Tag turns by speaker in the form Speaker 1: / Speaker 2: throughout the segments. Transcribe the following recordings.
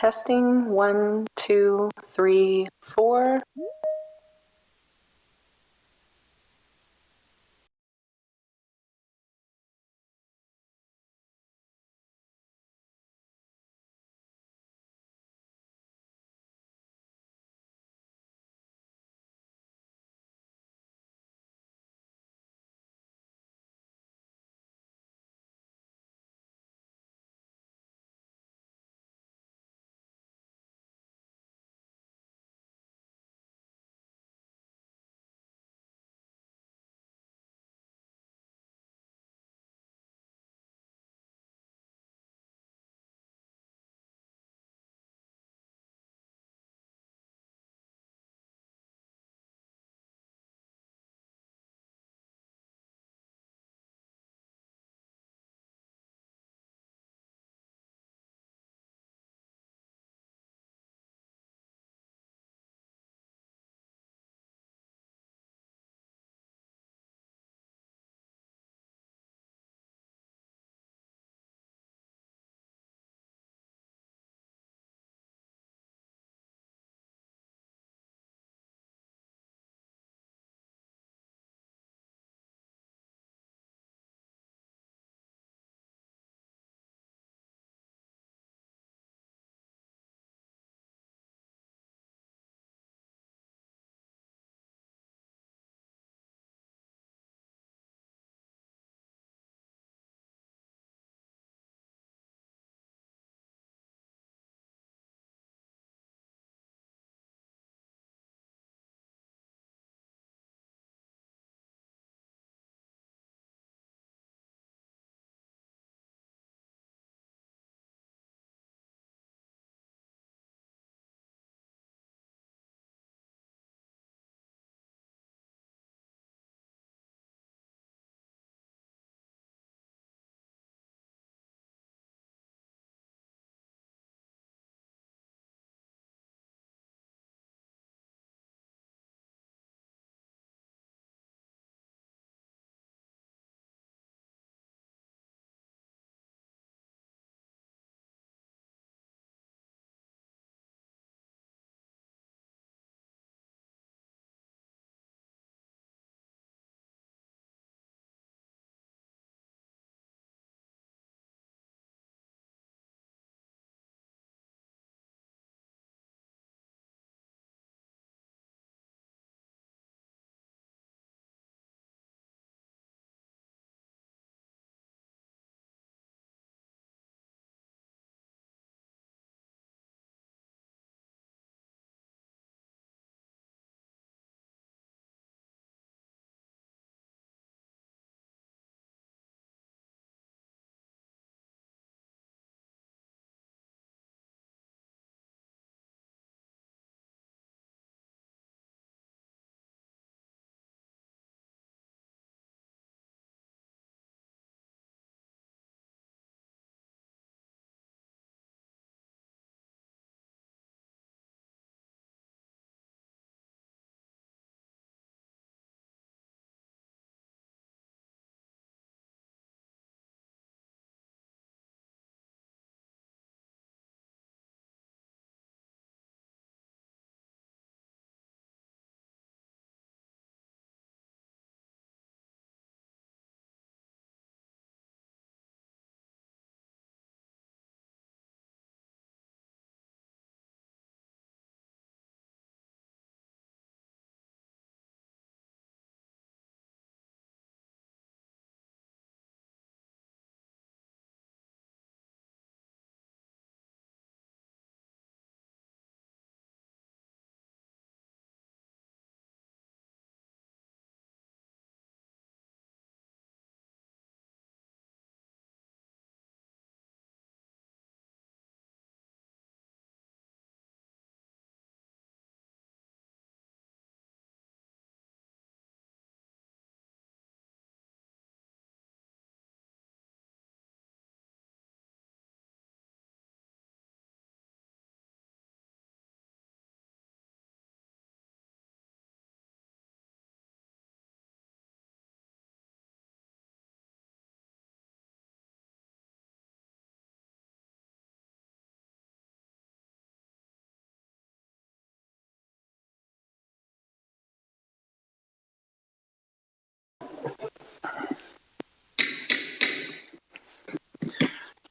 Speaker 1: testing. 1, 2, 3, 4.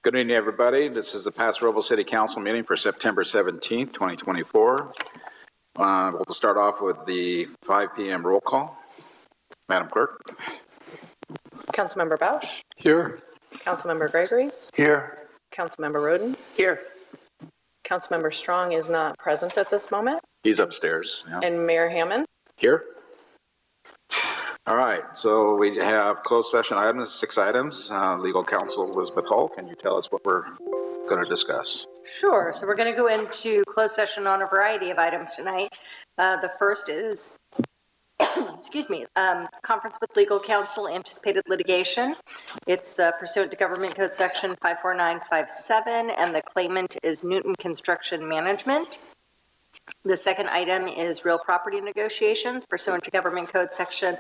Speaker 2: Good evening, everybody. This is the Paso City Council meeting for September 17th, 2024. We'll start off with the 5 p.m. roll call. Madam Clerk.
Speaker 1: Councilmember Bausch.
Speaker 2: Here.
Speaker 1: Councilmember Gregory.
Speaker 2: Here.
Speaker 1: Councilmember Roden.
Speaker 2: Here.
Speaker 1: Councilmember Strong is not present at this moment.
Speaker 2: He's upstairs. Yeah.
Speaker 1: And Mayor Hammond.
Speaker 2: Here. All right, so we have closed session items, 6 items. Legal counsel Elizabeth Hull, can you tell us what we're going to discuss?
Speaker 3: Sure. So we're going to go into closed session on a variety of items tonight. The first is, conference with legal counsel, anticipated litigation. It's pursuant to Government Code Section 54957, and the claimant is Newton Construction Management. The second item is real property negotiations pursuant to Government Code Section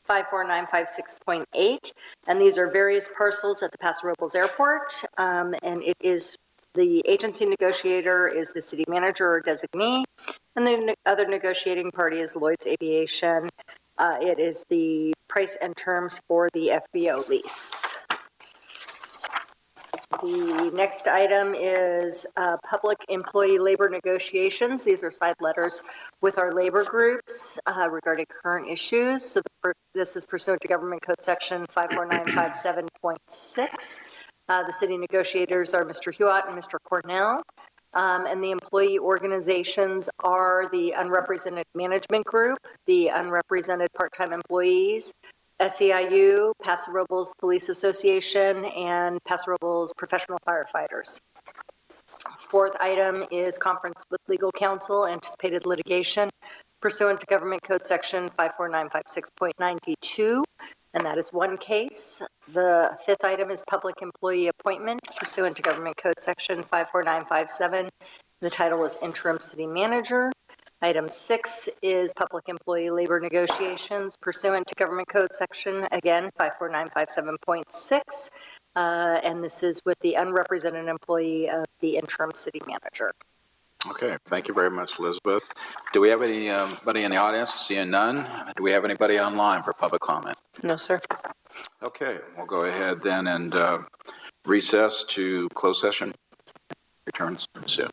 Speaker 3: 54956.8, and these are various parcels at the Paso Robles Airport, and it is the agency negotiator is the city manager or designee, and the other negotiating party is Lloyd's Aviation. It is the price and terms for the FBO lease. The next item is public employee labor negotiations. These are side letters with our labor groups regarding current issues. So this is pursuant to Government Code Section 54957.6. The city negotiators are Mr. Hewitt and Mr. Cornell. And the employee organizations are the Unrepresented Management Group, the Unrepresented Part-Time Employees, SEIU, Paso Robles Police Association, and Paso Robles Professional Firefighters. Fourth item is conference with legal counsel, anticipated litigation, pursuant to Government Code Section 54956.92, and that is one case. The fifth item is public employee appointment, pursuant to Government Code Section 54957. The title is interim city manager. Item 6 is public employee labor negotiations pursuant to Government Code Section, again, 54957.6, and this is with the unrepresented employee of the interim city manager.
Speaker 2: Okay, thank you very much, Elizabeth. Do we have anybody in the audience? Seeing none. Do we have anybody online for public comment?
Speaker 1: No, sir.
Speaker 2: Okay, we'll go ahead then and recess to closed session. Returns soon.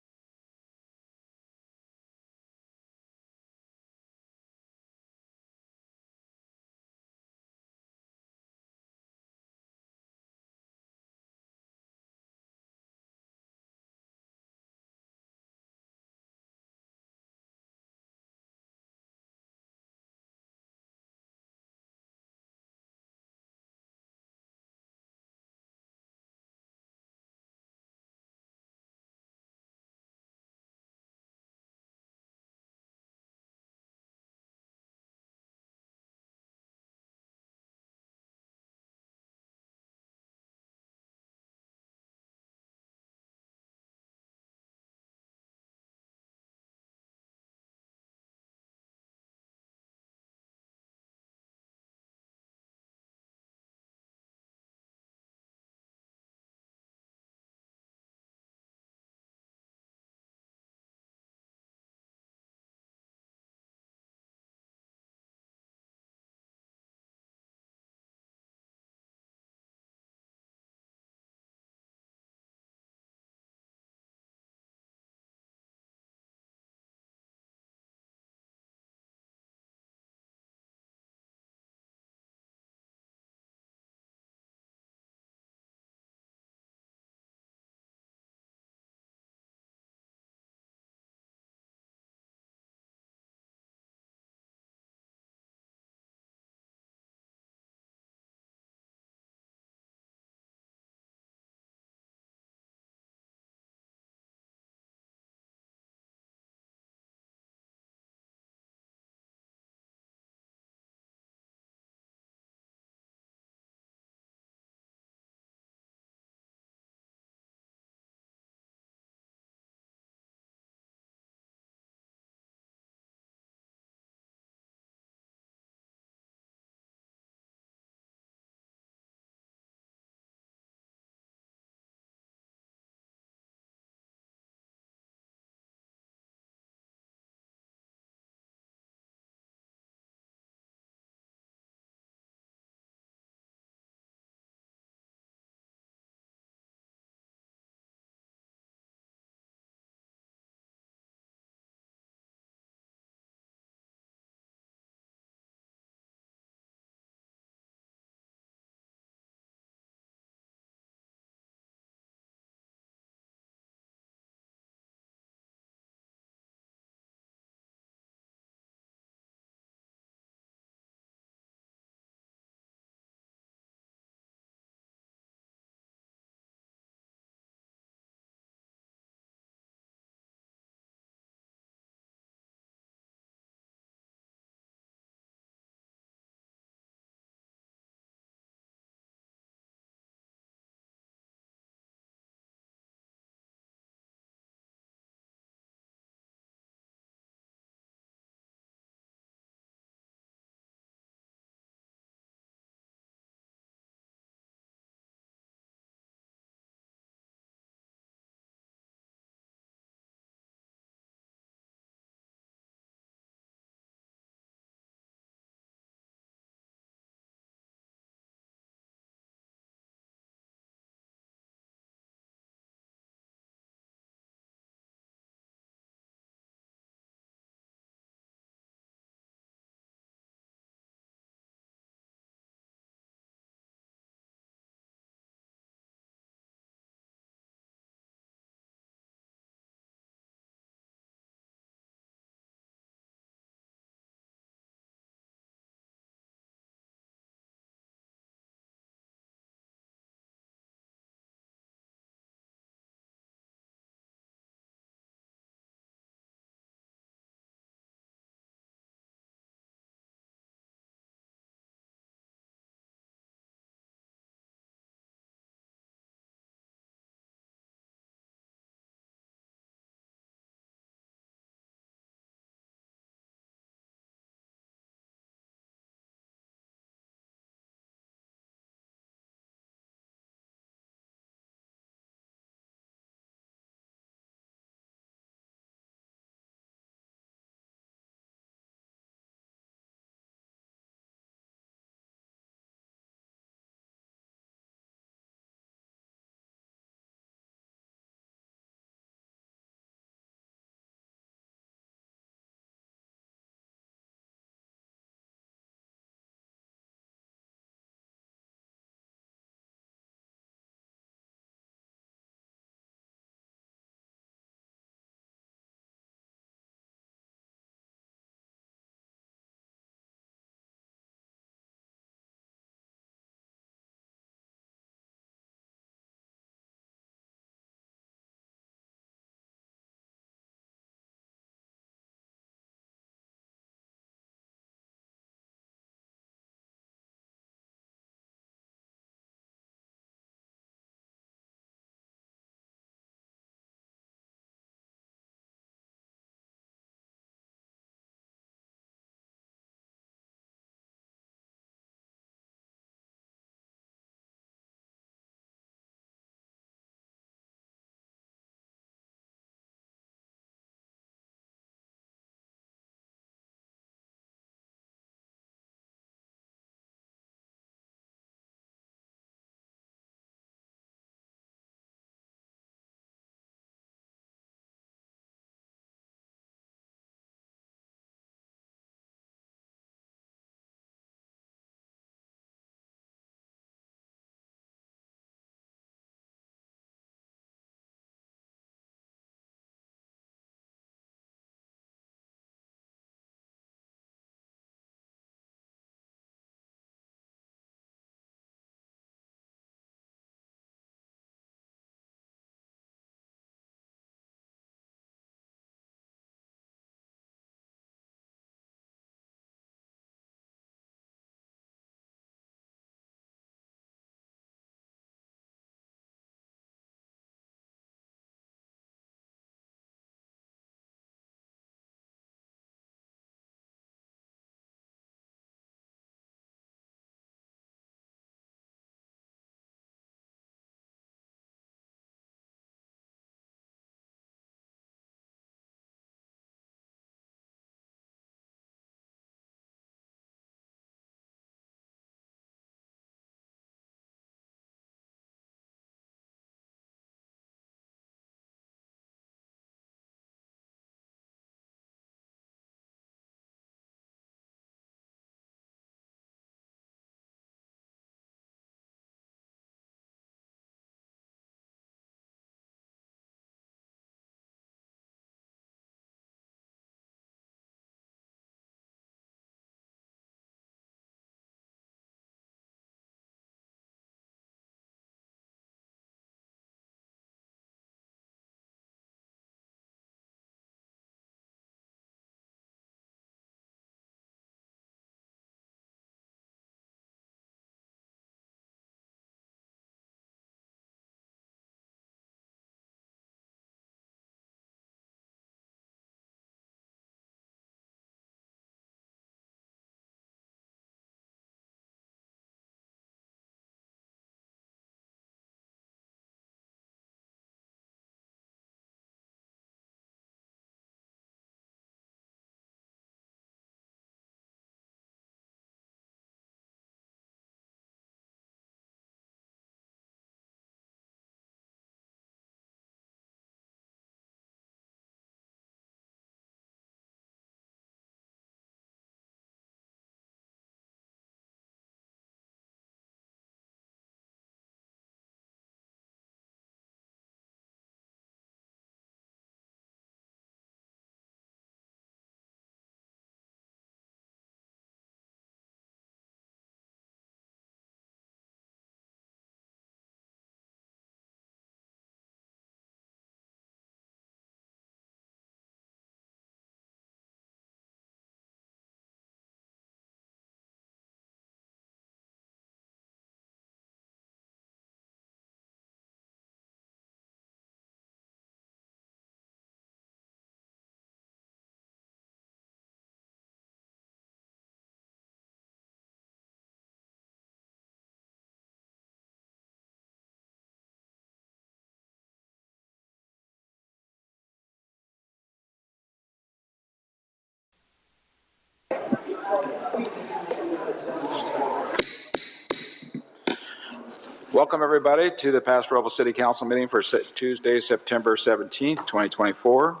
Speaker 2: Welcome, everybody, to the Paso Robles City Council meeting for Tuesday, September 17th, 2024.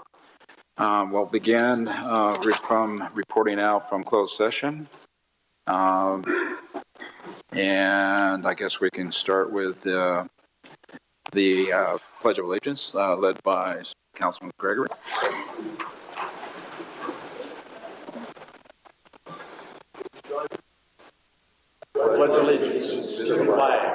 Speaker 2: We'll begin from reporting out from closed session. And I guess we can start with the Pledge of Allegiance led by Councilman Gregory.
Speaker 4: Pledge allegiance to the flag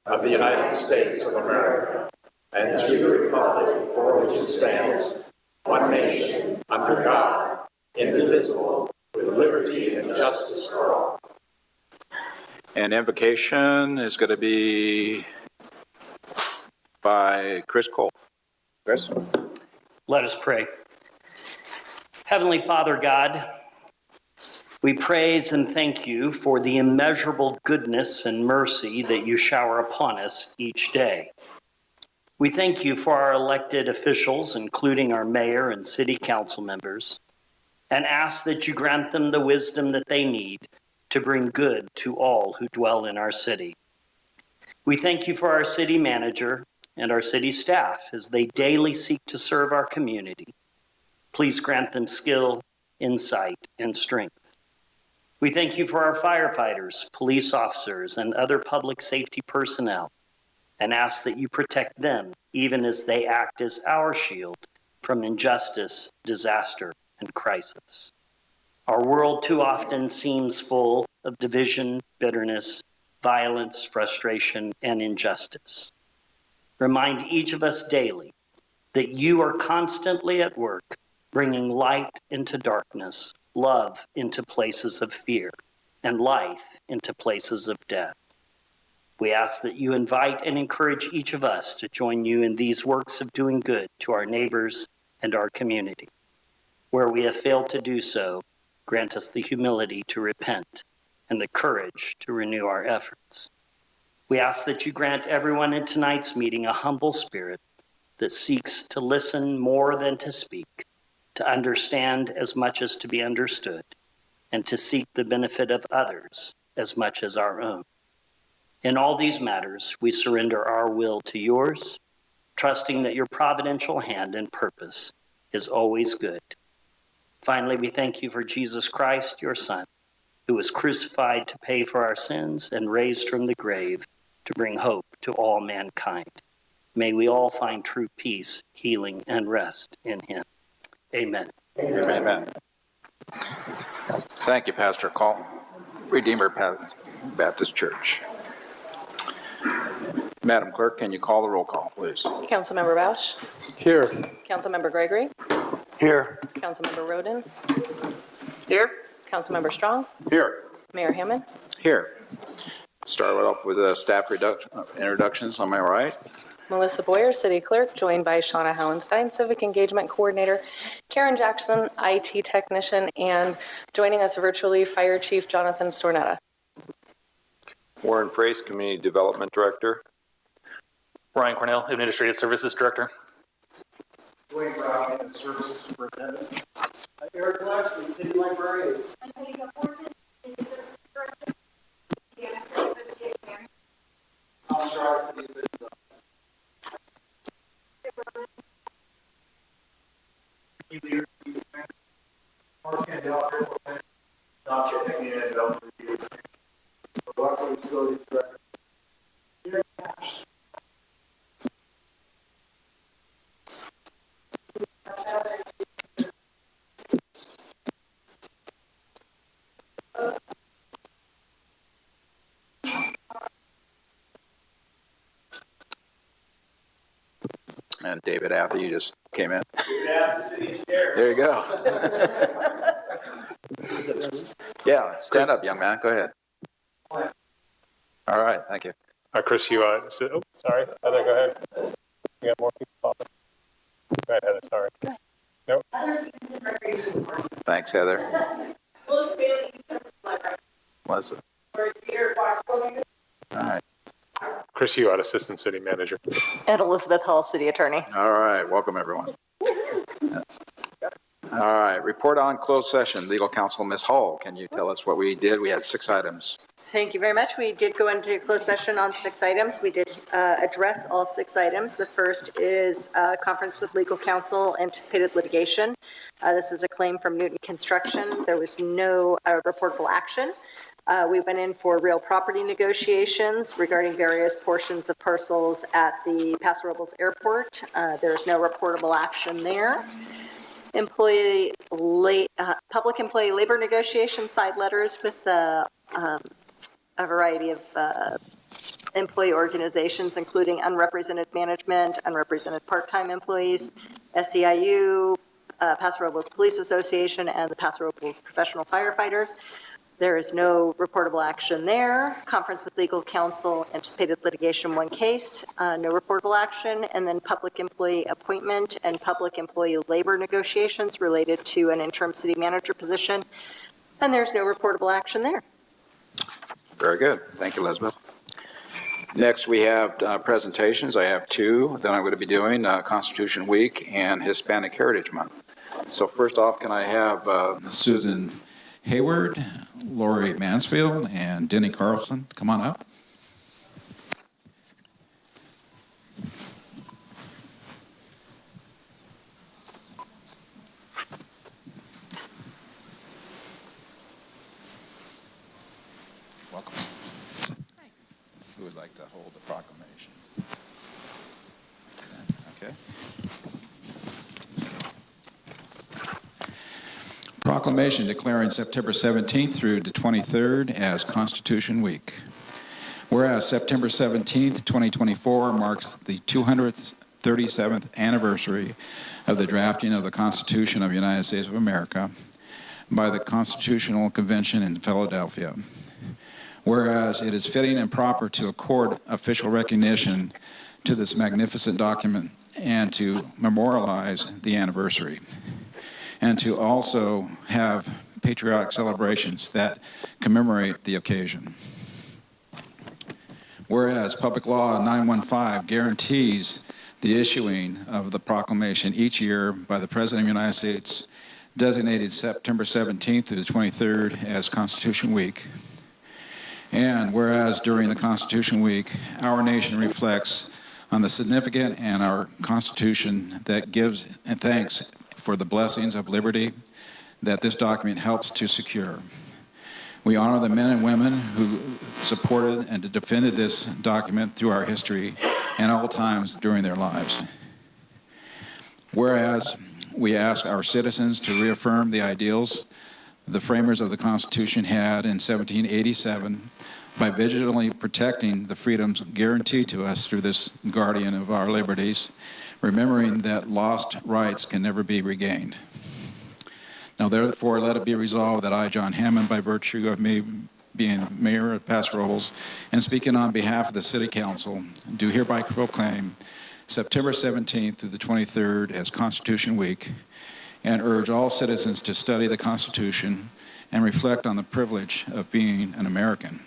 Speaker 4: of the United States of America and to the republic for which it stands, one nation, under God, indivisible, with liberty and justice for all.
Speaker 2: And invocation is going to be by Chris Cole. Chris?
Speaker 5: Let us pray. Heavenly Father God, we praise and thank you for the immeasurable goodness and mercy that you shower upon us each day. We thank you for our elected officials, including our mayor and city council members, and ask that you grant them the wisdom that they need to bring good to all who dwell in our city. We thank you for our city manager and our city staff as they daily seek to serve our community. Please grant them skill, insight, and strength. We thank you for our firefighters, police officers, and other public safety personnel, and ask that you protect them even as they act as our shield from injustice, disaster, and crisis. Our world too often seems full of division, bitterness, violence, frustration, and injustice. Remind each of us daily that you are constantly at work, bringing light into darkness, love into places of fear, and life into places of death. We ask that you invite and encourage each of us to join you in these works of doing good to our neighbors and our community. Where we have failed to do so, grant us the humility to repent and the courage to renew our efforts. We ask that you grant everyone in tonight's meeting a humble spirit that seeks to listen more than to speak, to understand as much as to be understood, and to seek the benefit of others as much as our own. In all these matters, we surrender our will to yours, trusting that your providential hand and purpose is always good. Finally, we thank you for Jesus Christ, your Son, who was crucified to pay for our sins and raised from the grave to bring hope to all mankind. May we all find true peace, healing, and rest in him. Amen.
Speaker 2: Amen. Thank you, Pastor Cole. Redeemer Baptist Church. Madam Clerk, can you call the roll call, please?
Speaker 1: Councilmember Bausch,
Speaker 4: Here.
Speaker 1: Councilmember Gregory,
Speaker 4: Here.
Speaker 1: Councilmember Roden,
Speaker 4: Here.
Speaker 1: Councilmember Strong,
Speaker 4: Here.
Speaker 1: Mayor Hammond.
Speaker 2: Here. Start off with staff introductions on my right.
Speaker 1: Melissa Boyer, City Clerk, joined by Shauna Hallenstein, Civic Engagement Coordinator, Karen Jackson, IT Technician, and joining us virtually, Fire Chief Jonathan Stornetta.
Speaker 6: Warren Frace, Community Development Director.
Speaker 7: Ryan Cornell, Administrative Services Director.
Speaker 8: Dwayne Brown, Services Superintendent. Eric Lex, the City Librarian. I'll try City Assistant Office. Mark Candell, Airport Technique and Development Review. Rockland Facilities Director.
Speaker 2: And David Athy, you just came in.
Speaker 8: Yeah, the city chair.
Speaker 2: There you go. Yeah, stand up, young man. Go ahead. All right, thank you.
Speaker 6: Chris Hewitt. Sorry, Heather, go ahead. We got more people popping. Go ahead, Heather, sorry. Nope.
Speaker 2: Thanks, Heather. Melissa. All right.
Speaker 6: Chris Hewitt, Assistant City Manager.
Speaker 3: And Elizabeth Hall, City Attorney.
Speaker 2: All right, welcome, everyone. All right, report on closed session. Legal counsel, Ms. Hall, can you tell us what we did? We had 6 items.
Speaker 3: Thank you very much. We did go into closed session on 6 items. We did address all 6 items. The first is conference with legal counsel, anticipated litigation. This is a claim from Newton Construction. There was no reportable action. We went in for real property negotiations regarding various portions of parcels at the Paso Robles Airport. There's no reportable action there. Public employee labor negotiation side letters with a variety of employee organizations, including unrepresented management, unrepresented part-time employees, SEIU, Paso Robles Police Association, and the Paso Robles Professional Firefighters. There is no reportable action there. Conference with legal counsel, anticipated litigation, 1 case, no reportable action, and then public employee appointment and public employee labor negotiations related to an interim city manager position, and there's no reportable action there.
Speaker 2: Very good. Thank you, Elizabeth. Next, we have presentations. I have 2 that I'm going to be doing, Constitution Week and Hispanic Heritage Month. So first off, can I have
Speaker 9: Susan Hayward, Lori Mansfield, and Denny Carlson come on up. Welcome. Hi. Who would like to hold the proclamation? Okay. Proclamation declaring September 17th through the 23rd as Constitution Week. Whereas September 17th, 2024 marks the 237th anniversary of the drafting of the Constitution of the United States of America by the Constitutional Convention in Philadelphia. Whereas it is fitting and proper to accord official recognition to this magnificent document and to memorialize the anniversary, and to also have patriotic celebrations that commemorate the occasion. Whereas Public Law 915 guarantees the issuing of the proclamation each year by the President of the United States, designated September 17th through the 23rd as Constitution Week. And whereas during the Constitution Week, our nation reflects on the significant and our Constitution that gives and thanks for the blessings of liberty that this document helps to secure. We honor the men and women who supported and defended this document through our history and all times during their lives. Whereas we ask our citizens to reaffirm the ideals the framers of the Constitution had in 1787 by vigilantly protecting the freedoms guaranteed to us through this guardian of our liberties, remembering that lost rights can never be regained. Now, therefore, let it be resolved that I, John Hammond, by virtue of me being mayor of Paso Robles and speaking on behalf of the City Council, do hereby proclaim September 17th through the 23rd as Constitution Week, and urge all citizens to study the Constitution and reflect on the privilege of being an American,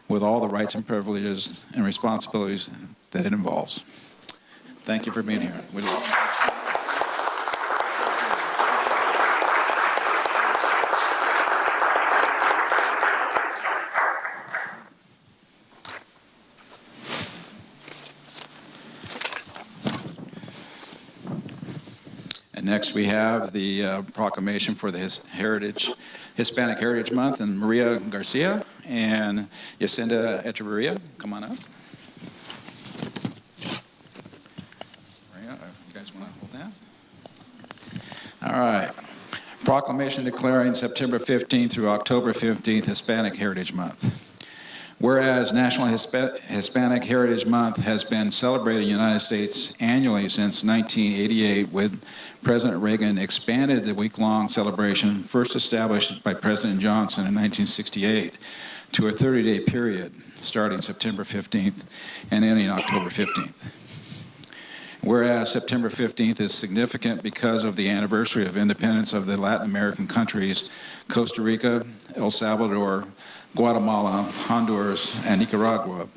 Speaker 9: with all the rights and privileges and responsibilities that it involves. Thank you for being here. And next we have the proclamation for the Hispanic Heritage Month, and Maria Garcia and Yacinda Echeverria, come on up. Maria, you guys want to hold that? All right. Proclamation declaring September 15th through October 15th Hispanic Heritage Month. Whereas National Hispanic Heritage Month has been celebrated in the United States annually since 1988, with President Reagan expanded the week-long celebration, first established by President Johnson in 1968, to a 30-day period starting September 15th and ending October 15th. Whereas September 15th is significant because of the anniversary of independence of the Latin American countries, Costa Rica, El Salvador, Guatemala, Honduras, and Nicaragua,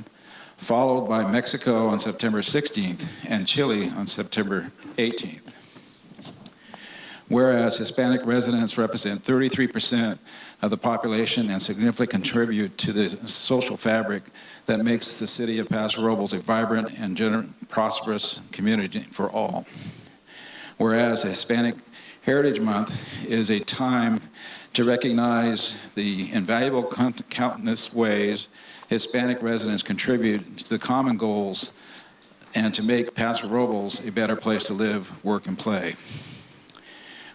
Speaker 9: followed by Mexico on September 16th and Chile on September 18th. Whereas Hispanic residents represent 33% of the population and significantly contribute to the social fabric that makes the city of Paso Robles a vibrant and prosperous community for all. Whereas Hispanic Heritage Month is a time to recognize the invaluable countless ways Hispanic residents contribute to the common goals and to make Paso Robles a better place to live, work, and play.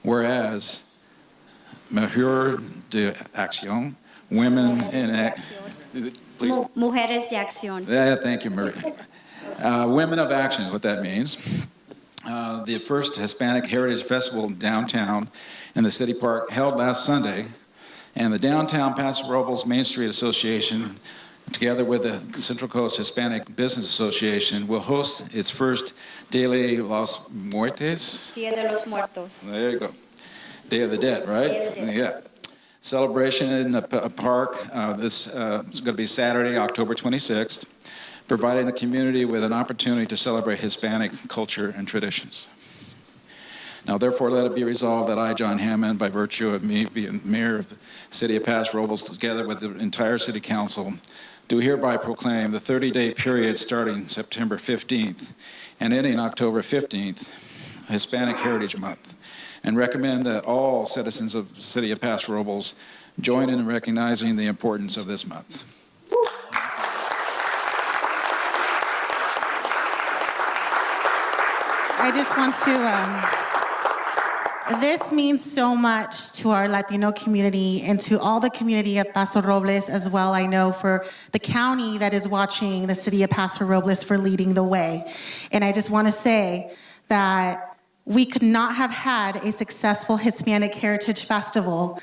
Speaker 9: Whereas Mujeres de Acción, women in please.
Speaker 10: Mujeres de Acción.
Speaker 9: Yeah, thank you, Maria. Women of Action is what that means. The first Hispanic Heritage Festival downtown in the City Park held last Sunday, and the Downtown Paso Robles Main Street Association, together with the Central Coast Hispanic Business Association, will host its first Dia de los Muertos.
Speaker 10: Dia de los Muertos.
Speaker 9: There you go. Day of the Dead, right?
Speaker 10: Day of the Dead.
Speaker 9: Yeah. Celebration in the park. This is going to be Saturday, October 26th, providing the community with an opportunity to celebrate Hispanic culture and traditions. Now, therefore, let it be resolved that I, John Hammond, by virtue of me being mayor of the city of Paso Robles, together with the entire city council, do hereby proclaim the 30-day period starting September 15th and ending October 15th, Hispanic Heritage Month, and recommend that all citizens of the city of Paso Robles join in recognizing the importance of this month.
Speaker 11: I just want to, this means so much to our Latino community and to all the community of Paso Robles as well, I know, for the county that is watching the city of Paso Robles for leading the way. And I just want to say that we could not have had a successful Hispanic Heritage Festival,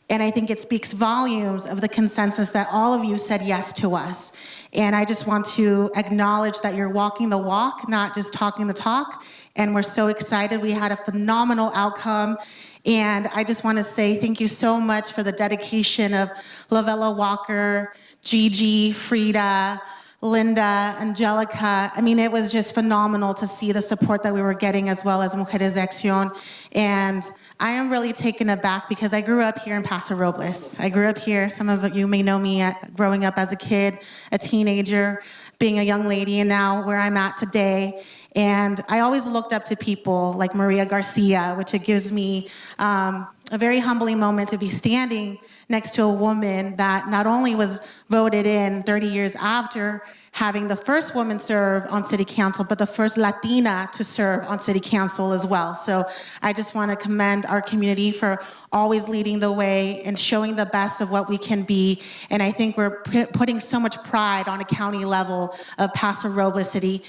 Speaker 11: and I think it speaks volumes of the consensus that all of you said yes to us. And I just want to acknowledge that you're walking the walk, not just talking the talk, and we're so excited. We had a phenomenal outcome, and I just want to say thank you so much for the dedication of Lavella Walker, Gigi, Frida, Linda, Angelica. I mean, it was just phenomenal to see the support that we were getting, as well as Mujeres de Acción. And I am really taken aback because I grew up here in Paso Robles. I grew up here. Some of you may know me growing up as a kid, a teenager, being a young lady, and now where I'm at today. And I always looked up to people like Maria Garcia, which it gives me a very humbling moment to be standing next to a woman that not only was voted in 30 years after having the first woman serve on city council, but the first Latina to serve on city council as well. So I just want to commend our community for always leading the way and showing the best of what we can be. And I think we're putting so much pride on a county level of Paso Robles City,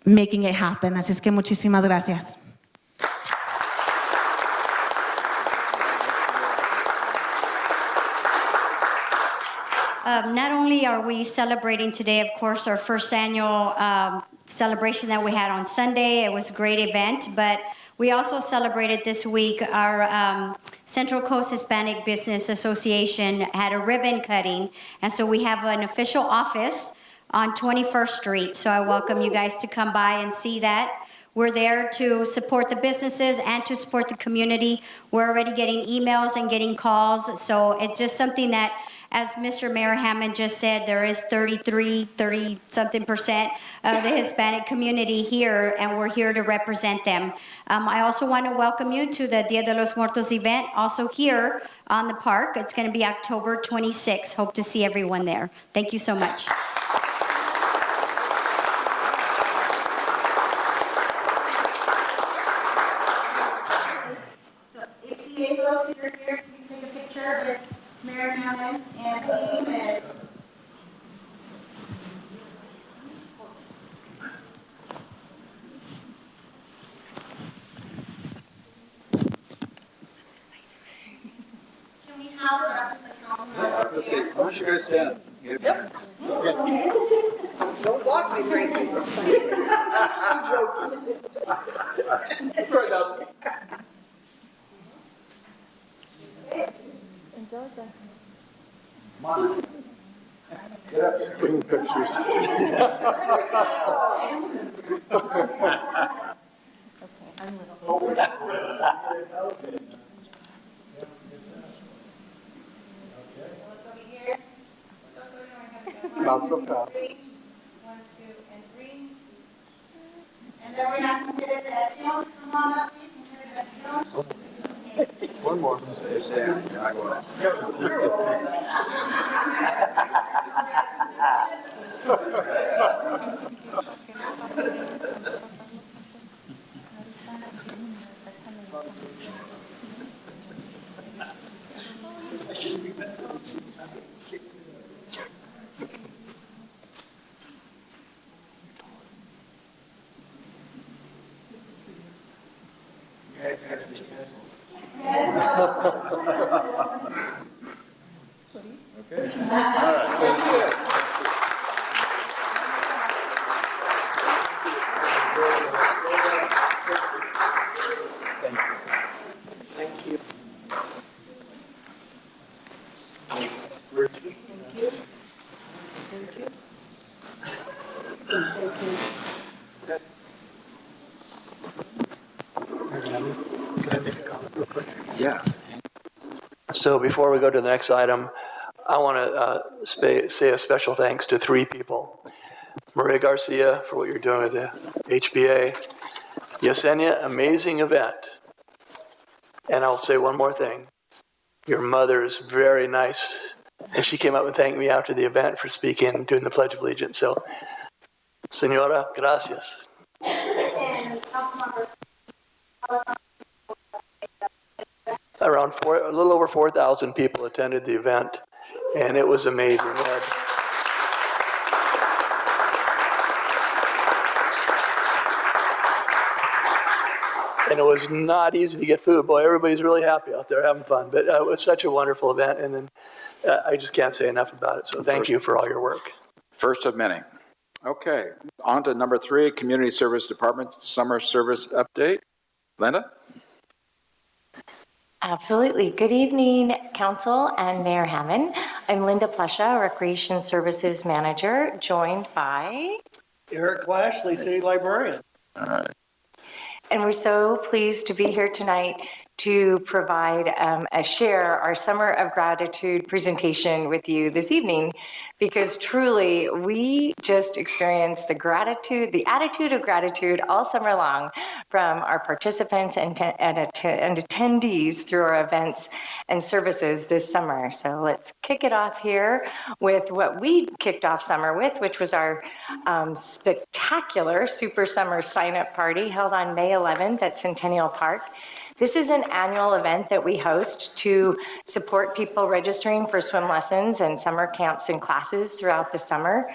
Speaker 11: making it happen. Así es que muchísimas gracias.
Speaker 10: Not only are we celebrating today, of course, our first annual celebration that we had on Sunday. It was a great event, but we also celebrated this week our Central Coast Hispanic Business Association had a ribbon cutting, and so we have an official office on 21st Street. So I welcome you guys to come by and see that. We're there to support the businesses and to support the community. We're already getting emails and getting calls, so it's just something that, as Mr. Mayor Hammond just said, there is 30-something% of the Hispanic community here, and we're here to represent them. I also want to welcome you to the Dia de los Muertos event, also here on the park. It's going to be October 26th. Hope to see everyone there. Thank you so much.
Speaker 11: If CA folks are here, please take a picture with Mayor Hammond and team. And can we have the rest of the council?
Speaker 2: Let's see, why don't you guys stand?
Speaker 3: Don't walk me crazy. I'm joking.
Speaker 2: Right up. Get up, just taking pictures.
Speaker 10: I
Speaker 4: Not so fast.
Speaker 11: 1, 2, and 3. And then we're not going to get it. Come on up.
Speaker 4: One more.
Speaker 2: Yeah.
Speaker 12: So before we go to the next item, I want to say a special thanks to 3 people. Maria Garcia for what you're doing with the HBA. Yesenia, amazing event. And I'll say one more thing. Your mother is very nice. And she came up and thanked me after the event for speaking and doing the Pledge of Allegiance. So, Senora, gracias. Around a little over 4,000 people attended the event, and it was amazing. And it was not easy to get food. Boy, everybody's really happy out there having fun. But it was such a wonderful event, and then I just can't say enough about it. So thank you for all your work.
Speaker 2: First of many. Okay, on to number 3, Community Service Department Summer Service Update. Linda?
Speaker 13: Absolutely. Good evening, Council and Mayor Hammond. I'm Linda Plesha, Recreation Services Manager, joined by
Speaker 5: Eric Lashley, City Librarian.
Speaker 2: All right.
Speaker 13: And we're so pleased to be here tonight to provide share our Summer of Gratitude presentation with you this evening, because truly we just experienced the attitude of gratitude all summer long from our participants and attendees through our events and services this summer. So let's kick it off here with what we kicked off summer with, which was our spectacular Super Summer Sign-Up Party held on May 11th at Centennial Park. This is an annual event that we host to support people registering for swim lessons and summer camps and classes throughout the summer.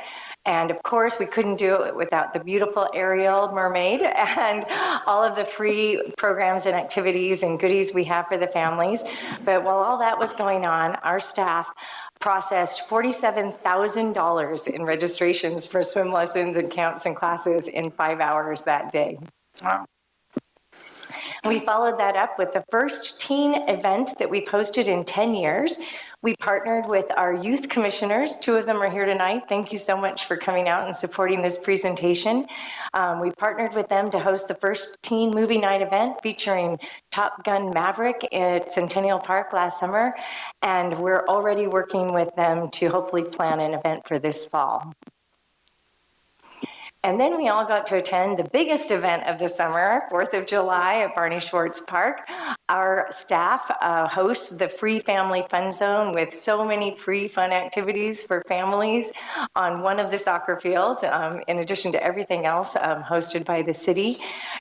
Speaker 13: And of course, we couldn't do it without the beautiful Ariel mermaid and all of the free programs and activities and goodies we have for the families. But while all that was going on, our staff processed $47,000 in registrations for swim lessons and camps and classes in 5 hours that day.
Speaker 2: Wow.
Speaker 13: We followed that up with the first teen event that we've hosted in 10 years. We partnered with our youth commissioners. 2 of them are here tonight. Thank you so much for coming out and supporting this presentation. We partnered with them to host the first teen movie night event featuring Top Gun Maverick at Centennial Park last summer. And we're already working with them to hopefully plan an event for this fall. And then we all got to attend the biggest event of the summer, 4th of July at Barney Schwartz Park. Our staff hosts the Free Family Fun Zone with so many free fun activities for families on one of the soccer fields, in addition to everything else hosted by the city.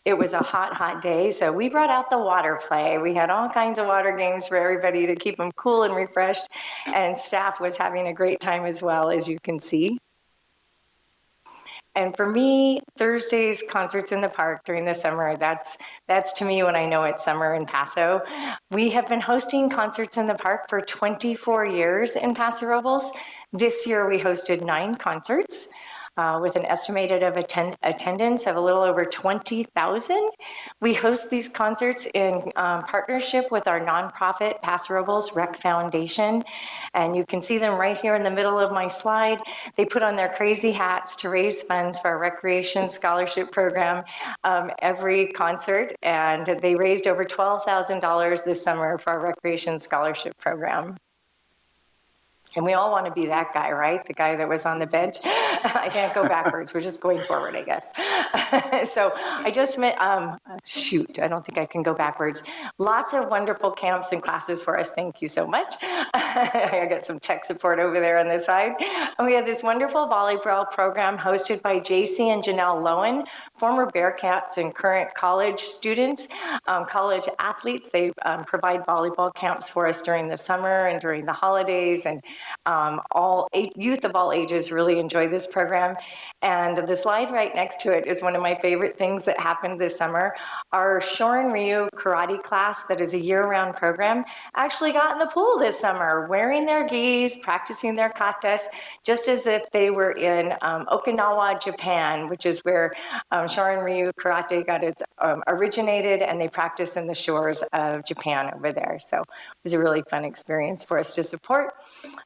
Speaker 13: It was a hot, hot day, so we brought out the water play. We had all kinds of water games for everybody to keep them cool and refreshed, and staff was having a great time as well, as you can see. And for me, Thursdays, concerts in the park during the summer, that's to me when I know it's summer in Paso. We have been hosting concerts in the park for 24 years in Paso Robles. This year we hosted 9 concerts. with an estimated of attendance of a little over 20,000. We host these concerts in partnership with our nonprofit Paso Robles Rec Foundation, and you can see them right here in the middle of my slide. They put on their crazy hats to raise funds for our recreation scholarship program every concert, and they raised over $12,000 this summer for our recreation scholarship program. And we all want to be that guy, right? The guy that was on the bench. I can't go backwards. We're just going forward, I guess. So I just met, shoot, I don't think I can go backwards. Lots of wonderful camps and classes for us. Thank you so much. I got some tech support over there on this side. And we have this wonderful volleyball program hosted by JC and Janelle Lowen, former Bearcats and current college students, college athletes. They provide volleyball camps for us during the summer and during the holidays, and youth of all ages really enjoy this program. And the slide right next to it is one of my favorite things that happened this summer. Our Shorin Ryu karate class, that is a year-round program, actually got in the pool this summer, wearing their gis, practicing their katas, just as if they were in Okinawa, Japan, which is where Shorin Ryu karate got its originated, and they practice in the shores of Japan over there. So it was a really fun experience for us to support.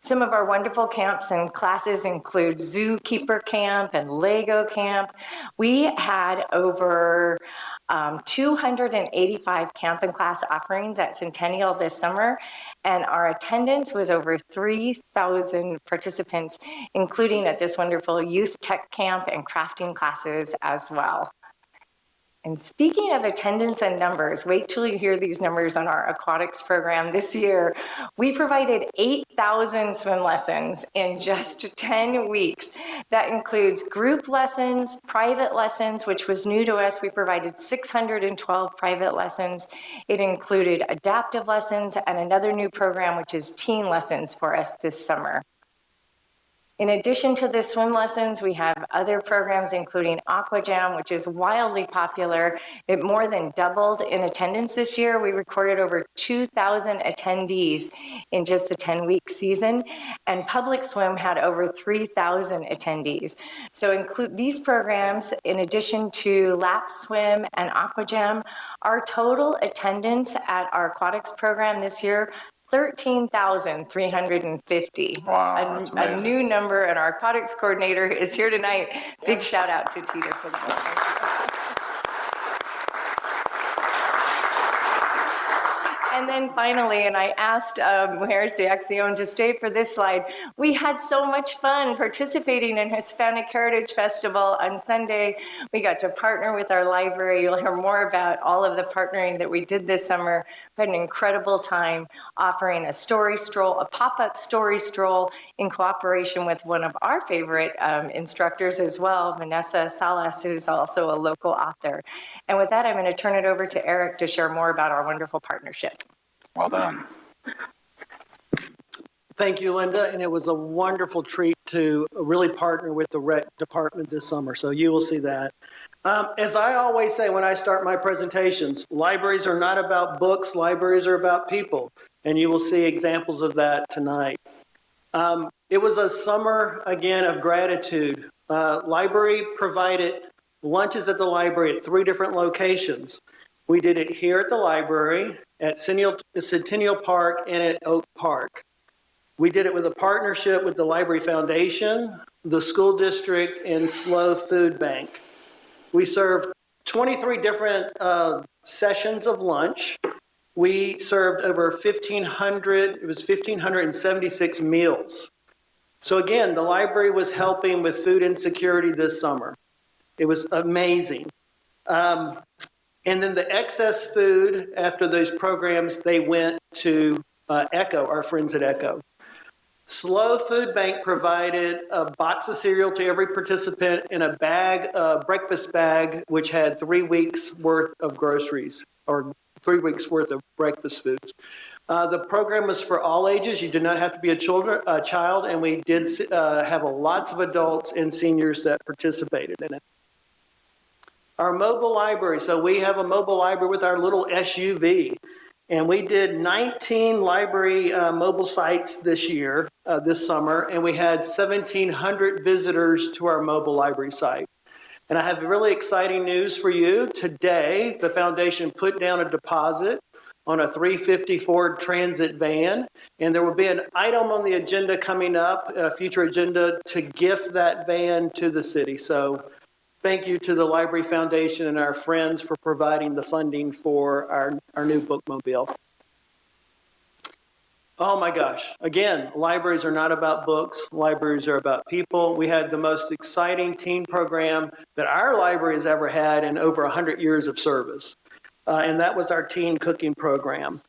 Speaker 13: Some of our wonderful camps and classes include Zookeeper Camp and Lego Camp. We had over 285 camp and class offerings at Centennial this summer, and our attendance was over 3,000 participants, including at this wonderful youth tech camp and crafting classes as well. And speaking of attendance and numbers, wait till you hear these numbers on our aquatics program. This year, we provided 8,000 swim lessons in just 10 weeks. That includes group lessons, private lessons, which was new to us. We provided 612 private lessons. It included adaptive lessons and another new program, which is teen lessons for us this summer. In addition to the swim lessons, we have other programs, including Aqua Jam, which is wildly popular. It more than doubled in attendance this year. We recorded over 2,000 attendees in just the 10-week season, and Public Swim had over 3,000 attendees. So include these programs, in addition to Lap Swim and Aqua Jam, our total attendance at our aquatics program this year 13,350.
Speaker 2: Wow, that's amazing.
Speaker 13: A new number, and our aquatics coordinator is here tonight. Big shout out to Tita for that. And then finally, and I asked Mujeres de Acción to stay for this slide, we had so much fun participating in Hispanic Heritage Festival on Sunday. We got to partner with our library. You'll hear more about all of the partnering that we did this summer. We had an incredible time offering a story stroll, a pop-up story stroll in cooperation with one of our favorite instructors as well, Vanessa Salas, who's also a local author. And with that, I'm going to turn it over to Eric to share more about our wonderful partnership.
Speaker 2: Well done.
Speaker 14: Thank you, Linda, and it was a wonderful treat to really partner with the rec department this summer, so you will see that. As I always say when I start my presentations, libraries are not about books, libraries are about people, and you will see examples of that tonight. It was a summer, again, of gratitude. Library provided lunches at the library at 3 different locations. We did it here at the library, at Centennial Park, and at Oak Park. We did it with a partnership with the Library Foundation, the school district, and Slow Food Bank. We served 23 different sessions of lunch. We served over 1,576 meals. So again, the library was helping with food insecurity this summer. It was amazing. And then the excess food after those programs, they went to ECHO, our friends at ECHO. Slow Food Bank provided a box of cereal to every participant and a bag, a breakfast bag, which had 3 weeks worth of groceries or 3 weeks worth of breakfast foods. The program was for all ages. You did not have to be a child, and we did have lots of adults and seniors that participated in it. Our mobile library, so we have a mobile library with our little SUV. And we did 19 library mobile sites this year, this summer, and we had 1,700 visitors to our mobile library site. And I have really exciting news for you. Today, the foundation put down a deposit on a 350 Ford Transit van, and there will be an item on the agenda coming up, a future agenda, to gift that van to the city. So thank you to the Library Foundation and our friends for providing the funding for our new bookmobile. Oh my gosh. Again, libraries are not about books. Libraries are about people. We had the most exciting teen program that our library has ever had in over 100 years of service. And that was our teen cooking program.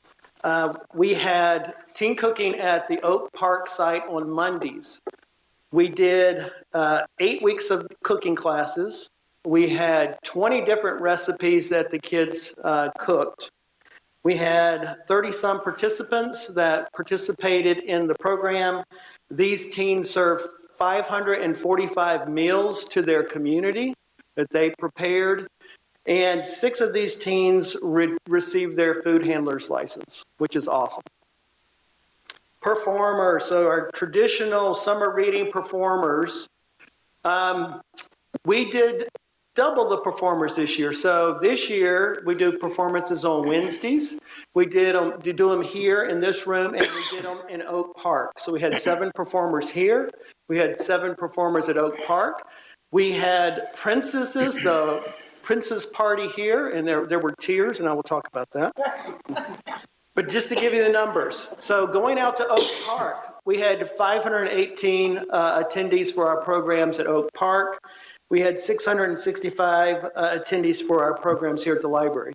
Speaker 14: We had teen cooking at the Oak Park site on Mondays. We did 8 weeks of cooking classes. We had 20 different recipes that the kids cooked. We had 30-some participants that participated in the program. These teens served 545 meals to their community that they prepared. And 6 of these teens received their food handler's license, which is awesome. Performers, so our traditional summer reading performers, we did double the performers this year. So this year we do performances on Wednesdays. We do them here in this room, and we did them in Oak Park. So we had 7 performers here. We had 7 performers at Oak Park. We had princesses, the princess party here, and there were tears, and I will talk about that. But just to give you the numbers, so going out to Oak Park, we had 518 attendees for our programs at Oak Park. We had 665 attendees for our programs here at the library.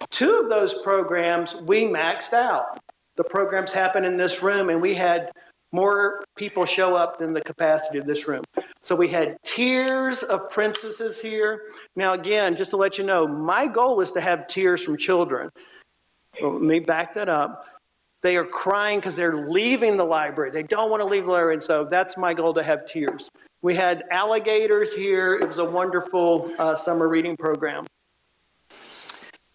Speaker 14: 2 of those programs, we maxed out. The programs happened in this room, and we had more people show up than the capacity of this room. So we had tiers of princesses here. Now, again, just to let you know, my goal is to have tears from children. Well, let me back that up. They are crying because they're leaving the library. They don't want to leave the library, and so that's my goal, to have tears. We had alligators here. It was a wonderful summer reading program.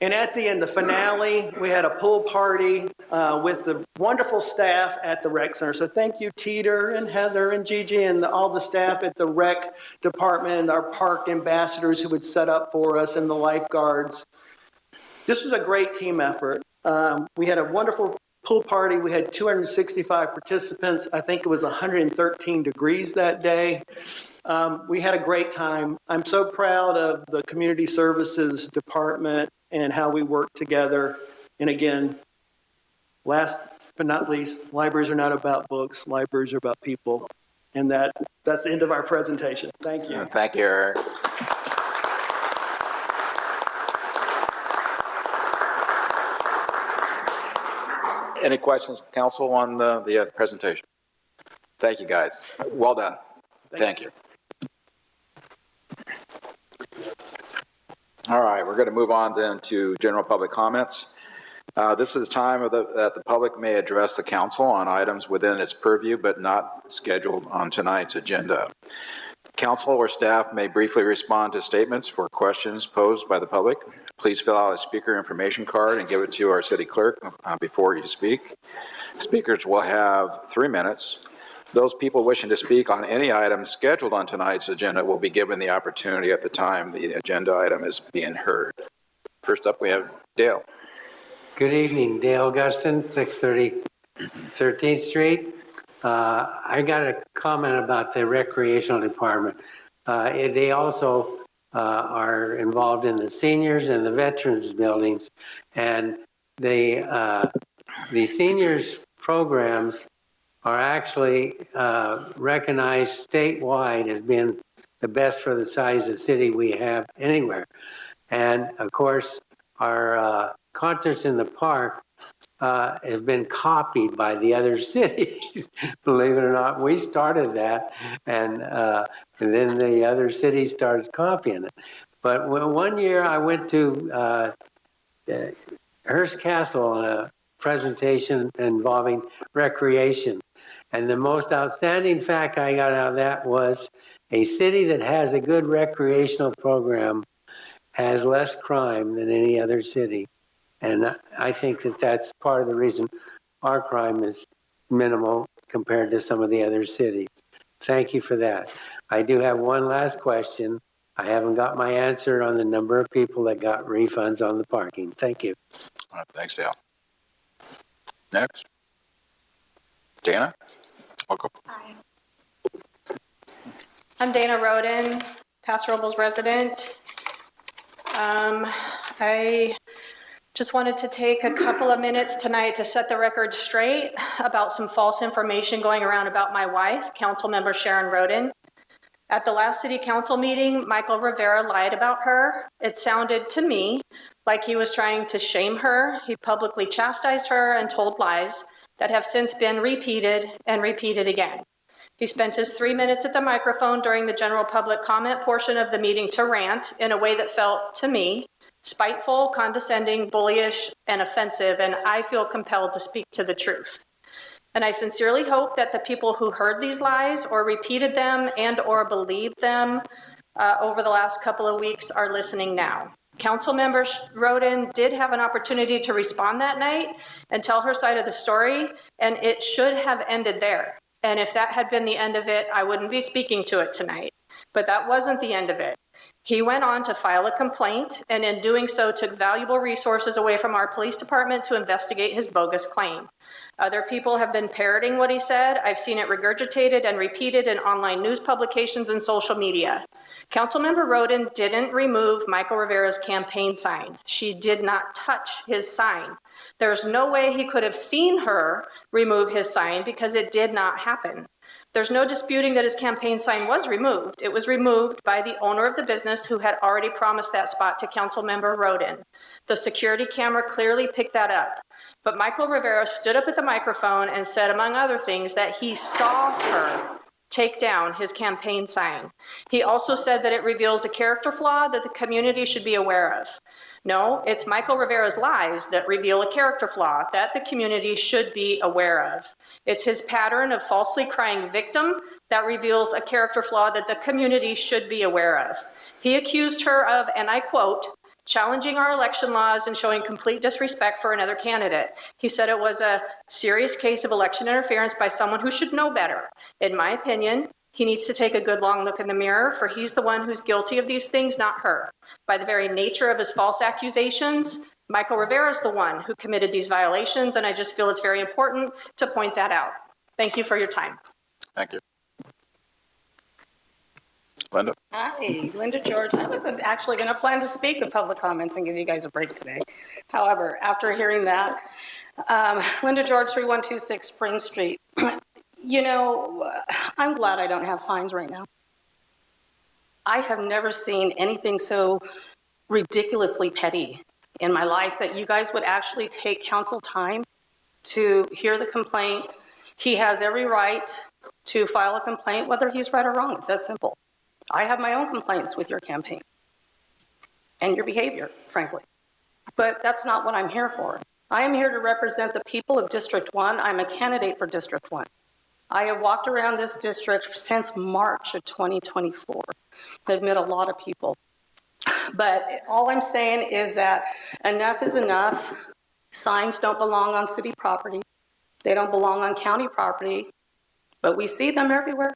Speaker 14: And at the end, the finale, we had a pool party with the wonderful staff at the rec center. So thank you, Teeter and Heather and Gigi and all the staff at the rec department and our park ambassadors who would set up for us, and the lifeguards. This was a great team effort. We had a wonderful pool party. We had 265 participants. I think it was 113 degrees that day. We had a great time. I'm so proud of the community services department and how we work together. And again, last but not least, libraries are not about books. Libraries are about people. And that's the end of our presentation. Thank you.
Speaker 2: Thank you, Eric. Any questions, council, on the presentation? Thank you, guys. Well done. Thank you. All right, we're going to move on then to general public comments. This is the time that the public may address the council on items within its purview, but not scheduled on tonight's agenda. Council or staff may briefly respond to statements or questions posed by the public. Please fill out a speaker information card and give it to our city clerk before you speak. Speakers will have 3 minutes. Those people wishing to speak on any item scheduled on tonight's agenda will be given the opportunity at the time the agenda item is being heard. First up, we have Dale.
Speaker 15: Good evening, Dale Guston, 630 13th Street. I got a comment about the recreational department. They also are involved in the seniors and the veterans buildings, and the seniors programs are actually recognized statewide as being the best for the size of city we have anywhere. And of course, our concerts in the park have been copied by the other cities. Believe it or not, we started that, and then the other cities started copying it. But one year I went to Hearst Castle on a presentation involving recreation. And the most outstanding fact I got out of that was a city that has a good recreational program has less crime than any other city. And I think that that's part of the reason our crime is minimal compared to some of the other cities. Thank you for that. I do have one last question. I haven't got my answer on the number of people that got refunds on the parking. Thank you.
Speaker 2: All right, thanks, Dale. Next. Dana, welcome.
Speaker 16: Hi. I'm Dana Roden, Paso Robles resident. I just wanted to take a couple of minutes tonight to set the record straight about some false information going around about my wife, Councilmember Sharon Roden. At the last city council meeting, Michael Rivera lied about her. It sounded to me like he was trying to shame her. He publicly chastised her and told lies that have since been repeated and repeated again. He spent his 3 minutes at the microphone during the general public comment portion of the meeting to rant in a way that felt, to me, spiteful, condescending, bullyish, and offensive, and I feel compelled to speak to the truth. And I sincerely hope that the people who heard these lies or repeated them and or believed them over the last couple of weeks are listening now. Councilmember Roden did have an opportunity to respond that night and tell her side of the story, and it should have ended there. And if that had been the end of it, I wouldn't be speaking to it tonight. But that wasn't the end of it. He went on to file a complaint, and in doing so took valuable resources away from our police department to investigate his bogus claim. Other people have been parroting what he said. I've seen it regurgitated and repeated in online news publications and social media. Councilmember Roden didn't remove Michael Rivera's campaign sign. She did not touch his sign. There's no way he could have seen her remove his sign because it did not happen. There's no disputing that his campaign sign was removed. It was removed by the owner of the business who had already promised that spot to Councilmember Roden. The security camera clearly picked that up. But Michael Rivera stood up at the microphone and said, among other things, that he saw her take down his campaign sign. He also said that it reveals a character flaw that the community should be aware of. No, it's Michael Rivera's lies that reveal a character flaw that the community should be aware of. It's his pattern of falsely crying victim that reveals a character flaw that the community should be aware of. He accused her of, and I quote, challenging our election laws and showing complete disrespect for another candidate. He said it was a serious case of election interference by someone who should know better. In my opinion, he needs to take a good long look in the mirror, for he's the one who's guilty of these things, not her. By the very nature of his false accusations, Michael Rivera is the one who committed these violations, and I just feel it's very important to point that out. Thank you for your time.
Speaker 2: Thank you. Linda.
Speaker 1: Hi, Linda George. I wasn't actually going to plan to speak with public comments and give you guys a break today. However, after hearing that, Linda George, 3126 Spring Street. You know, I'm glad I don't have signs right now. I have never seen anything so ridiculously petty in my life that you guys would actually take council time to hear the complaint. He has every right to file a complaint, whether he's right or wrong. It's that simple. I have my own complaints with your campaign and your behavior, frankly. But that's not what I'm here for. I am here to represent the people of District 1. I'm a candidate for District 1. I have walked around this district since March of 2024. I've met a lot of people. But all I'm saying is that enough is enough. Signs don't belong on city property. They don't belong on county property, but we see them everywhere.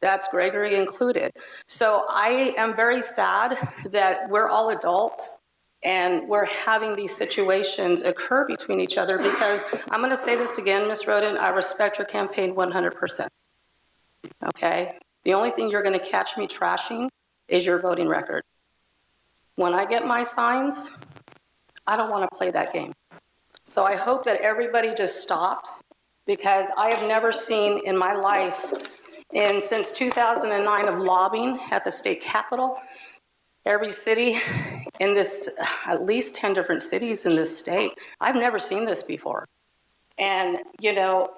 Speaker 1: That's Gregory included. So I am very sad that we're all adults and we're having these situations occur between each other, because I'm going to say this again, Ms. Roden, I respect your campaign 100%. Okay? The only thing you're going to catch me trashing is your voting record. When I get my signs, I don't want to play that game. So I hope that everybody just stops, because I have never seen in my life, and since 2009 of lobbying at the state capitol, every city in this, at least 10 different cities in this state, I've never seen this before. And, you know,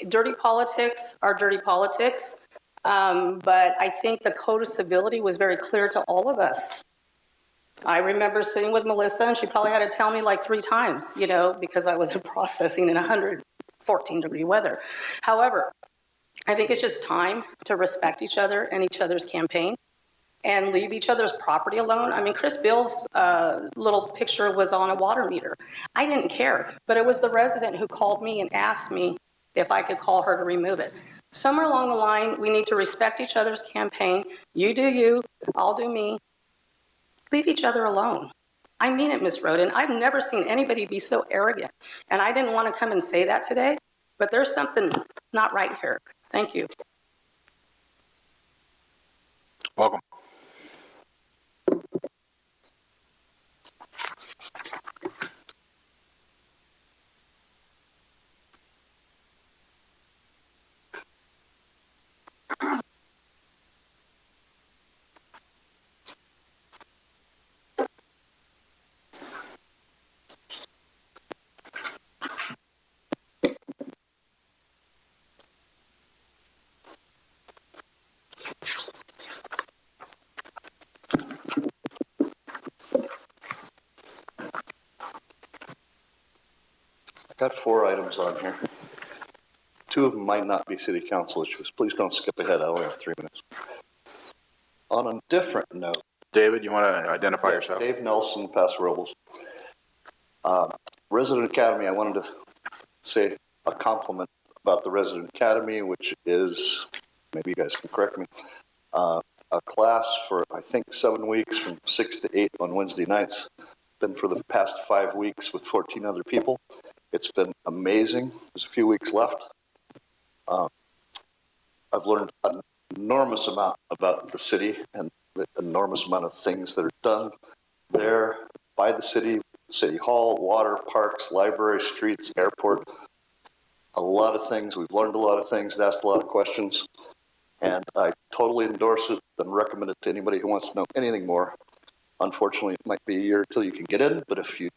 Speaker 1: dirty politics are dirty politics, but I think the code of civility was very clear to all of us. I remember sitting with Melissa, and she probably had to tell me like 3 times, you know, because I was processing in 114-degree weather. However, I think it's just time to respect each other and each other's campaign. and leave each other's property alone. I mean, Chris Bill's little picture was on a water meter. I didn't care, but it was the resident who called me and asked me if I could call her to remove it. Somewhere along the line, we need to respect each other's campaign. You do you, I'll do me. Leave each other alone. I mean it, Ms. Roden. I've never seen anybody be so arrogant. And I didn't want to come and say that today, but there's something not right here. Thank you.
Speaker 2: Welcome.
Speaker 17: Got 4 items on here. 2 of them might not be city council issues. Please don't skip ahead. I only have 3 minutes. On a different note.
Speaker 2: David, you want to identify yourself?
Speaker 17: Dave Nelson, Paso Robles. Resident Academy, I wanted to say a compliment about the Resident Academy, which is, maybe you guys can correct me, a class for, I think, 7 weeks from 6 to 8 on Wednesday nights. Been for the past 5 weeks with 14 other people. It's been amazing. There's a few weeks left. I've learned an enormous amount about the city and the enormous amount of things that are done there by the city, city hall, water, parks, library, streets, airport. A lot of things. We've learned a lot of things, asked a lot of questions, and I totally endorse it and recommend it to anybody who wants to know anything more. Unfortunately, it might be a year until you can get in, but if you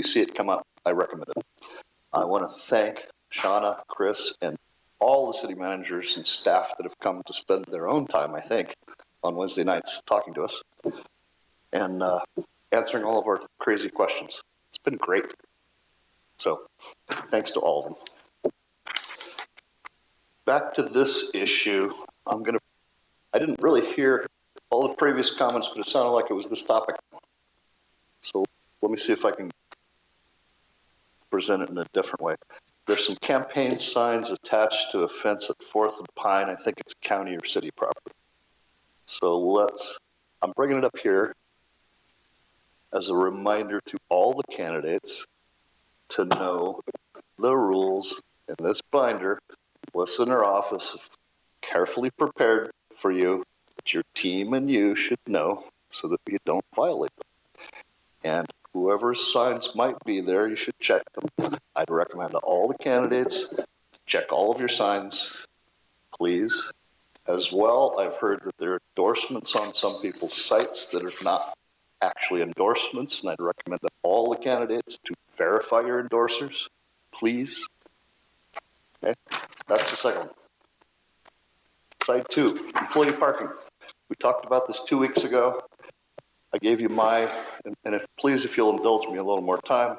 Speaker 17: see it come up, I recommend it. I want to thank Shauna, Chris, and all the city managers and staff that have come to spend their own time, I think, on Wednesday nights talking to us and answering all of our crazy questions. It's been great. So thanks to all of them. Back to this issue, I didn't really hear all the previous comments, but it sounded like it was this topic. So let me see if I can present it in a different way. There's some campaign signs attached to a fence at 4th and Pine. I think it's county or city property. So I'm bringing it up here as a reminder to all the candidates to know the rules in this binder. Lists in our office, carefully prepared for you, that your team and you should know so that you don't violate them. And whoever's signs might be there, you should check them. I'd recommend to all the candidates to check all of your signs, please. As well, I've heard that there are endorsements on some people's sites that are not actually endorsements, and I'd recommend to all the candidates to verify your endorsers, please. Okay, that's the second one. Side 2, employee parking. We talked about this 2 weeks ago. I gave you and if you'll indulge me a little more time.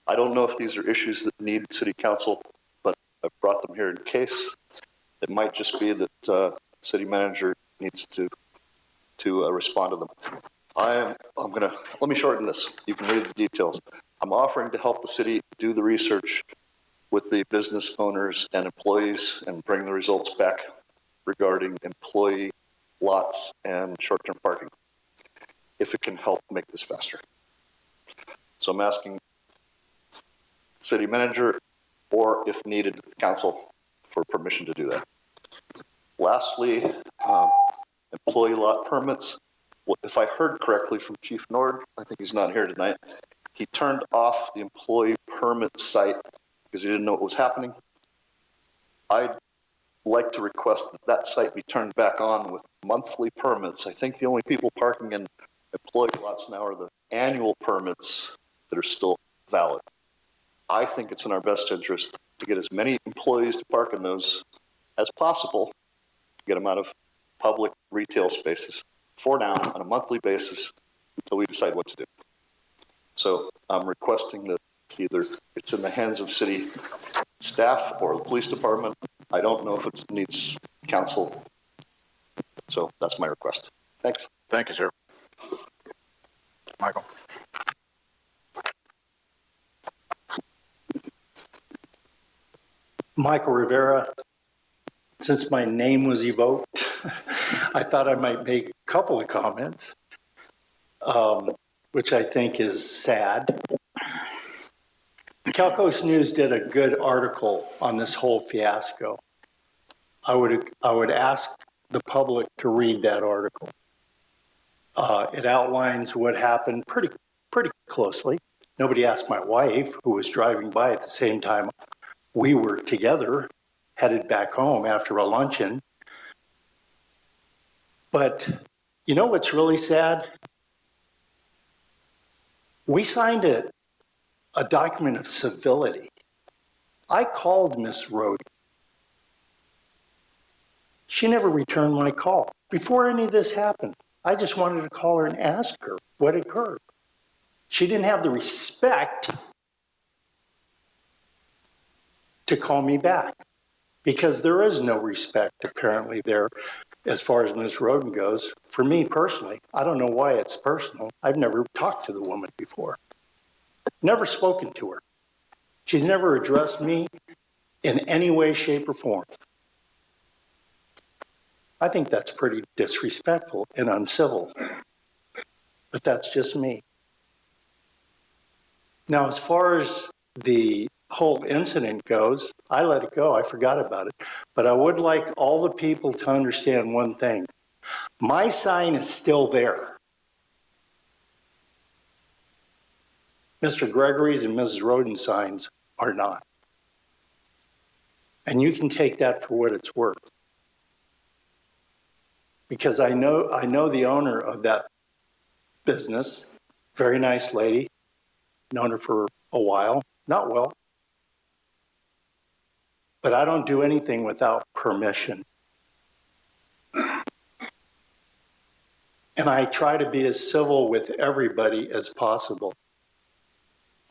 Speaker 17: I don't know if these are issues that need city council, but I've brought them here in case. It might just be that city manager needs to respond to them. Let me shorten this. You can read the details. I'm offering to help the city do the research with the business owners and employees and bring the results back regarding employee lots and short-term parking, if it can help make this faster. So I'm asking city manager, or if needed, council, for permission to do that. Lastly, employee lot permits. If I heard correctly from Chief Nord, I think he's not here tonight, he turned off the employee permit site because he didn't know what was happening. I'd like to request that that site be turned back on with monthly permits. I think the only people parking in employee lots now are the annual permits that are still valid. I think it's in our best interest to get as many employees to park in those as possible, to get them out of public retail spaces for now on a monthly basis until we decide what to do. So I'm requesting that either it's in the hands of city staff or the police department. I don't know if it needs council. So that's my request. Thanks.
Speaker 2: Thank you, sir. Michael?
Speaker 18: Michael Rivera, since my name was evoked, I thought I might make a couple of comments, which I think is sad. Calcoast News did a good article on this whole fiasco. I would ask the public to read that article. It outlines what happened pretty closely. Nobody asked my wife, who was driving by at the same time we were together, headed back home after a luncheon. But you know what's really sad? We signed a document of civility. I called Miss Rhodes. She never returned my call. Before any of this happened, I just wanted to call her and ask her what occurred. She didn't have the respect to call me back because there is no respect apparently there as far as Ms. Roden goes. For me personally, I don't know why it's personal. I've never talked to the woman before, never spoken to her. She's never addressed me in any way, shape, or form. I think that's pretty disrespectful and uncivil, but that's just me. Now, as far as the whole incident goes, I let it go. I forgot about it. But I would like all the people to understand one thing. My sign is still there. Mr. Gregory's and Mrs. Roden's signs are not. And you can take that for what it's worth. Because I know the owner of that business, very nice lady, known her for a while, not well. But I don't do anything without permission. And I try to be as civil with everybody as possible.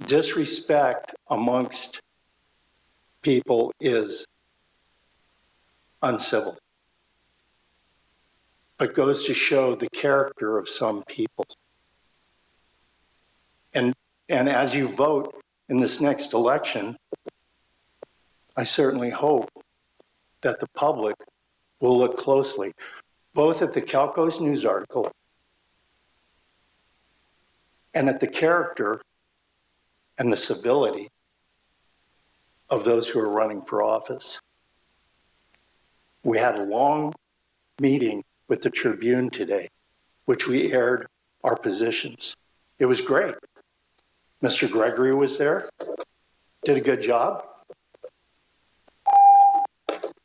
Speaker 18: Disrespect amongst people is uncivil. But goes to show the character of some people. And as you vote in this next election, I certainly hope that the public will look closely, both at the Calcoast News article and at the character and the civility of those who are running for office. We had a long meeting with the Tribune today, which we aired our positions. It was great. Mr. Gregory was there, did a good job.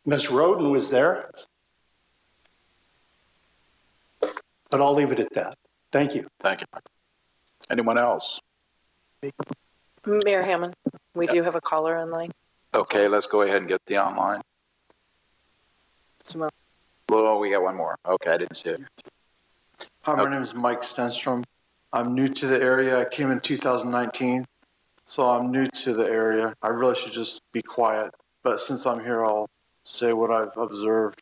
Speaker 18: Ms. Roden was there. But I'll leave it at that. Thank you.
Speaker 2: Thank you, Michael. Anyone else?
Speaker 19: Mayor Hammond, we do have a caller online.
Speaker 2: Okay, let's go ahead and get the online. Oh, we got one more. Okay, I didn't see it.
Speaker 20: Hi, my name is Mike Stenstrom. I'm new to the area. I came in 2019, so I'm new to the area. I really should just be quiet, but since I'm here, I'll say what I've observed.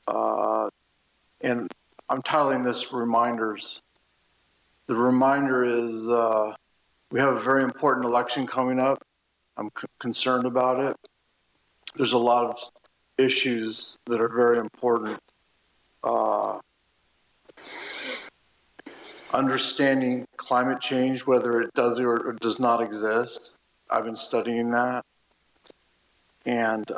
Speaker 20: And I'm titling this Reminders. The reminder is we have a very important election coming up. I'm concerned about it. There's a lot of issues that are very important. Understanding climate change, whether it does or does not exist. I've been studying that. And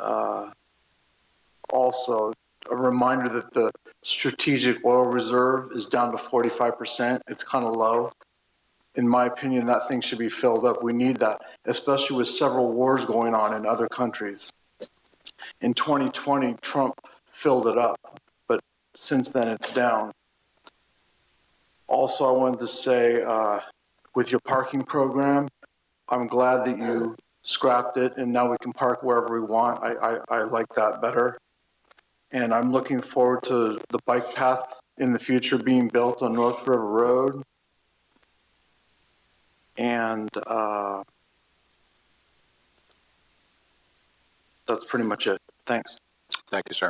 Speaker 20: also a reminder that the strategic oil reserve is down to 45%. It's kind of low. In my opinion, that thing should be filled up. We need that, especially with several wars going on in other countries. In 2020, Trump filled it up, but since then it's down. Also, I wanted to say, with your parking program, I'm glad that you scrapped it and now we can park wherever we want. I like that better. And I'm looking forward to the bike path in the future being built on North River Road. And that's pretty much it. Thanks.
Speaker 2: Thank you, sir.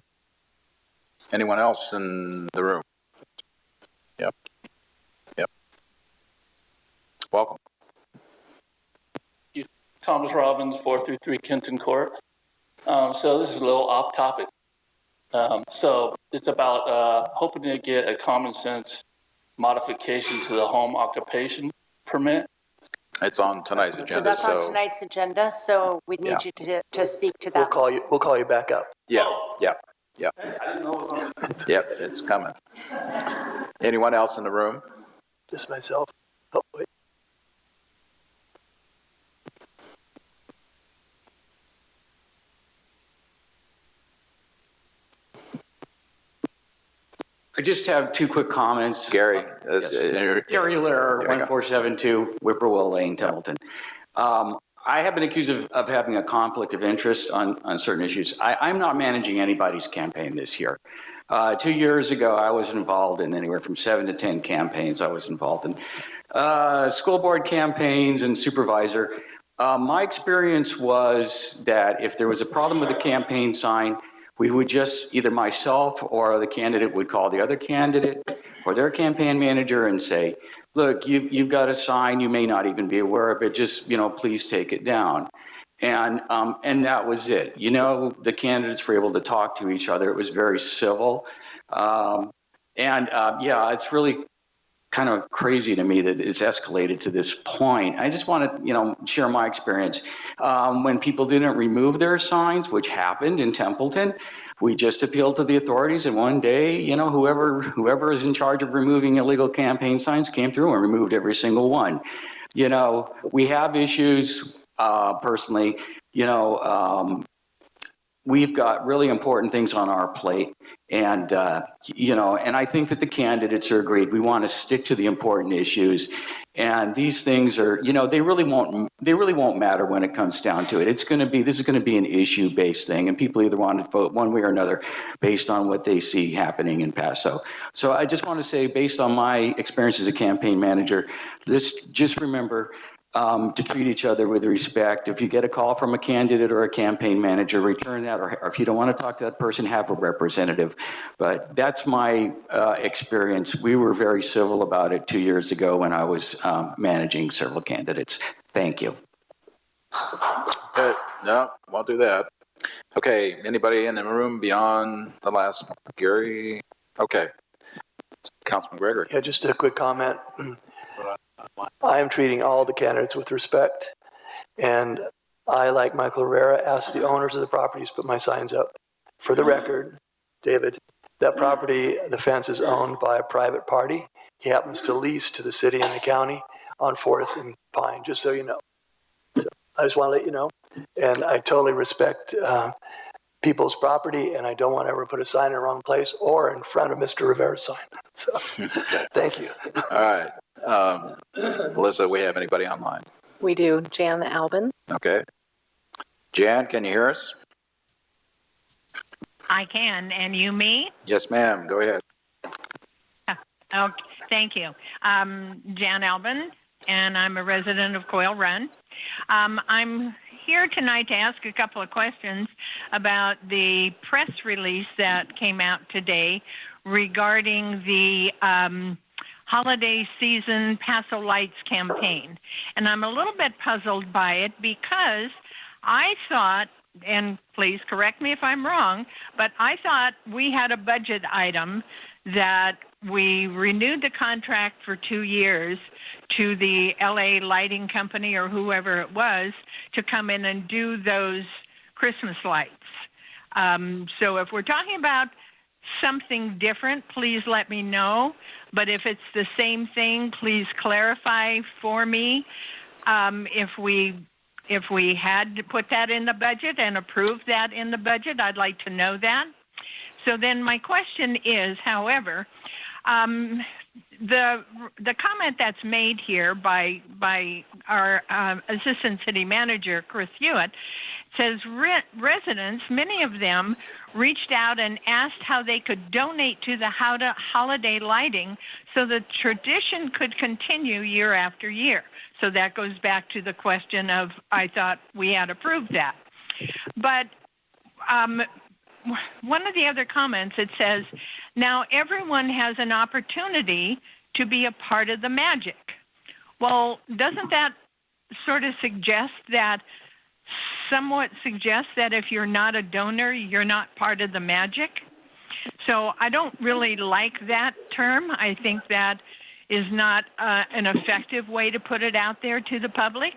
Speaker 2: Anyone else in the room? Yep. Yep. Welcome.
Speaker 21: Thomas Robbins, 433 Kenton Court. So this is a little off topic. So it's about hoping to get a common sense modification to the home occupation permit.
Speaker 2: It's on tonight's agenda.
Speaker 3: So that's on tonight's agenda, so we need you to speak to that.
Speaker 12: We'll call you back up.
Speaker 2: Yeah, yeah, yeah.
Speaker 21: I didn't know it was on.
Speaker 2: Yep, it's coming. Anyone else in the room?
Speaker 12: Just myself. Oh, wait.
Speaker 22: I just have two quick comments.
Speaker 2: Gary.
Speaker 22: Gary Lair, 1472 Whippoorwill Lane, Templeton. I have been accused of having a conflict of interest on certain issues. I'm not managing anybody's campaign this year. 2 years ago, I was involved in anywhere from 7 to 10 campaigns. I was involved in school board campaigns and supervisor. My experience was that if there was a problem with the campaign sign, we would just, either myself or the candidate would call the other candidate or their campaign manager and say, look, you've got a sign, you may not even be aware of it, just, please take it down. And that was it. The candidates were able to talk to each other. It was very civil. It's really kind of crazy to me that it's escalated to this point. I just want to, share my experience. When people didn't remove their signs, which happened in Templeton, we just appealed to the authorities, and one day, whoever is in charge of removing illegal campaign signs came through and removed every single one. We have issues, personally, we've got really important things on our plate. And, and I think that the candidates are agreed. We want to stick to the important issues. And these things are, they really won't matter when it comes down to it. This is going to be an issue-based thing, and people either want to vote one way or another based on what they see happening in Paso. So I just want to say, based on my experience as a campaign manager, just remember, to treat each other with respect. If you get a call from a candidate or a campaign manager, return that, or if you don't want to talk to that person, have a representative. But that's my experience. We were very civil about it 2 years ago when I was managing several candidates. Thank you.
Speaker 2: Good. No, won't do that. Okay, anybody in the room beyond the last Gary? Okay. Councilman Gregory.
Speaker 12: Yeah, just a quick comment. I am treating all the candidates with respect, and I, like Michael Rivera, asked the owners of the properties to put my signs up. For the record, David, that property, the fence is owned by a private party. He happens to lease to the city and the county on 4th and Pine, just so you know. So I just want to let you know, and I totally respect people's property, and I don't want to ever put a sign in the wrong place or in front of Mr. Rivera's sign. So, thank you.
Speaker 2: All right. Melissa, we have anybody online?
Speaker 19: We do. Jan Albin.
Speaker 2: Okay. Jan, can you hear us?
Speaker 23: I can. And you me?
Speaker 2: Yes, ma'am. Go ahead.
Speaker 23: Okay. Thank you. Jan Albin, and I'm a resident of Coil Run. I'm here tonight to ask a couple of questions about the press release that came out today regarding the holiday season Paso Lights campaign. And I'm a little bit puzzled by it because I thought, and please correct me if I'm wrong, but I thought we had a budget item that we renewed the contract for 2 years to the LA Lighting Company or whoever it was to come in and do those Christmas lights. So if we're talking about something different, please let me know. But if it's the same thing, please clarify for me. If we had to put that in the budget and approve that in the budget, I'd like to know that. So then my question is, however, the comment that's made here by our Assistant City Manager, Chris Hewitt, says residents, many of them, reached out and asked how they could donate to the holiday lighting so the tradition could continue year after year. So that goes back to the question of, I thought we had approved that. But one of the other comments, it says, now everyone has an opportunity to be a part of the magic. Well, doesn't that sort of somewhat suggest that if you're not a donor, you're not part of the magic? So I don't really like that term. I think that is not an effective way to put it out there to the public.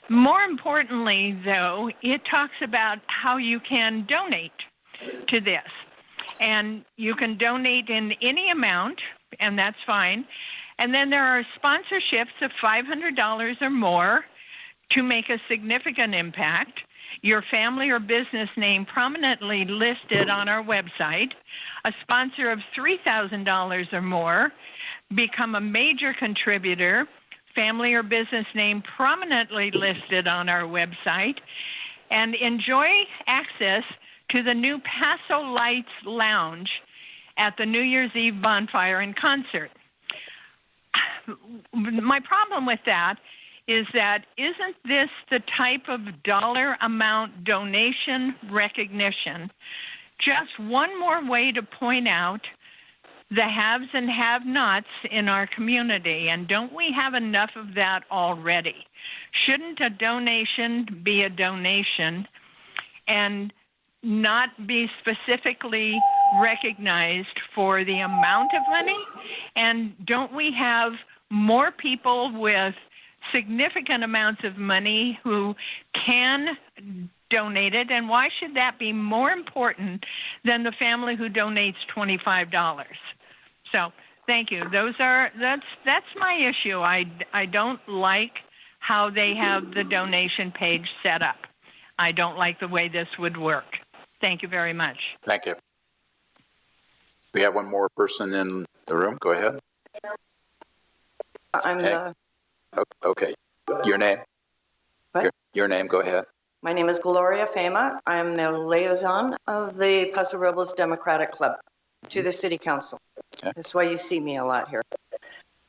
Speaker 23: More importantly, though, it talks about how you can donate to this. And you can donate in any amount, and that's fine. And then there are sponsorships of $500 or more to make a significant impact. Your family or business name prominently listed on our website. A sponsor of $3,000 or more, become a major contributor, family or business name prominently listed on our website, and enjoy access to the new Paso Lights Lounge at the New Year's Eve bonfire and concert. My problem with that is that isn't this the type of dollar amount donation recognition just one more way to point out the haves and have-nots in our community? And don't we have enough of that already? Shouldn't a donation be a donation and not be specifically recognized for the amount of money? And don't we have more people with significant amounts of money who can donate it? And why should that be more important than the family who donates $25? So thank you. That's my issue. I don't like how they have the donation page set up. I don't like the way this would work. Thank you very much.
Speaker 2: Thank you. We have one more person in the room. Go ahead. Okay. Your name?
Speaker 6: What?
Speaker 2: Your name, go ahead.
Speaker 6: My name is Gloria Fema. I'm the liaison of the Paso Robles Democratic Club to the City Council.
Speaker 2: Okay.
Speaker 6: That's why you see me a lot here.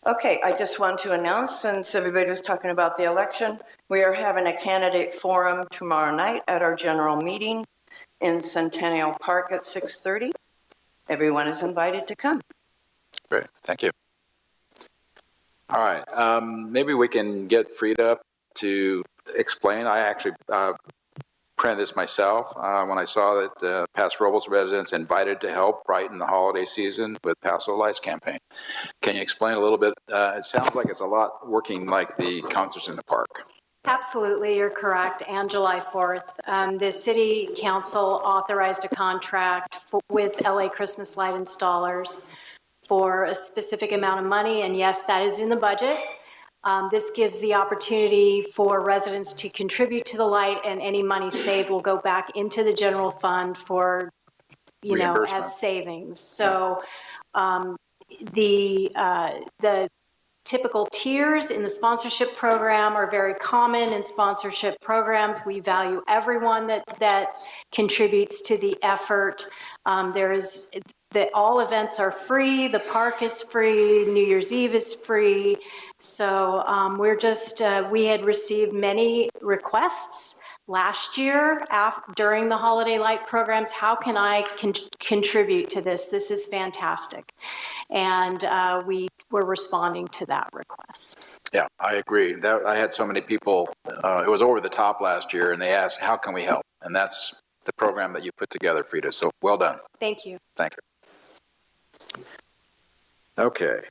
Speaker 6: Okay, I just want to announce, since everybody was talking about the election, we are having a candidate forum tomorrow night at our general meeting in Centennial Park at 6:30. Everyone is invited to come.
Speaker 2: Great, thank you. All right, maybe we can get Frida to explain. I actually printed this myself when I saw that the Paso Robles residents invited to help brighten the holiday season with Paso Lights campaign. Can you explain a little bit? It sounds like it's a lot working like the concerts in the park.
Speaker 7: Absolutely, you're correct. And July 4th, the City Council authorized a contract with LA Christmas light installers for a specific amount of money. And yes, that is in the budget. This gives the opportunity for residents to contribute to the light, and any money saved will go back into the general fund for, as savings. So the typical tiers in the sponsorship program are very common in sponsorship programs. We value everyone that contributes to the effort. All events are free. The park is free. New Year's Eve is free. So we had received many requests last year during the holiday light programs. How can I contribute to this? This is fantastic. And we were responding to that request.
Speaker 2: Yeah, I agree. I had so many people, it was over the top last year, and they asked, how can we help? And that's the program that you put together, Frida. So well done.
Speaker 7: Thank you.
Speaker 2: Thank you. Okay.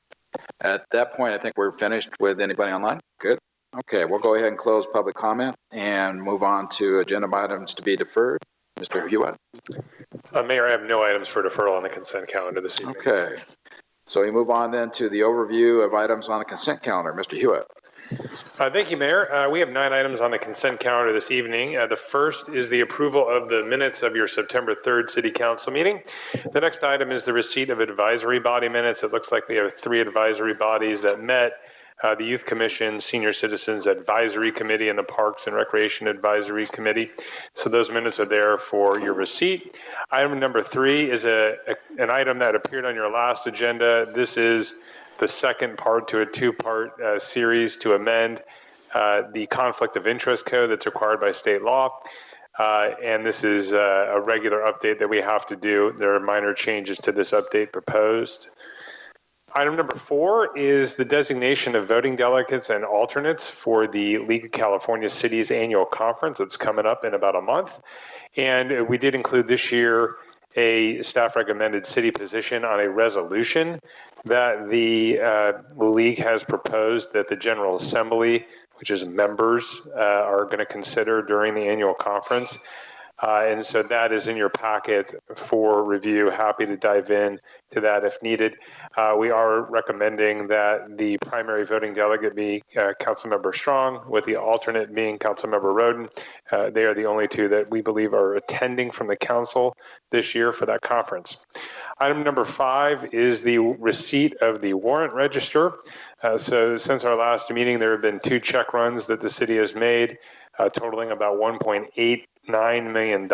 Speaker 2: At that point, I think we're finished with anybody online. Good. Okay, we'll go ahead and close public comment and move on to agenda items to be deferred. Mr. Hewitt.
Speaker 8: Mayor, I have no items for deferral on the consent calendar this evening.
Speaker 2: Okay. So we move on then to the overview of items on the consent calendar. Mr. Hewitt.
Speaker 8: Thank you, Mayor. We have 9 items on the consent calendar this evening. The first is the approval of the minutes of your September 3rd City Council meeting. The next item is the receipt of advisory body minutes. It looks like we have 3 advisory bodies that met. The Youth Commission, Senior Citizens Advisory Committee, and the Parks and Recreation Advisory Committee. So those minutes are there for your receipt. Item number 3 is an item that appeared on your last agenda. This is the second part to a 2-part series to amend the conflict of interest code that's required by state law. And this is a regular update that we have to do. There are minor changes to this update proposed. Item number 4 is the designation of voting delegates and alternates for the League of California Cities annual conference that's coming up in about a month. And we did include this year a staff recommended city position on a resolution that the league has proposed that the General Assembly, which is members, are going to consider during the annual conference. And so that is in your packet for review. Happy to dive in to that if needed. We are recommending that the primary voting delegate be Councilmember Strong, with the alternate being Councilmember Roden. They are the only two that we believe are attending from the council this year for that conference. Item number 5 is the receipt of the warrant register. So since our last meeting, there have been 2 check runs that the city has made, totaling about $1.89 million.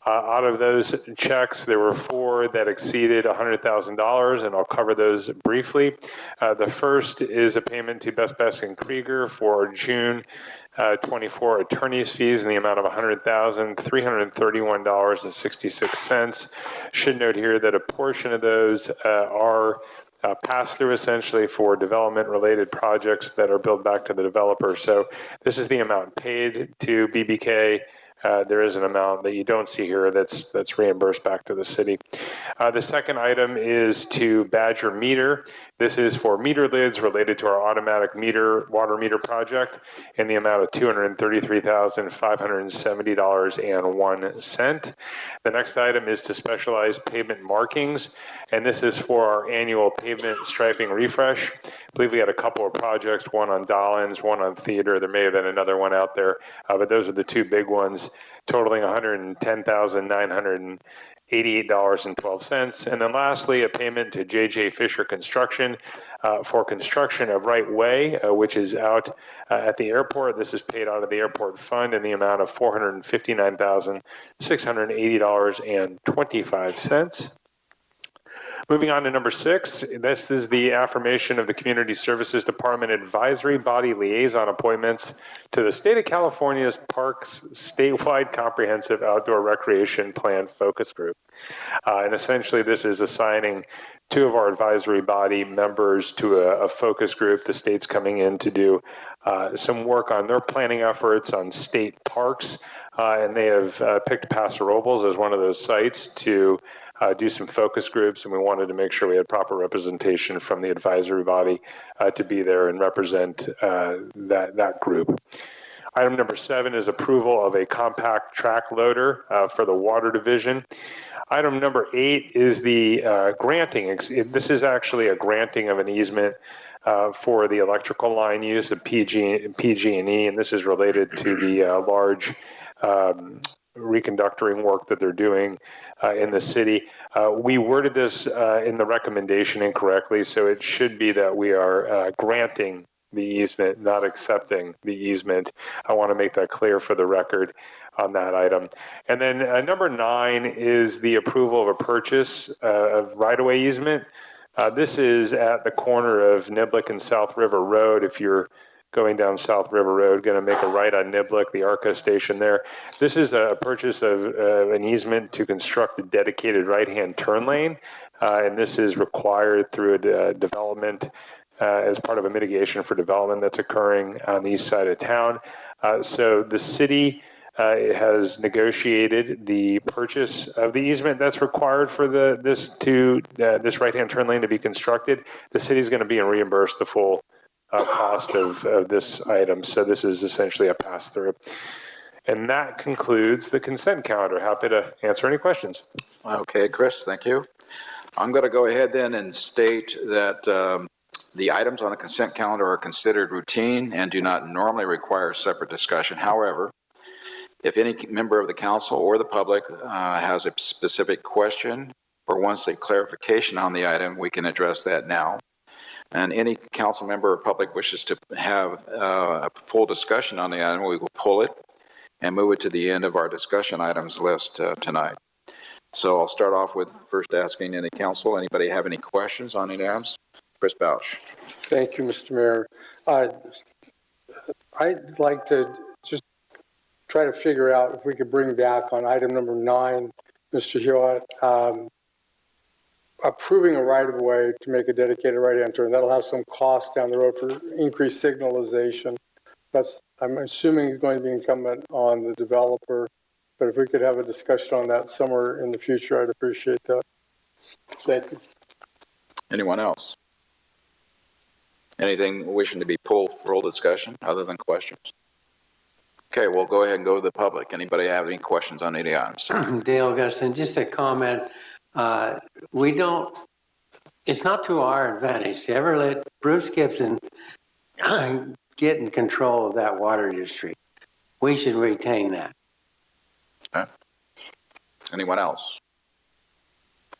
Speaker 8: Out of those checks, there were 4 that exceeded $100,000, and I'll cover those briefly. The first is a payment to Best and Krieger for June 24 attorney's fees in the amount of $100,331.66. Should note here that a portion of those are pass through essentially for development related projects that are billed back to the developer. So this is the amount paid to BBK. There is an amount that you don't see here that's reimbursed back to the city. The second item is to Badger Meter. This is for meter lids related to our automatic water meter project in the amount of $233,570.01. The next item is to Specialized Pavement Markings, and this is for our annual pavement striping refresh. I believe we had a couple of projects, one on Dollins, one on Theater. There may have been another one out there, but those are the 2 big ones, totaling $110,988.12. And then lastly, a payment to JJ Fisher Construction for construction of Right Way, which is out at the airport. This is paid out of the airport fund in the amount of $459,680.25. Moving on to number 6, this is the affirmation of the Community Services Department Advisory Body Liaison appointments to the State of California's Parks Statewide Comprehensive Outdoor Recreation Plan Focus Group. And essentially this is assigning 2 of our advisory body members to a focus group. The state's coming in to do some work on their planning efforts on state parks, and they have picked Paso Robles as one of those sites to do some focus groups, and we wanted to make sure we had proper representation from the advisory body to be there and represent that group. Item number 7 is approval of a compact track loader for the water division. Item number 8 is the granting. This is actually a granting of an easement for the electrical line use of PG&E, and this is related to the large reconductoring work that they're doing in the city. We worded this in the recommendation incorrectly, so it should be that we are granting the easement, not accepting the easement. I want to make that clear for the record on that item. And then number 9 is the approval of a purchase of right-of-way easement. This is at the corner of Niblick and South River Road. If you're going down South River Road, going to make a right on Niblick, the ARCO station there. This is a purchase of an easement to construct a dedicated right-hand turn lane, and this is required through a development as part of a mitigation for development that's occurring on the east side of town. So the city has negotiated the purchase of the easement that's required for this right-hand turn lane to be constructed. The city is going to be reimbursed the full cost of this item. So this is essentially a pass-through. And that concludes the consent calendar. Happy to answer any questions.
Speaker 2: Okay, Chris, thank you. I'm going to go ahead then and state that the items on the consent calendar are considered routine and do not normally require separate discussion. However, if any member of the council or the public has a specific question or wants a clarification on the item, we can address that now. And any council member or public wishes to have a full discussion on the item, we will pull it and move it to the end of our discussion items list tonight. So I'll start off with first asking any council, anybody have any questions on any items? Chris Bausch.
Speaker 9: Thank you, Mr. Mayor. I'd like to just try to figure out if we could bring back on item number 9, Mr. Hewitt, approving a right-of-way to make a dedicated right-hand turn. That'll have some cost down the road for increased signalization. I'm assuming it's going to be incumbent on the developer, but if we could have a discussion on that somewhere in the future, I'd appreciate that. Thank you.
Speaker 2: Anyone else? Anything wishing to be pulled for discussion other than questions? Okay, we'll go ahead and go to the public. Anybody have any questions on any items?
Speaker 15: Dale Augustine, just a comment. It's not to our advantage to ever let Bruce Gibson get in control of that water district. We should retain that.
Speaker 2: Okay. Anyone else?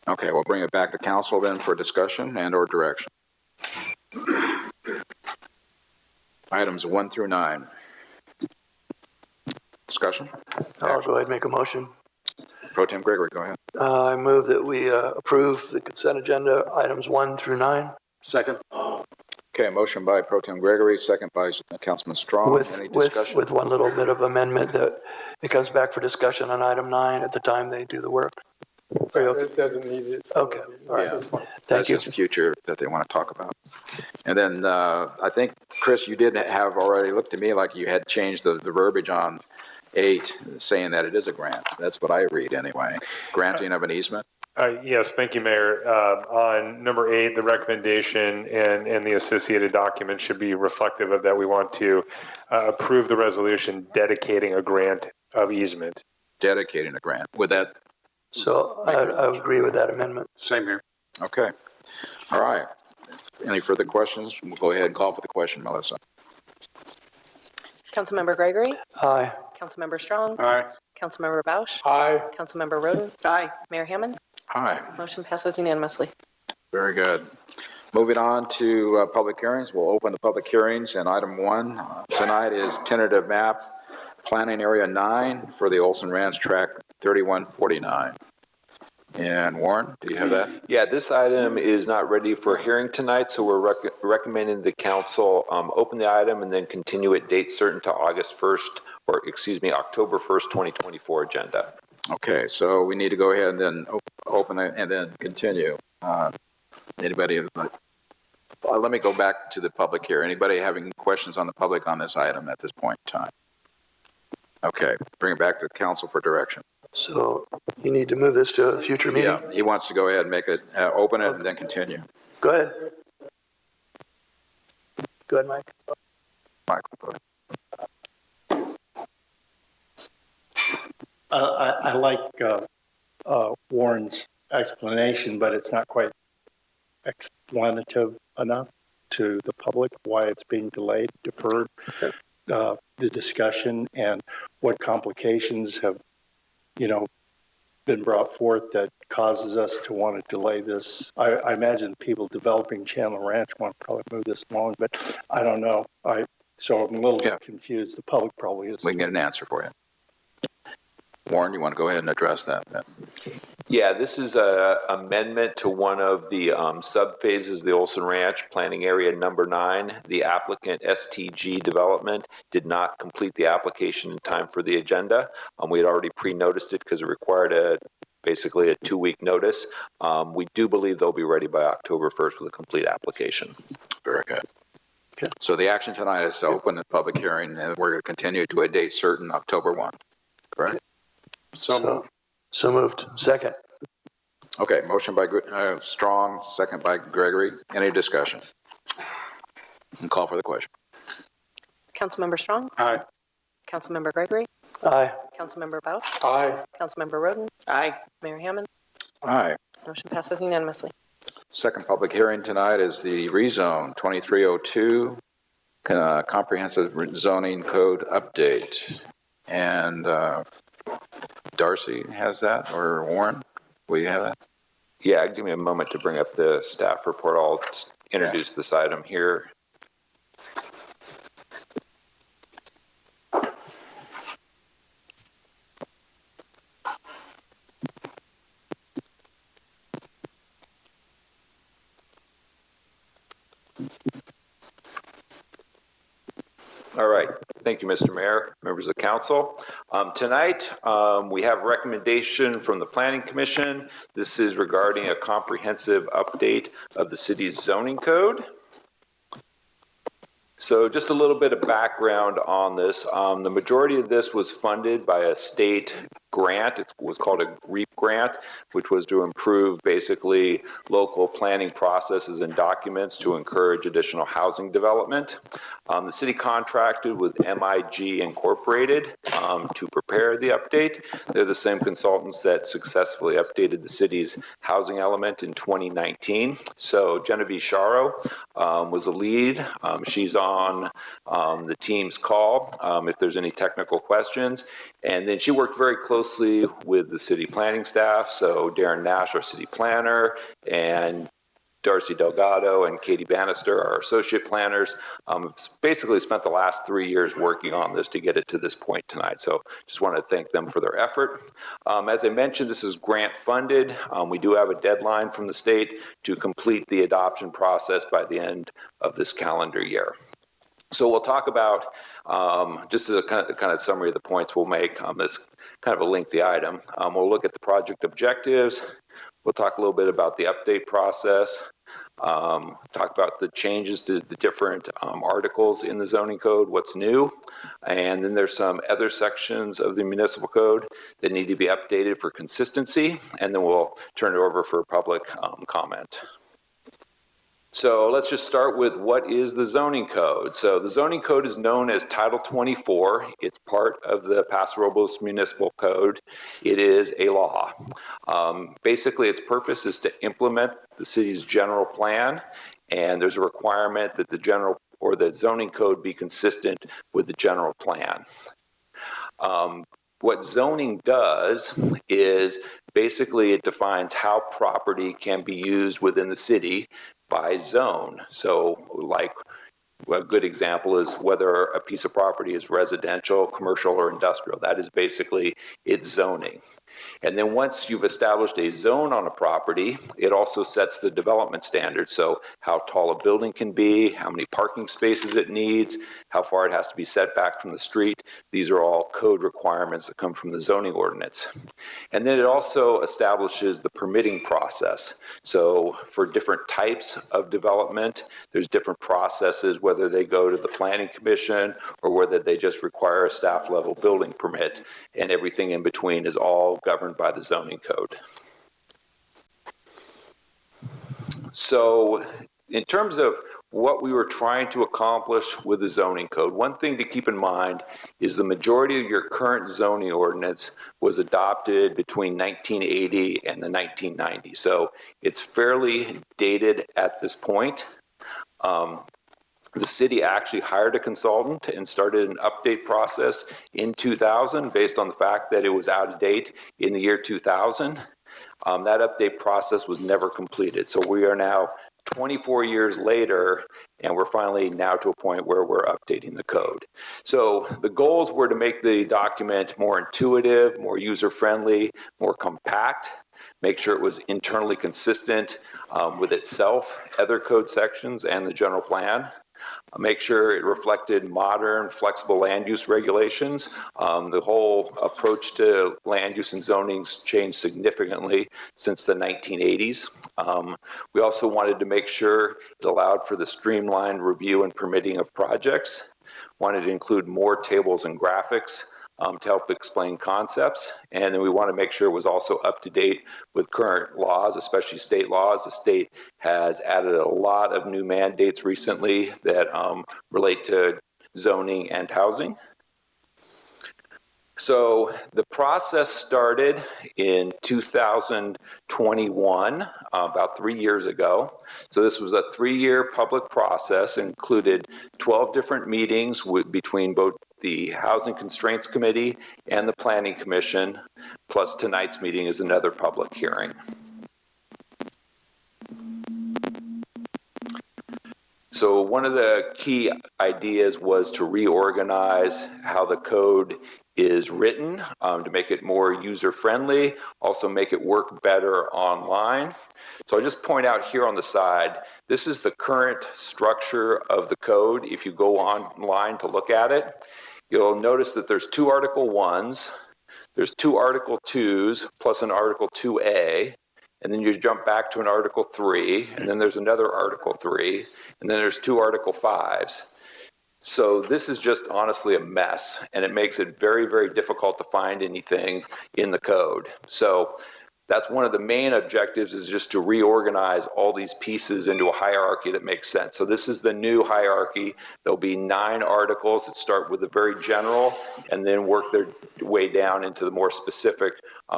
Speaker 2: Okay, we'll bring it back to council then for discussion and or direction. Items 1 through 9. Discussion?
Speaker 12: I'll go ahead and make a motion.
Speaker 2: Pro Tem Gregory, go ahead.
Speaker 12: I move that we approve the consent agenda items 1 through 9.
Speaker 2: Second. Okay, motion by Pro Tem Gregory, second by Councilman Strong. Any discussion?
Speaker 12: With one little bit of amendment that it comes back for discussion on item 9 at the time they do the work.
Speaker 9: It doesn't need it.
Speaker 12: Okay, all right.
Speaker 2: Thank you. That's just future that they want to talk about. And then I think, Chris, you did have already looked to me like you had changed the verbiage on 8, saying that it is a grant. That's what I read anyway. Granting of an easement.
Speaker 8: Yes, thank you, Mayor. On number 8, the recommendation and the associated document should be reflective of that. We want to approve the resolution dedicating a grant of easement.
Speaker 2: Dedicating a grant. With that?
Speaker 12: So I agree with that amendment.
Speaker 2: Same here. Okay. All right. Any further questions? We'll go ahead and call for the question, Melissa.
Speaker 19: Councilmember Gregory?
Speaker 12: Aye.
Speaker 19: Councilmember Strong?
Speaker 2: Aye.
Speaker 19: Councilmember Bausch?
Speaker 9: Aye.
Speaker 19: Councilmember Roden?
Speaker 6: Aye.
Speaker 19: Mayor Hammond?
Speaker 2: Aye.
Speaker 19: Motion passes unanimously.
Speaker 2: Very good. Moving on to public hearings. We'll open the public hearings, and item 1 tonight is tentative map planning area 9 for the Olson Ranch Tract 3149. And Warren, do you have that?
Speaker 10: Yeah, this item is not ready for hearing tonight, so we're recommending the council open the item and then continue at date certain to October 1st, 2024 agenda.
Speaker 2: Okay, so we need to go ahead and then open it and then continue. Anybody? Let me go back to the public here. Anybody having questions on the public on this item at this point in time? Okay, bring it back to council for direction.
Speaker 12: So you need to move this to a future meeting?
Speaker 2: Yeah, he wants to go ahead and make it, open it and then continue.
Speaker 12: Go ahead. Go ahead, Mike.
Speaker 2: Michael, go ahead.
Speaker 18: I like Warren's explanation, but it's not quite explanative enough to the public why it's being delayed, deferred, the discussion, and what complications have, been brought forth that causes us to want to delay this. I imagine people developing Chandler Ranch want to probably move this along, but I don't know. So I'm a little bit confused. The public probably is.
Speaker 2: We can get an answer for you. Warren, you want to go ahead and address that?
Speaker 10: Yeah, this is an amendment to one of the sub-phases of the Olson Ranch, planning area number 9. The applicant, STG Development, did not complete the application in time for the agenda. We had already pre-noticed it because it required basically a 2-week notice. We do believe they'll be ready by October 1st with a complete application.
Speaker 2: Very good. Okay. So the action tonight is to open the public hearing, and we're going to continue to a date certain, October 1, correct?
Speaker 12: So moved. Second.
Speaker 2: Okay, motion by Strong, second by Gregory. Any discussion? And call for the question.
Speaker 19: Councilmember Strong?
Speaker 2: Aye.
Speaker 19: Councilmember Gregory?
Speaker 12: Aye.
Speaker 19: Councilmember Bausch?
Speaker 9: Aye.
Speaker 19: Councilmember Roden?
Speaker 6: Aye.
Speaker 19: Mayor Hammond?
Speaker 2: Aye.
Speaker 19: Motion passes unanimously.
Speaker 2: Second public hearing tonight is the rezone 2302 comprehensive zoning code update. And Darcy has that, or Warren, will you have that?
Speaker 10: Yeah, give me a moment to bring up the staff report. I'll introduce this item here. All right. Thank you, Mr. Mayor, members of the council. Tonight, we have a recommendation from the Planning Commission. This is regarding a comprehensive update of the city's zoning code. So just a little bit of background on this. The majority of this was funded by a state grant. It was called a REAP grant, which was to improve basically local planning processes and documents to encourage additional housing development. The city contracted with MIG Incorporated to prepare the update. They're the same consultants that successfully updated the city's housing element in 2019. So Genevieve Charo was the lead. She's on the team's call if there's any technical questions. And then she worked very closely with the city planning staff. So Darren Nash, our city planner, and Darcy Delgado and Katie Bannister, our associate planners, basically spent the last 3 years working on this to get it to this point tonight. So just want to thank them for their effort. As I mentioned, this is grant funded. We do have a deadline from the state to complete the adoption process by the end of this calendar year. So we'll talk about, just as a kind of summary of the points we'll make on this kind of a lengthy item. We'll look at the project objectives. We'll talk a little bit about the update process. Talk about the changes to the different articles in the zoning code, what's new. And then there's some other sections of the municipal code that need to be updated for consistency. And then we'll turn it over for public comment. So let's just start with what is the zoning code. So the zoning code is known as Title 24. It's part of the Paso Robles Municipal Code. It is a law. Basically, its purpose is to implement the city's general plan, and there's a requirement that the zoning code be consistent with the general plan. What zoning does is basically it defines how property can be used within the city by zone. So like a good example is whether a piece of property is residential, commercial, or industrial. That is basically its zoning. And then once you've established a zone on a property, it also sets the development standards. So how tall a building can be, how many parking spaces it needs, how far it has to be set back from the street. These are all code requirements that come from the zoning ordinance. And then it also establishes the permitting process. So for different types of development, there's different processes, whether they go to the planning commission or whether they just require a staff level building permit, and everything in between is all governed by the zoning code. So in terms of what we were trying to accomplish with the zoning code, one thing to keep in mind is the majority of your current zoning ordinance was adopted between 1980 and the 1990s. So it's fairly dated at this point. The city actually hired a consultant and started an update process in 2000 based on the fact that it was out of date in the year 2000. That update process was never completed. So we are now 24 years later, and we're finally now to a point where we're updating the code. So the goals were to make the document more intuitive, more user-friendly, more compact, make sure it was internally consistent with itself, other code sections, and the general plan. Make sure it reflected modern, flexible land use regulations. The whole approach to land use and zoning's changed significantly since the 1980s. We also wanted to make sure it allowed for the streamlined review and permitting of projects. Wanted to include more tables and graphics to help explain concepts. And then we want to make sure it was also up to date with current laws, especially state laws. The state has added a lot of new mandates recently that relate to zoning and housing. So the process started in 2021, about 3 years ago. So this was a 3-year public process, included 12 different meetings between both the Housing Constraints Committee and the Planning Commission, plus tonight's meeting is another public hearing. So one of the key ideas was to reorganize how the code is written to make it more user-friendly, also make it work better online. So I'll just point out here on the side, this is the current structure of the code if you go online to look at it. you'll notice that there's 2 Article 1s, there's 2 Article 2s, plus an Article 2A, and then you jump back to an Article 3, and then there's another Article 3, and then there's 2 Article 5s. So this is just honestly a mess, and it makes it very, very difficult to find anything in the code. So that's one of the main objectives, is just to reorganize all these pieces into a hierarchy that makes sense. So this is the new hierarchy. There'll be 9 articles that start with the very general and then work their way down into the more specific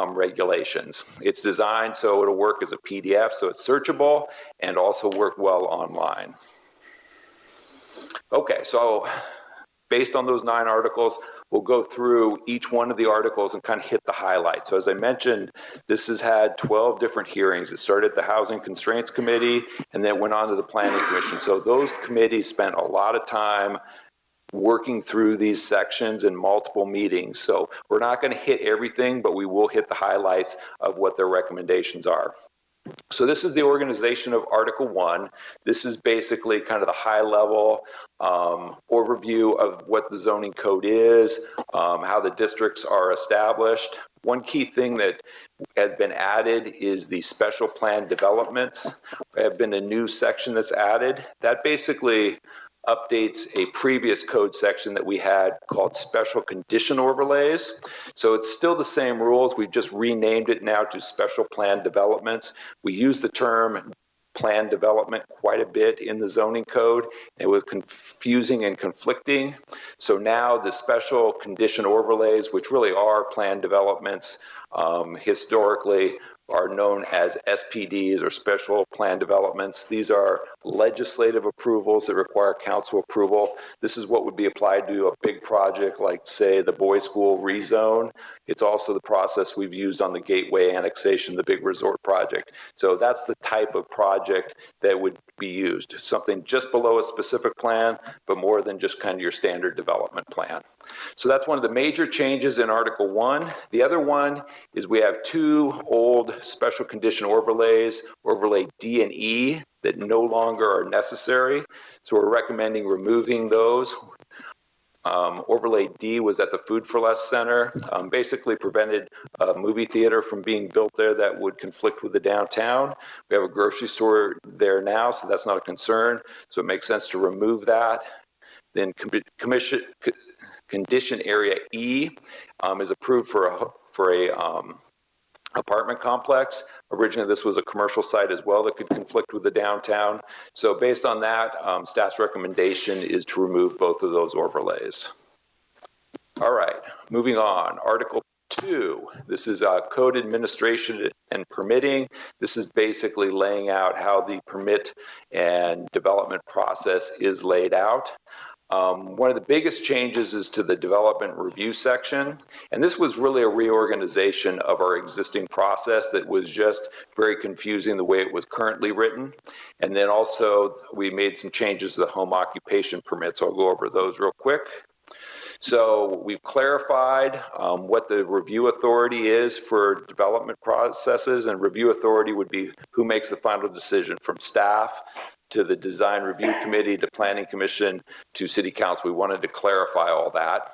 Speaker 10: regulations. It's designed so it'll work as a PDF, so it's searchable, and also work well online. Okay, so based on those 9 articles, we'll go through each one of the articles and kind of hit the highlights. So as I mentioned, this has had 12 different hearings. It started at the Housing Constraints Committee and then went on to the Planning Commission. So those committees spent a lot of time working through these sections in multiple meetings. So we're not going to hit everything, but we will hit the highlights of what their recommendations are. So this is the organization of Article 1. This is basically kind of the high-level overview of what the zoning code is, how the districts are established. One key thing that has been added is the special plan developments. There have been a new section that's added. That basically updates a previous code section that we had called special condition overlays. So it's still the same rules. We've just renamed it now to special plan developments. We use the term plan development quite a bit in the zoning code. It was confusing and conflicting. So now the special condition overlays, which really are plan developments, historically are known as SPDs, or special plan developments. These are legislative approvals that require council approval. This is what would be applied to a big project like, say, the boys' school rezone. It's also the process we've used on the Gateway annexation, the big resort project. So that's the type of project that would be used. Something just below a specific plan, but more than just kind of your standard development plan. So that's one of the major changes in Article 1. The other one is we have 2 old special condition overlays, overlay D and E, that no longer are necessary. So we're recommending removing those. Overlay D was at the Food for Less Center, basically prevented a movie theater from being built there that would conflict with the downtown. We have a grocery store there now, so that's not a concern. So it makes sense to remove that. Then condition area E is approved for a apartment complex. Originally, this was a commercial site as well that could conflict with the downtown. So based on that, staff's recommendation is to remove both of those overlays. All right, moving on. Article 2, this is code administration and permitting. This is basically laying out how the permit and development process is laid out. One of the biggest changes is to the development review section, and this was really a reorganization of our existing process that was just very confusing the way it was currently written. And then also we made some changes to the home occupation permits. I'll go over those real quick. So we've clarified what the review authority is for development processes, and review authority would be who makes the final decision, from staff to the design review committee, to planning commission, to city council. We wanted to clarify all that.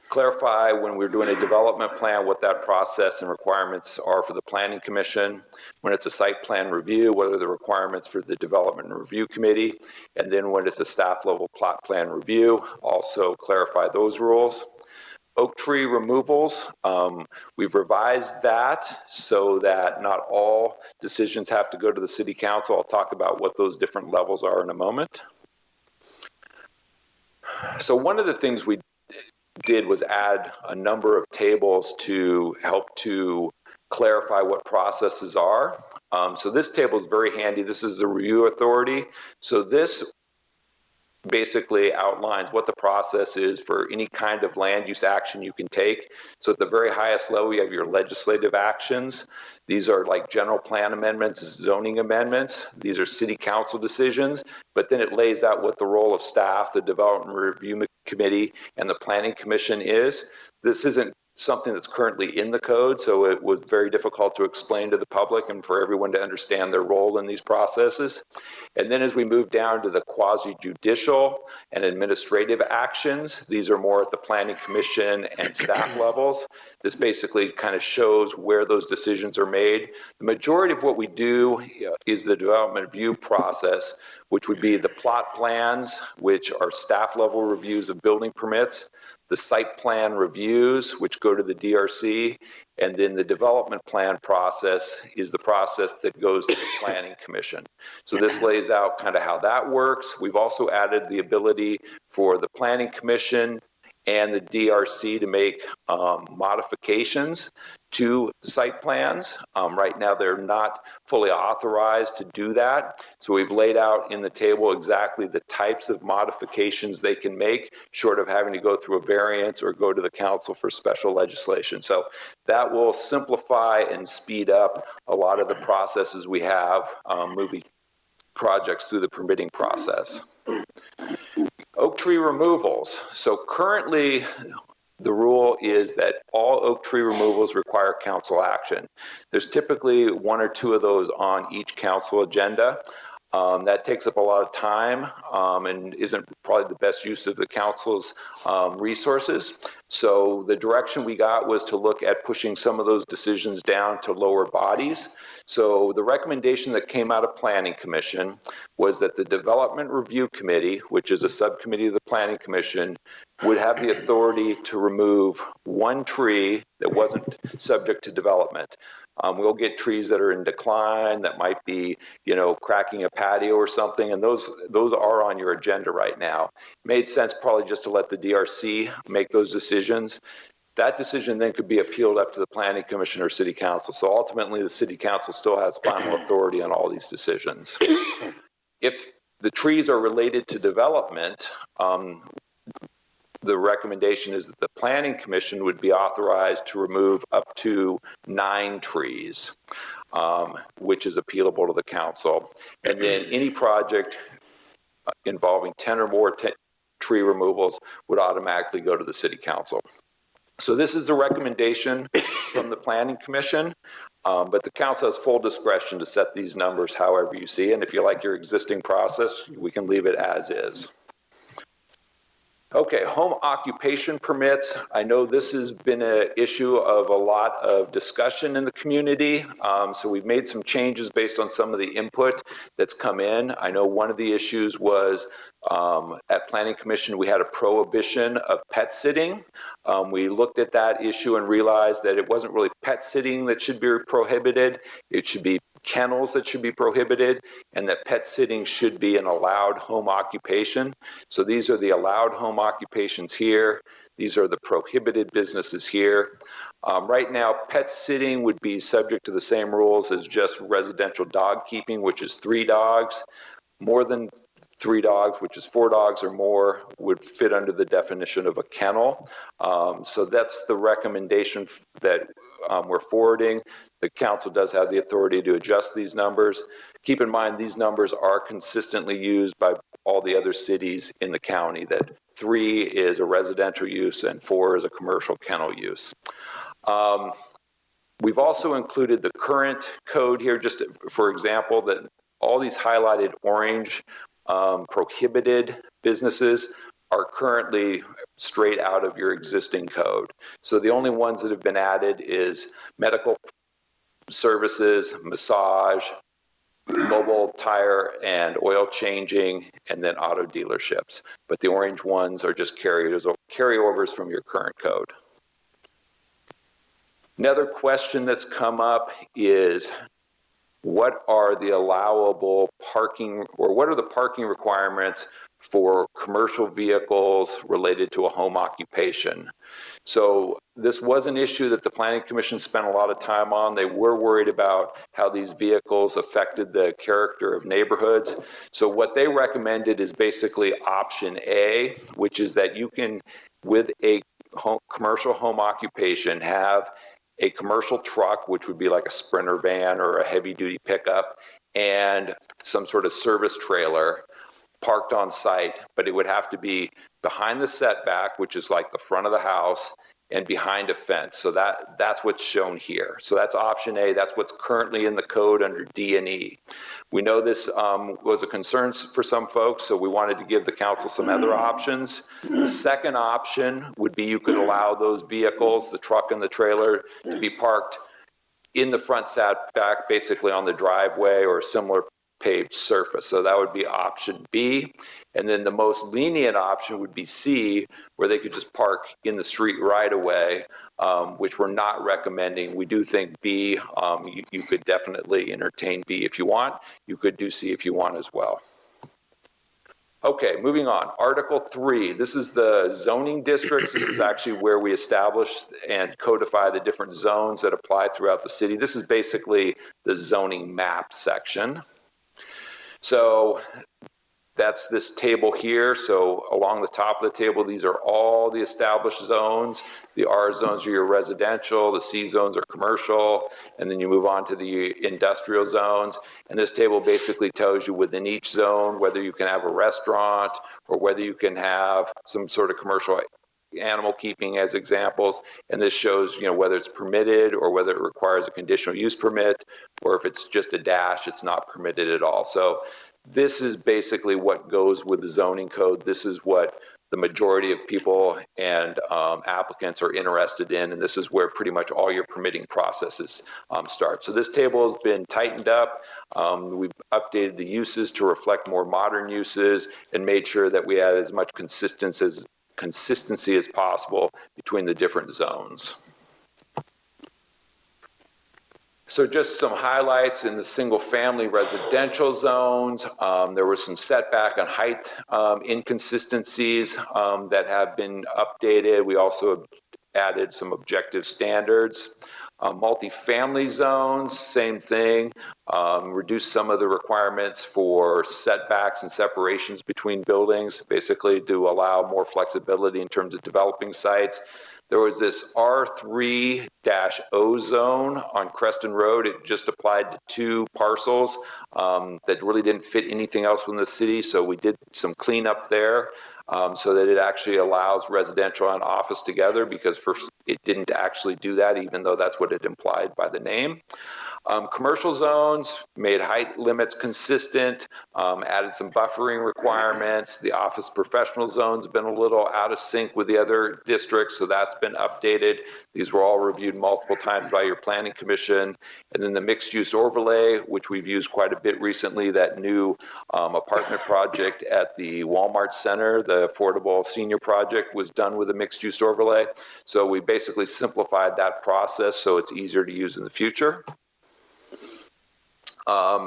Speaker 10: Clarify when we're doing a development plan, what that process and requirements are for the planning commission. When it's a site plan review, what are the requirements for the development and review committee? And then when it's a staff level plot plan review, also clarify those rules. Oak tree removals, we've revised that so that not all decisions have to go to the city council. I'll talk about what those different levels are in a moment. So one of the things we did was add a number of tables to help to clarify what processes are. So this table is very handy. This is the review authority. So this basically outlines what the process is for any kind of land use action you can take. So at the very highest level, you have your legislative actions. These are like general plan amendments, zoning amendments. These are city council decisions, but then it lays out what the role of staff, the development review committee, and the planning commission is. This isn't something that's currently in the code, so it was very difficult to explain to the public and for everyone to understand their role in these processes. And then as we move down to the quasi-judicial and administrative actions, these are more at the Planning Commission and staff levels. This basically kind of shows where those decisions are made. The majority of what we do is the development review process, which would be the plot plans, which are staff level reviews of building permits, the site plan reviews, which go to the DRC, and then the development plan process is the process that goes to the Planning Commission. So this lays out kind of how that works. We've also added the ability for the Planning Commission and the DRC to make modifications to site plans. Right now, they're not fully authorized to do that. So we've laid out in the table exactly the types of modifications they can make, short of having to go through a variance or go to the council for special legislation. So that will simplify and speed up a lot of the processes we have moving projects through the permitting process. Oak tree removals. So currently, the rule is that all oak tree removals require council action. There's typically one or two of those on each council agenda. That takes up a lot of time and isn't probably the best use of the council's resources. So the direction we got was to look at pushing some of those decisions down to lower bodies. So the recommendation that came out of Planning Commission was that the Development Review Committee, which is a subcommittee of the Planning Commission, would have the authority to remove one tree that wasn't subject to development. We'll get trees that are in decline, that might be, cracking a patio or something, and those are on your agenda right now. It made sense probably just to let the DRC make those decisions. That decision then could be appealed up to the Planning Commission or City Council. So ultimately, the City Council still has final authority on all these decisions. If the trees are related to development, the recommendation is that the Planning Commission would be authorized to remove up to 9 trees, which is appealable to the council. And then any project involving 10 or more tree removals would automatically go to the City Council. So this is a recommendation from the Planning Commission, but the council has full discretion to set these numbers however you see. And if you like your existing process, we can leave it as is. Okay, home occupation permits. I know this has been an issue of a lot of discussion in the community. So we've made some changes based on some of the input that's come in. I know one of the issues was at Planning Commission, we had a prohibition of pet sitting. We looked at that issue and realized that it wasn't really pet sitting that should be prohibited. It should be kennels that should be prohibited, and that pet sitting should be an allowed home occupation. So these are the allowed home occupations here. These are the prohibited businesses here. Right now, pet sitting would be subject to the same rules as just residential dog keeping, which is 3 dogs. More than 3 dogs, which is 4 dogs or more, would fit under the definition of a kennel. So that's the recommendation that we're forwarding. The council does have the authority to adjust these numbers. Keep in mind, these numbers are consistently used by all the other cities in the county, that 3 is a residential use and 4 is a commercial kennel use. We've also included the current code here, just for example, that all these highlighted orange prohibited businesses are currently straight out of your existing code. So the only ones that have been added is medical services, massage, mobile tire and oil changing, and then auto dealerships. But the orange ones are just carryovers from your current code. Another question that's come up is, what are the allowable parking, or what are the parking requirements for commercial vehicles related to a home occupation? So this was an issue that the Planning Commission spent a lot of time on. They were worried about how these vehicles affected the character of neighborhoods. So what they recommended is basically option A, which is that you can, with a commercial home occupation, have a commercial truck, which would be like a Sprinter van or a heavy-duty pickup, and some sort of service trailer parked on site, but it would have to be behind the setback, which is like the front of the house, and behind a fence. So that's what's shown here. So that's option A. That's what's currently in the code under D and E. We know this was a concern for some folks, so we wanted to give the council some other options. The second option would be you could allow those vehicles, the truck and the trailer, to be parked in the front setback, basically on the driveway or a similar paved surface. So that would be option B. And then the most lenient option would be C, where they could just park in the street right away, which we're not recommending. We do think B, you could definitely entertain B if you want. You could do C if you want as well. Okay, moving on. Article 3, this is the zoning districts. This is actually where we establish and codify the different zones that apply throughout the city. This is basically the zoning map section. So that's this table here. So along the top of the table, these are all the established zones. The R zones are your residential, the C zones are commercial, and then you move on to the industrial zones. And this table basically tells you within each zone whether you can have a restaurant or whether you can have some sort of commercial animal keeping as examples. And this shows, whether it's permitted or whether it requires a conditional use permit, or if it's just a dash, it's not permitted at all. So this is basically what goes with the zoning code. This is what the majority of people and applicants are interested in, and this is where pretty much all your permitting processes start. So this table has been tightened up. We've updated the uses to reflect more modern uses and made sure that we had as much consistency as possible between the different zones. So just some highlights in the single-family residential zones. There were some setback and height inconsistencies that have been updated. We also added some objective standards. Multifamily zones, same thing. Reduced some of the requirements for setbacks and separations between buildings, basically to allow more flexibility in terms of developing sites. There was this R3-O zone on Creston Road. It just applied to 2 parcels that really didn't fit anything else within the city. So we did some cleanup there so that it actually allows residential and office together, because first it didn't actually do that, even though that's what it implied by the name. Commercial zones made height limits consistent, added some buffering requirements. The office professional zones have been a little out of sync with the other districts, so that's been updated. These were all reviewed multiple times by your planning commission. And then the mixed use overlay, which we've used quite a bit recently, that new apartment project at the Walmart Center, the affordable senior project, was done with a mixed use overlay. So we basically simplified that process so it's easier to use in the future.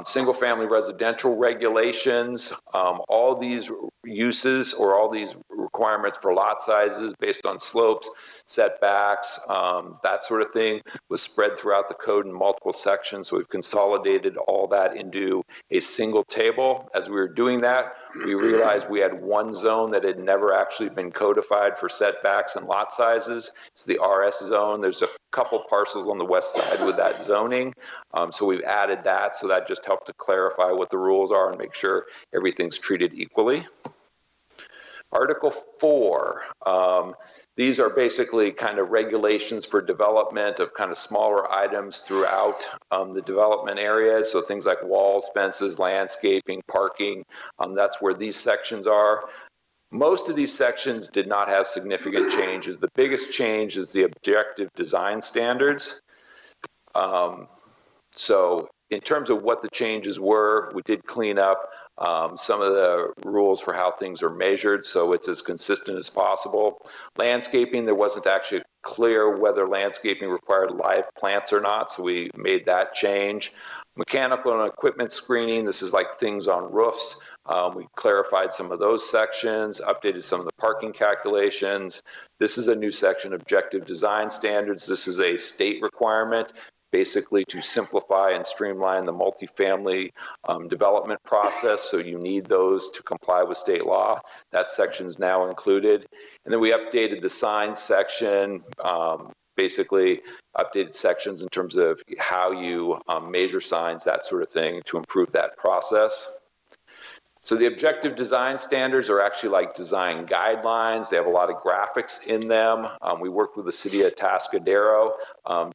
Speaker 10: Single-family residential regulations, all these uses or all these requirements for lot sizes based on slopes, setbacks, that sort of thing was spread throughout the code in multiple sections. So we've consolidated all that into a single table. As we were doing that, we realized we had one zone that had never actually been codified for setbacks and lot sizes. It's the RS zone. There's a couple parcels on the west side with that zoning. So we've added that. So that just helped to clarify what the rules are and make sure everything's treated equally. Article 4, these are basically kind of regulations for development of kind of smaller items throughout the development areas. So things like walls, fences, landscaping, parking, that's where these sections are. Most of these sections did not have significant changes. The biggest change is the objective design standards. So in terms of what the changes were, we did clean up some of the rules for how things are measured, so it's as consistent as possible. Landscaping, there wasn't actually clear whether landscaping required live plants or not, so we made that change. Mechanical and equipment screening, this is like things on roofs. We clarified some of those sections, updated some of the parking calculations. This is a new section, objective design standards. This is a state requirement, basically to simplify and streamline the multifamily development process. So you need those to comply with state law. That section is now included. And then we updated the signs section, basically updated sections in terms of how you measure signs, that sort of thing, to improve that process. So the objective design standards are actually like design guidelines. They have a lot of graphics in them. We worked with the city of Atascadero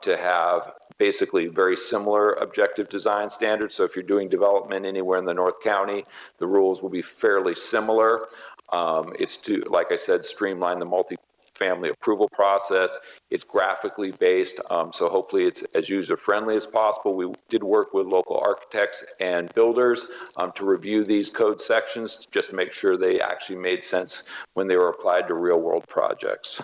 Speaker 10: to have basically very similar objective design standards. So if you're doing development anywhere in the North County, the rules will be fairly similar. It's to, like I said, streamline the multi-family approval process. It's graphically based, so hopefully it's as user-friendly as possible. We did work with local architects and builders to review these code sections just to make sure they actually made sense when they were applied to real-world projects.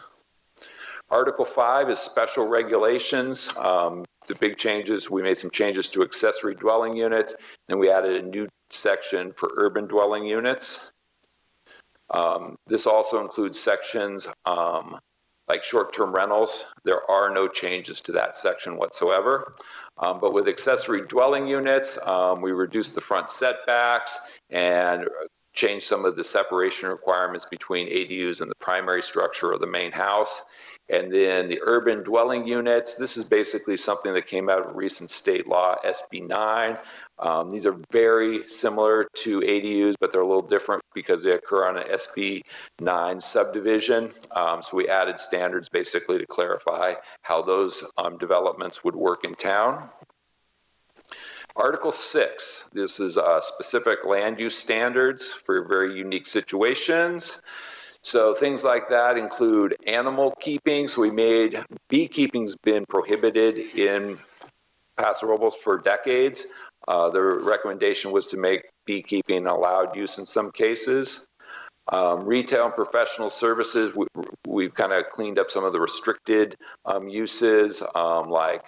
Speaker 10: Article 5 is special regulations. The big changes, we made some changes to accessory dwelling units, then we added a new section for urban dwelling units. This also includes sections like short-term rentals. There are no changes to that section whatsoever. But with accessory dwelling units, we reduced the front setbacks and changed some of the separation requirements between ADUs and the primary structure of the main house. And then the urban dwelling units, this is basically something that came out of recent state law, SB 9. These are very similar to ADUs, but they're a little different because they occur on an SB 9 subdivision. So we added standards basically to clarify how those developments would work in town. Article 6, this is specific land use standards for very unique situations. So things like that include animal keeping. So we made beekeeping's been prohibited in Paso Robles for decades. The recommendation was to make beekeeping allowed use in some cases. Retail and professional services, we've kind of cleaned up some of the restricted uses like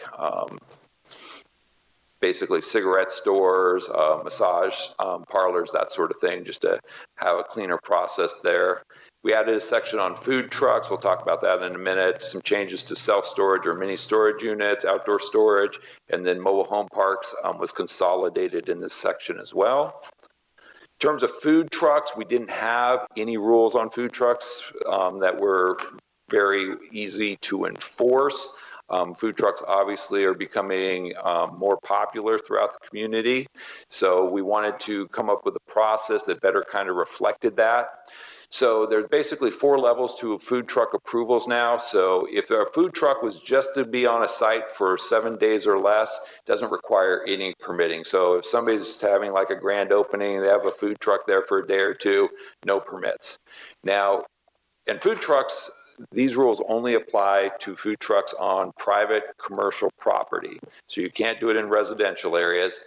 Speaker 10: basically cigarette stores, massage parlors, that sort of thing, just to have a cleaner process there. We added a section on food trucks. We'll talk about that in a minute. Some changes to self-storage or mini storage units, outdoor storage, and then mobile home parks was consolidated in this section as well. In terms of food trucks, we didn't have any rules on food trucks that were very easy to enforce. Food trucks obviously are becoming more popular throughout the community. So we wanted to come up with a process that better kind of reflected that. So there's basically 4 levels to food truck approvals now. So if a food truck was just to be on a site for 7 days or less, it doesn't require any permitting. So if somebody's having like a grand opening, they have a food truck there for a day or two, no permits. Now, and food trucks, these rules only apply to food trucks on private commercial property. So you can't do it in residential areas.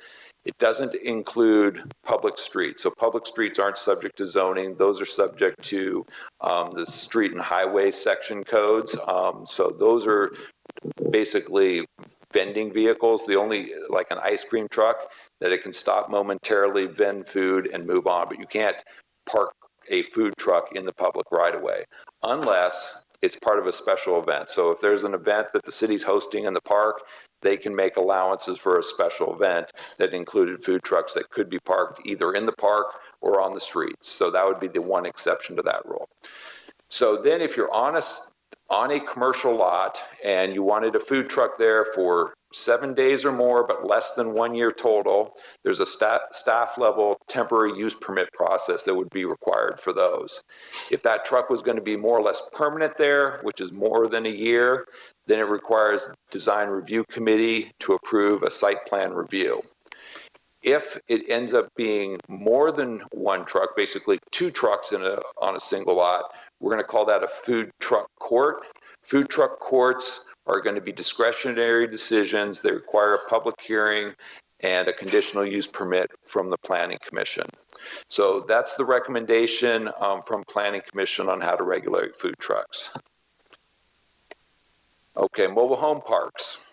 Speaker 10: It doesn't include public streets. So public streets aren't subject to zoning. Those are subject to the street and highway section codes. So those are basically vending vehicles. The only, like an ice cream truck, that it can stop momentarily, vend food, and move on. But you can't park a food truck in the public right away unless it's part of a special event. So if there's an event that the city's hosting in the park, they can make allowances for a special event that included food trucks that could be parked either in the park or on the streets. So that would be the one exception to that rule. So then if you're on a commercial lot and you wanted a food truck there for 7 days or more, but less than 1 year total, there's a staff level temporary use permit process that would be required for those. If that truck was going to be more or less permanent there, which is more than a year, then it requires design review committee to approve a site plan review. If it ends up being more than 1 truck, basically 2 trucks on a single lot, we're going to call that a food truck court. Food truck courts are going to be discretionary decisions. They require a public hearing and a conditional use permit from the Planning Commission. So that's the recommendation from Planning Commission on how to regulate food trucks. Okay, mobile home parks.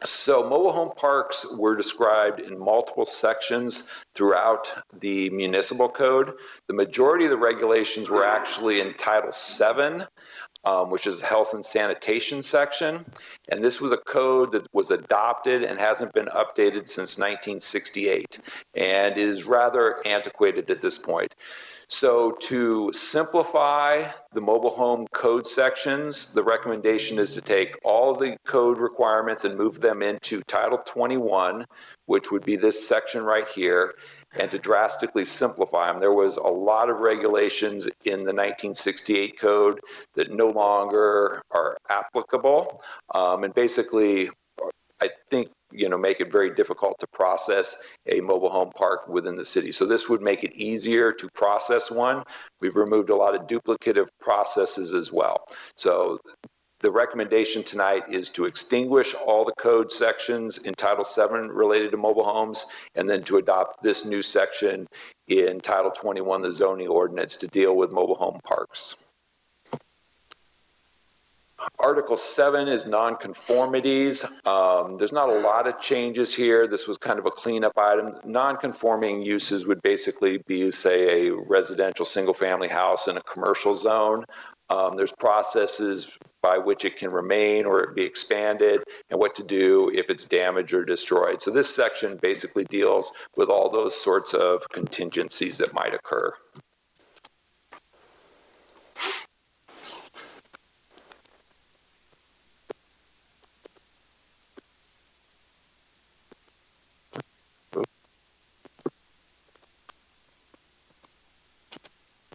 Speaker 10: So mobile home parks were described in multiple sections throughout the municipal code. The majority of the regulations were actually in Title VII, which is the health and sanitation section. And this was a code that was adopted and hasn't been updated since 1968 and is rather antiquated at this point. So to simplify the mobile home code sections, the recommendation is to take all the code requirements and move them into Title 21, which would be this section right here. and to drastically simplify them. There was a lot of regulations in the 1968 code that no longer are applicable, and basically, I think, make it very difficult to process a mobile home park within the city. So this would make it easier to process one. We've removed a lot of duplicative processes as well. So the recommendation tonight is to extinguish all the code sections in Title VII related to mobile homes, and then to adopt this new section in Title 21, the zoning ordinance, to deal with mobile home parks. Article 7 is nonconformities. There's not a lot of changes here. This was kind of a cleanup item. Nonconforming uses would basically be, say, a residential single-family house in a commercial zone. There's processes by which it can remain or be expanded, and what to do if it's damaged or destroyed. So this section basically deals with all those sorts of contingencies that might occur.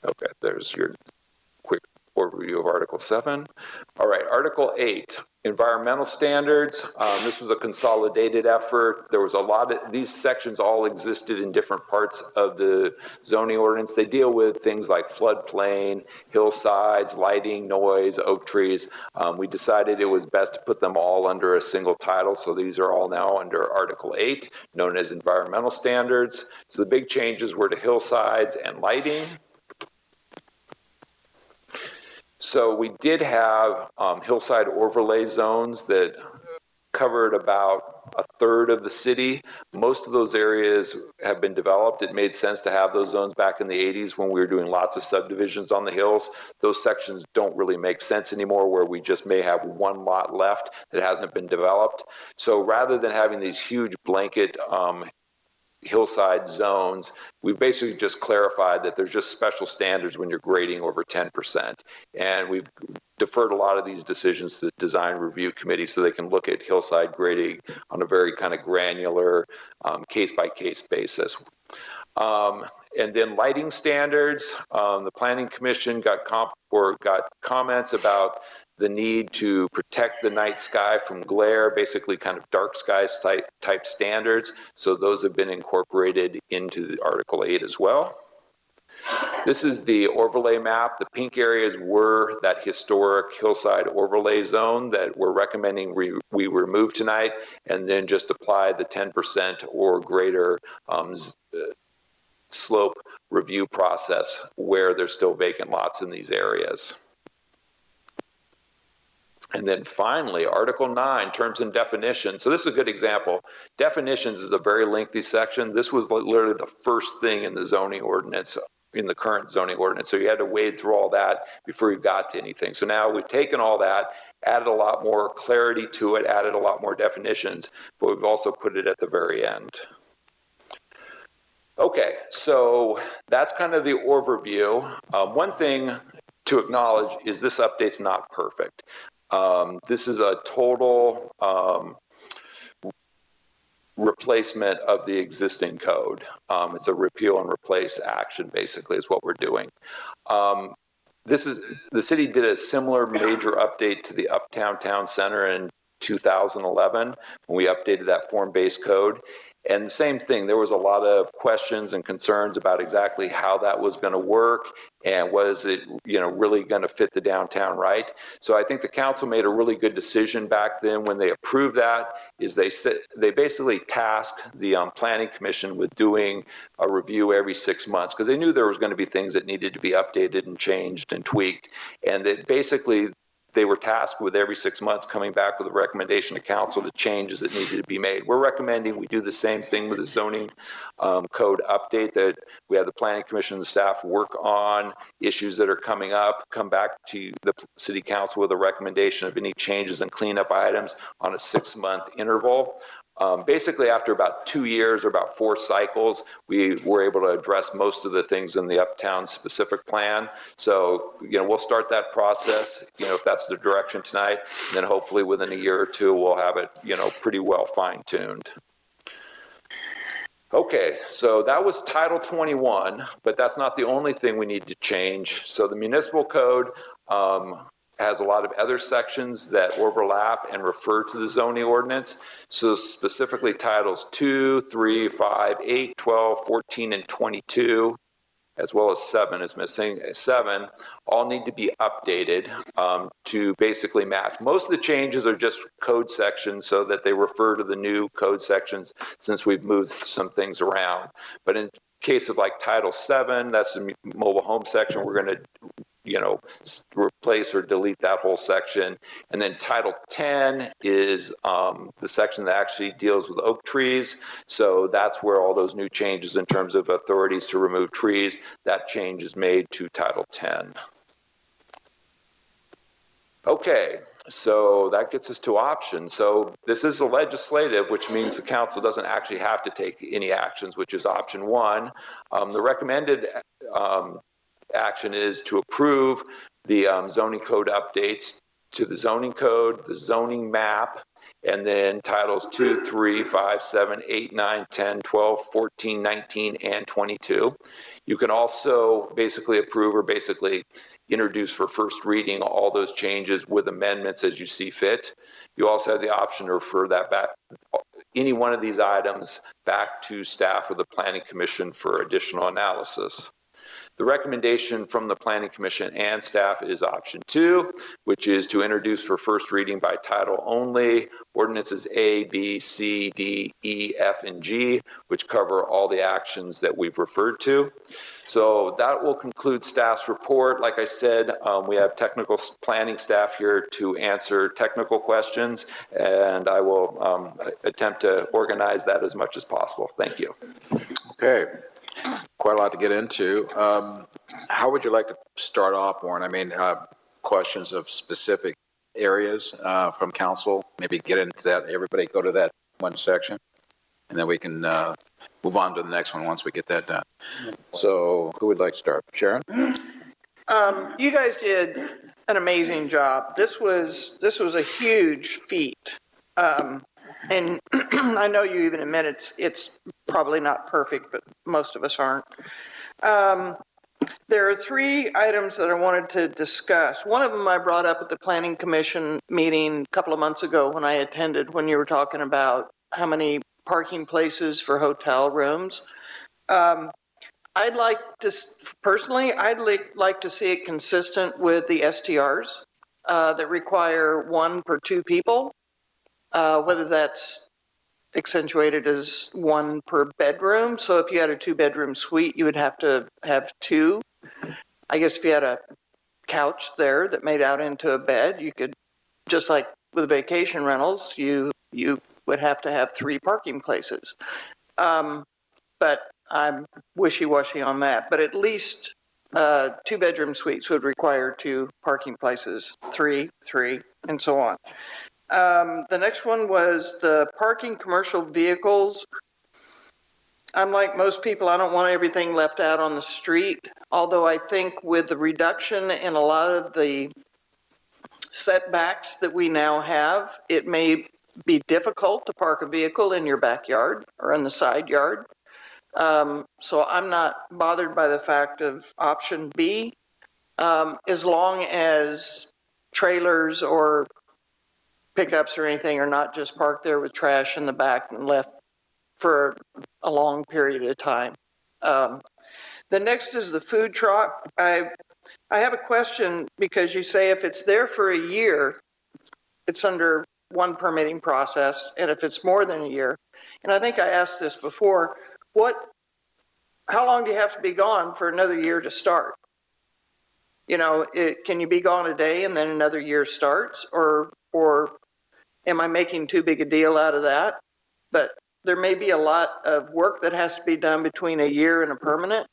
Speaker 10: Okay, there's your quick overview of Article 7. All right, Article 8, environmental standards. This was a consolidated effort. There was a lot of, these sections all existed in different parts of the zoning ordinance. They deal with things like floodplain, hillsides, lighting, noise, oak trees. We decided it was best to put them all under a single title, so these are all now under Article 8, known as environmental standards. So the big changes were to hillsides and lighting. So we did have hillside overlay zones that covered about a third of the city. Most of those areas have been developed. It made sense to have those zones back in the 80s when we were doing lots of subdivisions on the hills. Those sections don't really make sense anymore, where we just may have one lot left that hasn't been developed. So rather than having these huge blanket hillside zones, we've basically just clarified that there's just special standards when you're grading over 10%. And we've deferred a lot of these decisions to the design review committee so they can look at hillside grading on a very kind of granular case-by-case basis. And then lighting standards, the Planning Commission got comments about the need to protect the night sky from glare, basically kind of dark skies type standards. So those have been incorporated into the Article 8 as well. This is the overlay map. The pink areas were that historic hillside overlay zone that we're recommending we remove tonight, and then just apply the 10% or greater slope review process where there's still vacant lots in these areas. And then finally, Article 9, terms and definitions. So this is a good example. Definitions is a very lengthy section. This was literally the first thing in the zoning ordinance, in the current zoning ordinance. So you had to wade through all that before you got to anything. So now we've taken all that, added a lot more clarity to it, added a lot more definitions, but we've also put it at the very end. Okay, so that's kind of the overview. One thing to acknowledge is this update's not perfect. This is a total replacement of the existing code. It's a repeal and replace action, basically, is what we're doing. The city did a similar major update to the Uptown Town Center in 2011 when we updated that form-based code. And the same thing, there was a lot of questions and concerns about exactly how that was going to work and was it, really going to fit the downtown right. So I think the council made a really good decision back then when they approved that, is they basically tasked the planning commission with doing a review every 6 months because they knew there was going to be things that needed to be updated and changed and tweaked. And that basically they were tasked with every 6 months coming back with a recommendation to council to changes that needed to be made. We're recommending we do the same thing with the zoning code update, that we have the planning commission and the staff work on issues that are coming up, come back to the city council with a recommendation of any changes and cleanup items on a 6-month interval. Basically, after about 2 years or about 4 cycles, we were able to address most of the things in the Uptown specific plan. So, we'll start that process, if that's the direction tonight, and then hopefully within a year or two, we'll have it, pretty well fine-tuned. Okay, so that was Title 21, but that's not the only thing we need to change. So the municipal code has a lot of other sections that overlap and refer to the zoning ordinance. So specifically titles 2, 3, 5, 8, 12, 14, and 22, as well as 7 is missing. 7 all need to be updated to basically match. Most of the changes are just code sections so that they refer to the new code sections since we've moved some things around. But in case of like Title 7, that's the mobile home section, we're going to replace or delete that whole section. And then Title 10 is the section that actually deals with oak trees. So that's where all those new changes in terms of authorities to remove trees, that change is made to Title 10. Okay, so that gets us to options. So this is a legislative, which means the council doesn't actually have to take any actions, which is option 1. The recommended action is to approve the zoning code updates to the zoning code, the zoning map, and then titles 2, 3, 5, 7, 8, 9, 10, 12, 14, 19, and 22. You can also basically approve or basically introduce for first reading all those changes with amendments as you see fit. You also have the option to refer that back, any one of these items, back to staff or the Planning Commission for additional analysis. The recommendation from the Planning Commission and staff is option 2, which is to introduce for first reading by title only ordinances A, B, C, D, E, F, and G, which cover all the actions that we've referred to. So that will conclude staff's report. Like I said, we have technical planning staff here to answer technical questions, and I will attempt to organize that as much as possible. Thank you.
Speaker 2: Okay. Quite a lot to get into. How would you like to start off, Warren? I mean, questions of specific areas from council, maybe get into that. Everybody go to that one section, and then we can move on to the next one once we get that done. So who would like to start? Sharon?
Speaker 6: You guys did an amazing job. This was a huge feat. And I know you even admit it's probably not perfect, but most of us aren't. There are 3 items that I wanted to discuss. One of them I brought up at the Planning Commission meeting a couple of months ago when I attended, when you were talking about how many parking places for hotel rooms. I'd like to, personally, I'd like to see it consistent with the STRs that require 1 per 2 people. Whether that's accentuated as 1 per bedroom. So if you had a 2-bedroom suite, you would have to have 2. I guess if you had a couch there that made out into a bed, you could, just like with vacation rentals, you would have to have 3 parking places. But I'm wishy-washy on that. But at least 2-bedroom suites would require 2 parking places, 3, and so on. The next one was the parking commercial vehicles. I'm like most people, I don't want everything left out on the street, although I think with the reduction in a lot of the setbacks that we now have, it may be difficult to park a vehicle in your backyard or in the side yard. So I'm not bothered by the fact of option B, as long as trailers or pickups or anything are not just parked there with trash in the back and left for a long period of time. The next is the food truck. I have a question because you say if it's there for a year, it's under 1 permitting process, and if it's more than a year, and I think I asked this before, how long do you have to be gone for another year to start? You know, can you be gone a day and then another year starts, or am I making too big a deal out of that? But there may be a lot of work that has to be done between a year and a permanent.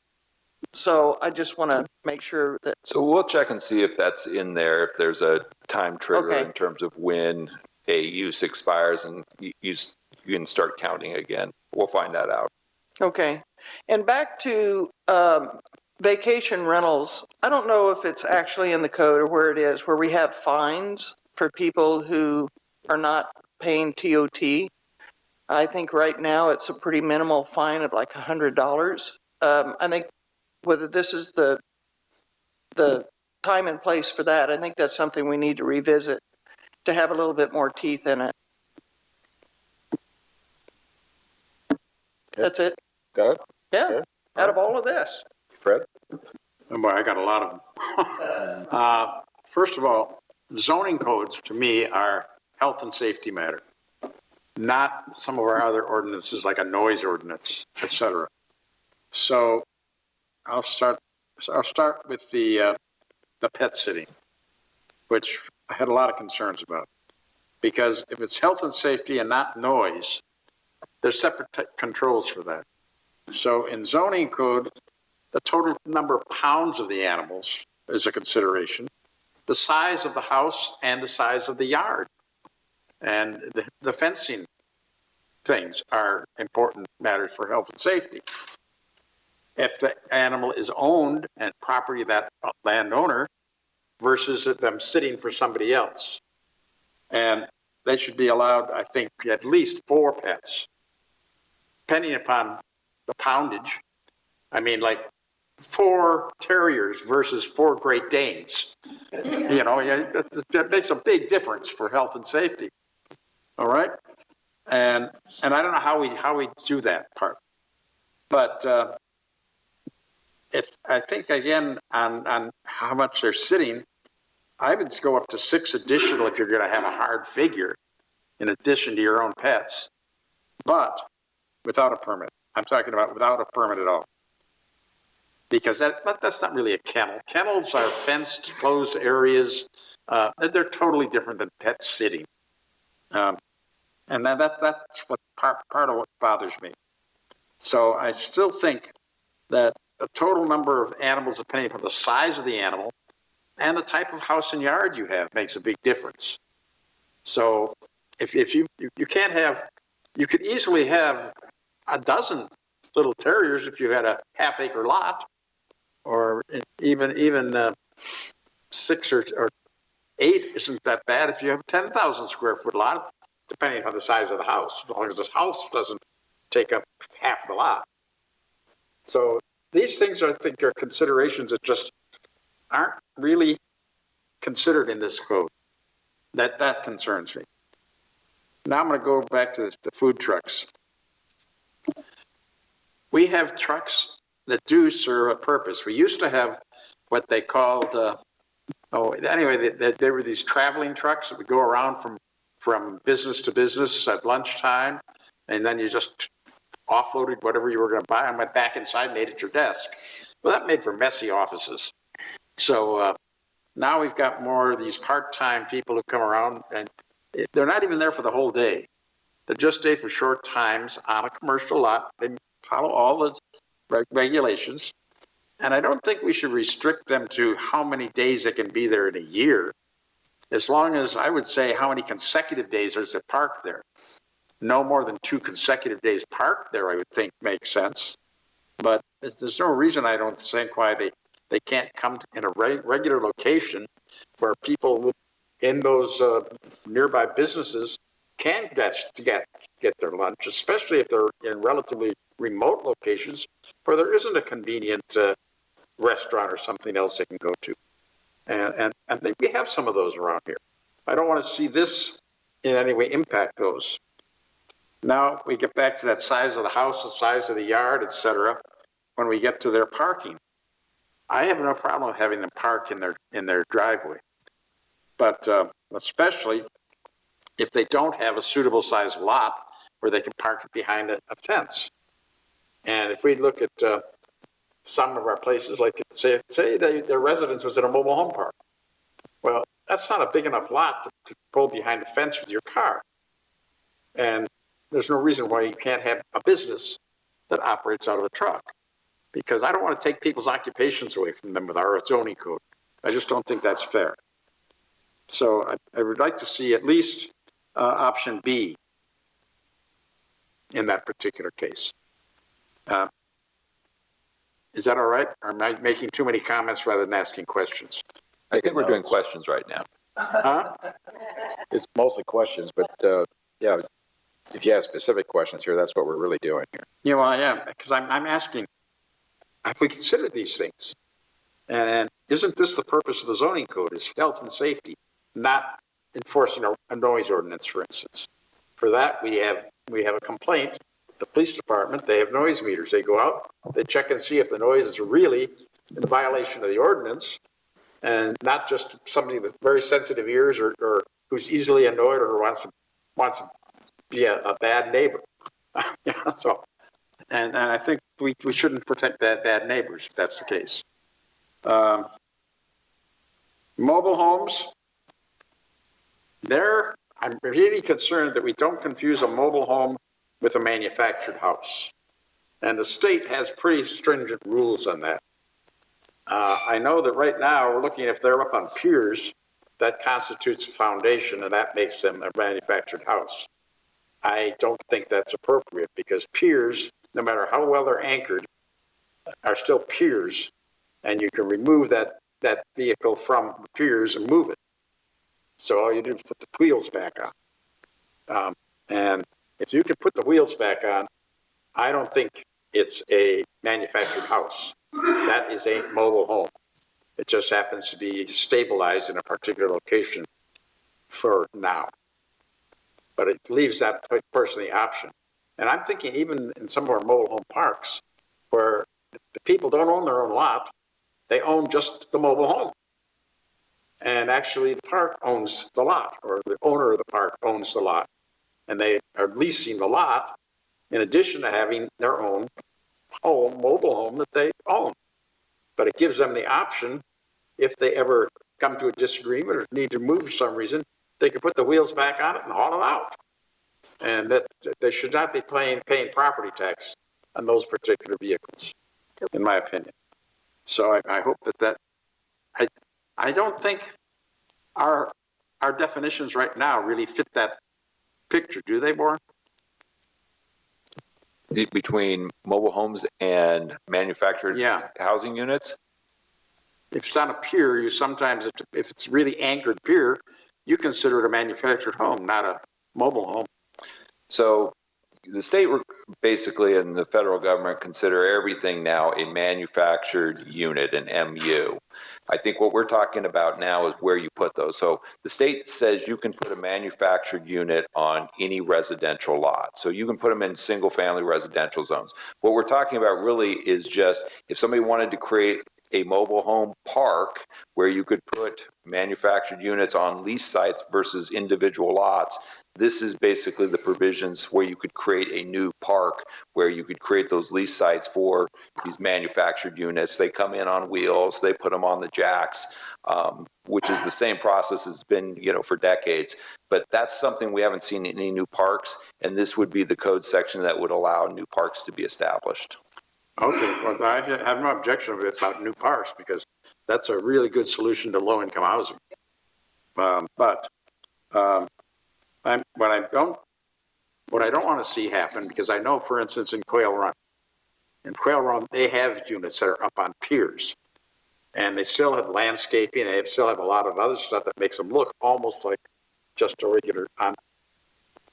Speaker 6: So I just want to make sure that.
Speaker 10: So we'll check and see if that's in there, if there's a time trigger
Speaker 6: Okay.
Speaker 10: in terms of when a use expires and you can start counting again. We'll find that out.
Speaker 6: Okay. And back to vacation rentals. I don't know if it's actually in the code or where it is, where we have fines for people who are not paying TOT. I think right now it's a pretty minimal fine of like $100. I think whether this is the time and place for that, I think that's something we need to revisit to have a little bit more teeth in it. That's it.
Speaker 2: Got it?
Speaker 6: Yeah.
Speaker 2: Okay.
Speaker 6: Out of all of this.
Speaker 2: Fred?
Speaker 4: Oh boy, I got a lot of them. First of all, zoning codes to me are health and safety matter, not some of our other ordinances like a noise ordinance, et cetera. So I'll start with the pet sitting, which I had a lot of concerns about. Because if it's health and safety and not noise, there's separate controls for that. So in zoning code, the total number of pounds of the animals is a consideration, the size of the house and the size of the yard. And the fencing things are important matters for health and safety. If the animal is owned and property of that landowner versus them sitting for somebody else. And they should be allowed, I think, at least 4 pets, depending upon the poundage. I mean, like 4 terriers versus 4 Great Danes. You know, that makes a big difference for health and safety. All right? And I don't know how we do that part. But if I think, again, on how much they're sitting, I would go up to 6 additional if you're going to have a hard figure in addition to your own pets, but without a permit. I'm talking about without a permit at all. Because that's not really a kennel. Kennels are fenced, closed areas. They're totally different than pet sitting. And that's what part of what bothers me. So I still think that the total number of animals, depending upon the size of the animal and the type of house and yard you have, makes a big difference. So if you can't have, you could easily have a dozen little terriers if you had a half-acre lot, or even 6 or 8 isn't that bad if you have a 10,000 square foot lot, depending on the size of the house, as long as this house doesn't take up half of the lot. So these things, I think, are considerations that just aren't really considered in this code. That concerns me. Now I'm going to go back to the food trucks. We have trucks that do serve a purpose. We used to have what they called, they were these traveling trucks that would go around from business to business at lunchtime, and then you just offloaded whatever you were going to buy and went back inside and ate at your desk. Well, that made for messy offices. So now we've got more of these part-time people who come around, and they're not even there for the whole day. They're just there for short times on a commercial lot. They follow all the regulations. And I don't think we should restrict them to how many days they can be there in a year, as long as I would say how many consecutive days there's a park there. No more than 2 consecutive days parked there, I would think, makes sense. But there's no reason, I don't think, why they can't come in a regular location where people in those nearby businesses can get their lunch, especially if they're in relatively remote locations where there isn't a convenient restaurant or something else they can go to. And we have some of those around here. I don't want to see this in any way impact those. Now we get back to that size of the house, the size of the yard, etc. When we get to their parking, I have no problem with having them park in their driveway, but especially if they don't have a suitable size lot where they can park behind a fence. And if we look at some of our places, like say their residence was in a mobile home park, well, that's not a big enough lot to pull behind a fence with your car. And there's no reason why you can't have a business that operates out of a truck, because I don't want to take people's occupations away from them with our zoning code. I just don't think that's fair. So I would like to see at least option B in that particular case. Is that all right? Or am I making too many comments rather than asking questions?
Speaker 10: I think we're doing questions right now.
Speaker 2: Huh? It's mostly questions, but yeah. if you have specific questions here, that's what we're really doing here.
Speaker 4: Yeah, well, I am, because I'm asking, have we considered these things? And isn't this the purpose of the zoning code, is health and safety, not enforcing a noise ordinance, for instance? For that, we have a complaint. The police department, they have noise meters. They go out, they check and see if the noise is really in violation of the ordinance, and not just somebody with very sensitive ears or who's easily annoyed or wants to be a bad neighbor. Yeah, so, and I think we shouldn't protect bad neighbors if that's the case. Mobile homes, I'm really concerned that we don't confuse a mobile home with a manufactured house. And the state has pretty stringent rules on that. I know that right now we're looking, if they're up on piers, that constitutes a foundation and that makes them a manufactured house. I don't think that's appropriate because piers, no matter how well they're anchored, are still piers, and you can remove that vehicle from the piers and move it. So all you do is put the wheels back on. And if you can put the wheels back on, I don't think it's a manufactured house. That is a mobile home. It just happens to be stabilized in a particular location for now. But it leaves that person the option. And I'm thinking even in some of our mobile home parks where the people don't own their own lot, they own just the mobile home. And actually the park owns the lot, or the owner of the park owns the lot. And they are leasing the lot in addition to having their own home, mobile home that they own. But it gives them the option, if they ever come to a disagreement or need to move for some reason, they can put the wheels back on it and haul it out. And that they should not be paying property tax on those particular vehicles, in my opinion. So I hope that I don't think our definitions right now really fit that picture, do they, Warren?
Speaker 10: Between mobile homes and manufactured housing units?
Speaker 4: If it's on a pier, you sometimes, if it's really anchored pier, you consider it a manufactured home, not a mobile home.
Speaker 10: So the state basically and the federal government consider everything now a manufactured unit, an MU. I think what we're talking about now is where you put those. So the state says you can put a manufactured unit on any residential lot. So you can put them in single family residential zones. What we're talking about really is just if somebody wanted to create a mobile home park where you could put manufactured units on lease sites versus individual lots, this is basically the provisions where you could create a new park where you could create those lease sites for these manufactured units. They come in on wheels, they put them on the jacks, which is the same process has been, for decades. But that's something we haven't seen in any new parks, and this would be the code section that would allow new parks to be established.
Speaker 4: Okay, well, I have no objection of it about new parks because that's a really good solution to low-income housing. But what I don't want to see happen, because I know, for instance, in Quail Run, they have units that are up on piers, and they still have landscaping. They still have a lot of other stuff that makes them look almost like just a regular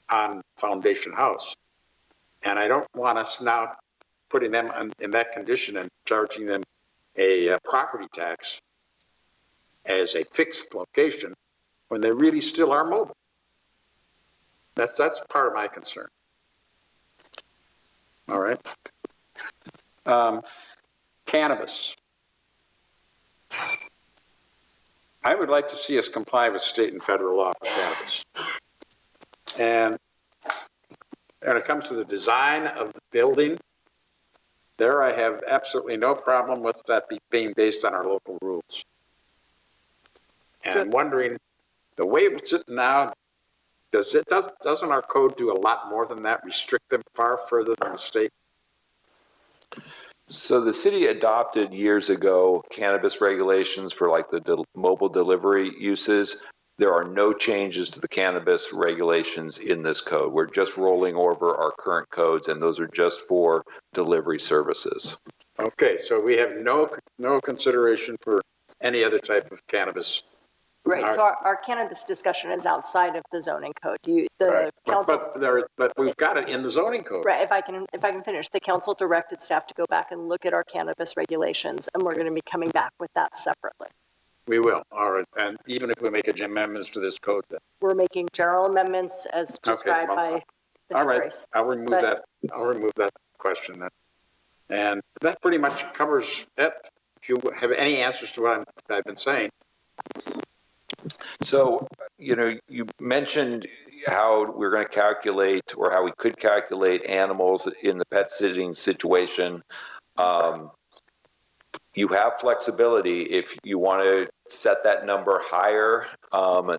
Speaker 4: on foundation house. And I don't want us now putting them in that condition and charging them a property tax as a fixed location when they really still are mobile. That's part of my concern. All right. Cannabis. I would like to see us comply with state and federal law for cannabis. And when it comes to the design of the building, there I have absolutely no problem with that being based on our local rules. And I'm wondering, the way it's sitting now, doesn't our code do a lot more than that, restrict them far further than the state?
Speaker 10: So the city adopted years ago cannabis regulations for like the mobile delivery uses. There are no changes to the cannabis regulations in this code. We're just rolling over our current codes, and those are just for delivery services.
Speaker 4: Okay, so we have no consideration for any other type of cannabis
Speaker 3: Right, so our cannabis discussion is outside of the zoning code. The council.
Speaker 4: But we've got it in the zoning code.
Speaker 3: Right, if I can finish, the council directed staff to go back and look at our cannabis regulations, and we're going to be coming back with that separately.
Speaker 4: We will, all right, and even if we make amendments to this code, then.
Speaker 3: We're making general amendments as described by Mr.
Speaker 4: All right,
Speaker 3: Grace.
Speaker 4: I'll remove that question then. And that pretty much covers it. If you have any answers to what I've been saying.
Speaker 10: So, you mentioned how we're going to calculate, or how we could calculate animals in the pet sitting situation. You have flexibility. If you want to set that number higher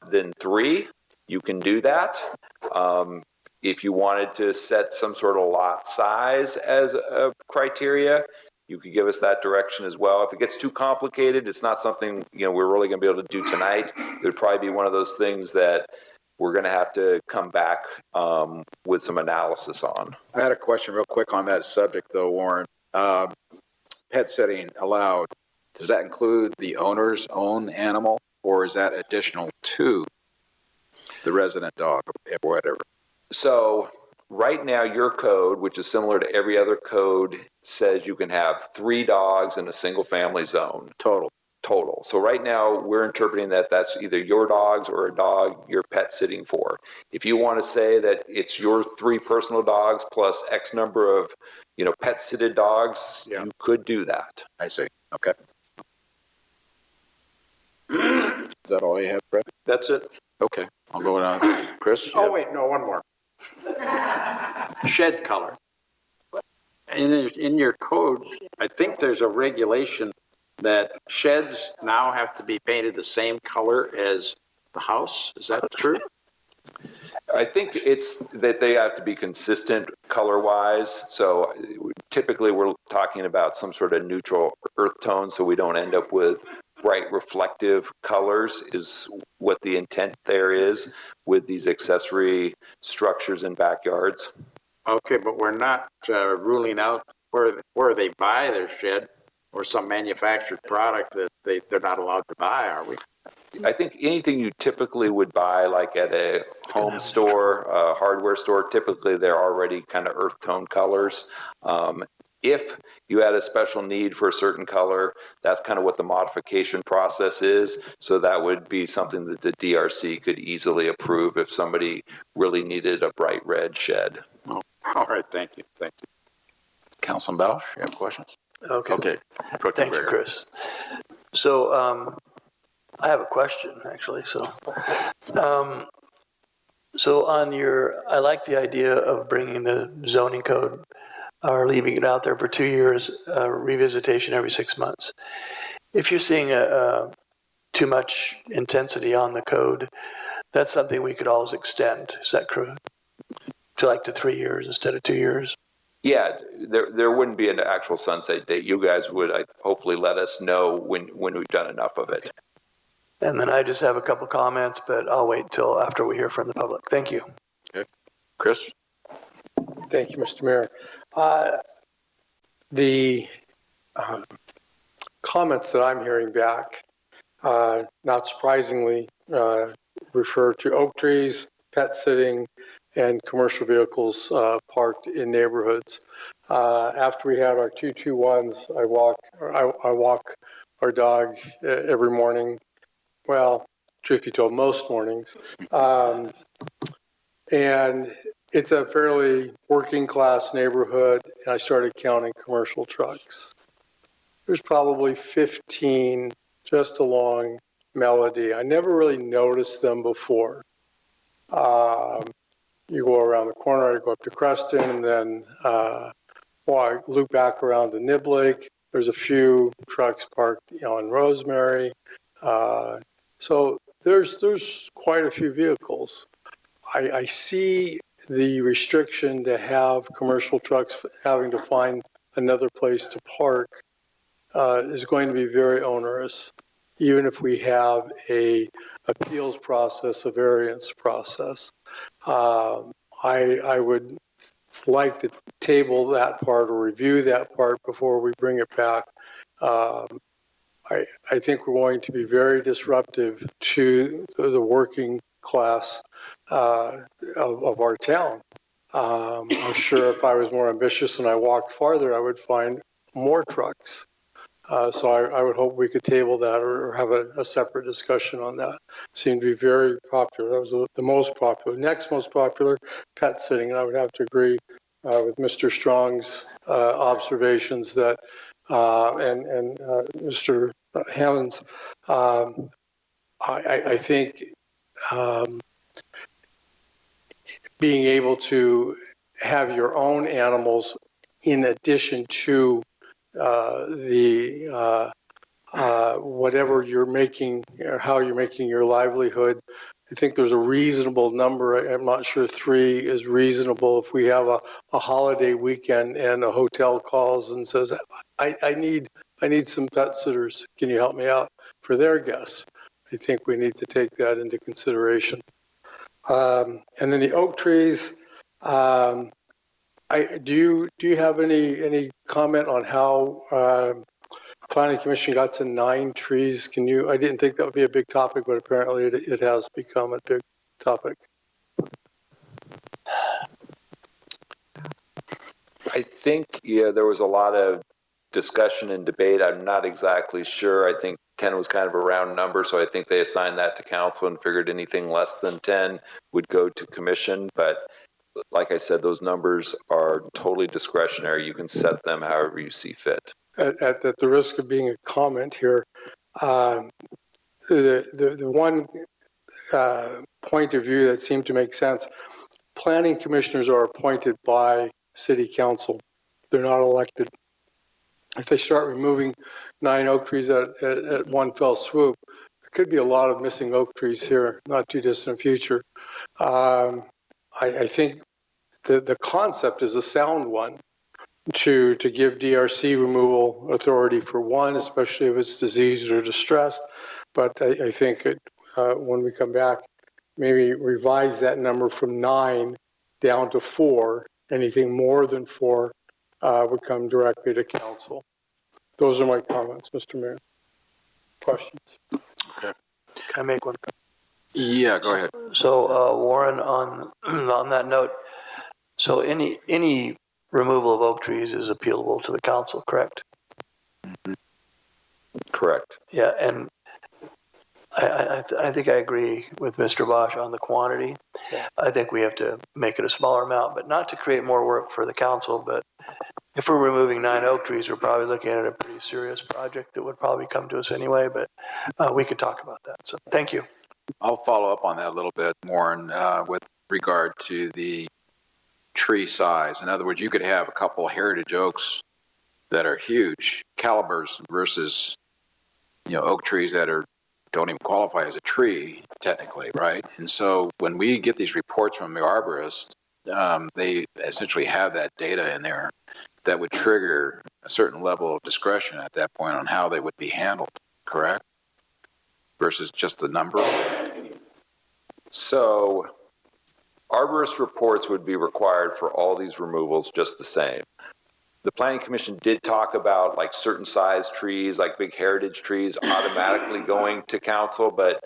Speaker 10: than 3, you can do that. If you wanted to set some sort of lot size as a criteria, you could give us that direction as well. If it gets too complicated, it's not something we're really going to be able to do tonight. It would probably be one of those things that we're going to have to come back with some analysis on.
Speaker 2: I had a question real quick on that subject, though, Warren. Pet sitting allowed, does that include the owner's own animal, or is that additional to the resident dog or whatever?
Speaker 10: So right now, your code, which is similar to every other code, says you can have 3 dogs in a single family zone.
Speaker 2: Total.
Speaker 10: So right now, we're interpreting that that's either your dogs or a dog you're pet sitting for. If you want to say that it's your 3 personal dogs plus X number of, pet sitted dogs, you could do that.
Speaker 2: I see. Okay. Is that all you have, Brett?
Speaker 4: That's it.
Speaker 2: Okay. I'll go on. Chris?
Speaker 4: Oh, wait, no, one more. Shed color. In your code, I think there's a regulation that sheds now have to be painted the same color as the house. Is that true?
Speaker 10: I think it's that they have to be consistent color-wise. So typically we're talking about some sort of neutral earth tone so we don't end up with bright reflective colors is what the intent there is with these accessory structures in backyards.
Speaker 4: Okay, but we're not ruling out where they buy their shed or some manufactured product that they're not allowed to buy, are we?
Speaker 10: I think anything you typically would buy, like at a home store, a hardware store, typically they're already kind of earth tone colors. If you had a special need for a certain color, that's kind of what the modification process is. So that would be something that the DRC could easily approve if somebody really needed a bright red shed.
Speaker 4: Oh, all right, thank you.
Speaker 2: Councilman Bausch, you have questions?
Speaker 12: Okay. Thank you, Chris. So I have a question, actually. So I like the idea of bringing the zoning code or leaving it out there for 2 years, revisitation every 6 months. If you're seeing too much intensity on the code, that's something we could always extend. Is that correct? To 3 years instead of 2 years?
Speaker 10: Yeah, there wouldn't be an actual sunset date. You guys would hopefully let us know when we've done enough of it.
Speaker 12: And then I just have a couple comments, but I'll wait till after we hear from the public. Thank you.
Speaker 2: Okay. Chris?
Speaker 9: Thank you, Mr. Mayor. The comments that I'm hearing back, not surprisingly, refer to oak trees, pet sitting, and commercial vehicles parked in neighborhoods. After we had our 221s, I walk our dog every morning. Well, truth be told, most mornings. And it's a fairly working class neighborhood, and I started counting commercial trucks. There's probably 15 just along Melody. I never really noticed them before. You go around the corner, I go up to Creston, and then I loop back around to Nib Lake. There's a few trucks parked in Rosemary. So there's quite a few vehicles. I see the restriction to have commercial trucks having to find another place to park is going to be very onerous, even if we have a appeals process, a variance process. I would like to table that part or review that part before we bring it back I think we're going to be very disruptive to the working class of our town. I'm sure if I was more ambitious and I walked farther, I would find more trucks. So I would hope we could table that or have a separate discussion on that. Seemed to be very popular. That was the most popular. Next most popular, pet sitting. And I would have to agree with Mr. Strong's observations that and Mr. Hammond's. I think being able to have your own animals in addition to whatever you're making or how you're making your livelihood. I think there's a reasonable number. I'm not sure 3 is reasonable. If we have a holiday weekend and a hotel calls and says, I need some pet sitters. Can you help me out for their guests? I think we need to take that into consideration. And then the oak trees, do you have any comment on how Planning Commission got to 9 trees? I didn't think that would be a big topic, but apparently it has become a big topic.
Speaker 10: I think, there was a lot of discussion and debate. I'm not exactly sure. I think 10 was kind of a round number, so I think they assigned that to council and figured anything less than 10 would go to commission. But like I said, those numbers are totally discretionary. You can set them however you see fit.
Speaker 9: At the risk of being a comment here, the one point of view that seemed to make sense, planning commissioners are appointed by city council. They're not elected. If they start removing 9 oak trees at one fell swoop, there could be a lot of missing oak trees here, not too distant future. I think the concept is a sound one to give DRC removal authority for one, especially if it's diseased or distressed. But I think when we come back, maybe revise that number from 9 down to 4. Anything more than 4 would come directly to council. Those are my comments, Mr. Mayor. Questions?
Speaker 2: Okay.
Speaker 12: Can I make one?
Speaker 2: Yeah, go ahead.
Speaker 12: So Warren, on that note, so any removal of oak trees is appealable to the council, correct?
Speaker 10: Mm-hmm. Correct.
Speaker 12: Yeah, and I think I agree with Mr. Bosch on the quantity. Yeah. I think we have to make it a smaller amount, but not to create more work for the council. But if we're removing 9 oak trees, we're probably looking at a pretty serious project that would probably come to us anyway, but we could talk about that. So thank you.
Speaker 2: I'll follow up on that a little bit more with regard to the tree size. In other words, you could have a couple heritage oaks that are huge calibers versus, oak trees that don't even qualify as a tree technically, right? And so when we get these reports from the arborist, they essentially have that data in there that would trigger a certain level of discretion at that point on how they would be handled, correct? Versus just the number.
Speaker 10: So arborist reports would be required for all these removals just the same. The Planning Commission did talk about like certain size trees, like big heritage trees, automatically going to council, but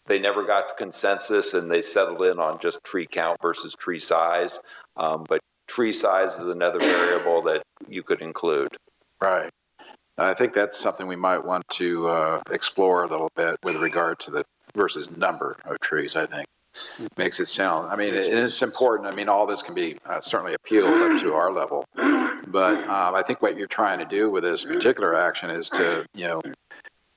Speaker 10: they never got to consensus and they settled in on just tree count versus tree size. But tree size is another variable that you could include.
Speaker 2: Right. I think that's something we might want to explore a little bit with regard to the versus number of trees, I think. Makes it sound, it's important. All this can be certainly appealed up to our level. But I think what you're trying to do with this particular action is to,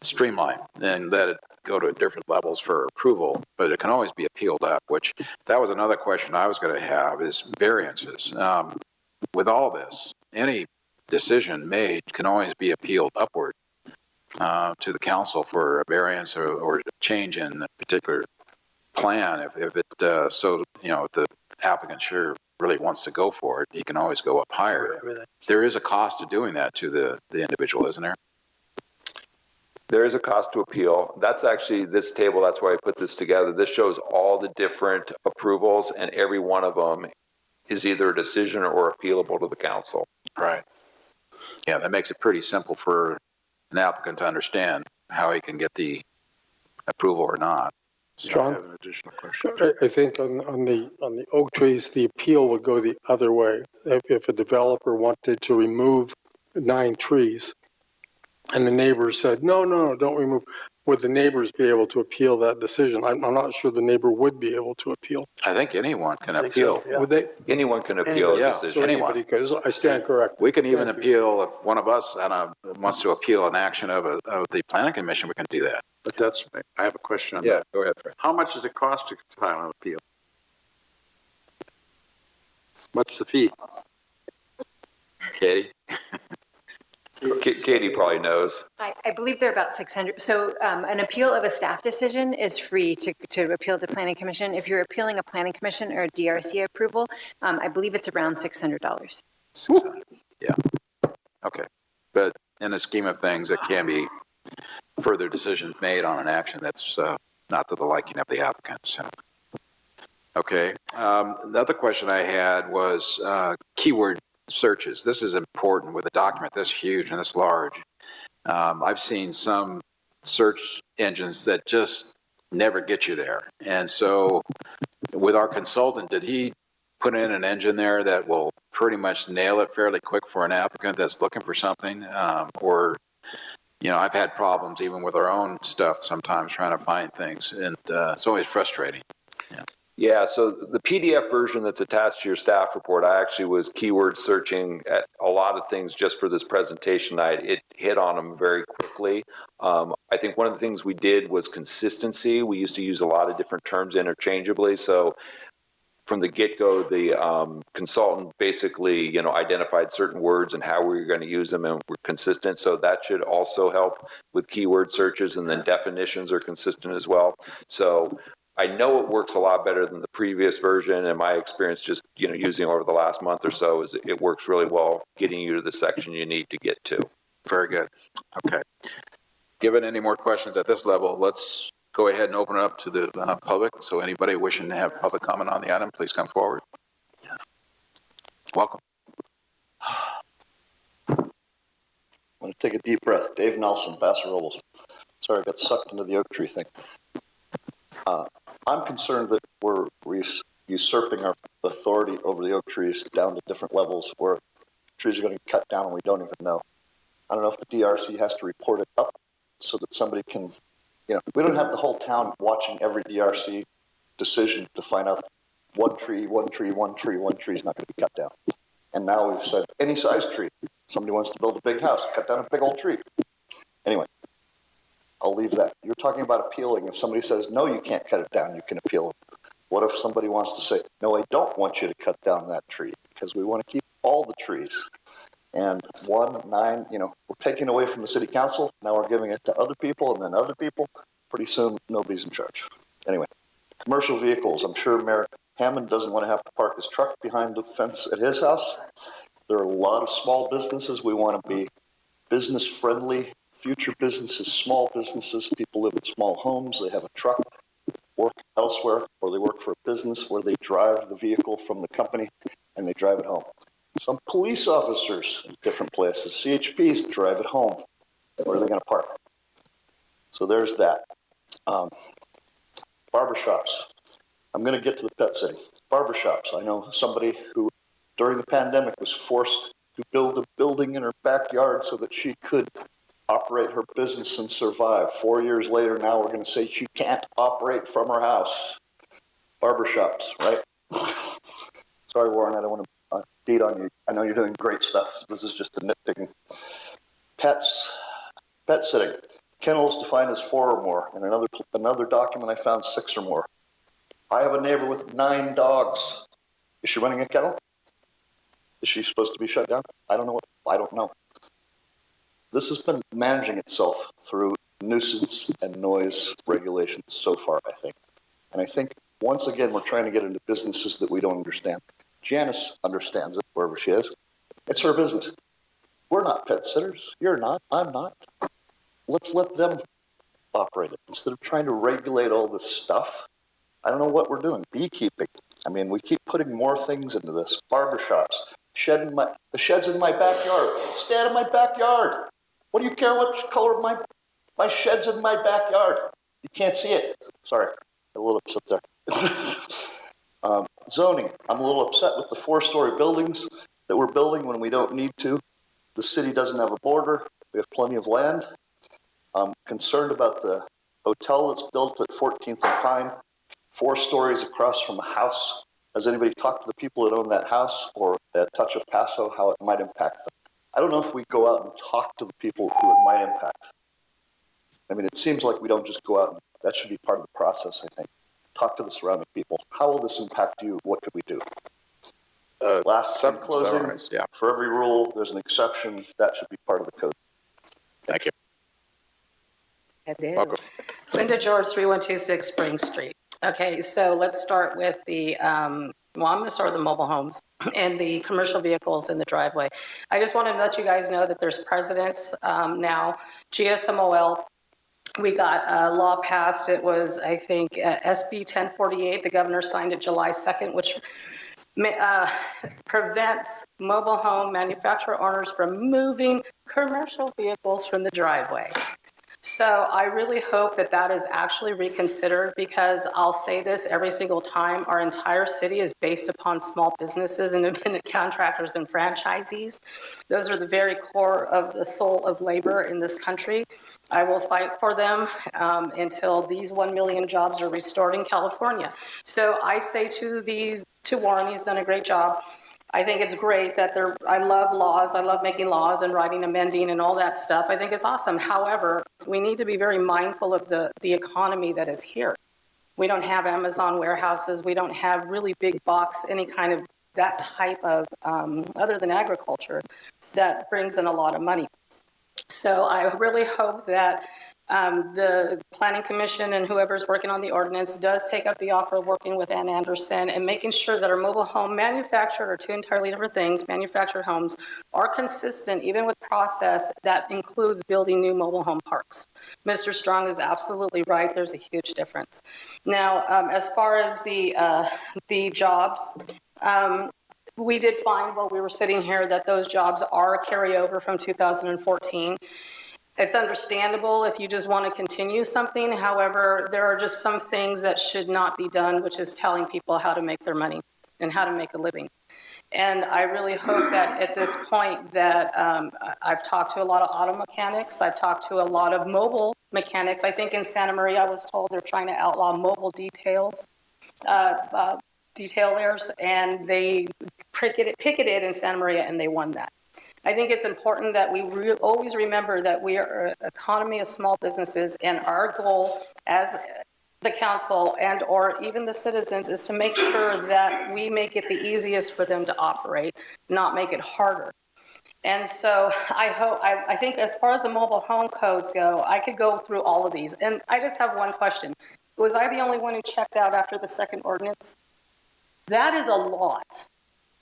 Speaker 2: streamline and let it go to different levels for approval. But it can always be appealed up, which that was another question I was going to have is variances. With all this, any decision made can always be appealed upward to the council for a variance or change in a particular plan. If it if the applicant sure really wants to go for it, he can always go up higher. There is a cost to doing that to the individual, isn't there?
Speaker 10: There is a cost to appeal. That's actually this table. That's why I put this together. This shows all the different approvals, and every one of them is either a decision or appealable to the council.
Speaker 2: Right. Yeah, that makes it pretty simple for an applicant to understand how he can get the approval or not.
Speaker 9: John?
Speaker 4: I have an additional question.
Speaker 9: I think on the oak trees, the appeal would go the other way. If a developer wanted to remove 9 trees and the neighbors said, no, don't remove, would the neighbors be able to appeal that decision? I'm not sure the neighbor would be able to appeal.
Speaker 2: I think anyone can appeal.
Speaker 12: So, yeah.
Speaker 9: Would they?
Speaker 10: Anyone can appeal a
Speaker 2: Yeah.
Speaker 10: decision.
Speaker 9: So anybody could. I stand corrected.
Speaker 2: We can even
Speaker 9: Thank you.
Speaker 2: appeal, if one of us wants to appeal an action of the planning commission, we can do that.
Speaker 4: But I have a question on
Speaker 2: Yeah,
Speaker 4: that.
Speaker 2: go ahead, Fred.
Speaker 4: How much does it cost to file an appeal? What's the fee?
Speaker 2: Katie?
Speaker 10: Katie probably knows.
Speaker 5: I believe they're about 600. So an appeal of a staff decision is free to appeal to planning commission. If you're appealing a planning commission or a DRC approval, I believe it's around $600.
Speaker 2: Yeah. Okay. But in the scheme of things, it can be further decisions made on an action that's not to the liking of the applicant. So. Okay. The other question I had was keyword searches. This is important with a document this huge and this large. I've seen some search engines that just never get you there. And so with our consultant, did he put in an engine there that will pretty much nail it fairly quick for an applicant that's looking for something? Or, I've had problems even with our own stuff sometimes trying to find things, and it's always frustrating.
Speaker 10: Yeah, so the PDF version that's attached to your staff report, I actually was keyword searching at a lot of things just for this presentation. It hit on them very quickly. I think one of the things we did was consistency. We used to use a lot of different terms interchangeably. So from the get-go, the consultant basically, identified certain words and how we were going to use them, and we're consistent. So that should also help with keyword searches, and then definitions are consistent as well. So I know it works a lot better than the previous version, and my experience just, using it over the last month or so is it works really well getting you to the section you need to get to.
Speaker 2: Very good. Okay. Given any more questions at this level, let's go ahead and open it up to the public. So anybody wishing to have public comment on the item, please come forward. Welcome.
Speaker 17: I'm going to take a deep breath. Dave Nelson, Paso Robles. Sorry, I got sucked into the oak tree thing. I'm concerned that we're usurping our authority over the oak trees down to different levels where trees are going to be cut down and we don't even know. I don't know if the DRC has to report it up so that somebody can, we don't have the whole town watching every DRC decision to find out one tree is not going to be cut down. And now we've said any size tree. Somebody wants to build a big house, cut down a big old tree. Anyway. I'll leave that. You're talking about appealing. If somebody says, no, you can't cut it down, you can appeal it. What if somebody wants to say, no, I don't want you to cut down that tree because we want to keep all the trees. And 9, we're taking away from the city council. Now we're giving it to other people and then other people. Pretty soon, nobody's in charge. Anyway, commercial vehicles. I'm sure Mayor Hammond doesn't want to have to park his truck behind the fence at his house. There are a lot of small businesses. We want to be business friendly. Future businesses, small businesses, people live in small homes, they have a truck, work elsewhere, or they work for a business where they drive the vehicle from the company and they drive it home. Some police officers in different places, CHPs, drive it home. Where are they going to park? So there's that. Barbershops. I'm going to get to the pet sitting. Barbershops. I know somebody who, during the pandemic, was forced to build a building in her backyard so that she could operate her business and survive. 4 years later, now we're going to say she can't operate from her house. Barbershops, right? Sorry, Warren, I don't want to beat on you. I know you're doing great stuff. This is just the nitpicking. Pets, pet sitting. Kennels defined as 4 or more. In another document, I found 6 or more. I have a neighbor with 9 dogs. Is she running a kennel? Is she supposed to be shut down? I don't know. I don't know. This has been managing itself through nuisance and noise regulations so far, I think. And I think, once again, we're trying to get into businesses that we don't understand. Janice understands it, wherever she is. It's her business. We're not pet sitters. You're not. I'm not. Let's let them operate it. Instead of trying to regulate all this stuff, I don't know what we're doing. Beekeeping. I mean, we keep putting more things into this. Barbershops. The shed's in my backyard. Stay out of my backyard. What do you care what color my shed's in my backyard? You can't see it. Sorry, a little upset there. Zoning, I'm a little upset with the 4-story buildings that we're building when we don't need to. The city doesn't have a border. We have plenty of land. I'm concerned about the hotel that's built at 14th and Pine, 4 stories across from a house. Has anybody talked to the people that own that house or at Touch of Paso, how it might impact them? I don't know if we go out and talk to the people who it might impact. I mean, it seems like we don't just go out, and that should be part of the process, I think. Talk to the surrounding people. How will this impact you? What could we do? Last sub closing,
Speaker 2: yeah.
Speaker 17: For every rule, there's an exception. That should be part of the code.
Speaker 2: Thank you.
Speaker 1: Welcome. Linda George, 3126 Spring Street. Okay, so let's start with the, I'm going to start with the mobile homes and the commercial vehicles in the driveway. I just wanted to let you guys know that there's precedents now. GSMOL, we got a law passed. It was, I think, SB 1048. The governor signed it July 2nd, which prevents mobile home manufacturer owners from moving commercial vehicles from the driveway. So I really hope that that is actually reconsidered, because I'll say this every single time, our entire city is based upon small businesses, independent contractors, and franchisees. Those are the very core of the soul of labor in this country. I will fight for them until these 1 million jobs are restored in California. So I say to Warren, he's done a great job. I think it's great that I love laws. I love making laws and writing, amending, and all that stuff. I think it's awesome. However, we need to be very mindful of the economy that is here. We don't have Amazon warehouses. We don't have really big box, any kind of that type of, other than agriculture, that brings in a lot of money. So I really hope that the Planning Commission and whoever's working on the ordinance does take up the offer of working with Ann Anderson and making sure that our mobile home manufactured, or two entirely different things, manufactured homes, are consistent even with process that includes building new mobile home parks. Mr. Strong is absolutely right. There's a huge difference. Now, as far as the jobs, we did find while we were sitting here that those jobs are a carryover from 2014. It's understandable if you just want to continue something. However, there are just some things that should not be done, which is telling people how to make their money and how to make a living. And I really hope that at this point that I've talked to a lot of auto mechanics. I've talked to a lot of mobile mechanics. I think in Santa Maria, I was told they're trying to outlaw mobile detailers, and they picketed in Santa Maria, and they won that. I think it's important that we always remember that we are an economy of small businesses, and our goal as the council and or even the citizens is to make sure that we make it the easiest for them to operate, not make it harder. And so I think as far as the mobile home codes go, I could go through all of these. And I just have one question. Was I the only one who checked out after the second ordinance? That is a lot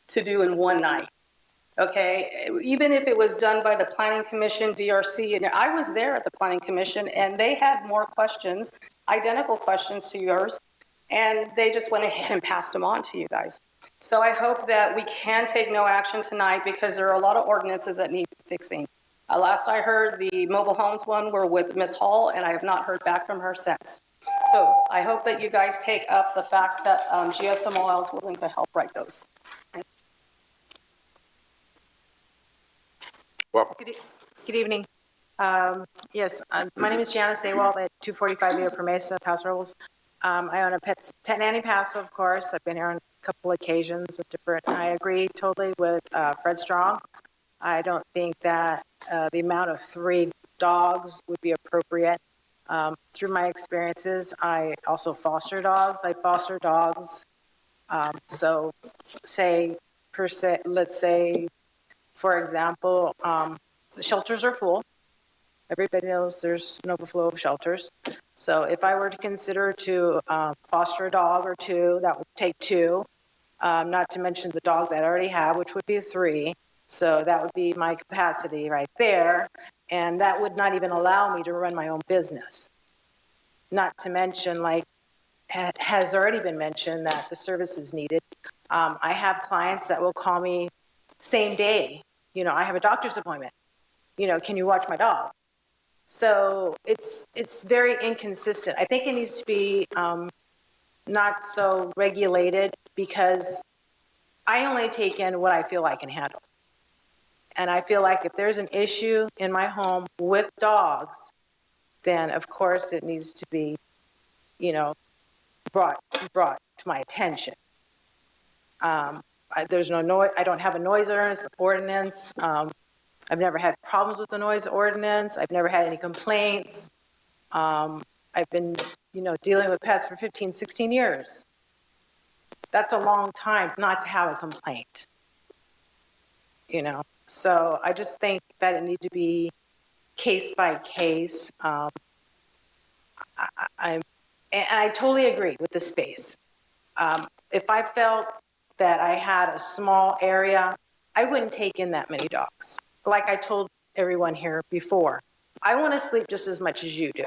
Speaker 1: to do in one night. Okay, even if it was done by the Planning Commission, DRC, and I was there at the Planning Commission, and they had more questions, identical questions to yours, and they just went ahead and passed them on to you guys. So I hope that we can take no action tonight, because there are a lot of ordinances that need fixing. Last I heard, the mobile homes one were with Ms. Hall, and I have not heard back from her since. So I hope that you guys take up the fact that GSMOL is willing to help write those.
Speaker 11: Good evening. Yes, my name is Janice Awald at 245 Via Promesa, Paso Robles. I own a pet nanny Paso, of course. I've been here on a couple occasions of different. I agree totally with Fred Strong. I don't think that the amount of 3 dogs would be appropriate. Through my experiences, I also foster dogs. I foster dogs. So, let's say, for example, the shelters are full. Everybody knows there's an overflow of shelters. So if I were to consider to foster a dog or 2, that would take 2, not to mention the dog that I already have, which would be 3. So that would be my capacity right there. And that would not even allow me to run my own business. Not to mention, like has already been mentioned, that the service is needed. I have clients that will call me same day. You know, I have a doctor's appointment. can you watch my dog? So it's very inconsistent. I think it needs to be not so regulated, because I only take in what I feel I can handle. And I feel like if there's an issue in my home with dogs, then of course it needs to be, brought to my attention. There's no noise. I don't have a noise ordinance. I've never had problems with the noise ordinance. I've never had any complaints. I've been, dealing with pets for 15, 16 years. That's a long time not to have a complaint. So I just think that it needs to be case by case. I totally agree with the space. If I felt that I had a small area, I wouldn't take in that many dogs. Like I told everyone here before, I want to sleep just as much as you do.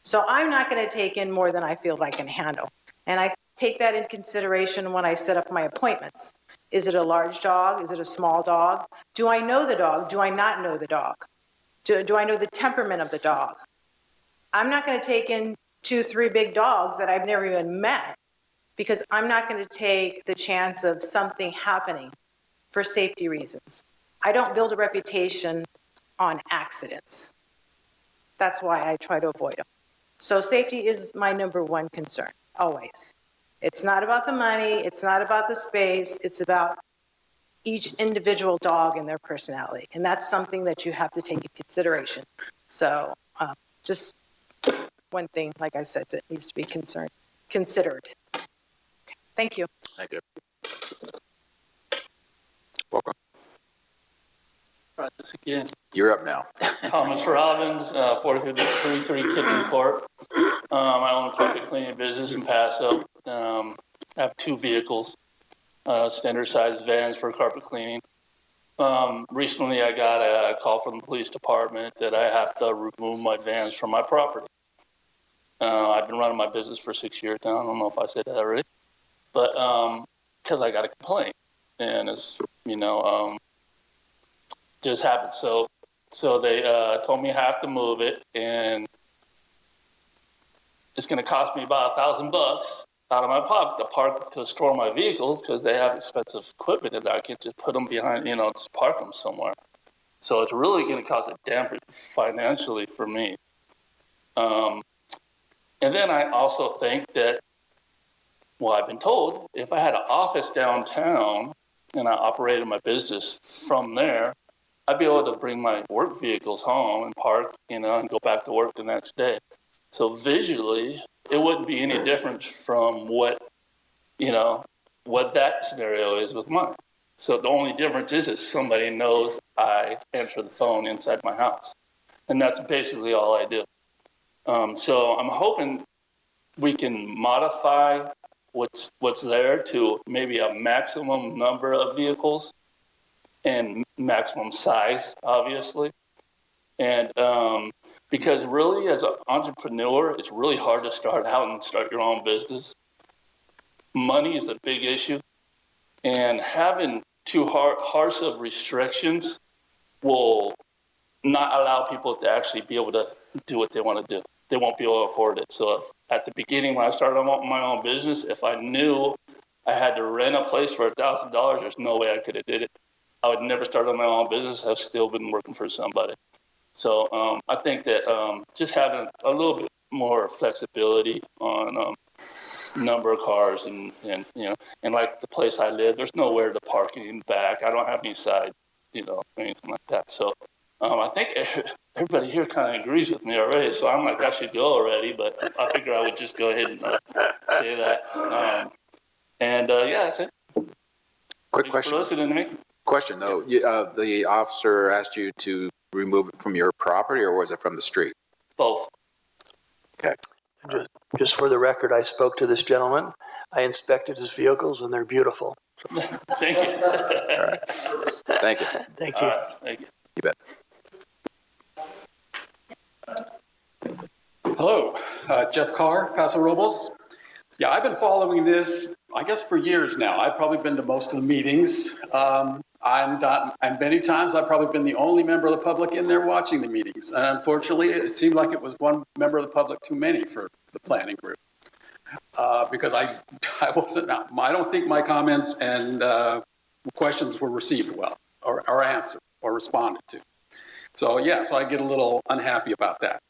Speaker 11: So I'm not going to take in more than I feel I can handle. And I take that in consideration when I set up my appointments. Is it a large dog? Is it a small dog? Do I know the dog? Do I not know the dog? Do I know the temperament of the dog? I'm not going to take in 2, 3 big dogs that I've never even met, because I'm not going to take the chance of something happening for safety reasons. I don't build a reputation on accidents. That's why I try to avoid them. So safety is my number one concern, always. It's not about the money. It's not about the space. It's about each individual dog and their personality. And that's something that you have to take into consideration. So just one thing, like I said, that needs to be considered. Okay. Thank you.
Speaker 2: Thank you. Welcome.
Speaker 21: Try this again.
Speaker 2: You're up now.
Speaker 21: Thomas Robbins, 4333 Kitten Court. I own a carpet cleaning business in Paso. I have 2 vehicles, standard size vans for carpet cleaning. Recently, I got a call from the police department that I have to remove my vans from my property. I've been running my business for 6 years now. I don't know if I said that already, but because I got a complaint, and it's just happened. So they told me I have to move it, and it's going to cost me about $1,000 out of my pocket to store my vehicles, because they have expensive equipment and I can't just put them behind, just park them somewhere. So it's really going to cause a damper financially for me. And then I also think that, I've been told if I had an office downtown and I operated my business from there, I'd be able to bring my work vehicles home and park, and go back to work the next day. So visually, it wouldn't be any different from what that scenario is with mine. So the only difference is somebody knows I answer the phone inside my house. And that's basically all I do. So I'm hoping we can modify what's there to maybe a maximum number of vehicles and maximum size, obviously. And because really, as an entrepreneur, it's really hard to start out and start your own business. Money is a big issue, and having too harsh of restrictions will not allow people to actually be able to do what they want to do. They won't be able to afford it. So if, at the beginning, when I started my own business, if I knew I had to rent a place for $1,000, there's no way I could have did it. I would never start on my own business. I've still been working for somebody. So I think that just having a little bit more flexibility on number of cars and like the place I live, there's nowhere to park in the back. I don't have any side, anything like that. So I think everybody here kind of agrees with me already. So I'm like, I should go already, but I figure I would just go ahead and say that. Yeah, that's it.
Speaker 2: Quick
Speaker 21: Thanks
Speaker 2: question.
Speaker 21: for listening to me.
Speaker 2: Question though, the officer asked you to remove it from your property, or was it from the street?
Speaker 21: Both.
Speaker 2: Okay.
Speaker 12: Just for the record, I spoke to this gentleman. I inspected his vehicles, and they're beautiful.
Speaker 21: Thank you.
Speaker 2: All right. Thank you.
Speaker 12: Thank you.
Speaker 21: Thank you.
Speaker 2: You bet.
Speaker 13: Hello, Jeff Carr, Paso Robles. Yeah, I've been following this, I guess, for years now. I've probably been to most of the meetings. And many times I've probably been the only member of the public in there watching the meetings. And unfortunately, it seemed like it was one member of the public too many for the planning group. Because I don't think my comments and questions were received well, or answered, or responded to. So I get a little unhappy about that.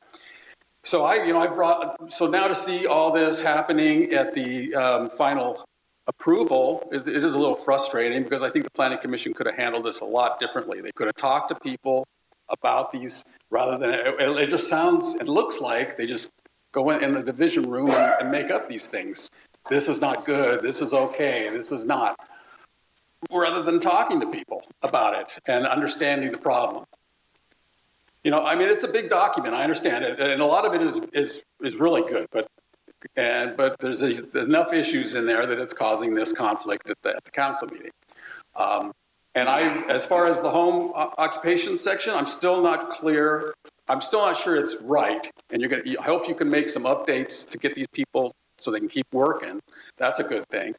Speaker 13: So now to see all this happening at the final approval it is a little frustrating, because I think the Planning Commission could have handled this a lot differently. They could have talked to people about these, rather than, it just sounds, it looks like they just go in the division room and make up these things. This is not good, this is okay, this is not. Rather than talking to people about it and understanding the problem. It's a big document, I understand it, and a lot of it is really good, but there's enough issues in there that it's causing this conflict at the council meeting. As far as the home occupation section, I'm still not clear. I'm still not sure it's right. And I hope you can make some updates to get these people so they can keep working. That's a good thing.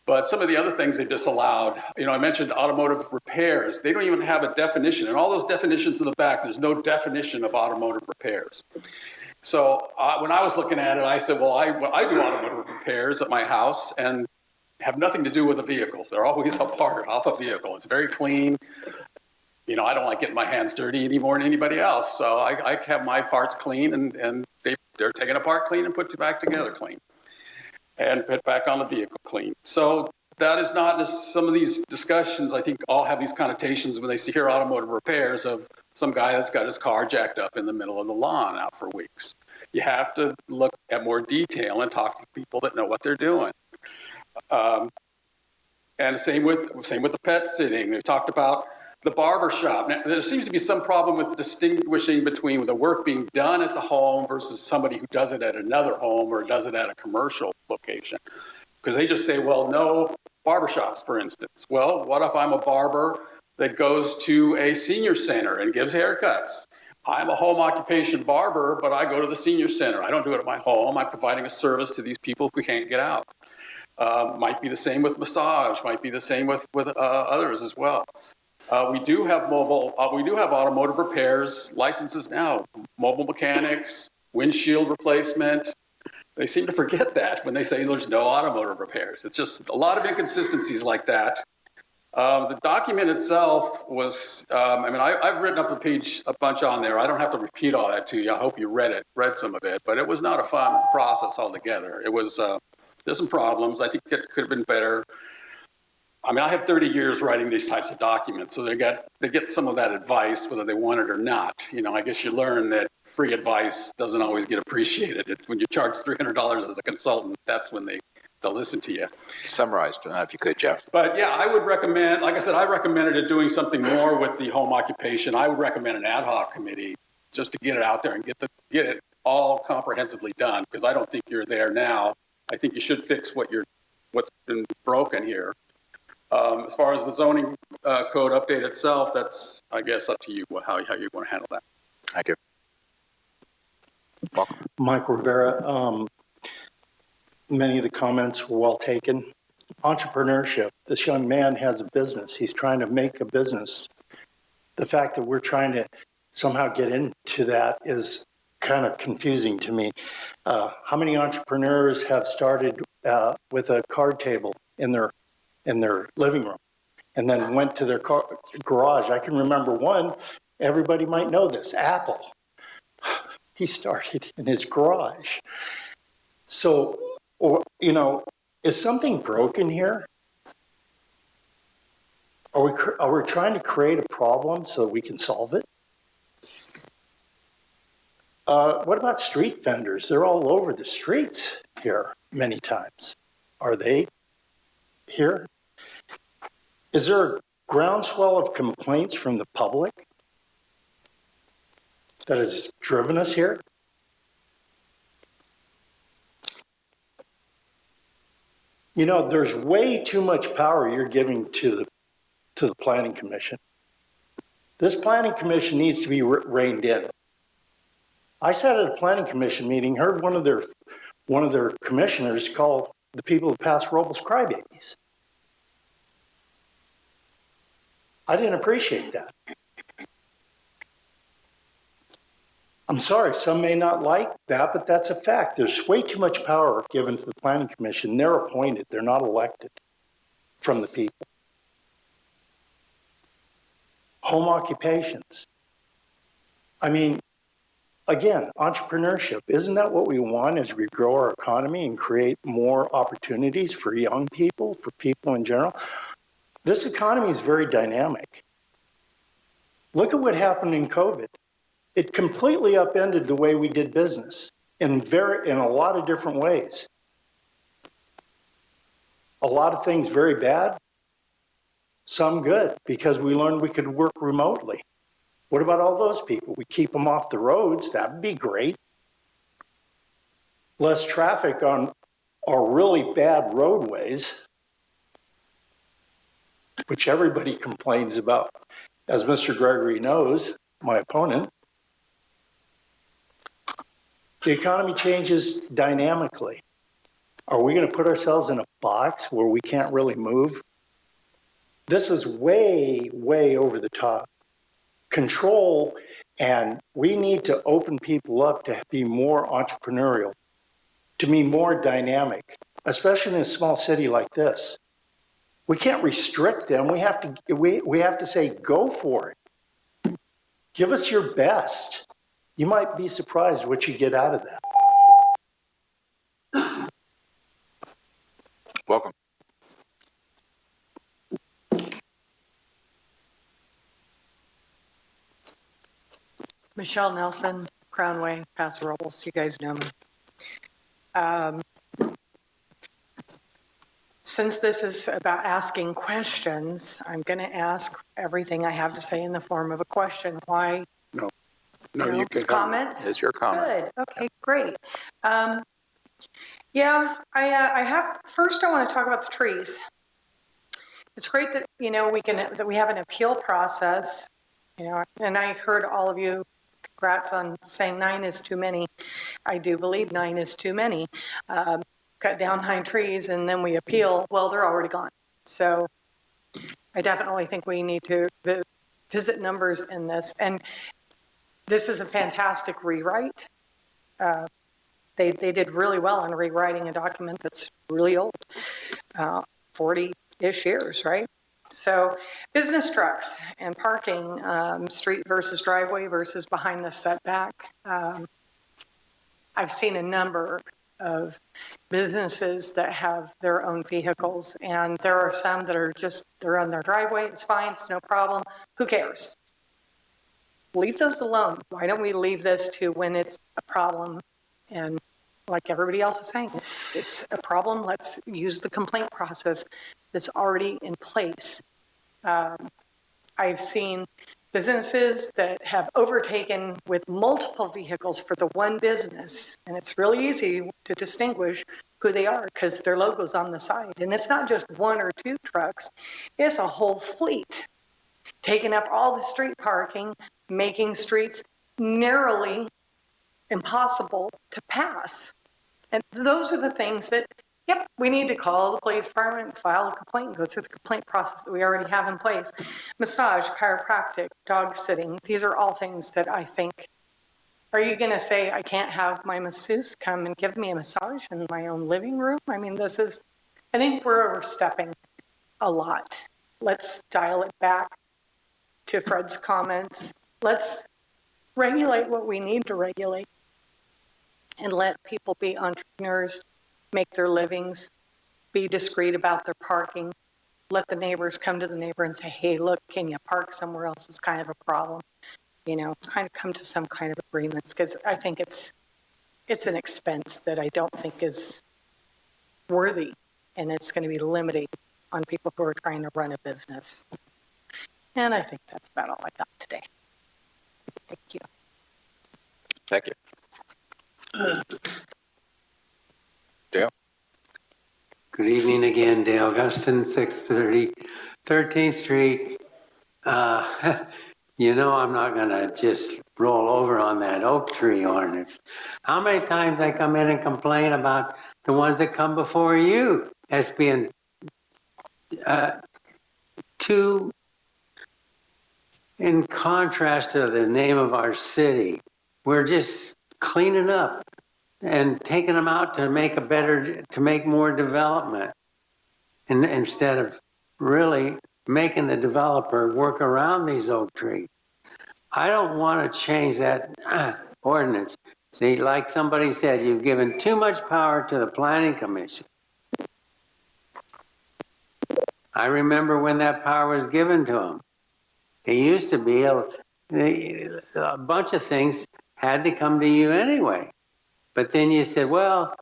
Speaker 13: But some of the other things they disallowed, I mentioned automotive repairs. They don't even have a definition. And all those definitions in the back, there's no definition of automotive repairs. So when I was looking at it, I said, well, I do automotive repairs at my house and have nothing to do with a vehicle. They're always apart off a vehicle. It's very clean. I don't like getting my hands dirty any more than anybody else. So I have my parts clean, and they're taken apart clean and put back together clean and put back on the vehicle clean. So that is not just, some of these discussions, I think, all have these connotations when they hear automotive repairs of some guy that's got his car jacked up in the middle of the lawn out for weeks. You have to look at more detail and talk to people that know what they're doing. And same with the pet sitting. They talked about the barber shop. Now, there seems to be some problem with distinguishing between the work being done at the home versus somebody who does it at another home or does it at a commercial location. Because they just say, well, no barbershops, for instance. Well, what if I'm a barber that goes to a senior center and gives haircuts? I'm a home occupation barber, but I go to the senior center. I don't do it at my home. I'm providing a service to these people who can't get out. Might be the same with massage. Might be the same with others as well. We do have automotive repairs licenses now. Mobile mechanics, windshield replacement. They seem to forget that when they say there's no automotive repairs. It's just a lot of inconsistencies like that. The document itself was, I've written up a bunch on there. I don't have to repeat all that to you. I hope you read some of it, but it was not a fun process altogether. It was, there's some problems. I think it could have been better. I have 30 years writing these types of documents, so they get some of that advice, whether they want it or not. I guess you learn that free advice doesn't always get appreciated. When you charge $300 as a consultant, that's when they'll listen to you.
Speaker 2: Summarized, if you could, Jeff.
Speaker 13: But yeah, I would recommend, like I said, I recommended doing something more with the home occupation. I would recommend an ad hoc committee just to get it out there and get it all comprehensively done, because I don't think you're there now. I think you should fix what's been broken here. As far as the zoning code update itself, that's, I guess, up to you how you want to handle that.
Speaker 2: Thank you. Welcome.
Speaker 18: Mike Rivera. Many of the comments were well taken. Entrepreneurship. This young man has a business. He's trying to make a business. The fact that we're trying to somehow get into that is kind of confusing to me. How many entrepreneurs have started with a card table in their living room and then went to their garage? I can remember one, everybody might know this, Apple. He started in his garage. So, is something broken here? Are we trying to create a problem so we can solve it? What about street vendors? They're all over the streets here many times. Are they here? Is there a groundswell of complaints from the public that has driven us here? There's way too much power you're giving to the Planning Commission. This Planning Commission needs to be reined in. I sat at a Planning Commission meeting, heard one of their commissioners call the people of Paso Robles crybabies. I didn't appreciate that. I'm sorry, some may not like that, but that's a fact. There's way too much power given to the Planning Commission. They're appointed, they're not elected from the people. Home occupations. I mean, again, entrepreneurship, isn't that what we want as we grow our economy and create more opportunities for young people, for people in general? This economy is very dynamic. Look at what happened in COVID. It completely upended the way we did business in a lot of different ways. A lot of things very bad, some good, because we learned we could work remotely. What about all those people? We keep them off the roads, that would be great. Less traffic on our really bad roadways, which everybody complains about. As Mr. Gregory knows, my opponent, the economy changes dynamically. Are we going to put ourselves in a box where we can't really move? This is way, way over the top. Control, and we need to open people up to be more entrepreneurial, to be more dynamic, especially in a small city like this. We can't restrict them. We have to say, go for it. Give us your best. You might be surprised what you get out of that.
Speaker 2: Welcome.
Speaker 14: Michelle Nelson, Crown Way, Paso Robles. You guys know me. Since this is about asking questions, I'm going to ask everything I have to say in the form of a question. Why?
Speaker 4: No, you can
Speaker 14: comments.
Speaker 2: It's your comment.
Speaker 14: Good. Okay, great. Yeah, I have. First, I want to talk about the trees. It's great that that we have an appeal process. And I heard all of you. Congrats on saying 9 is too many. I do believe 9 is too many. Cut down 9 trees and then we appeal. Well, they're already gone. So I definitely think we need to visit numbers in this. And this is a fantastic rewrite. They did really well in rewriting a document that's really old, 40-ish years, right? So business trucks and parking, street versus driveway versus behind the setback. I've seen a number of businesses that have their own vehicles, and there are some that are they're on their driveway, it's fine, it's no problem, who cares? Leave those alone. Why don't we leave this to when it's a problem? And like everybody else is saying, it's a problem, let's use the complaint process that's already in place. I've seen businesses that have overtaken with multiple vehicles for the one business, and it's really easy to distinguish who they are because their logo's on the side. And it's not just 1 or 2 trucks, it's a whole fleet taking up all the street parking, making streets narrowly impossible to pass. And those are the things that, yep, we need to call the police department, file a complaint, go through the complaint process that we already have in place. Massage, chiropractic, dog sitting, these are all things that I think, are you going to say I can't have my masseuse come and give me a massage in my own living room? I mean, I think we're overstepping a lot. Let's dial it back to Fred's comments. Let's regulate what we need to regulate and let people be entrepreneurs, make their livings, be discreet about their parking, let the neighbors come to the neighbor and say, hey, look, can you park somewhere else? It's kind of a problem. Kind of come to some kind of agreements, because I think it's an expense that I don't think is worthy, and it's going to be limiting on people who are trying to run a business. And I think that's about all I got today. Thank you.
Speaker 2: Thank you. Dale.
Speaker 15: Good evening again, Dale Guston, 630 13th Street. I'm not going to just roll over on that oak tree ordinance. How many times I come in and complain about the ones that come before you as being too in contrast to the name of our city. We're just cleaning up and taking them out to make more development. And instead of really making the developer work around these oak trees. I don't want to change that ordinance. See, like somebody said, you've given too much power to the planning commission. I remember when that power was given to them. It used to be a bunch of things had to come to you anyway. But then you said, well,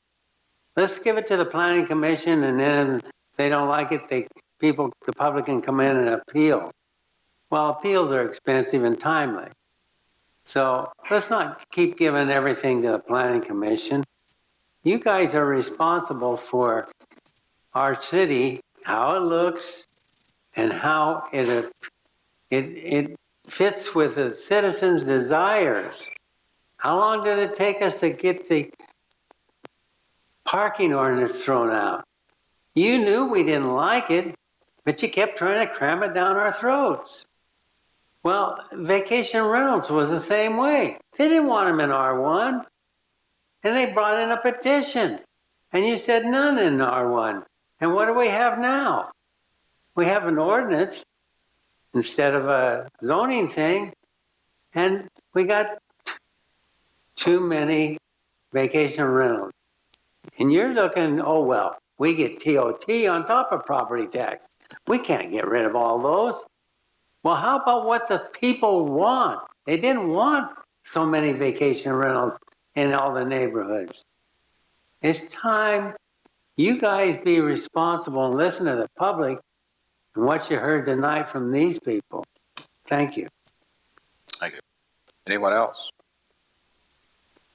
Speaker 15: let's give it to the planning commission, and then if they don't like it, the public can come in and appeal. Well, appeals are expensive and timely. So let's not keep giving everything to the planning commission. You guys are responsible for our city, how it looks, and how it fits with the citizens' desires. How long did it take us to get the parking ordinance thrown out? You knew we didn't like it, but you kept trying to cram it down our throats. Well, vacation rentals was the same way. They didn't want them in R1, and they brought in a petition, and you said none in R1. And what do we have now? We have an ordinance instead of a zoning thing, and we got too many vacation rentals. And you're looking, oh, well, we get TOT on top of property tax. We can't get rid of all those. Well, how about what the people want? They didn't want so many vacation rentals in all the neighborhoods. It's time you guys be responsible and listen to the public and what you heard tonight from these people. Thank you.
Speaker 2: Thank you. Anyone else?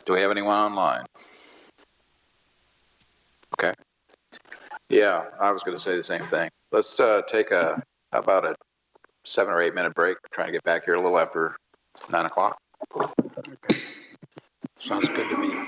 Speaker 2: Do we have anyone online? Okay. Yeah, I was going to say the same thing. Let's take about a 7 or 8 minute break. Trying to get back here a little after 9 o'clock.
Speaker 4: Okay. Sounds good to me.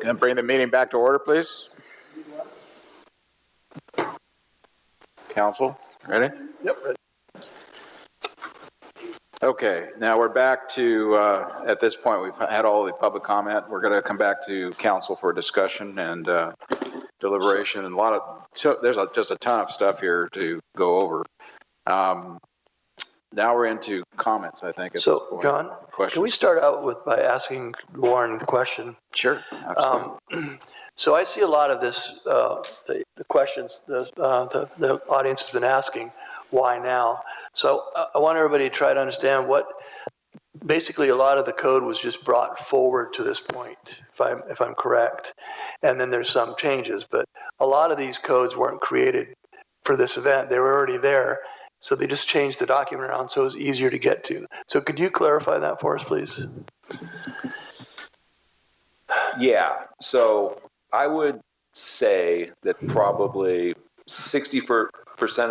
Speaker 2: Can I bring the meeting back to order, please? Council, ready?
Speaker 17: Yep, ready.
Speaker 2: Okay, now we're back to, at this point, we've had all the public comment. We're going to come back to council for discussion and deliberation, and there's just a ton of stuff here to go over. Now we're into comments, I think.
Speaker 12: So, John,
Speaker 2: questions.
Speaker 12: Can we start out by asking Warren the question?
Speaker 2: Sure, absolutely.
Speaker 12: So I see a lot of this, the questions the audience has been asking, why now? So I want everybody to try to understand basically a lot of the code was just brought forward to this point, if I'm correct. And then there's some changes, but a lot of these codes weren't created for this event. They were already there. So they just changed the document around so it was easier to get to. So could you clarify that for us, please?
Speaker 10: Yeah, so I would say that probably 60%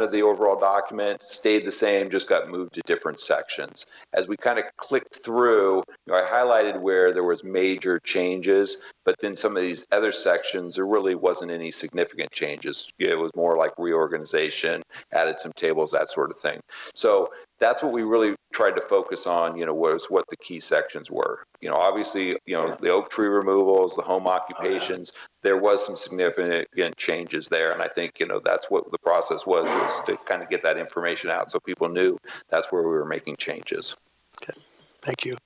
Speaker 10: of the overall document stayed the same, just got moved to different sections. As we kind of clicked through, I highlighted where there was major changes, but then some of these other sections, there really wasn't any significant changes. It was more like reorganization, added some tables, that sort of thing. So that's what we really tried to focus on, was what the key sections were. Obviously, the oak tree removals, the home occupations, there was some significant changes there. And I think, that's what the process was to kind of get that information out so people knew that's where we were making changes.
Speaker 12: Okay, thank you.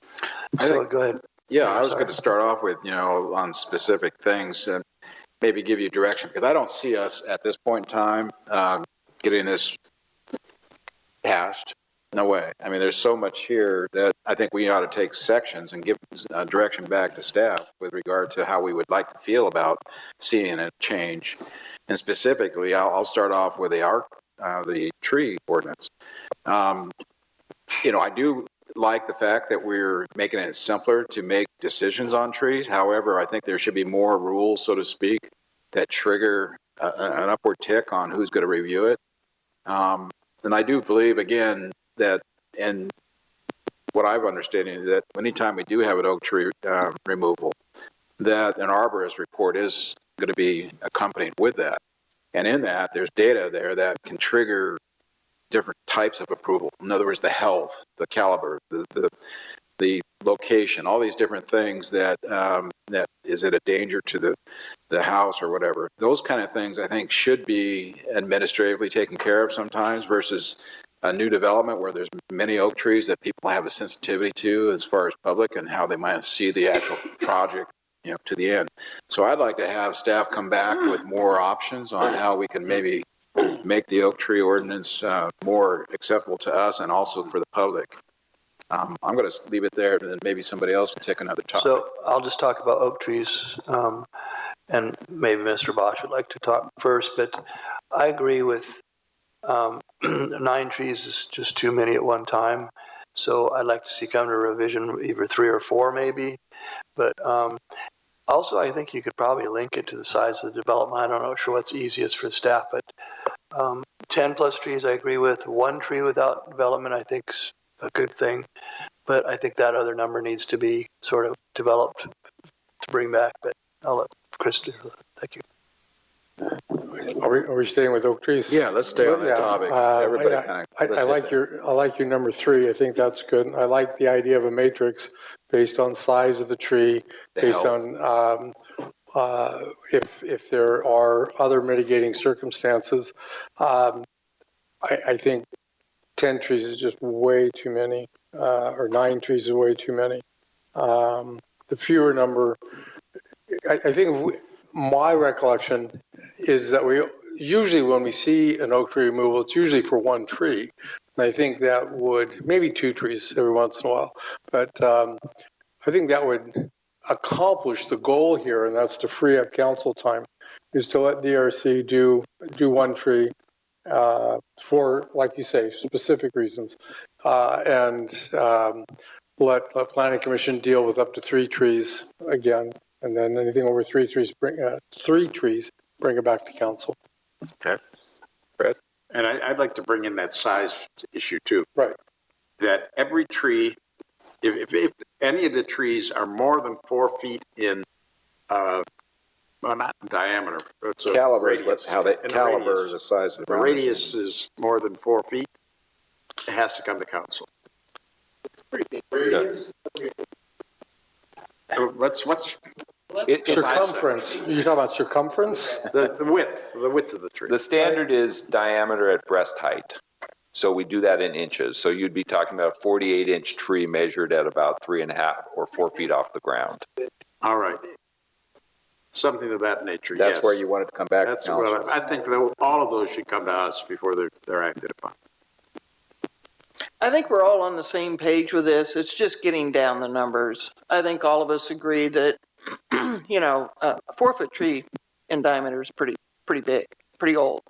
Speaker 2: Go ahead. Yeah, I was going to start off with, on specific things and maybe give you direction, because I don't see us at this point in time getting this passed. No way. I mean, there's so much here that I think we ought to take sections and give direction back to staff with regard to how we would like to feel about seeing a change. And specifically, I'll start off with the tree ordinance. I do like the fact that we're making it simpler to make decisions on trees. However, I think there should be more rules, so to speak, that trigger an upward tick on who's going to review it. And I do believe, again, that, and what I've understanding, that anytime we do have an oak tree removal, that an arborist report is going to be accompanied with that. And in that, there's data there that can trigger different types of approval. In other words, the health, the caliber, the location, all these different things that is it a danger to the house or whatever. Those kind of things, I think, should be administratively taken care of sometimes versus a new development where there's many oak trees that people have a sensitivity to as far as public and how they might see the actual project, to the end. So I'd like to have staff come back with more options on how we can maybe make the oak tree ordinance more acceptable to us and also for the public. I'm going to leave it there, and then maybe somebody else can take another topic.
Speaker 12: So I'll just talk about oak trees, and maybe Mr. Bosch would like to talk first, but I agree with 9 trees is just too many at one time. So I'd like to see come to a revision, either 3 or 4 maybe. But also I think you could probably link it to the size of the development. I don't know sure what's easiest for staff, but 10 plus trees I agree with. 1 tree without development I think's a good thing. But I think that other number needs to be sort of developed to bring back. But I'll let Chris do that. Thank you.
Speaker 9: Are we staying with oak trees?
Speaker 2: Yeah, let's stay on that topic. Everybody
Speaker 9: I like your number 3. I think that's good. I like the idea of a matrix based on size of the tree, based on if there are other mitigating circumstances. I think 10 trees is just way too many, or 9 trees is way too many. The fewer number, I think my recollection is that we usually, when we see an oak tree removal, it's usually for 1 tree. And I think that would, maybe 2 trees every once in a while, but I think that would accomplish the goal here, and that's to free up council time, is to let DRC do 1 tree for, like you say, specific reasons, and let planning commission deal with up to 3 trees again. And then anything over 3 trees, bring it back to council.
Speaker 2: Okay. Brett?
Speaker 4: And I'd like to bring in that size issue too.
Speaker 9: Right.
Speaker 4: That every tree, if any of the trees are more than 4 feet in well, not diameter. It's a
Speaker 2: Caliber is
Speaker 4: radius.
Speaker 2: how they,
Speaker 4: And the
Speaker 2: caliber
Speaker 4: radius.
Speaker 2: is the size of
Speaker 4: If
Speaker 2: the
Speaker 4: the
Speaker 2: round.
Speaker 4: radius is more than 4 feet, it has to come to council.
Speaker 2: Radius?
Speaker 4: What's
Speaker 9: Circumference, you're talking about circumference?
Speaker 4: the width of the tree?
Speaker 10: The standard is diameter at breast height. So we do that in inches. So you'd be talking about a 48-inch tree measured at about 3.5 or 4 feet off the ground.
Speaker 4: All right. Something of that nature,
Speaker 2: That's
Speaker 4: yes.
Speaker 2: where you want it to come back to
Speaker 4: That's
Speaker 2: council.
Speaker 4: what I think that all of those should come to us before they're acted upon.
Speaker 6: I think we're all on the same page with this. It's just getting down the numbers. I think all of us agree that, you know, a 4-foot tree in diameter is pretty big, pretty old.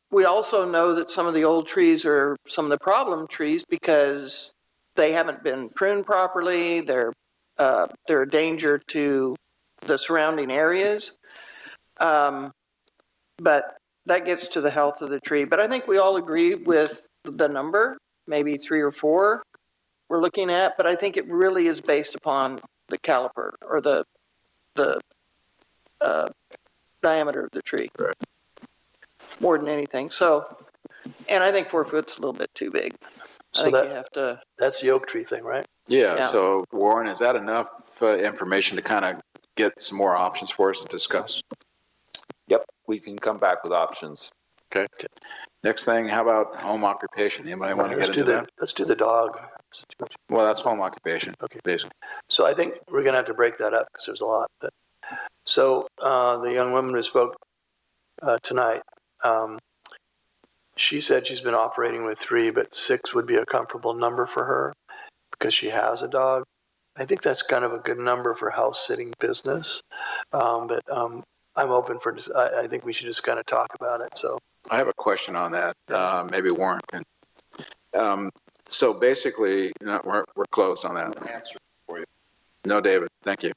Speaker 6: We also know that some of the old trees are some of the problem trees because they haven't been pruned properly. They're a danger to the surrounding areas. But that gets to the health of the tree. But I think we all agree with the number, maybe 3 or 4 we're looking at, but I think it really is based upon the caliper or the diameter of the tree.
Speaker 2: Right.
Speaker 6: More than anything. So, and I think 4 foot's a little bit too big.
Speaker 12: So
Speaker 6: I think you have to.
Speaker 12: That's the oak tree thing, right?
Speaker 2: Yeah, so Warren, is that enough information to kind of get some more options for us to discuss?
Speaker 10: Yep, we can come back with options.
Speaker 2: Okay. Next thing, how about home occupation? Anybody want to get into that?
Speaker 12: Let's do the dog.
Speaker 2: Well, that's home occupation.
Speaker 12: Okay.
Speaker 2: Basically.
Speaker 12: So I think we're going to have to break that up because there's a lot. So the young woman who spoke tonight, she said she's been operating with 3, but 6 would be a comfortable number for her because she has a dog. I think that's kind of a good number for house sitting business. But I'm open for, I think we should just kind of talk about it. So
Speaker 2: I have a question on that. Maybe Warren can. So basically, we're closed on that. Answer for you. No, David, thank you.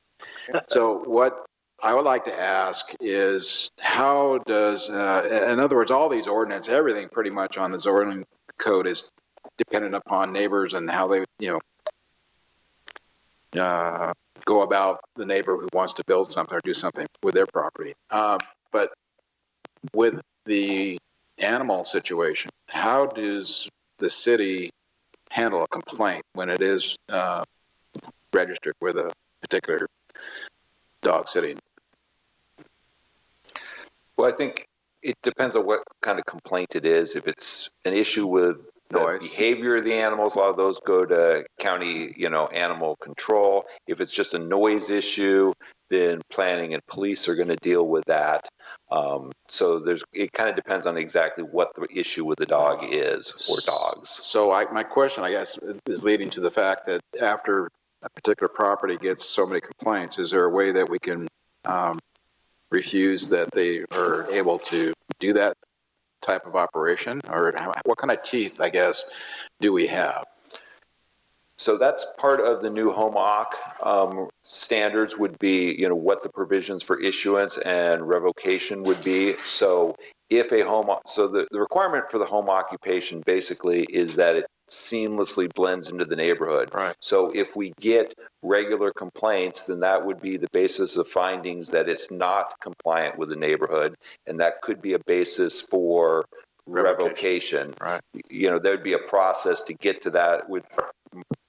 Speaker 2: So what I would like to ask is how does, in other words, all these ordinances, everything pretty much on the zoning code is dependent upon neighbors and how they, go about the neighbor who wants to build something or do something with their property. But with the animal situation, how does the city handle a complaint when it is registered with a particular dog sitting?
Speaker 10: Well, I think it depends on what kind of complaint it is. If it's an issue with the behavior of the animals, a lot of those go to county, animal control. If it's just a noise issue, then planning and police are going to deal with that. So it kind of depends on exactly what the issue with the dog is or dogs.
Speaker 2: So my question, I guess, is leading to the fact that after a particular property gets so many complaints, is there a way that we can refuse that they are able to do that type of operation? Or what kind of teeth, I guess, do we have?
Speaker 10: So that's part of the new home OC standards would be, what the provisions for issuance and revocation would be. So if the requirement for the home occupation basically is that it seamlessly blends into the neighborhood.
Speaker 2: Right.
Speaker 10: So if we get regular complaints, then that would be the basis of findings that it's not compliant with the neighborhood, and that could be a basis for revocation.
Speaker 2: Right.
Speaker 10: There'd be a process to get to that. It would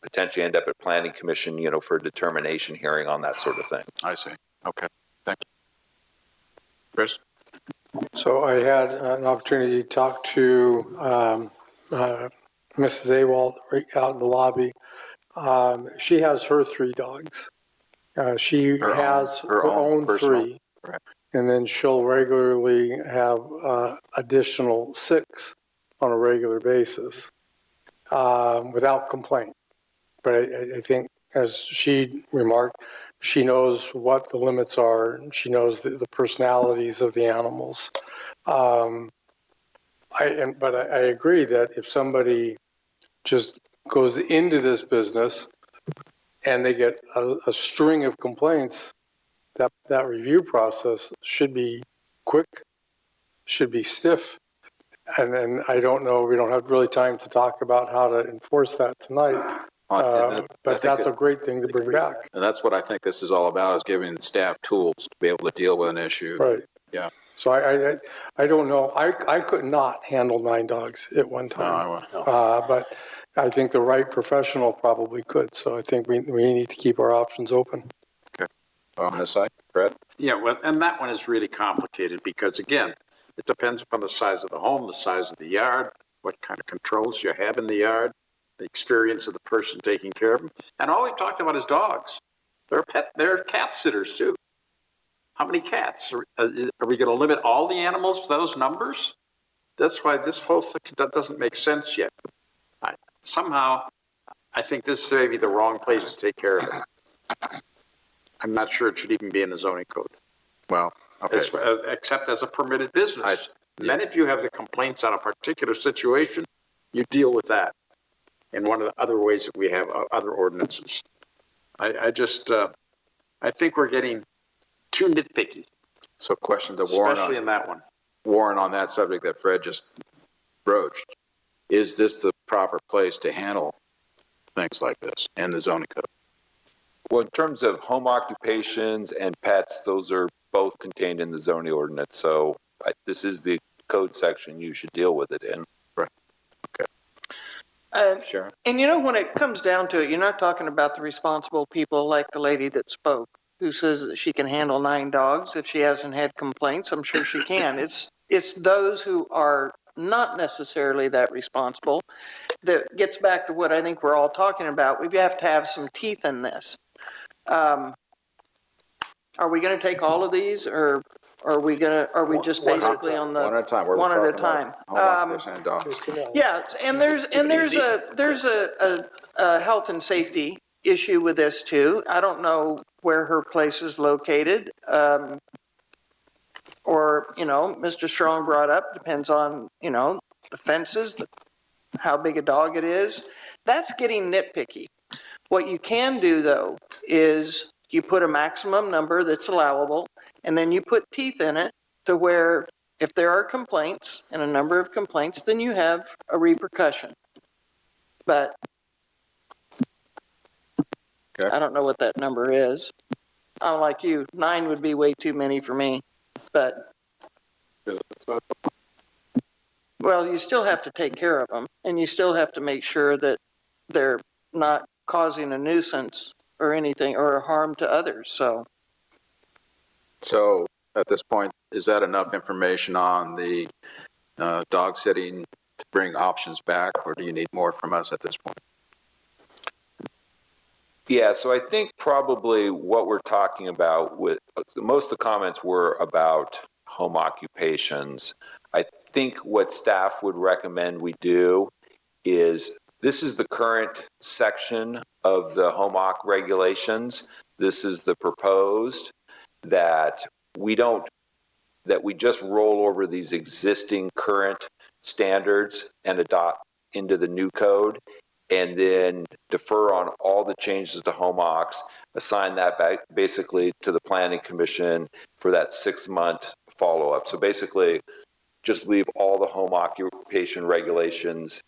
Speaker 10: potentially end up at planning commission, for a determination hearing on that sort of thing.
Speaker 2: I see. Okay. Thank you. Chris?
Speaker 9: So I had an opportunity to talk to Mrs. Awald out in the lobby. She has her 3 dogs. She has her own 3.
Speaker 2: Right.
Speaker 9: And then she'll regularly have additional 6 on a regular basis without complaint. But I think, as she remarked, she knows what the limits are, and she knows the personalities of the animals. But I agree that if somebody just goes into this business and they get a string of complaints, that review process should be quick, should be stiff. And I don't know, we don't have really time to talk about how to enforce that tonight. But that's a great thing to bring back.
Speaker 2: And that's what I think this is all about, is giving the staff tools to be able to deal with an issue.
Speaker 9: Right.
Speaker 2: Yeah.
Speaker 9: So I don't know. I could not handle 9 dogs at one time. But I think the right professional probably could. So I think we need to keep our options open.
Speaker 2: Okay. On this side, Fred?
Speaker 4: Yeah, well, and that one is really complicated because, again, it depends upon the size of the home, the size of the yard, what kind of controls you have in the yard, the experience of the person taking care of them. And all we talked about is dogs. They're cat sitters too. How many cats? Are we going to limit all the animals to those numbers? That's why this whole thing doesn't make sense yet. Somehow, I think this may be the wrong place to take care of it. I'm not sure it should even be in the zoning code.
Speaker 2: Well, okay.
Speaker 4: Except as a permitted business. Then if you have the complaints on a particular situation, you deal with that in one of the other ways that we have other ordinances. I think we're getting too nitpicky.
Speaker 2: So question to Warren.
Speaker 4: Especially in that one.
Speaker 2: Warren, on that subject that Fred just broached, is this the proper place to handle things like this in the zoning code?
Speaker 10: Well, in terms of home occupations and pets, those are both contained in the zoning ordinance. So this is the code section you should deal with it in.
Speaker 2: Right. Okay. Sure.
Speaker 6: And when it comes down to it, you're not talking about the responsible people like the lady that spoke, who says that she can handle 9 dogs. If she hasn't had complaints, I'm sure she can. It's those who are not necessarily that responsible that gets back to what I think we're all talking about. We have to have some teeth in this. Are we going to take all of these, or are we just basically on the
Speaker 2: one at a time?
Speaker 6: One at a time. Yeah, and there's a health and safety issue with this too. I don't know where her place is located, or Mr. Strong brought up, depends on the fences, how big a dog it is. That's getting nitpicky. What you can do though is you put a maximum number that's allowable, and then you put teeth in it to where if there are complaints and a number of complaints, then you have a repercussion. But okay. I don't know what that number is. I'm like you, 9 would be way too many for me, but well, you still have to take care of them, and you still have to make sure that they're not causing a nuisance or anything or harm to others.
Speaker 2: So at this point, is that enough information on the dog sitting to bring options back, or do you need more from us at this point?
Speaker 10: Yeah, so I think probably what we're talking about with most of the comments were about home occupations. I think what staff would recommend we do is, this is the current section of the home occ regulations. This is the proposed, that we just roll over these existing current standards and adopt into the new code, and then defer on all the changes to home occs, assign that back basically to the planning commission for that 6-month follow-up. So basically just leave all the home occupation regulations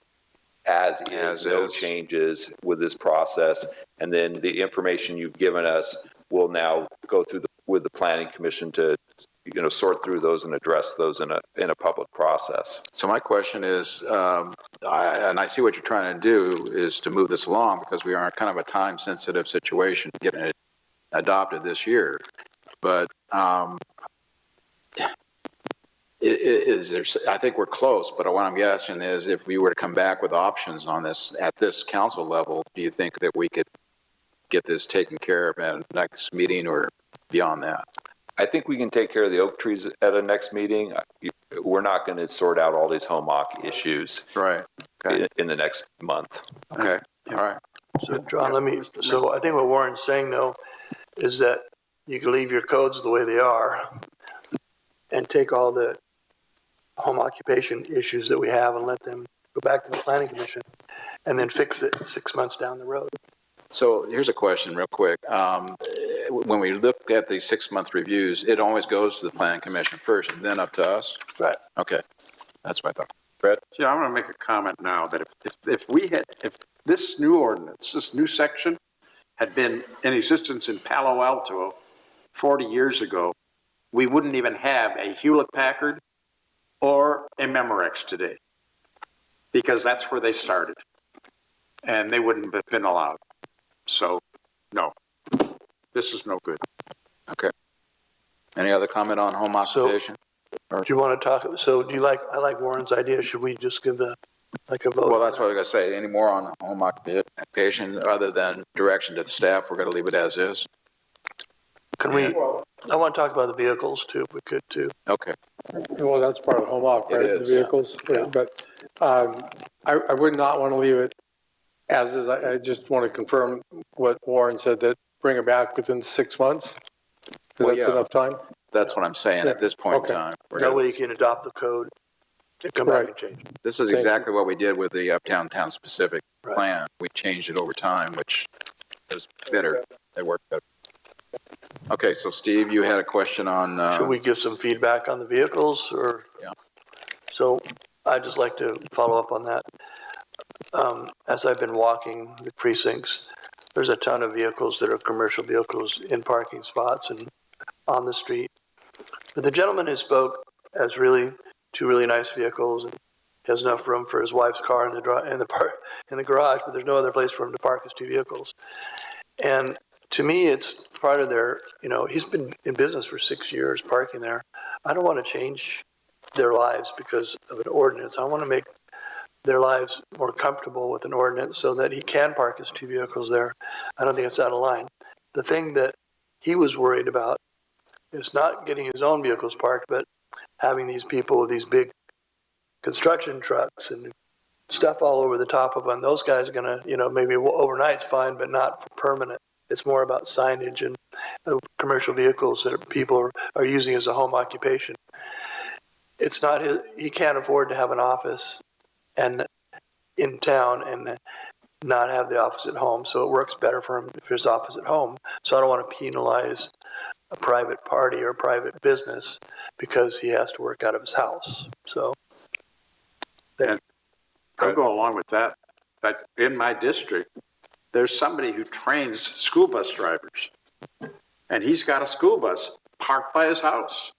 Speaker 10: as is, no changes with this process. And then the information you've given us will now go through with the planning commission to sort through those and address those in a public process.
Speaker 2: So my question is, and I see what you're trying to do is to move this along, because we are in kind of a time-sensitive situation getting it adopted this year. But I think we're close, but what I'm guessing is, if we were to come back with options on this at this council level, do you think that we could get this taken care of at the next meeting or beyond that?
Speaker 10: I think we can take care of the oak trees at a next meeting. We're not going to sort out all these home occ issues in the next month.
Speaker 2: Okay. All right.
Speaker 12: So John, so I think what Warren's saying though is that you can leave your codes the way they are and take all the home occupation issues that we have and let them go back to the planning commission and then fix it 6 months down the road.
Speaker 2: So here's a question real quick. When we look at these 6-month reviews, it always goes to the planning commission first and then up to us?
Speaker 12: Right.
Speaker 2: Okay. That's what I thought. Fred?
Speaker 4: Yeah, I'm going to make a comment now that if this new ordinance, this new section, had been in existence in Palo Alto 40 years ago, we wouldn't even have a Hewlett-Packard or a Memorex today, because that's where they started, and they wouldn't have been allowed. So, no, this is no good.
Speaker 2: Okay. Any other comment on home occupation?
Speaker 12: Do you want to talk, so do you like, I like Warren's idea, should we just give a vote?
Speaker 2: Well, that's what I was going to say. Any more on home occupation other than direction to the staff? We're going to leave it as is.
Speaker 12: Can we, I want to talk about the vehicles too, if we could too.
Speaker 2: Okay.
Speaker 9: Well, that's part of home op, right?
Speaker 2: It
Speaker 9: The
Speaker 2: is,
Speaker 9: vehicles.
Speaker 12: yeah.
Speaker 9: But I would not want to leave it as is. I just want to confirm what Warren said, that bring it back within 6 months.
Speaker 2: Well,
Speaker 9: That's
Speaker 2: yeah.
Speaker 9: enough time?
Speaker 2: That's what I'm saying at this point
Speaker 9: Okay.
Speaker 2: in time.
Speaker 12: That way you can adopt the code and come back and change.
Speaker 2: This is exactly what we did with the Uptown Town Specific
Speaker 12: Right.
Speaker 2: plan. We changed it over time, which is better. It worked better. Okay, so Steve, you had a question on.
Speaker 12: Should we give some feedback on the vehicles or?
Speaker 2: Yeah.
Speaker 12: So I'd just like to follow up on that. As I've been walking the precincts, there's a ton of vehicles that are commercial vehicles in parking spots and on the street. But the gentleman who spoke has two really nice vehicles and has enough room for his wife's car in the garage, but there's no other place for him to park his two vehicles. And to me, it's part of their, he's been in business for 6 years parking there. I don't want to change their lives because of an ordinance. I want to make their lives more comfortable with an ordinance so that he can park his two vehicles there. I don't think it's out of line. The thing that he was worried about is not getting his own vehicles parked, but having these people with these big construction trucks and stuff all over the top of them. Those guys are going to, maybe overnight's fine, but not for permanent. It's more about signage and commercial vehicles that people are using as a home occupation. It's not he can't afford to have an office and in town and not have the office at home. So it works better for him if his office at home. So I don't want to penalize a private party or a private business because he has to work out of his house. So.
Speaker 4: And I'll go along with that. But in my district, there's somebody who trains school bus drivers. And he's got a school bus parked by his house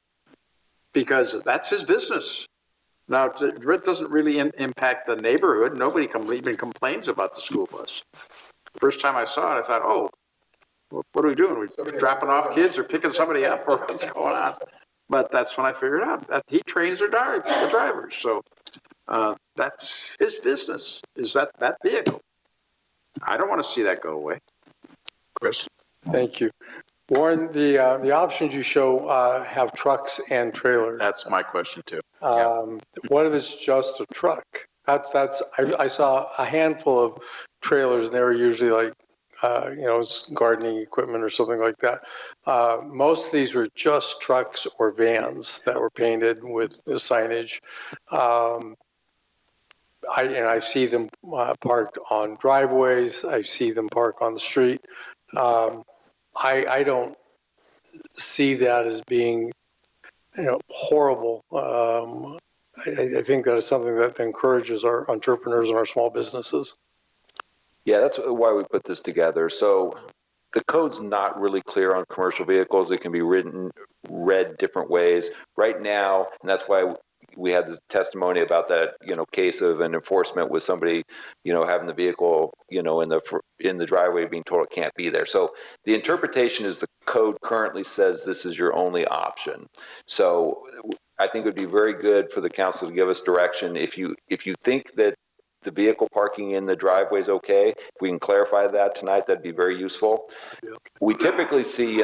Speaker 4: because that's his business. Now, it doesn't really impact the neighborhood. Nobody even complains about the school bus. First time I saw it, I thought, oh, what are we doing? We're dropping off kids or picking somebody up or what's going on? But that's when I figured out that he trains the drivers. So that's his business, is that vehicle. I don't want to see that go away. Chris?
Speaker 9: Thank you. Warren, the options you show have trucks and trailers.
Speaker 2: That's my question too.
Speaker 9: What if it's just a truck? I saw a handful of trailers and they were usually like, gardening equipment or something like that. Most of these were just trucks or vans that were painted with the signage. I see them parked on driveways. I see them parked on the street. I don't see that as being, horrible. I think that is something that encourages our entrepreneurs and our small businesses.
Speaker 10: Yeah, that's why we put this together. So the code's not really clear on commercial vehicles. It can be read different ways. Right now, and that's why we had this testimony about that, case of an enforcement with somebody, having the vehicle, in the driveway being told it can't be there. So the interpretation is the code currently says this is your only option. So I think it would be very good for the council to give us direction. If you think that the vehicle parking in the driveway is okay, if we can clarify that tonight, that'd be very useful. We typically see,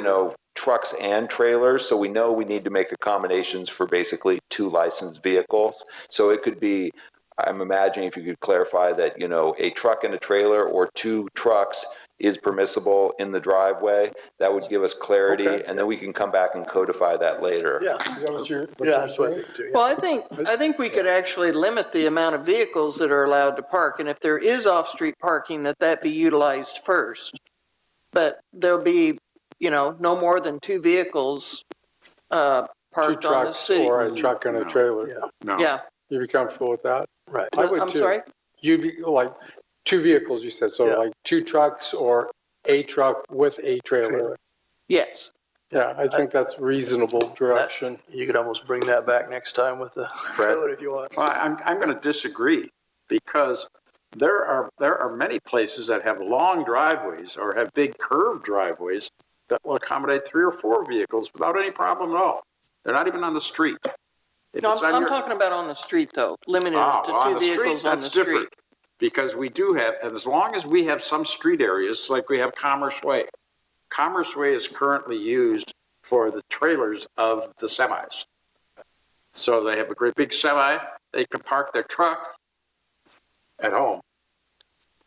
Speaker 10: trucks and trailers, so we know we need to make accommodations for basically 2 licensed vehicles. So it could be, I'm imagining if you could clarify that, a truck and a trailer or 2 trucks is permissible in the driveway, that would give us clarity, and then we can come back and codify that later.
Speaker 12: Yeah.
Speaker 9: That's
Speaker 12: what I think too.
Speaker 6: Well, I think we could actually limit the amount of vehicles that are allowed to park, and if there is off-street parking, that be utilized first. But there'll be, no more than 2 vehicles parked
Speaker 9: 2
Speaker 6: on the
Speaker 9: trucks
Speaker 6: city.
Speaker 9: or a truck and a trailer.
Speaker 12: Yeah.
Speaker 4: No.
Speaker 6: Yeah.
Speaker 9: You'd be comfortable with that?
Speaker 12: Right.
Speaker 9: I would
Speaker 6: I'm
Speaker 9: too.
Speaker 6: sorry?
Speaker 9: You'd be like, two vehicles, you said, so like two trucks or a truck with a trailer.
Speaker 6: Yes.
Speaker 9: Yeah, I think that's reasonable direction.
Speaker 12: You could almost bring that back next time with the code if you want.
Speaker 4: Well, I'm going to disagree because there are many places that have long driveways or have big curved driveways that will accommodate 3 or 4 vehicles without any problem at all. They're not even on the street.
Speaker 6: No, I'm talking about on the street though, limited to
Speaker 4: on
Speaker 6: 2
Speaker 4: the street,
Speaker 6: vehicles on the
Speaker 4: that's
Speaker 6: street.
Speaker 4: different. Because we do have, and as long as we have some street areas, like we have Commerce Way. Commerce Way is currently used for the trailers of the semis. So they have a great big semi, they can park their truck at home,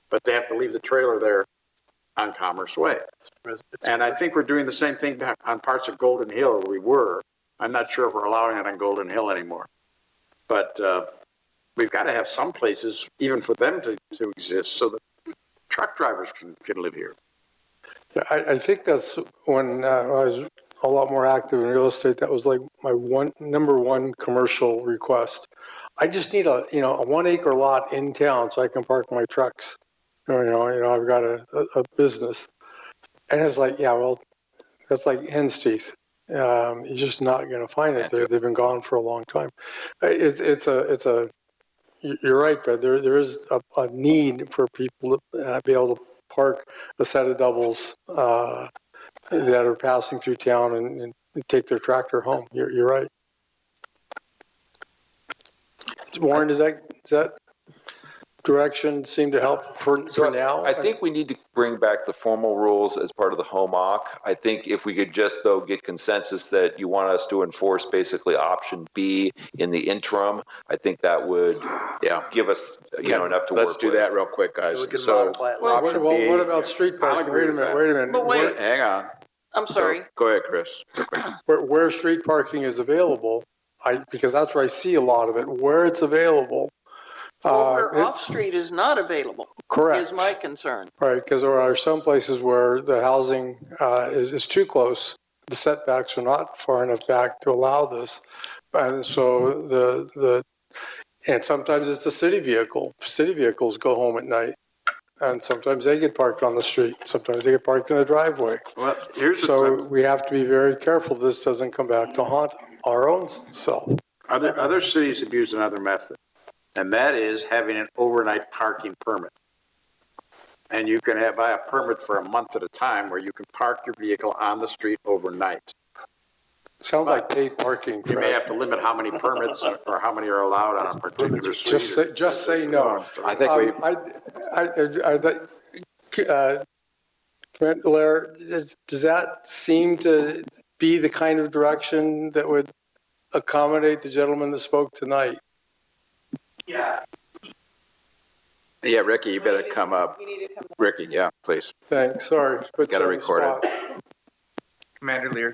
Speaker 4: but they have to leave the trailer there on Commerce Way. And I think we're doing the same thing on parts of Golden Hill, where we were. I'm not sure if we're allowing it on Golden Hill anymore. But we've got to have some places, even for them to exist, so that truck drivers can live here.
Speaker 9: Yeah, I think that's when I was a lot more active in real estate. That was like my number one commercial request. I just need a 1 acre lot in town so I can park my trucks. I've got a business, and it's like, yeah, well, that's like hen's teeth. You're just not going to find it there. They've been gone for a long time. You're right, but there is a need for people to be able to park a set of doubles that are passing through town and take their tractor home. You're right. Warren, does that direction seem to help for now?
Speaker 10: I think we need to bring back the formal rules as part of the home OC. I think if we could just, though, get consensus that you want us to enforce basically option B in the interim, I think that would give us enough to work with.
Speaker 2: Let's do that real quick, guys.
Speaker 12: We can modify it.
Speaker 9: What about street parking? Wait a minute.
Speaker 6: But wait,
Speaker 2: Hang on.
Speaker 6: I'm sorry.
Speaker 2: Go ahead, Chris.
Speaker 9: Where street parking is available, because that's where I see a lot of it, where it's available.
Speaker 6: Where off-street is not available.
Speaker 9: Correct.
Speaker 6: Is my concern.
Speaker 9: Right, because there are some places where the housing is too close. The setbacks are not far enough back to allow this. And so and sometimes it's a city vehicle. City vehicles go home at night. And sometimes they get parked on the street. Sometimes they get parked in a driveway.
Speaker 4: Well,
Speaker 9: so we have to be very careful this doesn't come back to haunt our own self.
Speaker 4: Other cities have used another method, and that is having an overnight parking permit. And you can buy a permit for a month at a time where you can park your vehicle on the street overnight.
Speaker 9: Sounds like paid parking.
Speaker 4: You may have to limit how many permits or how many are allowed on a particular street.
Speaker 9: Just say no.
Speaker 2: I think
Speaker 9: Commander Blair, does that seem to be the kind of direction that would accommodate the gentleman that spoke tonight?
Speaker 2: Yeah, Ricky, you better come up. Ricky, yeah, please.
Speaker 9: Thanks. Sorry.
Speaker 2: Got to record it.
Speaker 16: Commander Lear.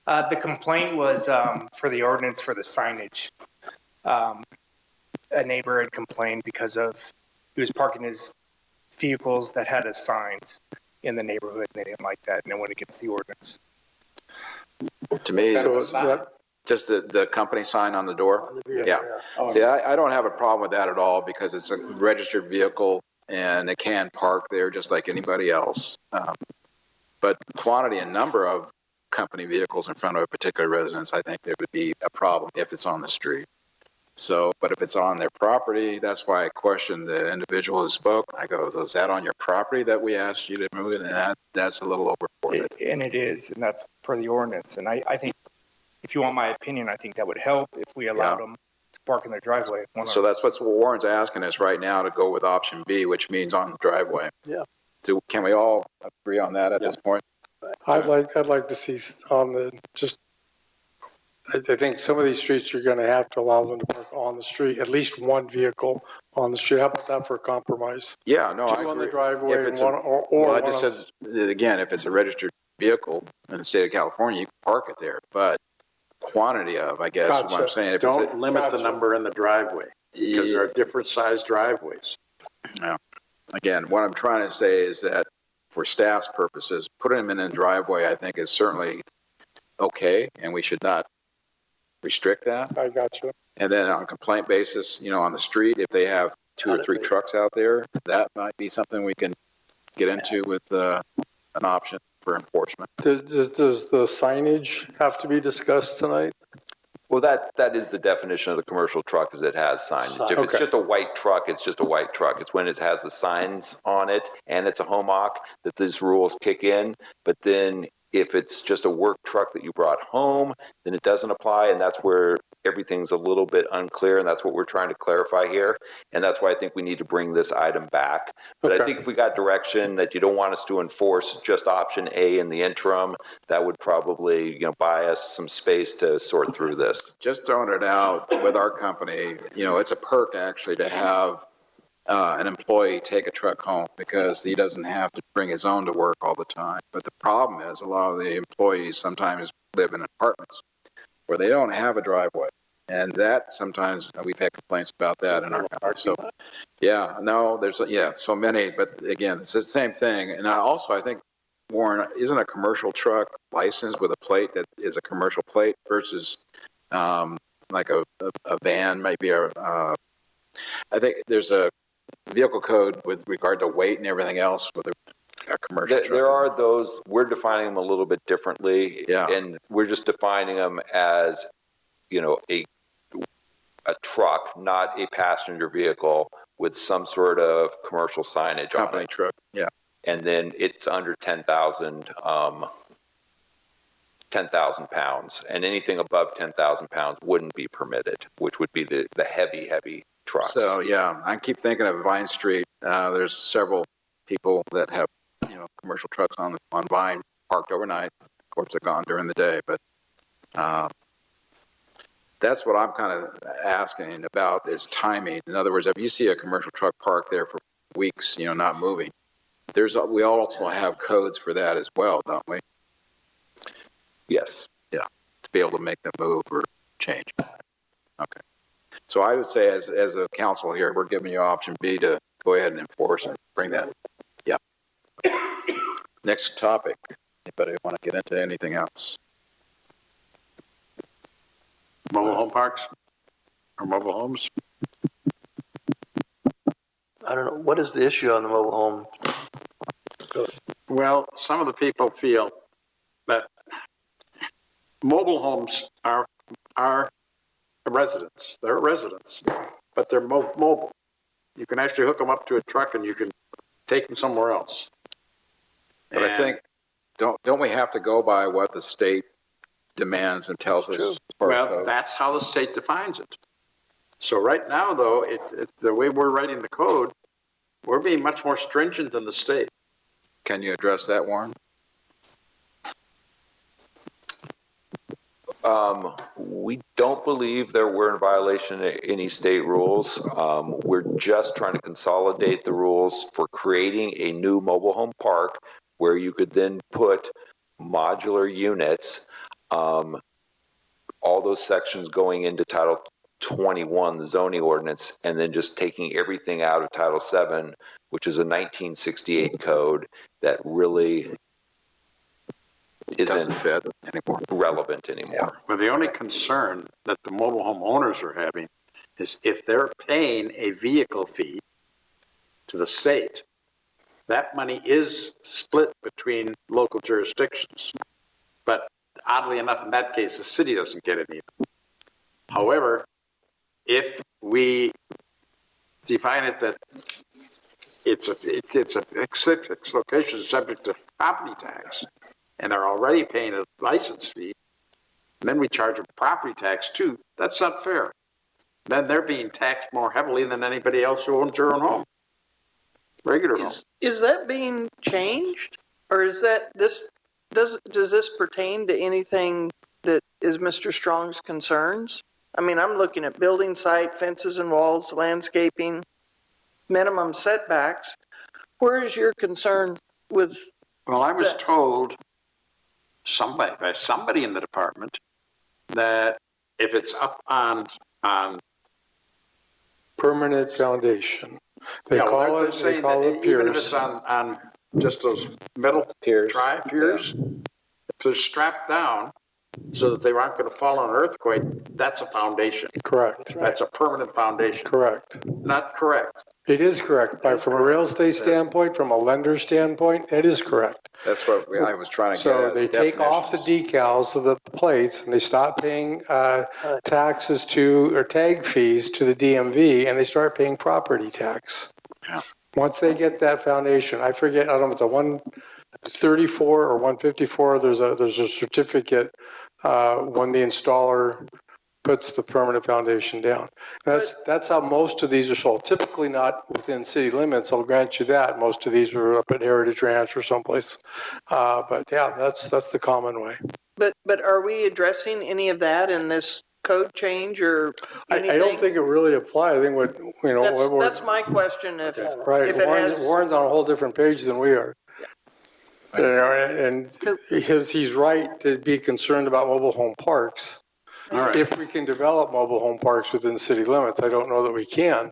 Speaker 16: The complaint was for the ordinance for the signage. A neighbor had complained because he was parking his vehicles that had his signs in the neighborhood, and they didn't like that, and it went against the ordinance.
Speaker 2: To me, just the company sign on the door? Yeah. See, I don't have a problem with that at all because it's a registered vehicle and it can park there just like anybody else. But quantity and number of company vehicles in front of a particular residence, I think there would be a problem if it's on the street. So, but if it's on their property, that's why I questioned the individual who spoke. I go, is that on your property that we asked you to move it? And that's a little overboard.
Speaker 16: And it is, and that's per the ordinance. And I think, if you want my opinion, I think that would help if we allowed them to park in their driveway.
Speaker 2: So that's what Warren's asking us right now to go with option B, which means on the driveway.
Speaker 12: Yeah.
Speaker 2: So can we all agree on that at this point?
Speaker 9: I'd like to see I think some of these streets you're going to have to allow them to park on the street, at least one vehicle on the street. How about that for a compromise?
Speaker 2: Yeah, no, I agree.
Speaker 9: Two on the driveway
Speaker 2: if it's
Speaker 9: and
Speaker 2: I just said, again, if it's a registered vehicle in the state of California, you can park it there. But quantity of, I guess, is what I'm saying. If
Speaker 4: Don't limit the number in the driveway because there are different sized driveways.
Speaker 2: Yeah. Again, what I'm trying to say is that for staff's purposes, putting them in the driveway, I think is certainly okay, and we should not restrict that.
Speaker 9: I got you.
Speaker 2: And then on a complaint basis, on the street, if they have 2 or 3 trucks out there, that might be something we can get into with an option for enforcement.
Speaker 9: Does the signage have to be discussed tonight?
Speaker 10: Well, that is the definition of the commercial truck, is it has signage. If it's
Speaker 9: Okay.
Speaker 10: just a white truck, it's just a white truck. It's when it has the signs on it and it's a home occ that these rules kick in. But then if it's just a work truck that you brought home, then it doesn't apply, and that's where everything's a little bit unclear, and that's what we're trying to clarify here. And that's why I think we need to bring this item back. But I think if we got direction that you don't want us to enforce just option A in the interim, that would probably, buy us some space to sort through this.
Speaker 2: Just throwing it out with our company, it's a perk actually to have an employee take a truck home because he doesn't have to bring his own to work all the time. But the problem is a lot of the employees sometimes live in apartments where they don't have a driveway. And that sometimes, we've had complaints about that in our company. So, there's so many, but again, it's the same thing. And I think, Warren, isn't a commercial truck licensed with a plate that is a commercial plate versus like a van, maybe I think there's a vehicle code with regard to weight and everything else with a commercial truck.
Speaker 10: There are those, we're defining them a little bit differently.
Speaker 2: Yeah.
Speaker 10: And we're just defining them as, a truck, not a passenger vehicle with some sort of commercial signage on it.
Speaker 2: Company truck, yeah.
Speaker 10: And then it's under 10,000 pounds, and anything above 10,000 pounds wouldn't be permitted, which would be the heavy trucks.
Speaker 2: So, I keep thinking of Vine Street. There's several people that have, commercial trucks on Vine parked overnight. Of course, they're gone during the day, but that's what I'm kind of asking about is timing. In other words, if you see a commercial truck parked there for weeks, not moving, we also have codes for that as well, don't we?
Speaker 10: Yes.
Speaker 2: Yeah, to be able to make them move or change. Okay. So I would say as a council here, we're giving you option B to go ahead and enforce and bring that. Yeah. Next topic. Anybody want to get into anything else?
Speaker 4: Mobile home parks or mobile homes?
Speaker 12: I don't know. What is the issue on the mobile home?
Speaker 4: Well, some of the people feel that mobile homes are residents. They're residents, but they're mobile. You can actually hook them up to a truck and you can take them somewhere else.
Speaker 2: But I think, don't we have to go by what the state demands and tells us?
Speaker 4: Well, that's how the state defines it. So right now, though, the way we're writing the code, we're being much more stringent than the state.
Speaker 2: Can you address that, Warren?
Speaker 10: We don't believe that we're in violation of any state rules. We're just trying to consolidate the rules for creating a new mobile home park where you could then put modular units, all those sections going into Title 21, the zoning ordinance, and then just taking everything out of Title 7, which is a 1968 code that really isn't
Speaker 2: fit anymore.
Speaker 10: Relevant anymore.
Speaker 4: But the only concern that the mobile home owners are having is if they're paying a vehicle fee to the state, that money is split between local jurisdictions. But oddly enough, in that case, the city doesn't get any. However, if we define it that it's a fixed location subject to property tax, and they're already paying a license fee, and then we charge them property tax too, that's not fair. Then they're being taxed more heavily than anybody else who owns their own home. Regular home.
Speaker 6: Is that being changed? Or is that does this pertain to anything that is Mr. Strong's concerns? I mean, I'm looking at building site, fences and walls, landscaping, minimum setbacks. Where is your concern with?
Speaker 4: Well, I was told by somebody in the department that if it's up on
Speaker 9: permanent foundation, they call it piers.
Speaker 4: Even if it's on just those metal piers, if they're strapped down, so that they aren't going to fall on an earthquake, that's a foundation.
Speaker 9: Correct.
Speaker 4: That's a permanent foundation.
Speaker 9: Correct.
Speaker 4: Not correct.
Speaker 9: It is correct. From a real estate standpoint, from a lender standpoint, it is correct.
Speaker 2: That's what I was trying to get
Speaker 9: So
Speaker 2: at.
Speaker 9: they take off the decals of the plates and they stop paying taxes to, or tag fees to the DMV, and they start paying property tax.
Speaker 4: Yeah.
Speaker 9: Once they get that foundation, I forget, I don't know if it's a 134 or 154, there's a certificate when the installer puts the permanent foundation down. That's how most of these are sold. Typically not within city limits, I'll grant you that. Most of these are up at Heritage Ranch or someplace. But yeah, that's the common way.
Speaker 6: But are we addressing any of that in this code change or anything?
Speaker 9: I don't think it really applies. I think
Speaker 6: That's my question. If
Speaker 9: right,
Speaker 6: if it
Speaker 9: Warren's on a whole different page than we are. You know, and he's right to be concerned about mobile home parks.
Speaker 4: All right.
Speaker 9: If we can develop mobile home parks within city limits, I don't know that we can,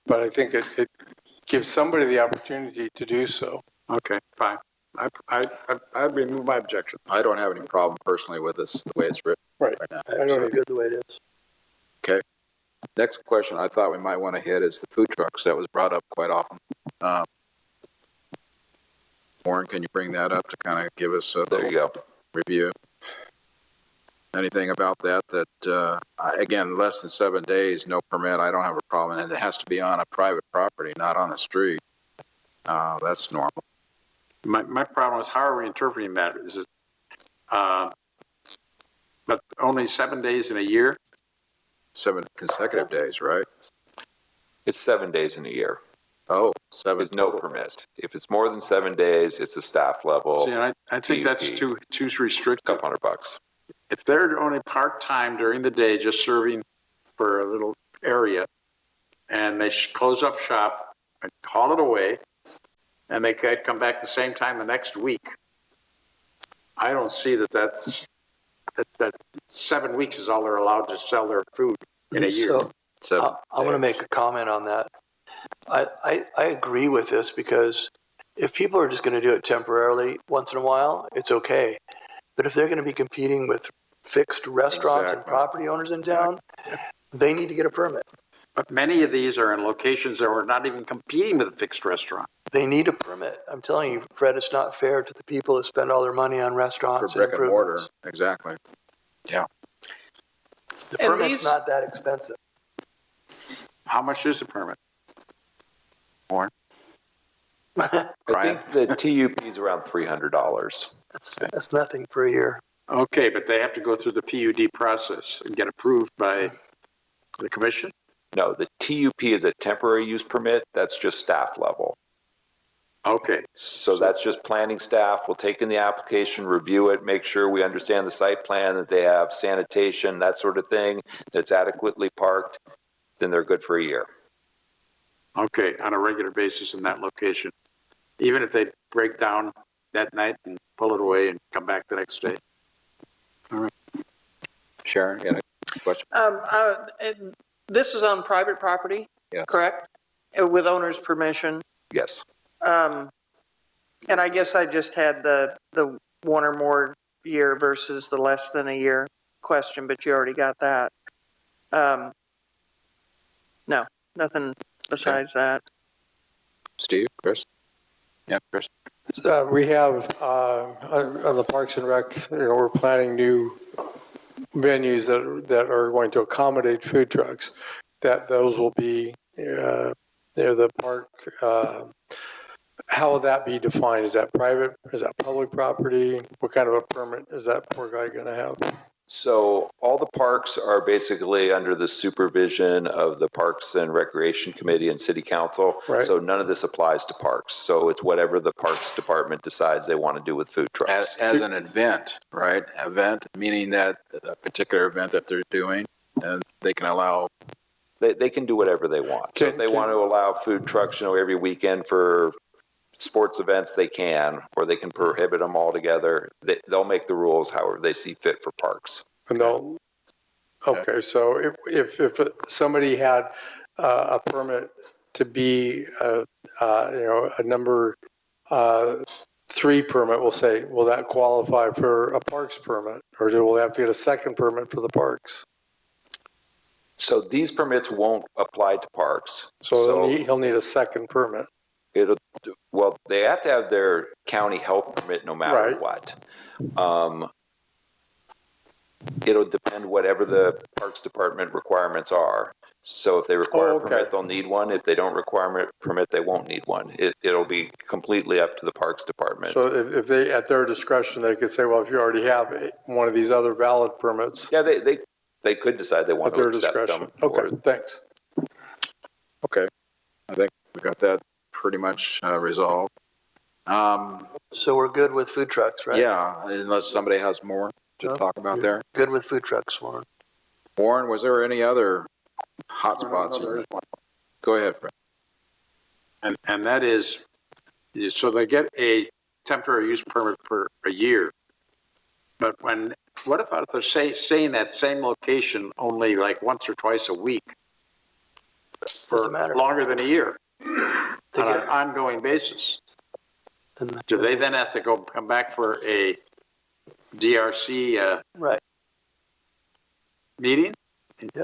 Speaker 9: but I think it gives somebody the opportunity to do so.
Speaker 4: Okay, fine. I remove my objection.
Speaker 2: I don't have any problem personally with this, the way it's written
Speaker 9: right
Speaker 2: now.
Speaker 12: I don't agree good the way it is.
Speaker 2: Okay. Next question I thought we might want to hit is the food trucks. That was brought up quite often. Warren, can you bring that up to kind of give us a review? Anything about that, again, less than 7 days, no permit, I don't have a problem. And it has to be on a private property, not on the street. That's normal.
Speaker 4: My problem is, how are we interpreting that? Is it, but only 7 days in a year?
Speaker 2: 7 consecutive days, right?
Speaker 10: It's 7 days in a year.
Speaker 2: Oh, 7.
Speaker 10: With no permit. If it's more than 7 days, it's a staff level.
Speaker 4: See, I think that's too restrictive.
Speaker 10: $200.
Speaker 4: If they're only part-time during the day, just serving for a little area, and they close up shop and haul it away, and they could come back the same time the next week, I don't see that 7 weeks is all they're allowed to sell their food in a year.
Speaker 12: So I want to make a comment on that. I agree with this because if people are just going to do it temporarily once in a while, it's okay. But if they're going to be competing with fixed restaurants and property owners in town, they need to get a permit.
Speaker 4: But many of these are in locations that are not even competing with a fixed restaurant.
Speaker 12: They need a permit. I'm telling you, Fred, it's not fair to the people that spend all their money on restaurants
Speaker 2: for brick and mortar. Exactly. Yeah.
Speaker 12: The permit's not that expensive.
Speaker 4: How much is a permit? Warren?
Speaker 10: I think the TUP is around $300.
Speaker 12: That's nothing for a year.
Speaker 4: Okay, but they have to go through the PUD process and get approved by the commission?
Speaker 10: No, the TUP is a temporary use permit. That's just staff level.
Speaker 4: Okay.
Speaker 10: So that's just planning staff will take in the application, review it, make sure we understand the site plan, that they have sanitation, that sort of thing, that's adequately parked, then they're good for a year.
Speaker 4: Okay, on a regular basis in that location, even if they break down that night and pull it away and come back the next day. All right.
Speaker 2: Sharon, you got a question?
Speaker 6: This is on private property, correct? With owner's permission.
Speaker 10: Yes.
Speaker 6: And I guess I just had the 1 or more year versus the less than a year question, but you already got that. No, nothing besides that.
Speaker 2: Steve, Chris? Yeah, Chris.
Speaker 9: We have on the Parks and Rec, we're planning new venues that are going to accommodate food trucks. That those will be near the park. How will that be defined? Is that private? Is that public property? What kind of a permit is that poor guy going to have?
Speaker 10: So all the parks are basically under the supervision of the Parks and Recreation Committee and City Council.
Speaker 9: Right.
Speaker 10: So none of this applies to parks. So it's whatever the Parks Department decides they want to do with food trucks.
Speaker 2: As an event, right? Event, meaning that a particular event that they're doing, and they can allow.
Speaker 10: They can do whatever they want. So if they want to allow food trucks, every weekend for sports events, they can, or they can prohibit them altogether. They'll make the rules however they see fit for parks.
Speaker 9: And they'll, okay, so if somebody had a permit to be, a number 3 permit, we'll say, will that qualify for a parks permit? Or will they have to get a second permit for the parks?
Speaker 10: So these permits won't apply to parks.
Speaker 9: So he'll need a second permit.
Speaker 10: Well, they have to have their county health permit no matter what. It'll depend whatever the Parks Department requirements are. So if they require a permit, they'll need one. If they don't require a permit, they won't need one. It'll be completely up to the Parks Department.
Speaker 9: So if they, at their discretion, they could say, well, if you already have one of these other valid permits.
Speaker 10: Yeah, they could decide they want to accept them.
Speaker 9: Okay, thanks.
Speaker 2: Okay, I think we got that pretty much resolved.
Speaker 12: So we're good with food trucks, right?
Speaker 2: Yeah, unless somebody has more to talk about there.
Speaker 12: Good with food trucks, Warren.
Speaker 2: Warren, was there any other hot spots? Go ahead, Fred.
Speaker 4: And that is, so they get a temporary use permit for a year. But what about if they're staying that same location only like once or twice a week for longer than a year on an ongoing basis? Do they then have to come back for a DRC meeting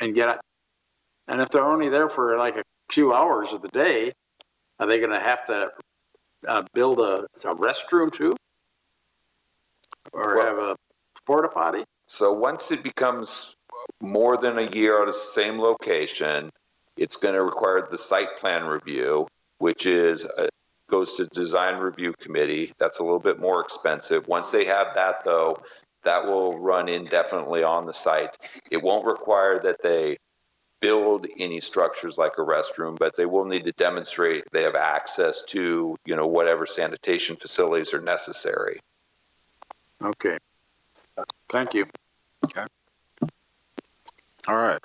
Speaker 4: and get it? And if they're only there for like a few hours of the day, are they going to have to build a restroom too? Or have a porta potty?
Speaker 10: So once it becomes more than a year at the same location, it's going to require the site plan review, which goes to design review committee. That's a little bit more expensive. Once they have that, though, that will run indefinitely on the site. It won't require that they build any structures like a restroom, but they will need to demonstrate they have access to, whatever sanitation facilities are necessary.
Speaker 4: Okay. Thank you.
Speaker 2: Okay. All right.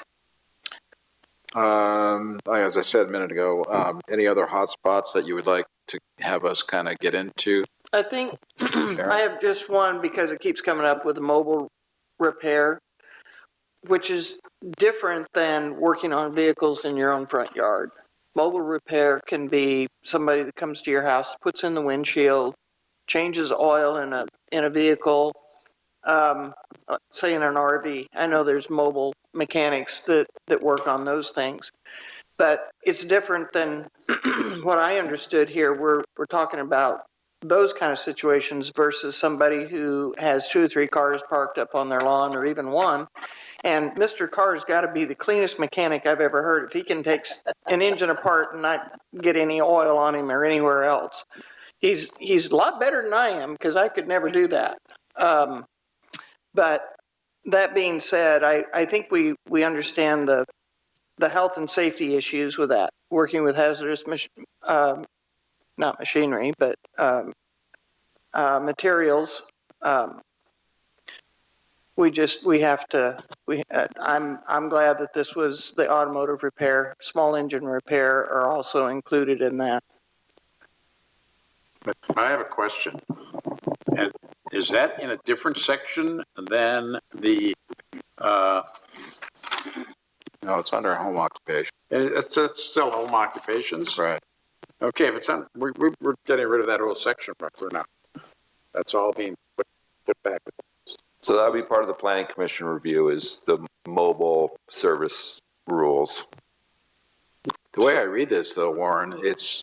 Speaker 2: As I said a minute ago, any other hot spots that you would like to have us kind of get into?
Speaker 6: I think I have just one because it keeps coming up with mobile repair, which is different than working on vehicles in your own front yard. Mobile repair can be somebody that comes to your house, puts in the windshield, changes oil in a vehicle, say in an RV. I know there's mobile mechanics that work on those things, but it's different than what I understood here. We're talking about those kind of situations versus somebody who has 2 or 3 cars parked up on their lawn or even one. And Mr. Carr's got to be the cleanest mechanic I've ever heard. If he can take an engine apart and not get any oil on him or anywhere else, he's a lot better than I am because I could never do that. But that being said, I think we understand the health and safety issues with that, working with hazardous, not machinery, but materials. I'm glad that this was the automotive repair, small engine repair are also included in that.
Speaker 4: But I have a question. And is that in a different section than the?
Speaker 2: No, it's under home occupation.
Speaker 4: It's still home occupations,
Speaker 2: right?
Speaker 4: Okay, but we're getting rid of that whole section right for now. That's all being put back.
Speaker 10: So that'll be part of the Planning Commission review is the mobile service rules.
Speaker 2: The way I read this, though, Warren, it's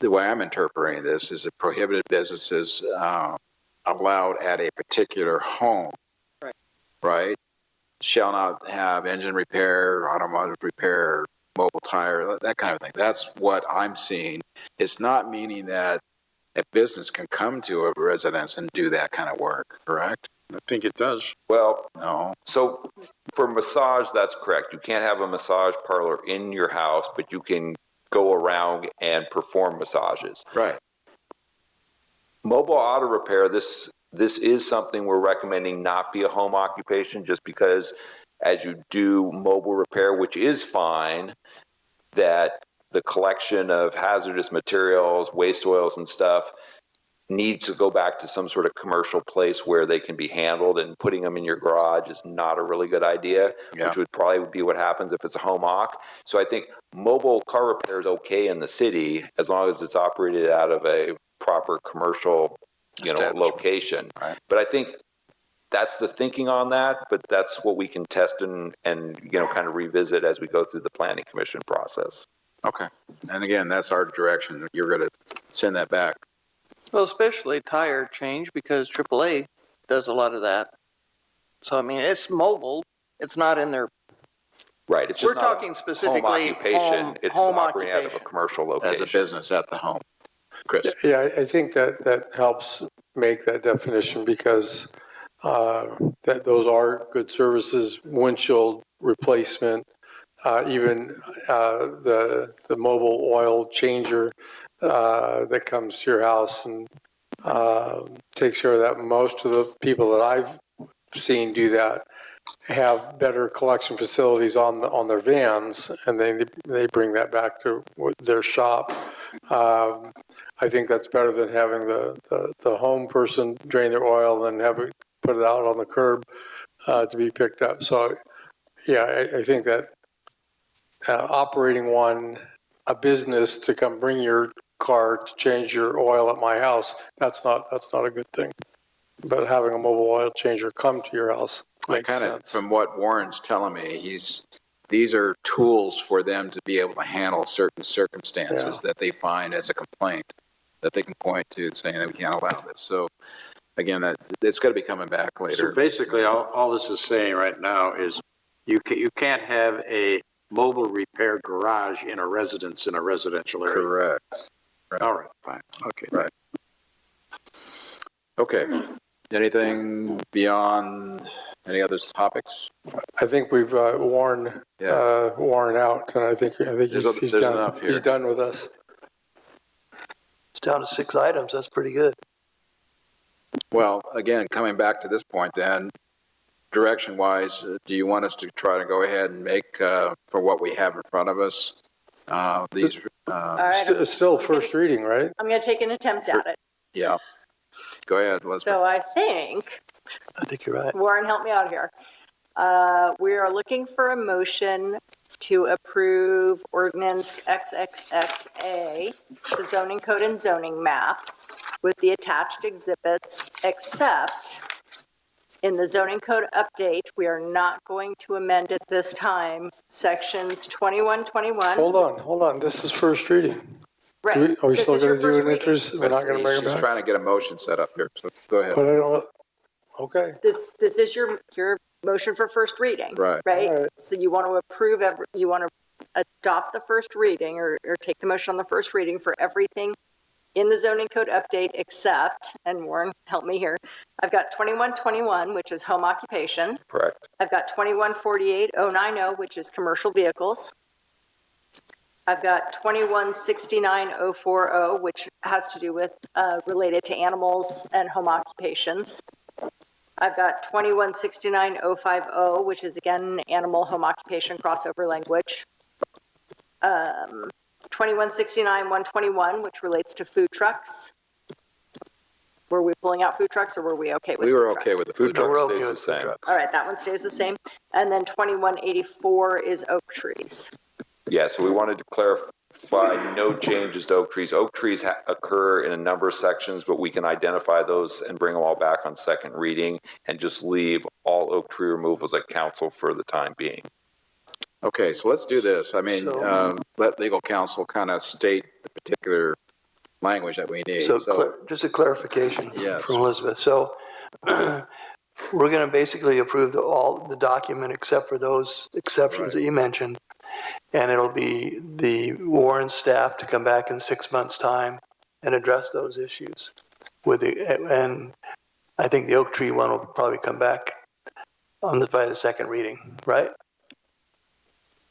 Speaker 2: the way I'm interpreting this is that prohibited businesses allowed at a particular home, right? Shall not have engine repair, automotive repair, mobile tire, that kind of thing. That's what I'm seeing. It's not meaning that a business can come to a residence and do that kind of work, correct?
Speaker 4: I think it does.
Speaker 10: Well,
Speaker 2: no.
Speaker 10: So for massage, that's correct. You can't have a massage parlor in your house, but you can go around and perform massages.
Speaker 2: Right.
Speaker 10: Mobile auto repair, this is something we're recommending not be a home occupation just because as you do mobile repair, which is fine, that the collection of hazardous materials, waste oils and stuff needs to go back to some sort of commercial place where they can be handled, and putting them in your garage is not a really good idea, which would probably be what happens if it's a home occ. So I think mobile car repair is okay in the city as long as it's operated out of a proper commercial, location.
Speaker 2: Right.
Speaker 10: But I think that's the thinking on that, but that's what we can test and kind of revisit as we go through the planning commission process.
Speaker 2: Okay. And again, that's our direction. You're going to send that back.
Speaker 6: Well, especially tire change because AAA does a lot of that. So, I mean, it's mobile. It's not in their.
Speaker 10: Right. It's
Speaker 6: We're
Speaker 10: just not
Speaker 6: talking
Speaker 10: a
Speaker 6: specifically
Speaker 10: home occupation. It's
Speaker 6: home
Speaker 10: operating out of a
Speaker 6: occupation.
Speaker 10: commercial location.
Speaker 2: As a business at the home. Chris?
Speaker 9: Yeah, I think that helps make that definition because that those are good services, windshield replacement, even the mobile oil changer that comes to your house and takes care of that. Most of the people that I've seen do that have better collection facilities on their vans, and they bring that back to their shop. I think that's better than having the home person drain their oil and have it put it out on the curb to be picked up. So, yeah, I think that operating a business to come bring your car to change your oil at my house, that's not a good thing. But having a mobile oil changer come to your house makes sense.
Speaker 2: From what Warren's telling me, these are tools for them to be able to handle certain circumstances that they find as a complaint that they can point to saying that we can't allow this. So again, it's going to be coming back later.
Speaker 4: So basically, all this is saying right now is you can't have a mobile repair garage in a residence in a residential area.
Speaker 2: Correct. Right.
Speaker 4: All right, fine. Okay.
Speaker 2: Right. Okay. Anything beyond any other topics?
Speaker 9: I think we've worn out, and I think he's done.
Speaker 2: Enough here.
Speaker 9: He's done with us.
Speaker 12: It's down to 6 items. That's pretty good.
Speaker 2: Well, again, coming back to this point then, direction-wise, do you want us to try to go ahead and make, for what we have in front of us, these...
Speaker 9: It's still first reading, right?
Speaker 3: I'm going to take an attempt at it.
Speaker 2: Yeah. Go ahead, Elizabeth.
Speaker 3: So I think
Speaker 12: you're right.
Speaker 3: Warren, help me out here. We are looking for a motion to approve ordinance XXXA, the zoning code and zoning map, with the attached exhibits, except in the zoning code update, we are not going to amend at this time sections 2121.
Speaker 9: Hold on. This is first reading.
Speaker 3: Right.
Speaker 9: Are we still going to do an
Speaker 3: reading.
Speaker 9: interest? We're not going to bring it
Speaker 2: He's
Speaker 9: back?
Speaker 2: trying to get a motion set up here, so go ahead.
Speaker 9: But I don't, okay.
Speaker 3: This is your motion for first reading.
Speaker 2: Right.
Speaker 3: Right? All right. So you want to approve, you want to adopt the first reading or take the motion on the first reading for everything in the zoning code update except, and Warren, help me here, I've got 2121, which is home occupation.
Speaker 10: Correct.
Speaker 3: I've got 2168090, which is commercial vehicles. I've got 2169040, which has to do with related to animals and home occupations. I've got 2169050, which is again animal home occupation crossover language. 2169121, which relates to food trucks. Were we pulling out food trucks or were we okay with
Speaker 2: we
Speaker 3: food
Speaker 2: were
Speaker 3: trucks?
Speaker 2: okay with the food trucks.
Speaker 12: We're okay with food trucks.
Speaker 3: All right, that one stays the same. And then 2184 is oak trees.
Speaker 10: Yeah, so we wanted to clarify no changes to oak trees. Oak trees occur in a number of sections, but we can identify those and bring them all back on second reading and just leave all oak tree removals at council for the time being.
Speaker 2: Okay, so let's do this. I mean, let legal counsel kind of state the particular language that we need.
Speaker 12: So just a clarification from Elizabeth. So we're going to basically approve all the document except for those exceptions that you mentioned. And it'll be the Warren staff to come back in 6 months' time and address those issues. And I think the oak tree one will probably come back by the second reading, right?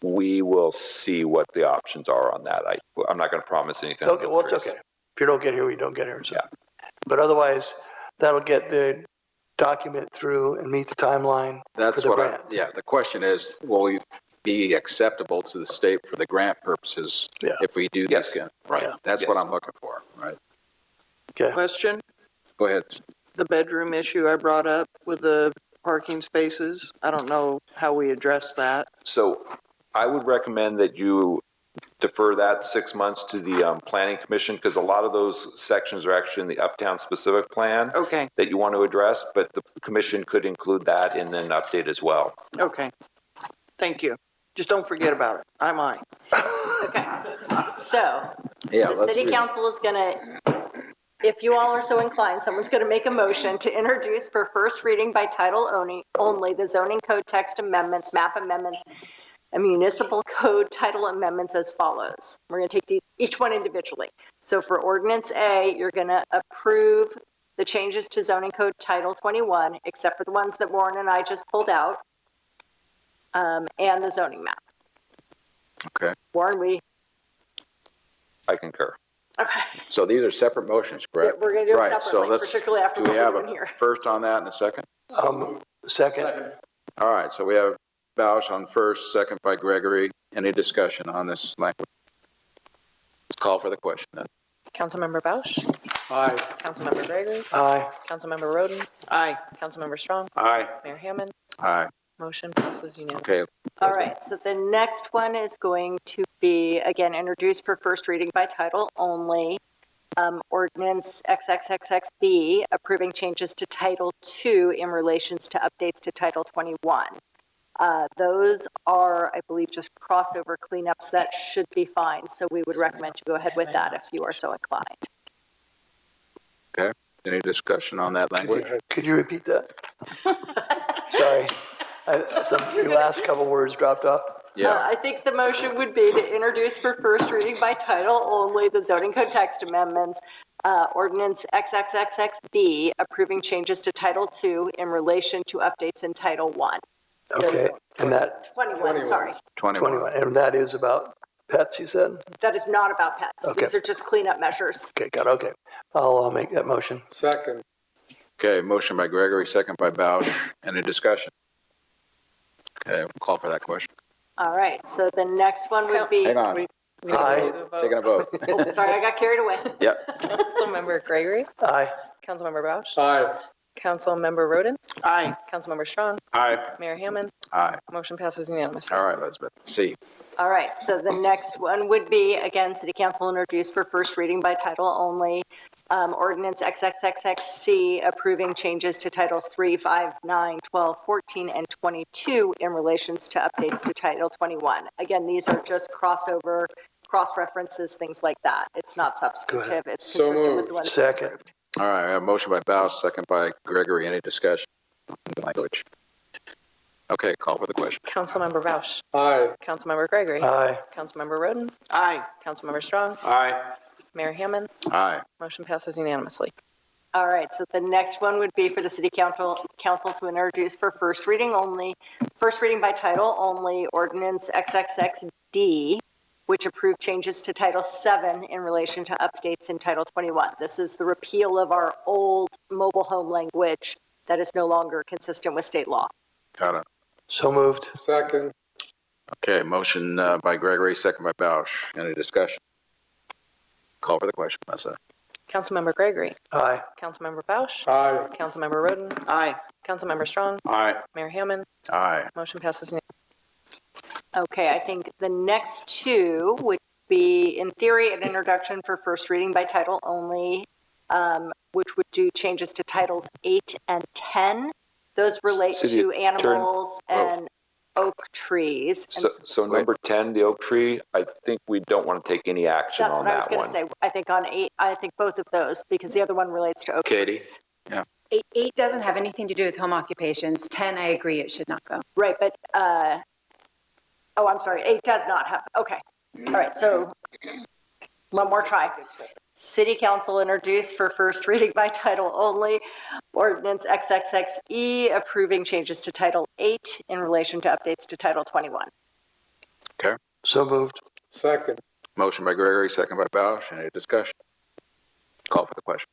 Speaker 10: We will see what the options are on that. I'm not going to promise anything.
Speaker 12: Okay, well, it's okay. If you don't get here, we don't get here. So. Yeah. But otherwise, that'll get the document through and meet the timeline.
Speaker 2: That's
Speaker 12: for the grant.
Speaker 2: The question is, will we be acceptable to the state for the grant purposes if we do this again? Right. Yeah. That's what I'm looking for, right?
Speaker 12: Okay.
Speaker 6: Question?
Speaker 2: Go ahead.
Speaker 6: The bedroom issue I brought up with the parking spaces, I don't know how we address that.
Speaker 10: So I would recommend that you defer that 6 months to the planning commission, because a lot of those sections are actually in the Uptown specific plan.
Speaker 6: Okay.
Speaker 10: That you want to address, but the commission could include that in an update as well.
Speaker 6: Okay. Thank you. Just don't forget about it. I'm mine.
Speaker 3: Okay. So
Speaker 2: Yeah,
Speaker 3: the
Speaker 2: let's
Speaker 3: city
Speaker 2: read.
Speaker 3: council is going to, if you all are so inclined, someone's going to make a motion to introduce for first reading by title only the zoning code text amendments, map amendments, and municipal code title amendments as follows. We're going to take each one individually. So for ordinance A, you're going to approve the changes to zoning code title 21, except for the ones that Warren and I just pulled out, and the zoning map.
Speaker 2: Okay.
Speaker 3: Warren,
Speaker 10: I concur.
Speaker 3: okay.
Speaker 2: So these are separate motions, correct?
Speaker 3: Yeah, we're going to do them
Speaker 2: Right,
Speaker 3: separately,
Speaker 2: so let's,
Speaker 3: particularly after
Speaker 2: do
Speaker 3: what
Speaker 2: we
Speaker 3: we're
Speaker 2: have
Speaker 3: doing
Speaker 2: a
Speaker 3: here.
Speaker 2: first on that and a second?
Speaker 12: Second.
Speaker 2: All right, so we have Bausch on first, second by Gregory. Any discussion on this language? Let's call for the question then.
Speaker 19: Councilmember Bausch.
Speaker 9: Aye.
Speaker 19: Councilmember Gregory.
Speaker 12: Aye.
Speaker 19: Councilmember Roden.
Speaker 6: Aye.
Speaker 19: Councilmember Strong.
Speaker 4: Aye.
Speaker 19: Mayor Hammond.
Speaker 2: Aye.
Speaker 19: Motion passes unanimously.
Speaker 2: Okay.
Speaker 3: All right, so the next one is going to be, again, introduced for first reading by title only. Ordinance XXXXB, approving changes to Title II in relations to updates to Title 21. Those are, I believe, just crossover cleanups that should be fine. So we would recommend you go ahead with that if you are so inclined.
Speaker 2: Okay. Any discussion on that language?
Speaker 12: Could you repeat that? Sorry. Your last couple words dropped off.
Speaker 2: Yeah.
Speaker 3: I think the motion would be to introduce for first reading by title only the zoning code text amendments, ordinance XXXXB, approving changes to Title II in relation to updates in Title I.
Speaker 12: Okay, and that.
Speaker 3: 21, sorry.
Speaker 2: 21.
Speaker 12: And that is about pets, you said?
Speaker 3: That is not about pets.
Speaker 12: Okay.
Speaker 3: These are just cleanup measures.
Speaker 12: Okay, got it, okay. I'll make that motion.
Speaker 9: Second.
Speaker 2: Okay, motion by Gregory, second by Bausch. Any discussion? Okay, we'll call for that question.
Speaker 3: All right, so the next one would be.
Speaker 2: Hang on.
Speaker 19: We
Speaker 12: Aye.
Speaker 19: need to do the vote.
Speaker 2: Taking a vote.
Speaker 3: Oh, sorry, I got carried away.
Speaker 2: Yep.
Speaker 19: Councilmember Gregory.
Speaker 12: Aye.
Speaker 19: Councilmember Bausch.
Speaker 9: Aye.
Speaker 19: Councilmember Roden.
Speaker 6: Aye.
Speaker 19: Councilmember Strong.
Speaker 4: Aye.
Speaker 19: Mayor Hammond.
Speaker 2: Aye.
Speaker 19: Motion passes unanimously.
Speaker 2: All right, Elizabeth. C.
Speaker 3: All right, so the next one would be, again, City Council introduced for first reading by title only, ordinance XXXXC approving changes to Titles 3, 5, 9, 12, 14, and 22 in relations to updates to Title 21. Again, these are just crossover, cross-references, things like that. It's not substantive. It's
Speaker 9: So
Speaker 3: consistent with
Speaker 9: moved.
Speaker 3: the ones
Speaker 12: Second.
Speaker 3: approved.
Speaker 2: All right, I have a motion by Bausch, second by Gregory. Any discussion on the language? Okay, call for the question.
Speaker 19: Councilmember Bausch.
Speaker 9: Aye.
Speaker 19: Councilmember Gregory.
Speaker 12: Aye.
Speaker 19: Councilmember Roden.
Speaker 6: Aye.
Speaker 19: Councilmember Strong.
Speaker 4: Aye.
Speaker 19: Mayor Hammond.
Speaker 2: Aye.
Speaker 19: Motion passes unanimously.
Speaker 3: All right, so the next one would be for the City Council to introduce for first reading by title only, ordinance XXXD, which approved changes to Title 7 in relation to updates in Title 21. This is the repeal of our old mobile home language that is no longer consistent with state law.
Speaker 2: Got it.
Speaker 12: So moved.
Speaker 9: Second.
Speaker 2: Okay, motion by Gregory, second by Bausch. Any discussion? Call for the question, Melissa.
Speaker 19: Councilmember Gregory.
Speaker 12: Aye.
Speaker 19: Councilmember Bausch.
Speaker 9: Aye.
Speaker 19: Councilmember Roden.
Speaker 6: Aye.
Speaker 19: Councilmember Strong.
Speaker 4: Aye.
Speaker 19: Mayor Hammond.
Speaker 2: Aye.
Speaker 19: Motion passes unanimously.
Speaker 3: Okay, I think the next two would be, in theory, an introduction for first reading by title only, which would do changes to Titles 8 and 10. Those relate
Speaker 10: City
Speaker 3: to
Speaker 10: Attorney-
Speaker 3: animals and oak trees. And
Speaker 10: So number 10, the oak tree, I think we don't want to take any action
Speaker 3: that's
Speaker 10: on
Speaker 3: what I was
Speaker 10: that
Speaker 3: going
Speaker 10: one.
Speaker 3: to say. I think on 8, I think both of those, because the other one relates to oak
Speaker 2: Katie?
Speaker 3: trees.
Speaker 2: Yeah.
Speaker 5: 8 doesn't have anything to do with home occupations. 10, I agree, it should not go.
Speaker 3: Right, but, I'm sorry, 8 does not have, okay. All right, so one more try. City Council introduced for first reading by title only, ordinance XXXE approving changes to Title 8 in relation to updates to Title 21.
Speaker 2: Okay.
Speaker 12: So moved.
Speaker 9: Second.
Speaker 2: Motion by Gregory, second by Bausch. Any discussion? Call for the question.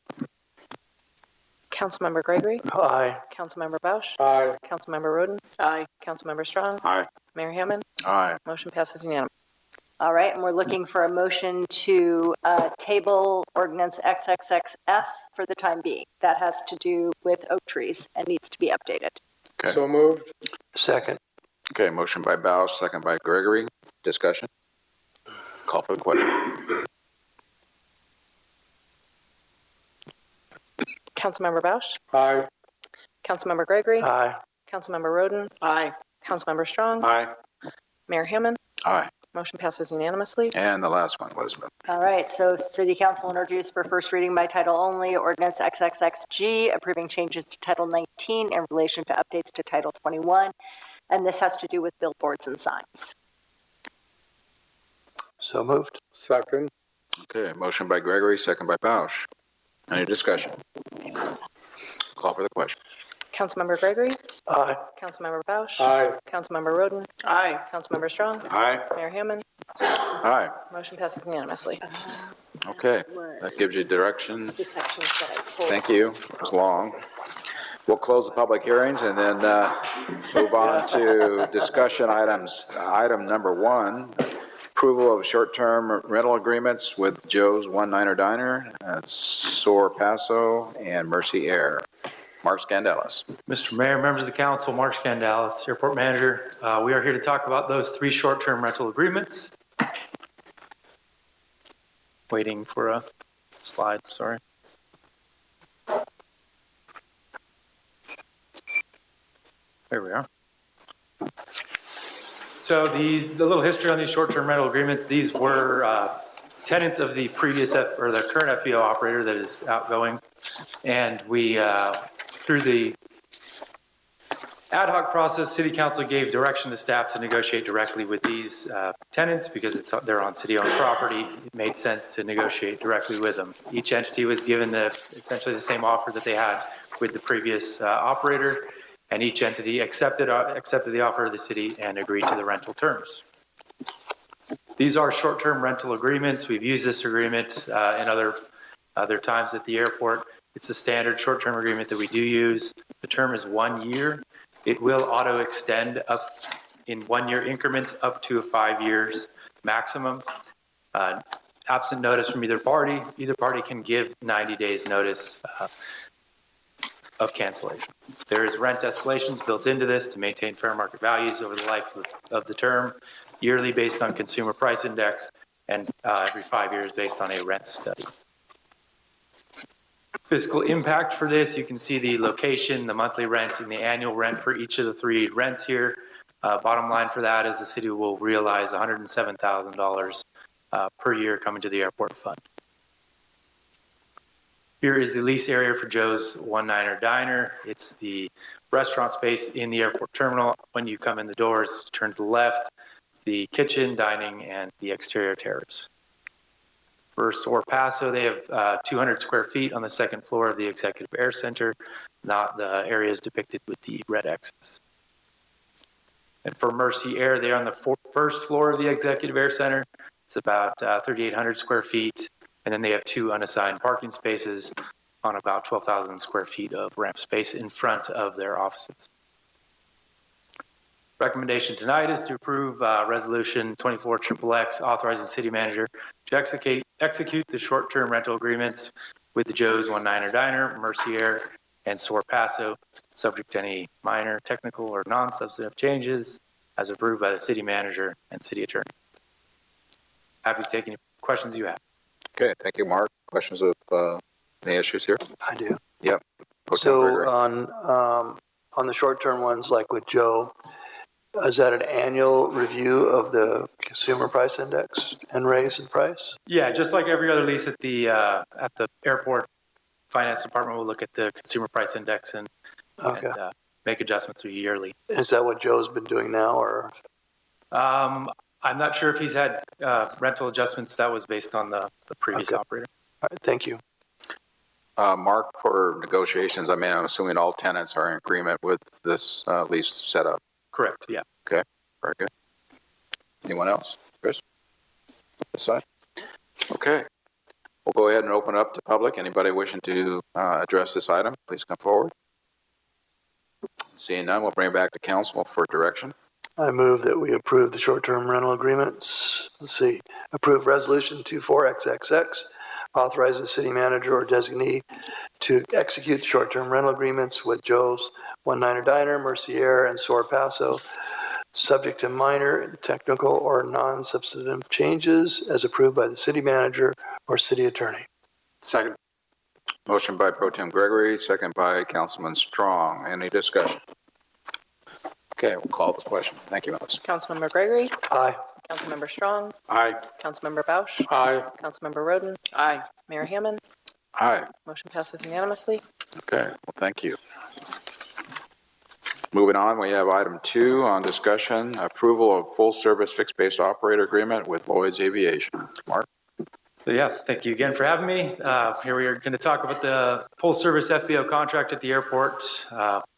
Speaker 19: Councilmember Gregory.
Speaker 12: Aye.
Speaker 19: Councilmember Bausch.
Speaker 9: Aye.
Speaker 19: Councilmember Roden.
Speaker 6: Aye.
Speaker 19: Councilmember Strong.
Speaker 4: Aye.
Speaker 19: Mayor Hammond.
Speaker 2: Aye.
Speaker 19: Motion passes unanimously.
Speaker 3: All right, and we're looking for a motion to table ordinance XXXF for the time being. That has to do with oak trees and needs to be updated.
Speaker 2: Okay.
Speaker 9: So moved.
Speaker 12: Second.
Speaker 2: Okay, motion by Bausch, second by Gregory. Discussion? Call Call for the question.
Speaker 19: Councilmember Bausch?
Speaker 9: Aye.
Speaker 19: Councilmember Gregory?
Speaker 12: Aye.
Speaker 19: Councilmember Roden?
Speaker 6: Aye.
Speaker 19: Councilmember Strong?
Speaker 4: Aye.
Speaker 19: Mayor Hammond?
Speaker 2: Aye.
Speaker 19: Motion passes unanimously.
Speaker 2: And the last one, Elizabeth.
Speaker 3: All right, so City Council introduced for first reading by title only ordinance XXXG approving changes to Title 19 in relation to updates to Title 21, and this has to do with billboards and signs.
Speaker 12: So moved.
Speaker 9: Second.
Speaker 2: Okay, motion by Gregory, second by Bausch. Any discussion? Call for the question.
Speaker 19: Councilmember Gregory?
Speaker 12: Aye.
Speaker 19: Councilmember Bausch?
Speaker 9: Aye.
Speaker 19: Councilmember Roden?
Speaker 6: Aye.
Speaker 19: Councilmember Strong?
Speaker 4: Aye.
Speaker 19: Mayor Hammond?
Speaker 2: Aye.
Speaker 19: Motion passes unanimously.
Speaker 2: Okay, that gives you direction.
Speaker 3: The sections that I pulled.
Speaker 2: Thank you. It was long. We'll close the public hearings and then move on to discussion items. Item number 1, approval of short-term rental agreements with Joe's One Niner Diner, Soar Paso, and Mercy Air. Mark Scandelis.
Speaker 20: Mr. Mayor, members of the council, Mark Scandelis, Airport Manager. We are here to talk about those 3 short-term rental agreements. Waiting for a slide, sorry. There we are. So the little history on these short-term rental agreements, these were tenants of the previous or the current FBO operator that is outgoing. And we, through the ad hoc process, City Council gave direction to staff to negotiate directly with these tenants because they're on city-owned property. It made sense to negotiate directly with them. Each entity was given essentially the same offer that they had with the previous operator, and each entity accepted the offer of the city and agreed to the rental terms. These are short-term rental agreements. We've used this agreement in other times at the airport. It's the standard short-term agreement that we do use. The term is 1 year. It will auto-extend up in 1-year increments up to 5 years maximum. Absent notice from either party can give 90 days notice of cancellation. There is rent escalations built into this to maintain fair market values over the life of the term, yearly based on consumer price index, and every 5 years based on a rent study. Fiscal impact for this, you can see the location, the monthly rent, and the annual rent for each of the 3 rents here. Bottom line for that is the city will realize $107,000 per year coming to the airport fund. Here is the lease area for Joe's One Niner Diner. It's the restaurant space in the airport terminal. When you come in the doors, turn to the left. It's the kitchen, dining, and the exterior terrace. For Soar Paso, they have 200 square feet on the 2nd floor of the Executive Air Center, not the areas depicted with the red X's. And for Mercy Air, they're on the 1st floor of the Executive Air Center. It's about 3,800 square feet. And then they have 2 unassigned parking spaces on about 12,000 square feet of ramp space in front of their offices. Recommendation tonight is to approve Resolution 24XXX authorizing city manager to execute the short-term rental agreements with the Joe's One Niner Diner, Mercy Air, and Soar Paso, subject to any minor technical or non-substantive changes as approved by the city manager and city attorney. Happy to take any questions you have.
Speaker 2: Okay, thank you, Mark. Questions of any issues here?
Speaker 12: I do.
Speaker 2: Yep.
Speaker 12: So on the short-term ones, like with Joe, is that an annual review of the consumer price index and raise the price?
Speaker 20: Yeah, just like every other lease at the airport, finance department will look at the consumer price index and make adjustments yearly.
Speaker 12: Is that what Joe's been doing now, or?
Speaker 20: I'm not sure if he's had rental adjustments. That was based on the previous operator.
Speaker 12: All right, thank you.
Speaker 2: Mark, for negotiations, I mean, I'm assuming all tenants are in agreement with this lease setup.
Speaker 20: Correct, yeah.
Speaker 2: Okay, very good. Anyone else? Chris? This side? Okay. We'll go ahead and open up to public. Anybody wishing to address this item, please come forward. Seeing none, we'll bring it back to council for direction.
Speaker 12: I move that we approve the short-term rental agreements. Let's see. Approve Resolution 24XXX, authorize the city manager or designee to execute short-term rental agreements with Joe's One Niner Diner, Mercy Air, and Soar Paso, subject to minor technical or non-substantive changes as approved by the city manager or city attorney.
Speaker 4: Second.
Speaker 2: Motion by Pro Tem Gregory, second by Councilman Strong. Any discussion? Okay, we'll call the question. Thank you, Melissa.
Speaker 19: Councilmember Gregory?
Speaker 12: Aye.
Speaker 19: Councilmember Strong?
Speaker 4: Aye.
Speaker 19: Councilmember Bausch?
Speaker 4: Aye.
Speaker 19: Councilmember Roden?
Speaker 6: Aye.
Speaker 19: Mayor Hammond?
Speaker 2: Aye.
Speaker 19: Motion passes unanimously.
Speaker 2: Okay, well, thank you. Moving on, we have item 2 on discussion, approval of full-service fixed-based operator agreement with Lloyd's Aviation. Mark?
Speaker 20: So yeah, thank you again for having me. Here we are going to talk about the full-service FBO contract at the airport.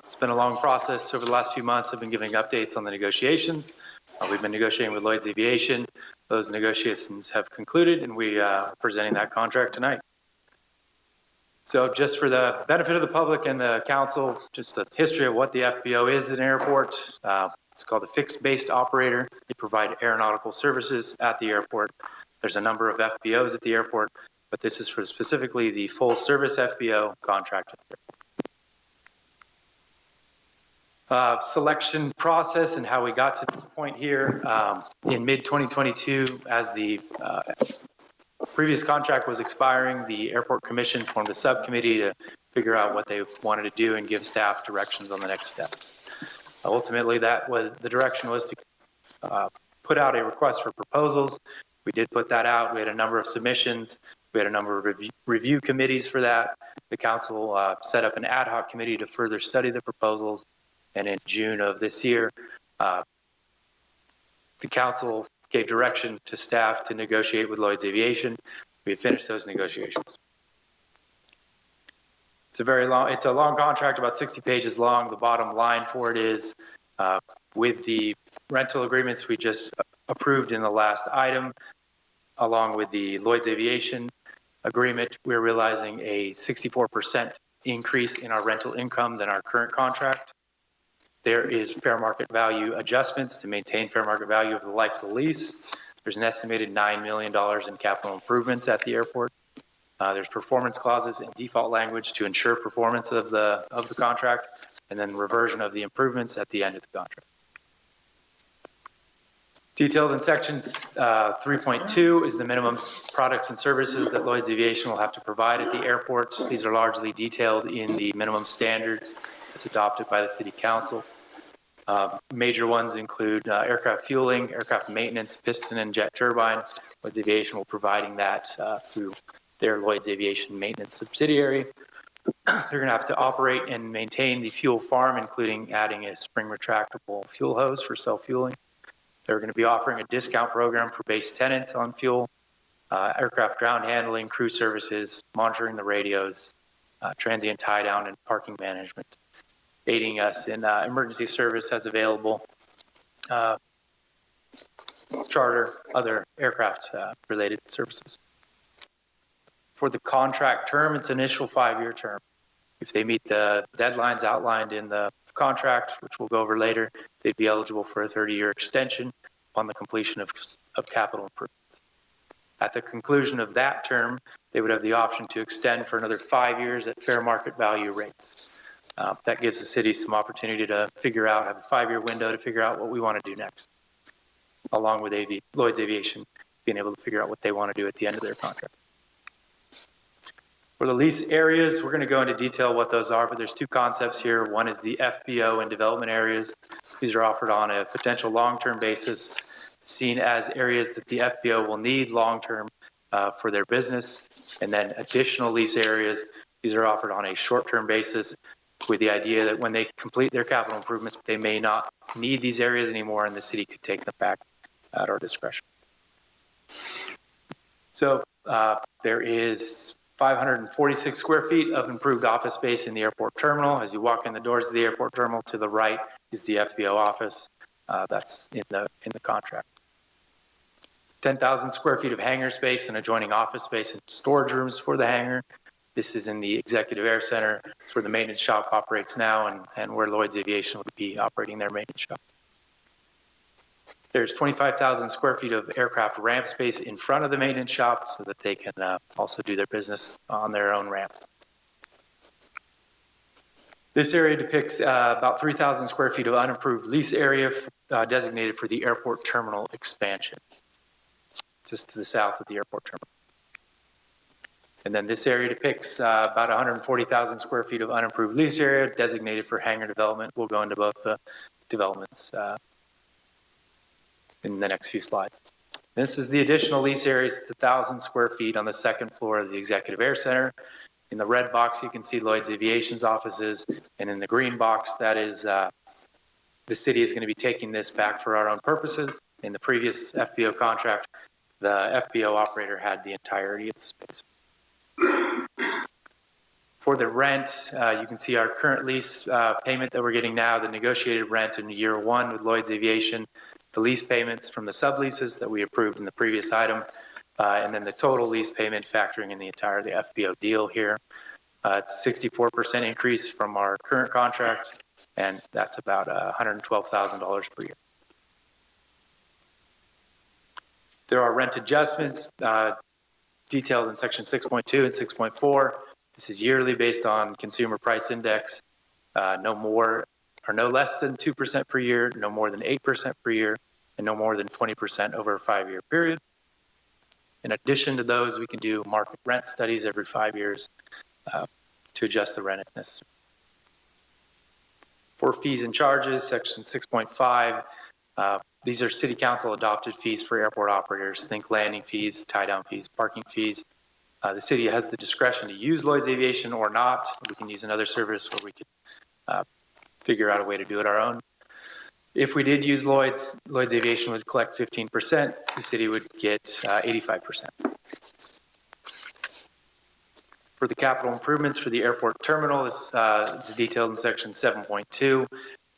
Speaker 20: It's been a long process over the last few months. I've been giving updates on the negotiations. We've been negotiating with Lloyd's Aviation. Those negotiations have concluded, and we are presenting that contract tonight. So just for the benefit of the public and the council, just a history of what the FBO is at an airport. It's called a fixed-based operator. They provide aeronautical services at the airport. There's a number of FBOs at the airport, but this is for specifically the full-service FBO contract at the airport. Selection process and how we got to this point here. In mid-2022, as the previous contract was expiring, the Airport Commission formed a subcommittee to figure out what they wanted to do and give staff directions on the next steps. Ultimately, the direction was to put out a request for proposals. We did put that out. We had a number of submissions. We had a number of review committees for that. The council set up an ad hoc committee to further study the proposals. And in June of this year, the council gave direction to staff to negotiate with Lloyd's Aviation. We finished those negotiations. It's a long contract, about 60 pages long. The bottom line for it is, with the rental agreements we just approved in the last item, along with the Lloyd's Aviation agreement, we're realizing a 64% increase in our rental income than our current contract. There is fair market value adjustments to maintain fair market value of the life of the lease. There's an estimated $9 million in capital improvements at the airport. There's performance clauses and default language to ensure performance of the contract, and then reversion of the improvements at the end of the contract. Detailed in sections 3.2 is the minimum products and services that Lloyd's Aviation will have to provide at the airports. These are largely detailed in the minimum standards that's adopted by the City Council. Major ones include aircraft fueling, aircraft maintenance, piston and jet turbine. Lloyd's Aviation will be providing that through their Lloyd's Aviation maintenance subsidiary. They're going to have to operate and maintain the fuel farm, including adding a spring retractable fuel hose for self-fueling. They're going to be offering a discount program for base tenants on fuel, aircraft ground handling, crew services, monitoring the radios, transient tie down and parking management, aiding us in emergency service as available, charter, other aircraft related services. For the contract term, it's an initial 5-year term. If they meet the deadlines outlined in the contract, which we'll go over later, they'd be eligible for a 30-year extension upon the completion of capital improvements. At the conclusion of that term, they would have the option to extend for another 5 years at fair market value rates. That gives the city some opportunity to have a 5-year window to figure out what we want to do next, along with Lloyd's Aviation being able to figure out what they want to do at the end of their contract. For the lease areas, we're going to go into detail what those are, but there's two concepts here. One is the FBO and development areas. These are offered on a potential long-term basis, seen as areas that the FBO will need long-term for their business. And then additional lease areas, these are offered on a short-term basis with the idea that when they complete their capital improvements, they may not need these areas anymore and the city could take them back at our discretion. So there is 546 square feet of improved office space in the airport terminal. As you walk in the doors of the airport terminal, to the right is the FBO office. That's in the contract. 10,000 square feet of hangar space and adjoining office space and storage rooms for the hangar. This is in the Executive Air Center. It's where the maintenance shop operates now and where Lloyd's Aviation would be operating their maintenance shop. There's 25,000 square feet of aircraft ramp space in front of the maintenance shop so that they can also do their business on their own ramp. This area depicts about 3,000 square feet of unimproved lease area designated for the airport terminal expansion, just to the south of the airport terminal. And then this area depicts about 140,000 square feet of unimproved lease area designated for hangar development. We'll go into both the developments in the next few slides. This is the additional lease areas, it's 1,000 square feet on the second floor of the Executive Air Center. In the red box, you can see Lloyd's Aviation's offices, and in the green box, that is the city is going to be taking this back for our own purposes. In the previous FBO contract, the FBO operator had the entirety of the space. For the rent, you can see our current lease payment that we're getting now, the negotiated rent in year one with Lloyd's Aviation, the lease payments from the subleases that we approved in the previous item, and then the total lease payment factoring in the entire the FBO deal here. It's 64% increase from our current contract, and that's about $112,000 per year. There are rent adjustments detailed in section 6.2 and 6.4. This is yearly based on consumer price index, no more or no less than 2% per year, no more than 8% per year, and no more than 20% over a 5-year period. In addition to those, we can do market rent studies every 5 years to adjust the rent if necessary. For fees and charges, section 6.5, these are city council adopted fees for airport operators. Think landing fees, tie down fees, parking fees. The city has the discretion to use Lloyd's Aviation or not. We can use another service, or we could figure out a way to do it our own. If we did use Lloyd's Aviation would collect 15%, the city would get 85%. For the capital improvements for the airport terminal, it's detailed in section 7.2.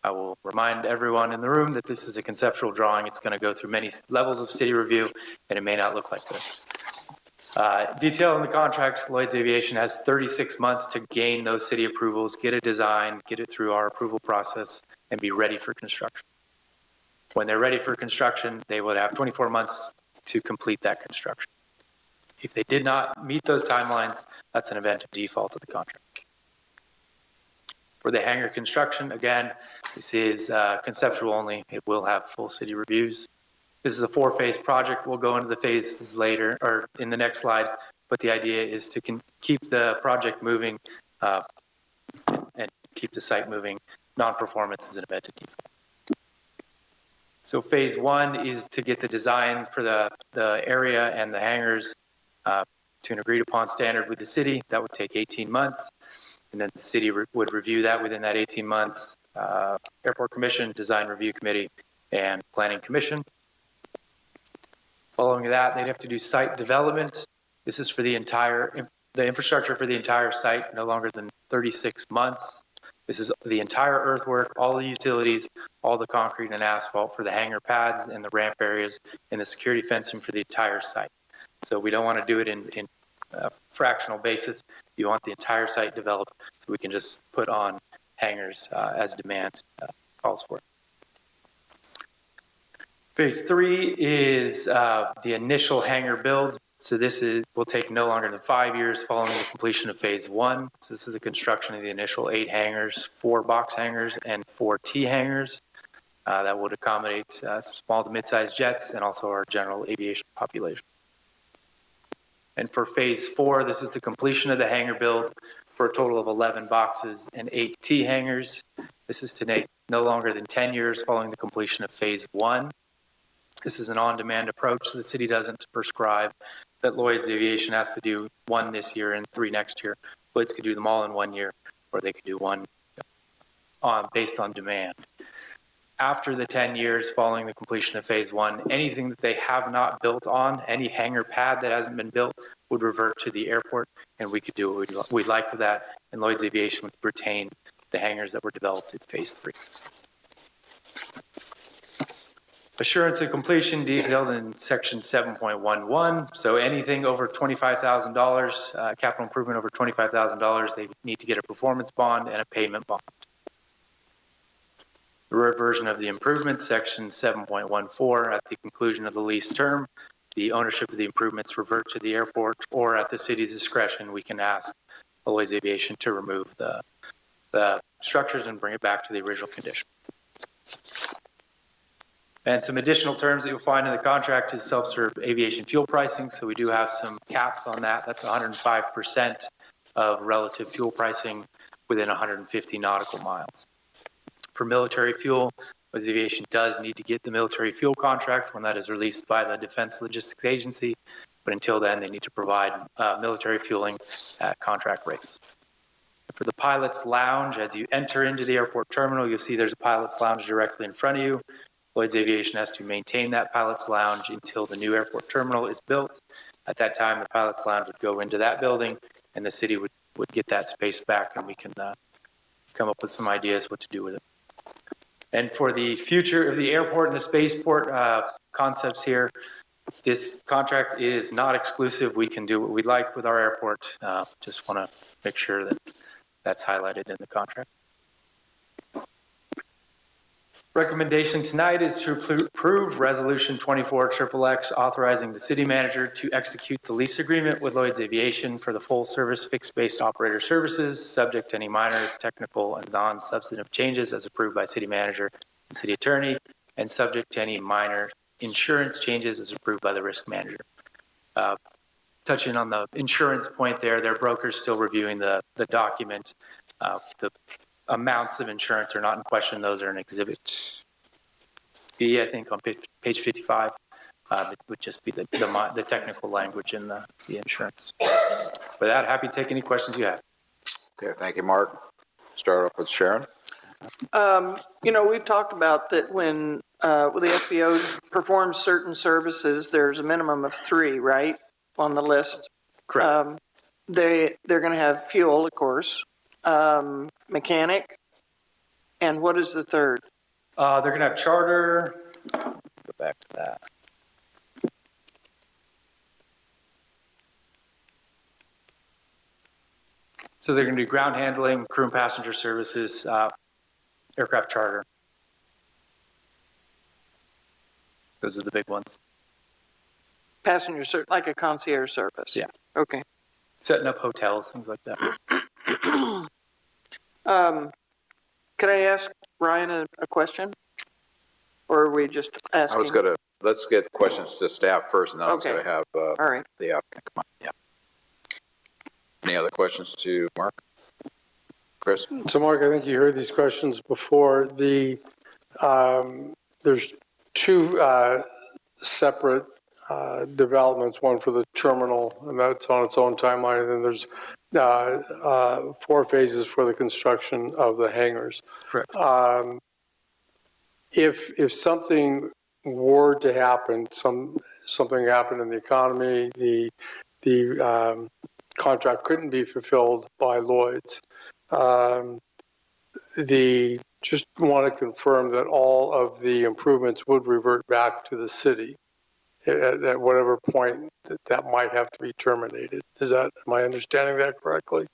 Speaker 20: I will remind everyone in the room that this is a conceptual drawing. It's going to go through many levels of city review, and it may not look like this. Detail in the contract, Lloyd's Aviation has 36 months to gain those city approvals, get a design, get it through our approval process, and be ready for construction. When they're ready for construction, they would have 24 months to complete that construction. If they did not meet those timelines, that's an event of default of the contract. For the hangar construction, again, this is conceptual only. It will have full city reviews. This is a 4-phase project. We'll go into the phases later or in the next slides, but the idea is to keep the project moving and keep the site moving. Non-performance is an event of default. So phase 1 is to get the design for the area and the hangars to an agreed upon standard with the city. That would take 18 months. And then the city would review that within that 18 months. Airport Commission, Design Review Committee, and Planning Commission. Following that, they'd have to do site development. This is for the infrastructure for the entire site, no longer than 36 months. This is the entire earthwork, all the utilities, all the concrete and asphalt for the hangar pads and the ramp areas, and the security fencing for the entire site. So we don't want to do it in a fractional basis. You want the entire site developed, so we can just put on hangars as demand calls for it. Phase 3 is the initial hangar build. So this will take no longer than 5 years following the completion of phase 1. So this is the construction of the initial 8 hangars, 4 box hangars and 4 T hangars that would accommodate small to mid-sized jets and also our general aviation population. And for phase 4, this is the completion of the hangar build for a total of 11 boxes and 8 T hangars. This is to take no longer than 10 years following the completion of phase 1. This is an on-demand approach. The city doesn't prescribe that Lloyd's Aviation has to do 1 this year and 3 next year. Lloyd's could do them all in 1 year, or they could do 1 based on demand. After the 10 years following the completion of phase 1, anything that they have not built on, any hangar pad that hasn't been built, would revert to the airport, and we could do what we'd like with that, and Lloyd's Aviation would retain the hangars that were developed in phase 3. Assurance of completion detailed in section 7.11. So anything over $25,000, capital improvement over $25,000, they need to get a performance bond and a payment bond. The reversion of the improvements, section 7.14, at the conclusion of the lease term, the ownership of the improvements revert to the airport, or at the city's discretion, we can ask Lloyd's Aviation to remove the structures and bring it back to the original condition. And some additional terms that you'll find in the contract is self-serve aviation fuel pricing. So we do have some caps on that. That's 105% of relative fuel pricing within 150 nautical miles. For military fuel, Lloyd's Aviation does need to get the military fuel contract when that is released by the Defense Logistics Agency. But until then, they need to provide military fueling at contract rates. For the pilot's lounge, as you enter into the airport terminal, you'll see there's a pilot's lounge directly in front of you. Lloyd's Aviation has to maintain that pilot's lounge until the new airport terminal is built. At that time, the pilot's lounge would go into that building, and the city would get that space back, and we can come up with some ideas what to do with it. And for the future of the airport and the spaceport concepts here, this contract is not exclusive. We can do what we like with our airport. Just want to make sure that that's highlighted in the contract. Recommendation tonight is to approve Resolution 24XXX authorizing the city manager to execute the lease agreement with Lloyd's Aviation for the full service fixed-based operator services, subject to any minor technical and non-substantive changes as approved by city manager and city attorney, and subject to any minor insurance changes as approved by the risk manager. Touching on the insurance point there, their broker's still reviewing the document. The amounts of insurance are not in question. Those are in Exhibit B, I think, on page 55. It would just be the technical language in the insurance. With that, happy to take any questions you have.
Speaker 2: Okay, thank you, Mark. Start off with Sharon.
Speaker 6: We've talked about that when the FBO performs certain services, there's a minimum of 3, right, on the list?
Speaker 20: Correct.
Speaker 6: They're going to have fuel, of course, mechanic, and what is the third?
Speaker 20: They're going to have charter. Go back to that. So they're going to do ground handling, crew and passenger services, aircraft charter. Those are the big ones.
Speaker 6: Passenger service, like a concierge service?
Speaker 20: Yeah.
Speaker 6: Okay.
Speaker 20: Setting up hotels, things like that.
Speaker 6: Could I ask Ryan a question? Or are we just asking?
Speaker 2: Let's get questions to staff first, and then I was going to have
Speaker 6: all right.
Speaker 2: the applicant come on. Yeah. Any other questions to Mark? Chris?
Speaker 9: So Mark, I think you heard these questions before. There's 2 separate developments, one for the terminal, and that's on its own timeline, and then there's 4 phases for the construction of the hangars.
Speaker 20: Correct.
Speaker 9: If something were to happen, something happened in the economy, the contract couldn't be fulfilled by Lloyd's. Just want to confirm that all of the improvements would revert back to the city at whatever point that might have to be terminated. Am I understanding that correctly?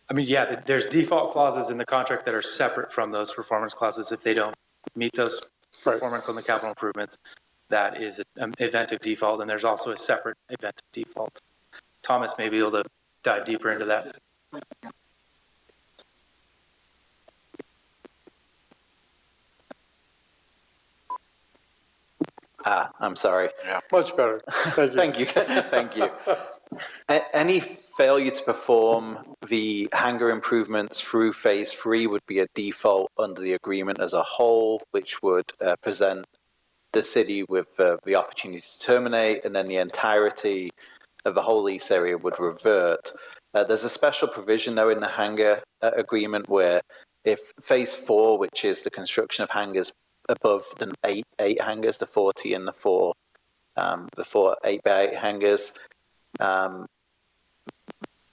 Speaker 20: I mean, yeah, there's default clauses in the contract that are separate from those performance clauses. If they don't meet those performance on the capital improvements, that is an event of default, and there's also a separate event of default. Thomas may be able to dive deeper into that.
Speaker 7: I'm sorry.
Speaker 2: Yeah.
Speaker 9: Much better. Thank you.
Speaker 7: Thank you. Any failure to perform the hangar improvements through phase 3 would be a default under the agreement as a whole, which would present the city with the opportunity to terminate, and then the entirety of the whole lease area would revert. There's a special provision, though, in the hangar agreement where if phase 4, which is the construction of hangars above the 8 hangars, the 40 and the 4 8x8 hangars,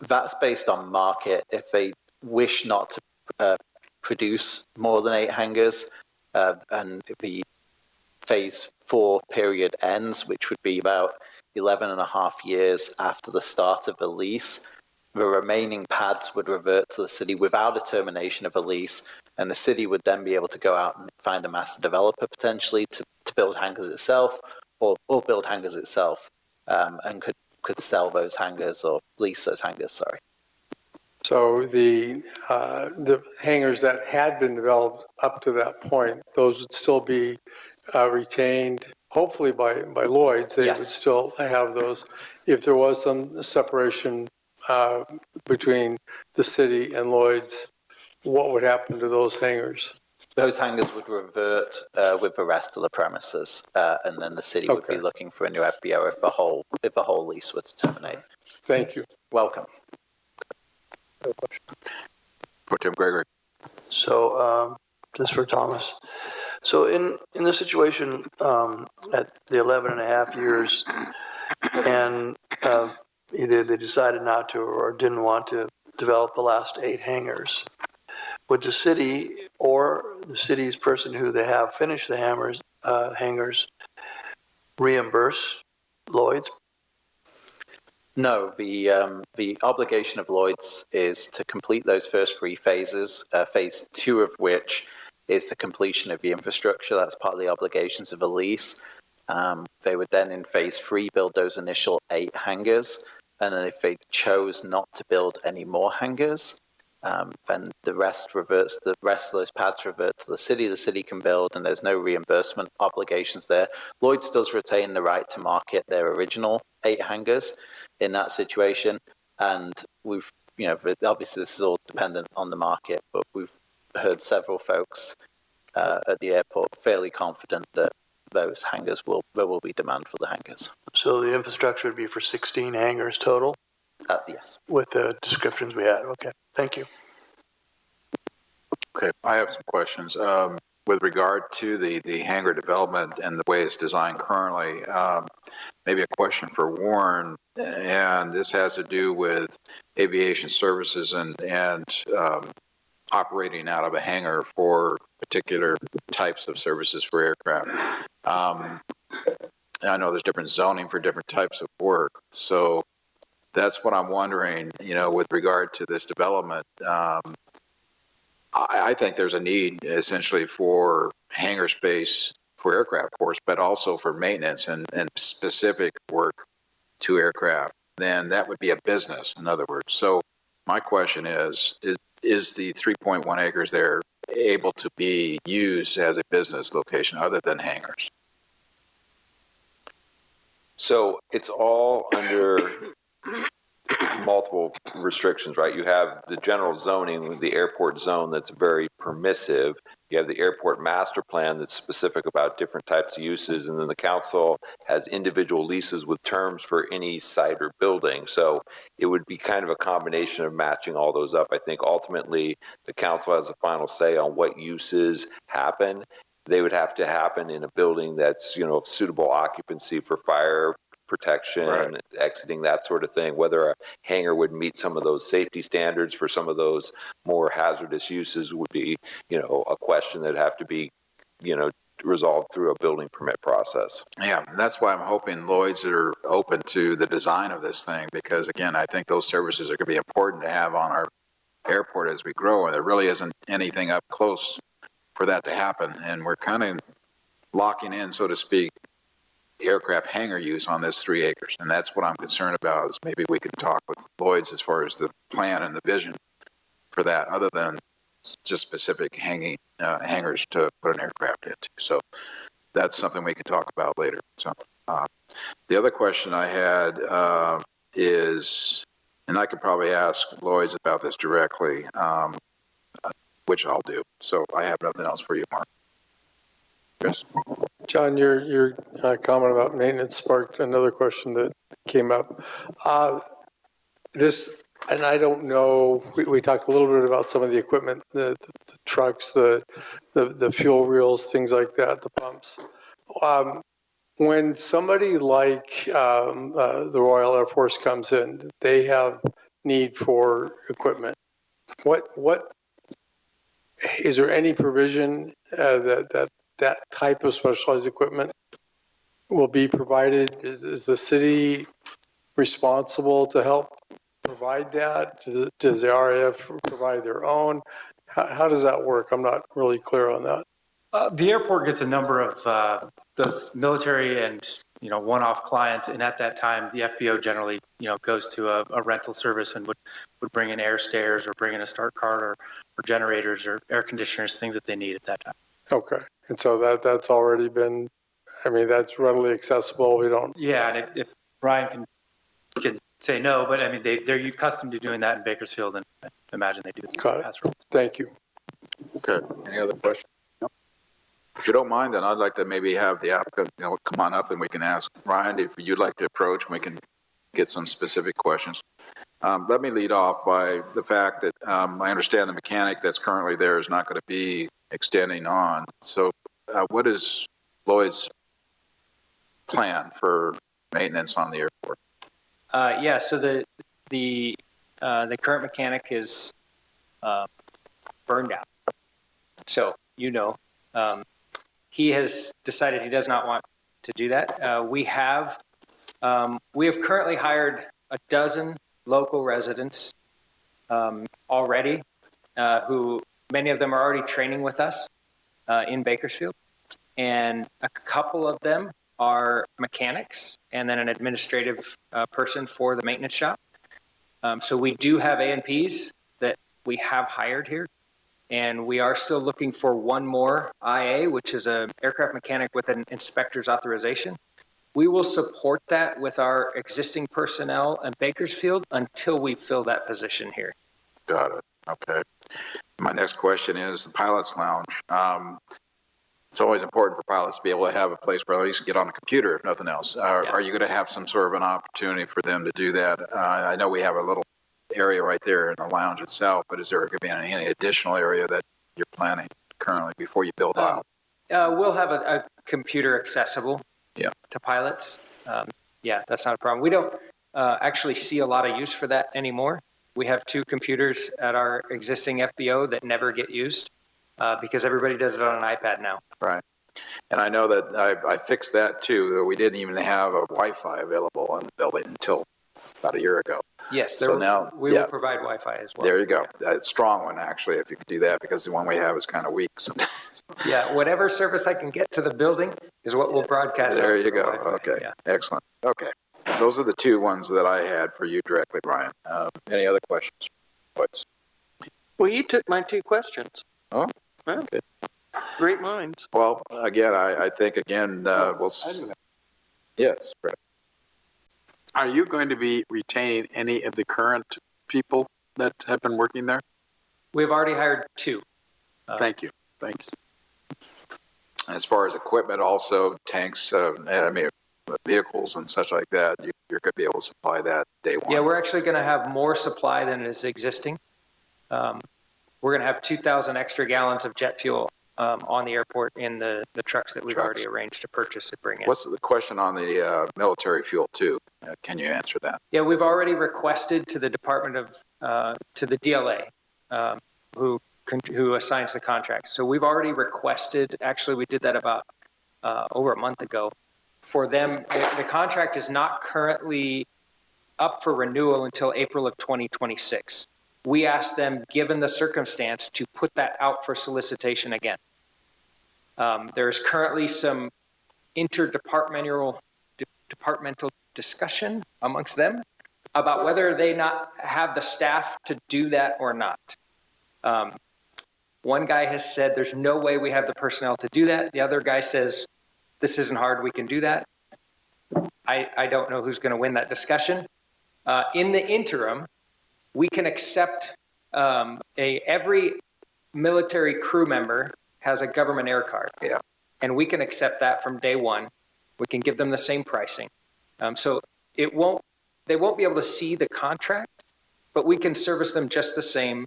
Speaker 7: that's based on market. If they wish not to produce more than 8 hangars, and the phase 4 period ends, which would be about 11 and a half years after the start of the lease, the remaining pads would revert to the city without a termination of a lease, and the city would then be able to go out and find a master developer potentially to build hangars itself, or build hangars itself, and could sell those hangars or lease those hangars, sorry.
Speaker 9: So the hangars that had been developed up to that point, those would still be retained, hopefully by Lloyd's, they would still have those. If there was some separation between the city and Lloyd's, what would happen to those hangars?
Speaker 7: Those hangars would revert with the rest of the premises, and then the city would be looking for a new FBO if the whole lease were to terminate.
Speaker 9: Thank you.
Speaker 7: Welcome.
Speaker 2: Pro Tem Gregory.
Speaker 12: So, just for Thomas. So in the situation at the 11 and a half years, and either they decided not to or didn't want to develop the last 8 hangars, would the city or the city's person who they have finished the hangars reimburse Lloyd's?
Speaker 7: No, the obligation of Lloyd's is to complete those first 3 phases, phase 2 of which is the completion of the infrastructure. That's part of the obligations of a lease. They would then in phase 3 build those initial 8 hangars, and then if they chose not to build any more hangars, then the rest of those pads revert to the city. The city can build, and there's no reimbursement obligations there. Lloyd's does retain the right to market their original 8 hangars in that situation, and we've, obviously this is all dependent on the market, but we've heard several folks at the airport fairly confident that those hangars there will be demand for the hangars.
Speaker 12: So the infrastructure would be for 16 hangars total?
Speaker 7: Yes.
Speaker 12: With the descriptions we had. Okay, thank you.
Speaker 2: Okay, I have some questions. With regard to the hangar development and the way it's designed currently, maybe a question for Warren, and this has to do with aviation services and operating out of a hangar for particular types of services for aircraft. I know there's different zoning for different types of work, so that's what I'm wondering, with regard to this development. I think there's a need essentially for hangar space for aircraft, of course, but also for maintenance and specific work to aircraft. Then that would be a business, in other words. So my question is the 3.1 acres there able to be used as a business location other than hangars?
Speaker 10: So it's all under multiple restrictions, right? You have the general zoning, the airport zone that's very permissive. You have the airport master plan that's specific about different types of uses. And then the council has individual leases with terms for any site or building. So it would be kind of a combination of matching all those up. I think ultimately the council has a final say on what uses happen. They would have to happen in a building that's, of suitable occupancy for fire protection, right, exiting, that sort of thing. Whether a hangar would meet some of those safety standards for some of those more hazardous uses would be, a question that'd have to be, resolved through a building permit process.
Speaker 2: Yeah, that's why I'm hoping Lloyd's are open to the design of this thing, because again, I think those services are going to be important to have on our airport as we grow, and there really isn't anything up close for that to happen, and we're kind of locking in, so to speak, aircraft hangar use on this 3 acres. And that's what I'm concerned about, is maybe we can talk with Lloyd's as far as the plan and the vision for that, other than just specific hangars to put an aircraft into. So that's something we can talk about later. So the other question I had is, and I could probably ask Lloyd's about this directly, which I'll do. So I have nothing else for you, Mark. Chris?
Speaker 9: John, your comment about maintenance sparked another question that came up. And I don't know, we talked a little bit about some of the equipment, the trucks, the fuel reels, things like that, the pumps. When somebody like the Royal Air Force comes in, they have need for equipment. What is there any provision that type of specialized equipment will be provided? Is the city responsible to help provide that? Does the RAF provide their own? How does that work? I'm not really clear on that.
Speaker 20: The airport gets a number of those military and one-off clients, and at that time, the FBO generally goes to a rental service and would bring in air stairs or bring in a start cart or generators or air conditioners, things that they need at that time.
Speaker 9: Okay, and so that's already been, I mean, that's readily accessible, we don't,
Speaker 20: Yeah, and if Ryan can say no, but I mean, they're accustomed to doing that in Bakersfield, and I imagine they do.
Speaker 9: got it. Thank you.
Speaker 2: Okay, any other questions? No? If you don't mind, then I'd like to maybe have the applicant, come on up and we can ask Ryan if you'd like to approach, and we can get some specific questions. Let me lead off by the fact that I understand the mechanic that's currently there is not going to be extending on. So what is Lloyd's plan for maintenance on the airport?
Speaker 16: Yeah, so the current mechanic is burned out. So, he has decided he does not want to do that. We have currently hired a dozen local residents already, who many of them are already training with us in Bakersfield, and a couple of them are mechanics and then an administrative person for the maintenance shop. So we do have A&Ps that we have hired here, and we are still looking for one more IA, which is an aircraft mechanic with an inspector's authorization. We will support that with our existing personnel in Bakersfield until we fill that position here.
Speaker 2: Got it. Okay. My next question is the pilot's lounge. It's always important for pilots to be able to have a place where at least get on a computer, if nothing else. Are you going to have some sort of an opportunity for them to do that? I know we have a little area right there in the lounge itself, but is there going to be any additional area that you're planning currently before you build out?
Speaker 16: We'll have a computer accessible to pilots. That's not a problem. We don't actually see a lot of use for that anymore. We have 2 computers at our existing FBO that never get used because everybody does it on an iPad now.
Speaker 2: Right. And I know that I fixed that too, that we didn't even have a Wi-Fi available in the building until about a year ago.
Speaker 16: Yes,
Speaker 2: so now
Speaker 16: we will provide Wi-Fi as well.
Speaker 2: There you go. A strong one, actually, if you could do that, because the one we have is kind of weak sometimes.
Speaker 16: Yeah, whatever service I can get to the building is what we'll broadcast.
Speaker 2: There you go. Okay, excellent. Okay, those are the 2 ones that I had for you directly, Brian. Any other questions?
Speaker 6: Well, you took my 2 questions.
Speaker 2: Oh,
Speaker 6: okay. Great minds.
Speaker 2: Well, again, I think, we'll... Yes, Brett.
Speaker 4: Are you going to be retaining any of the current people that have been working there?
Speaker 16: We've already hired 2.
Speaker 4: Thank you. Thanks.
Speaker 2: As far as equipment, also tanks, vehicles and such like that, you're going to be able to supply that day one.
Speaker 16: Yeah, we're actually going to have more supply than is existing. We're going to have 2,000 extra gallons of jet fuel on the airport in the trucks that we've already arranged to purchase and bring in.
Speaker 2: What's the question on the military fuel too? Can you answer that?
Speaker 16: Yeah, we've already requested to the Department of, to the DLA, who assigns the contract. So we've already requested, actually we did that about over a month ago, for them. The contract is not currently up for renewal until April of 2026. We asked them, given the circumstance, to put that out for solicitation again. There is currently some interdepartmental discussion amongst them about whether they not have the staff to do that or not. One guy has said there's no way we have the personnel to do that. The other guy says this isn't hard, we can do that. I don't know who's going to win that discussion. In the interim, we can accept every military crew member has a government air card.
Speaker 2: Yeah.
Speaker 16: And we can accept that from day one. We can give them the same pricing. So they won't be able to see the contract, but we can service them just the same.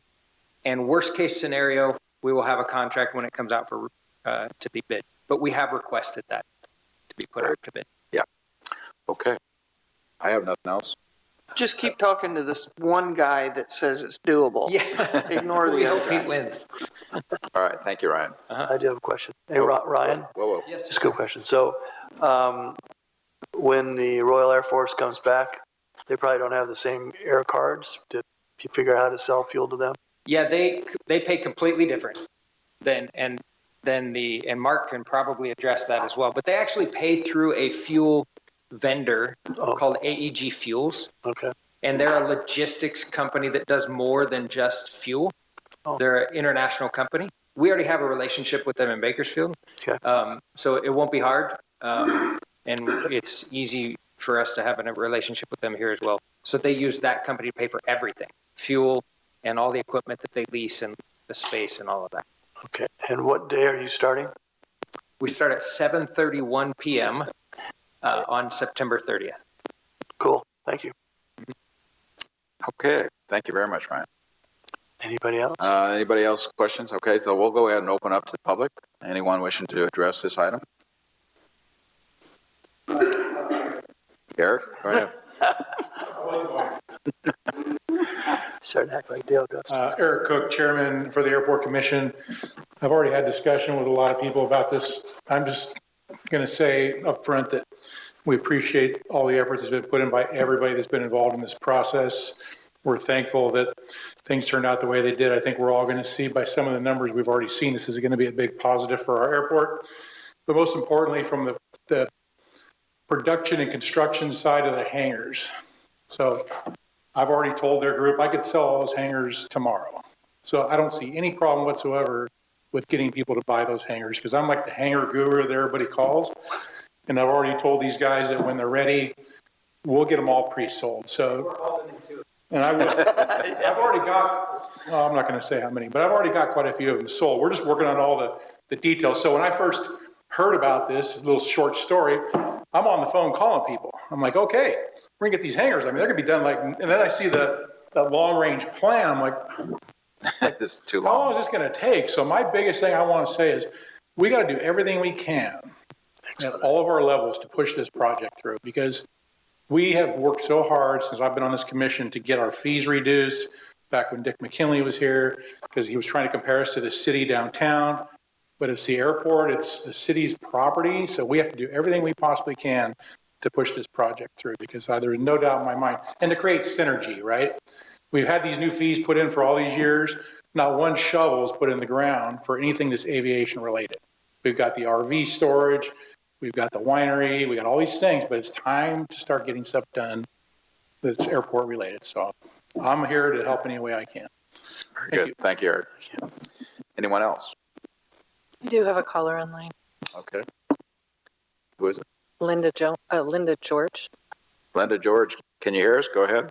Speaker 16: And worst case scenario, we will have a contract when it comes out for to be bid. But we have requested that to be put out to bid.
Speaker 2: Yeah. Okay. I have nothing else.
Speaker 6: Just keep talking to this one guy that says it's doable.
Speaker 16: Yeah.
Speaker 6: Ignore the
Speaker 16: We
Speaker 6: other
Speaker 16: hope
Speaker 6: guy.
Speaker 16: he wins.
Speaker 2: All right. Thank you, Ryan.
Speaker 12: I do have a question. Hey, Ryan?
Speaker 2: Whoa.
Speaker 16: Yes.
Speaker 12: Just a good question. So when the Royal Air Force comes back, they probably don't have the same air cards. Did you figure out how to sell fuel to them?
Speaker 16: Yeah, they pay completely different and Mark can probably address that as well. But they actually pay through a fuel vendor called AEG Fuels.
Speaker 12: Okay.
Speaker 16: And they're a logistics company that does more than just fuel. They're an international company. we already have a relationship with them in Bakersfield.
Speaker 12: Okay.
Speaker 16: So it won't be hard. And it's easy for us to have a relationship with them here as well. So they use that company to pay for everything, fuel and all the equipment that they lease and the space and all of that.
Speaker 12: Okay. And what day are you starting?
Speaker 16: We start at 7:31 p.m. On September 30th.
Speaker 12: Cool. Thank you.
Speaker 2: Okay, thank you very much, Ryan.
Speaker 12: Anybody else?
Speaker 2: Anybody else questions? Okay, so we'll go ahead and open up to the public. Anyone wishing to address this item? Eric, go ahead.
Speaker 12: Starting to act like Dale goes.
Speaker 8: Eric Cook, Chairman for the Airport Commission. I've already had discussion with a lot of people about this. I'm just going to say up front that we appreciate all the effort that's been put in by everybody that's been involved in this process. We're thankful that things turned out the way they did. I think we're all going to see by some of the numbers we've already seen, this is going to be a big positive for our airport. But most importantly, from the production and construction side of the hangars. So I've already told their group I could sell all those hangars tomorrow. So I don't see any problem whatsoever with getting people to buy those hangars, because I'm like the hangar guru that everybody calls. And I've already told these guys that when they're ready, we'll get them all pre-sold. So, and I will. I've already got, well, I'm not going to say how many, but I've already got quite a few of them sold. We're just working on all the details. So when I first heard about this little short story, I'm on the phone calling people. I'm like, okay, we're gonna get these hangars. I mean, they're gonna be done like, and then I see that long range plan. I'm like,
Speaker 2: this is too
Speaker 8: how
Speaker 2: long.
Speaker 8: long is this gonna take? So my biggest thing I want to say is we got to do everything we can at all of our levels to push this project through, because we have worked so hard since I've been on this commission to get our fees reduced. Back when Dick McKinley was here, because he was trying to compare us to the city downtown. But it's the airport, it's the city's property, so we have to do everything we possibly can to push this project through, because there's no doubt in my mind, and to create synergy, right? We've had these new fees put in for all these years. Not one shovel is put in the ground for anything that's aviation related. We've got the RV storage, we've got the winery, we got all these things, but it's time to start getting stuff done that's airport related. So I'm here to help any way I can.
Speaker 2: Very good. Thank you, Eric. Anyone else?
Speaker 19: We do have a caller online.
Speaker 2: Okay. Who is it?
Speaker 19: Linda George.
Speaker 2: Linda George, can you hear us? Go ahead.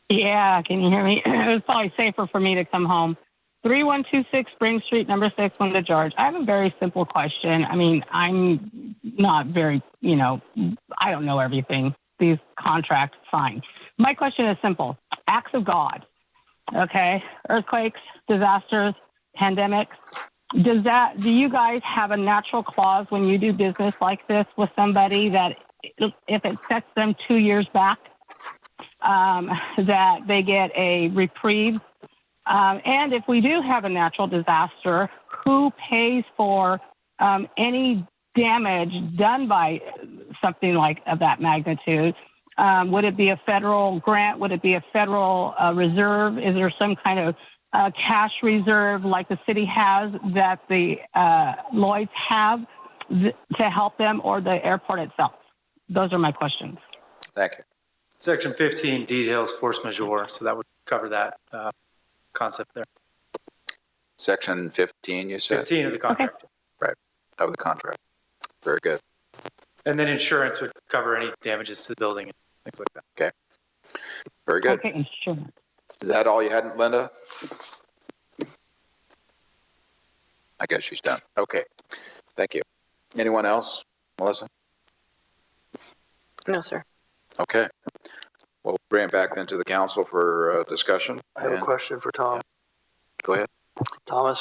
Speaker 22: Yeah, can you hear me? It was probably safer for me to come home. 3126 Spring Street, number 6, Linda George. I have a very simple question. I mean, I'm not very, I don't know everything. These contracts, fine. My question is simple. Acts of God, okay? Earthquakes, disasters, pandemics. Do you guys have a natural clause when you do business like this with somebody that if it sets them 2 years back, that they get a reprieve? And if we do have a natural disaster, who pays for any damage done by something like of that magnitude? Would it be a federal grant? Would it be a federal reserve? Is there some kind of cash reserve like the city has that the Lloyds have to help them, or the airport itself? Those are my questions.
Speaker 2: Thank you.
Speaker 20: Section 15 details force majeure, so that would cover that concept there.
Speaker 2: Section 15, you said?
Speaker 20: 15 of the contract.
Speaker 22: Okay.
Speaker 2: Right, of the contract. Very good.
Speaker 20: And then insurance would cover any damages to the building and things like that.
Speaker 2: Okay. Very good.
Speaker 22: Okay, insurance.
Speaker 2: Is that all you had, Linda? I guess she's done. Okay. Thank you. Anyone else? Melissa?
Speaker 19: No, sir.
Speaker 2: Okay. We'll bring it back then to the council for discussion.
Speaker 12: I have a question for Tom.
Speaker 2: Go ahead.
Speaker 12: Thomas,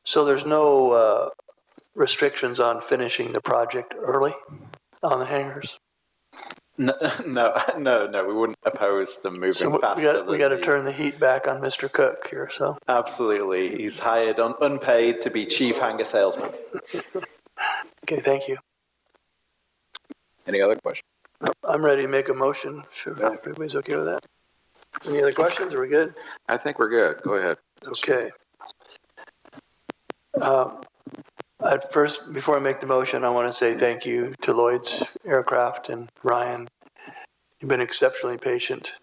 Speaker 12: so there's no restrictions on finishing the project early on the hangars?
Speaker 7: No, we wouldn't oppose them moving
Speaker 12: So
Speaker 7: faster.
Speaker 12: we got to turn the heat back on Mr. Cook here, so.
Speaker 7: Absolutely. He's hired unpaid to be chief hangar salesman.
Speaker 12: Okay, thank you.
Speaker 2: Any other questions?
Speaker 12: I'm ready to make a motion. Sure, if everybody's okay with that. Any other questions? Are we good?
Speaker 2: I think we're good. Go ahead.
Speaker 12: Okay. At first, before I make the motion, I want to say thank you to Lloyd's Aircraft and Ryan. You've been exceptionally patient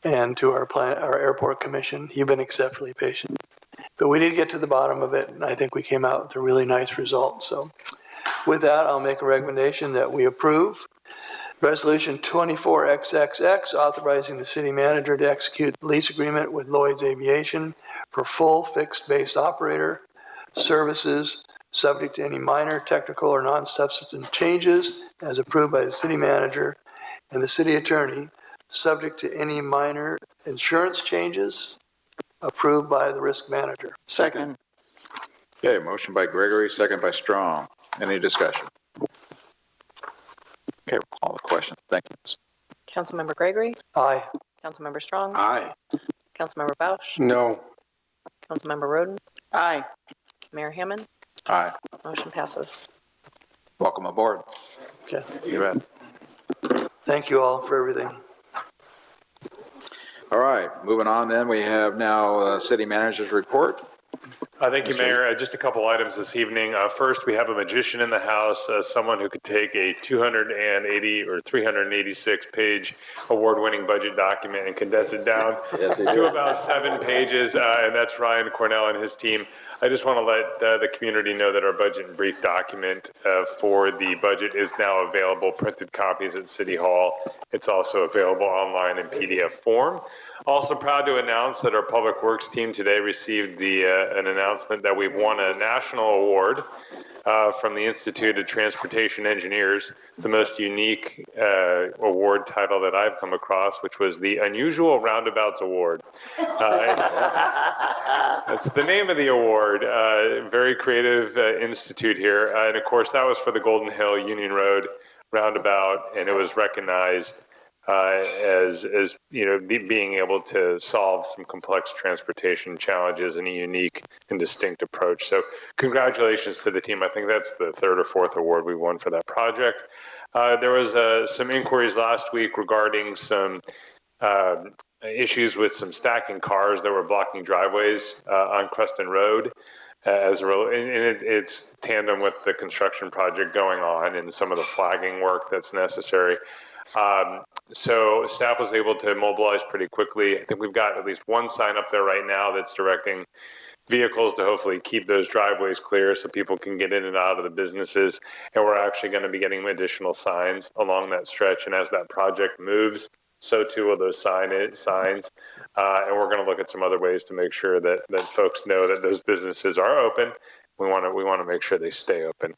Speaker 12: and to our airport commission. You've been exceptionally patient. But we did get to the bottom of it, and I think we came out with a really nice result. So with that, I'll make a recommendation that we approve Resolution 24XXX, authorizing the city manager to execute lease agreement with Lloyd's Aviation for full fixed-based operator services, subject to any minor technical or non-substantive changes as approved by the city manager and the city attorney, subject to any minor insurance changes approved by the risk manager.
Speaker 6: Second.
Speaker 2: Okay, motion by Gregory, second by Strong. Any discussion? Okay, call the question. Thank you.
Speaker 19: Councilmember Gregory?
Speaker 12: Aye.
Speaker 19: Councilmember Strong?
Speaker 4: Aye.
Speaker 19: Councilmember Bausch?
Speaker 9: No.
Speaker 19: Councilmember Roden?
Speaker 6: Aye.
Speaker 19: Mayor Hammond?
Speaker 2: Aye.
Speaker 19: Motion passes.
Speaker 2: Welcome aboard.
Speaker 12: Okay.
Speaker 2: You bet.
Speaker 12: Thank you all for everything.
Speaker 2: All right, moving on then, we have now city manager's report.
Speaker 1: Thank you, Mayor. Just a couple items this evening. First, we have a magician in the house, someone who could take a 280 or 386-page award-winning budget document and condense it down to about 7 pages, and that's Ryan Cornell and his team. I just want to let the community know that our budget and brief document for the budget is now available, printed copies at City Hall. It's also available online in PDF form. Also proud to announce that our Public Works team today received an announcement that we've won a national award from the Institute of Transportation Engineers, the most unique award title that I've come across, which was the Unusual Roundabouts Award. That's the name of the award. Very creative institute here. And of course, that was for the Golden Hill Union Road roundabout, and it was recognized as being able to solve some complex transportation challenges in a unique and distinct approach. So congratulations to the team. I think that's the 3rd or 4th award we won for that project. There was some inquiries last week regarding some issues with some stacking cars that were blocking driveways on Creston Road. It's tandem with the construction project going on and some of the flagging work that's necessary. So staff was able to mobilize pretty quickly. I think we've got at least one sign up there right now that's directing vehicles to hopefully keep those driveways clear so people can get in and out of the businesses. And we're actually going to be getting additional signs along that stretch. And as that project moves, so too will those signs. And we're going to look at some other ways to make sure that folks know that those businesses are open. We want to make sure they stay open.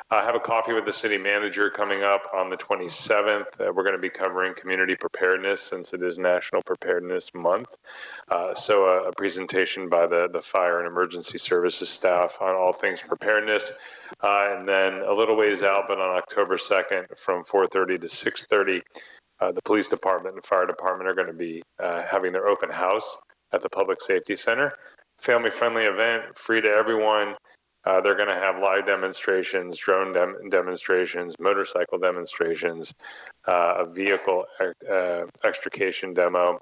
Speaker 1: I have a coffee with the city manager coming up on the 27th. We're going to be covering community preparedness since it is National Preparedness Month. So a presentation by the fire and emergency services staff on all things preparedness. And then a little ways out, but on October 2nd from 4:30 to 6:30, the police department and fire department are going to be having their open house at the Public Safety Center. Family-friendly event, free to everyone. They're going to have live demonstrations, drone demonstrations, motorcycle demonstrations, a vehicle extrication demo.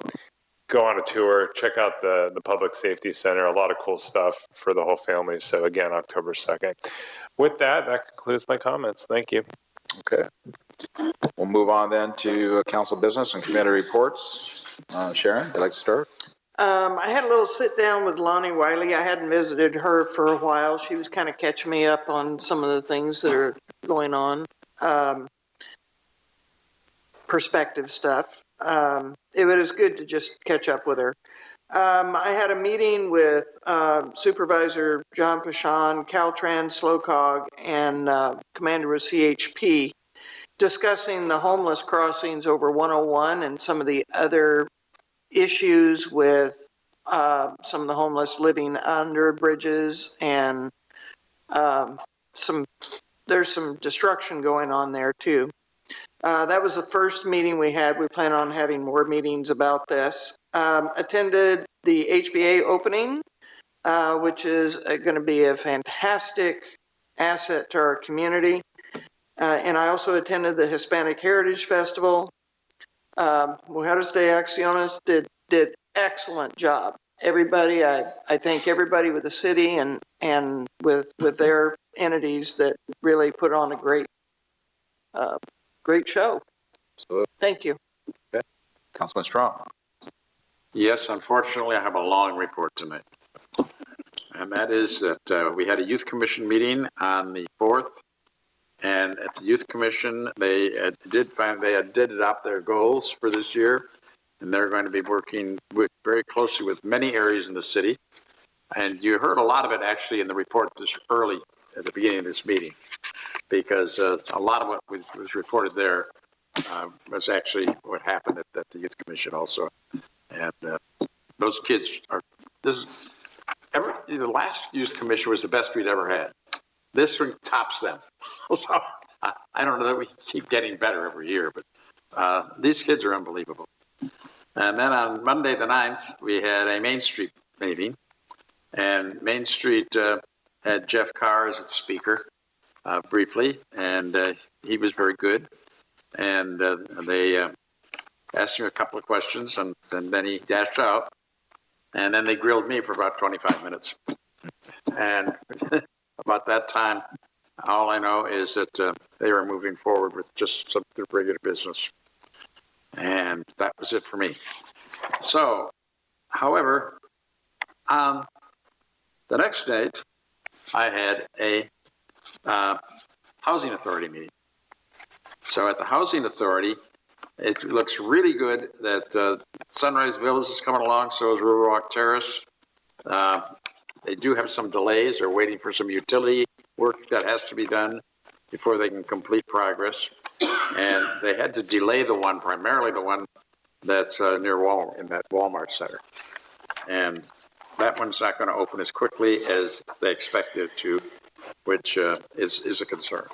Speaker 1: Go on a tour, check out the Public Safety Center, a lot of cool stuff for the whole family. So again, October 2nd. With that concludes my comments. Thank you.
Speaker 2: Okay. We'll move on then to council business and committee reports. Sharon, would you like to start?
Speaker 6: I had a little sit down with Lonnie Wiley. I hadn't visited her for a while. She was kind of catching me up on some of the things that are going on. Perspective stuff. It was good to just catch up with her. I had a meeting with Supervisor John Pashan, Caltrans, SLOCOG, and Commander of CHP discussing the homeless crossings over 101 and some of the other issues with some of the homeless living under bridges, and there's some destruction going on there too. That was the first meeting we had. We plan on having more meetings about this. Attended the HBA opening, which is going to be a fantastic asset to our community. And I also attended the Hispanic Heritage Festival. Mujeres de Acciones did excellent job. Everybody, I thank everybody with the city and with their entities that really put on a great show.
Speaker 2: Absolutely.
Speaker 6: Thank you.
Speaker 2: Okay. Councilman Strong.
Speaker 4: Yes, unfortunately, I have a long report tonight. And that is that we had a youth commission meeting on the 4th. And at the youth commission, they did adopt their goals for this year. And they're going to be working very closely with many areas in the city. And you heard a lot of it actually in the report this early at the beginning of this meeting, because a lot of what was reported there was actually what happened at the youth commission also. And those kids are, the last youth commission was the best we'd ever had. This one tops them. So I don't know that we keep getting better every year, but these kids are unbelievable. And then on Monday the 9th, we had a Main Street meeting. And Main Street had Jeff Carr as its speaker briefly, and he was very good. And they asked him a couple of questions, and then he dashed out. And then they grilled me for about 25 minutes. And about that time, all I know is that they were moving forward with just some regular business. And that was it for me. So, however, on the next date, I had a housing authority meeting. So at the housing authority, it looks really good that Sunrise Villas is coming along, so is Riverwalk Terrace. They do have some delays. They're waiting for some utility work that has to be done before they can complete progress. And they had to delay primarily the one that's near Walmart, in that Walmart center. And that one's not going to open as quickly as they expected it to, which is a concern.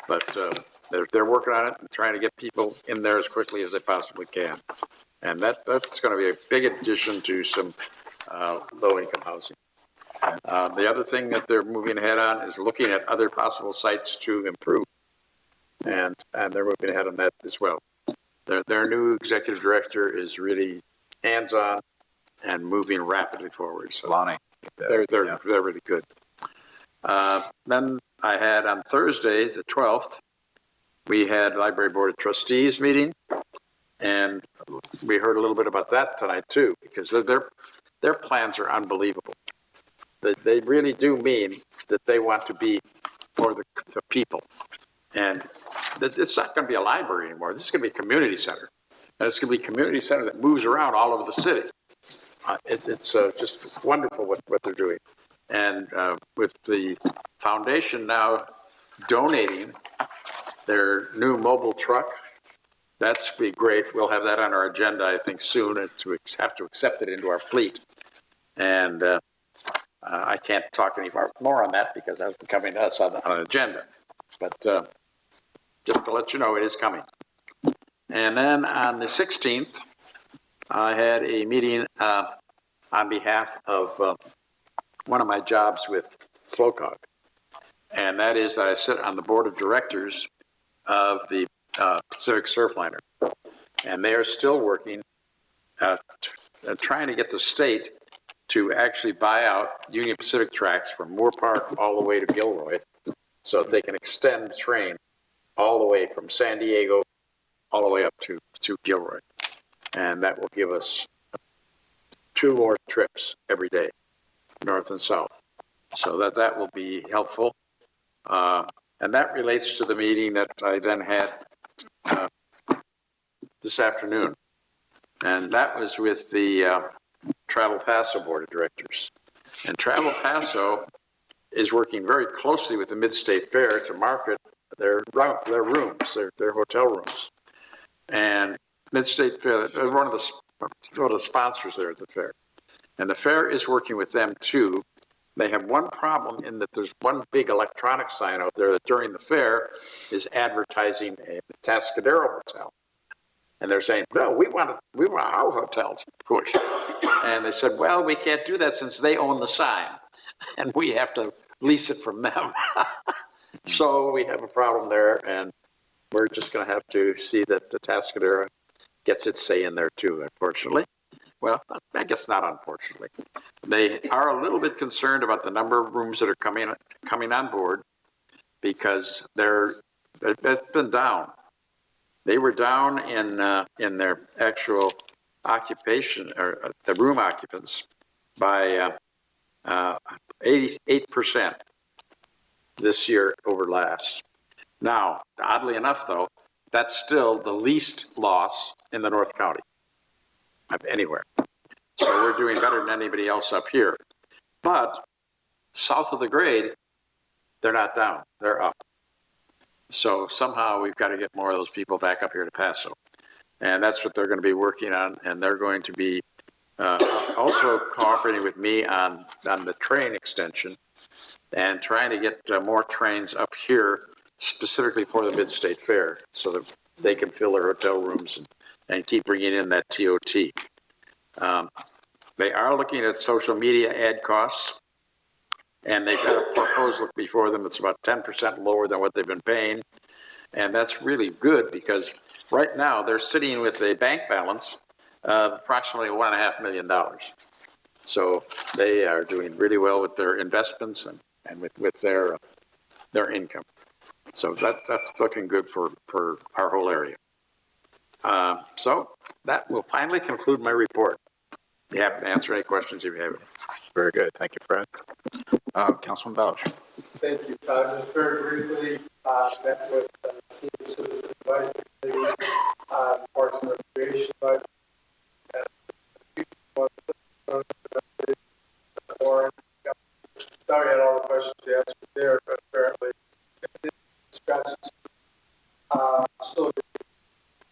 Speaker 4: But they're working on it and trying to get people in there as quickly as they possibly can. And that's going to be a big addition to some low-income housing. The other thing that they're moving ahead on is looking at other possible sites to improve. And they're moving ahead on that as well. Their new executive director is really hands-on and moving rapidly forward. So
Speaker 2: Lonnie.
Speaker 4: They're really good. Then I had on Thursday, the 12th, we had Library Board of Trustees meeting. And we heard a little bit about that tonight too, because their plans are unbelievable. They really do mean that they want to be for the people. And it's not going to be a library anymore. This is going to be a community center. And it's going to be a community center that moves around all over the city. It's just wonderful what they're doing. And with the foundation now donating their new mobile truck, that's be great. We'll have that on our agenda, I think, soon, to have to accept it into our fleet. And I can't talk any more on that because that's coming to us on an agenda. But just to let you know, it is coming. And then on the 16th, I had a meeting on behalf of one of my jobs with SLOCOG. And that is I sit on the board of directors of the Pacific Surfliner. And they are still working, trying to get the state to actually buy out Union Pacific tracks from Moore Park all the way to Gilroy, so that they can extend the train all the way from San Diego all the way up to Gilroy. And that will give us 2 more trips every day, north and south. So that will be helpful. And that relates to the meeting that I then had this afternoon. And that was with the Travel Paso Board of Directors. And Travel Paso is working very closely with the Mid-State Fair to market their rooms, their hotel rooms. And Mid-State Fair, they're one of the sponsors there at the fair. And the fair is working with them too. They have one problem in that there's one big electronic sign out there that during the fair is advertising a Tascadero hotel. And they're saying, no, we want our hotels pushed. And they said, well, we can't do that since they own the sign. And we have to lease it from them. So we have a problem there, and we're just going to have to see that the Tascadero gets its say in there too, unfortunately. Well, I guess not unfortunately. They are a little bit concerned about the number of rooms that are coming on board because they've been down. They were down in their actual occupation, or the room occupants by 88% this year over last. Now, oddly enough, though, that's still the least loss in the North County of anywhere. So we're doing better than anybody else up here. But south of the grade, they're not down, they're up. So somehow we've got to get more of those people back up here to Paso. And that's what they're going to be working on, and they're going to be also cooperating with me on the train extension and trying to get more trains up here specifically for the Mid-State Fair so that they can fill their hotel rooms and keep bringing in that TOT. They are looking at social media ad costs, and they've got a proposal before them that's about 10% lower than what they've been paying. And that's really good because right now they're sitting with a bank balance of approximately $1.5 million. So they are doing really well with their investments and with their income. So that's looking good for our whole area. So that will finally conclude my report. Be happy to answer any questions if you have any.
Speaker 2: Very good. Thank you, Fred. Councilman Bausch.
Speaker 9: Thank you. Just very briefly, met with Senior Citizen Advisory Committee, Parks and Recreation Budget. Sorry, I had all the questions answered there, but apparently scratches. So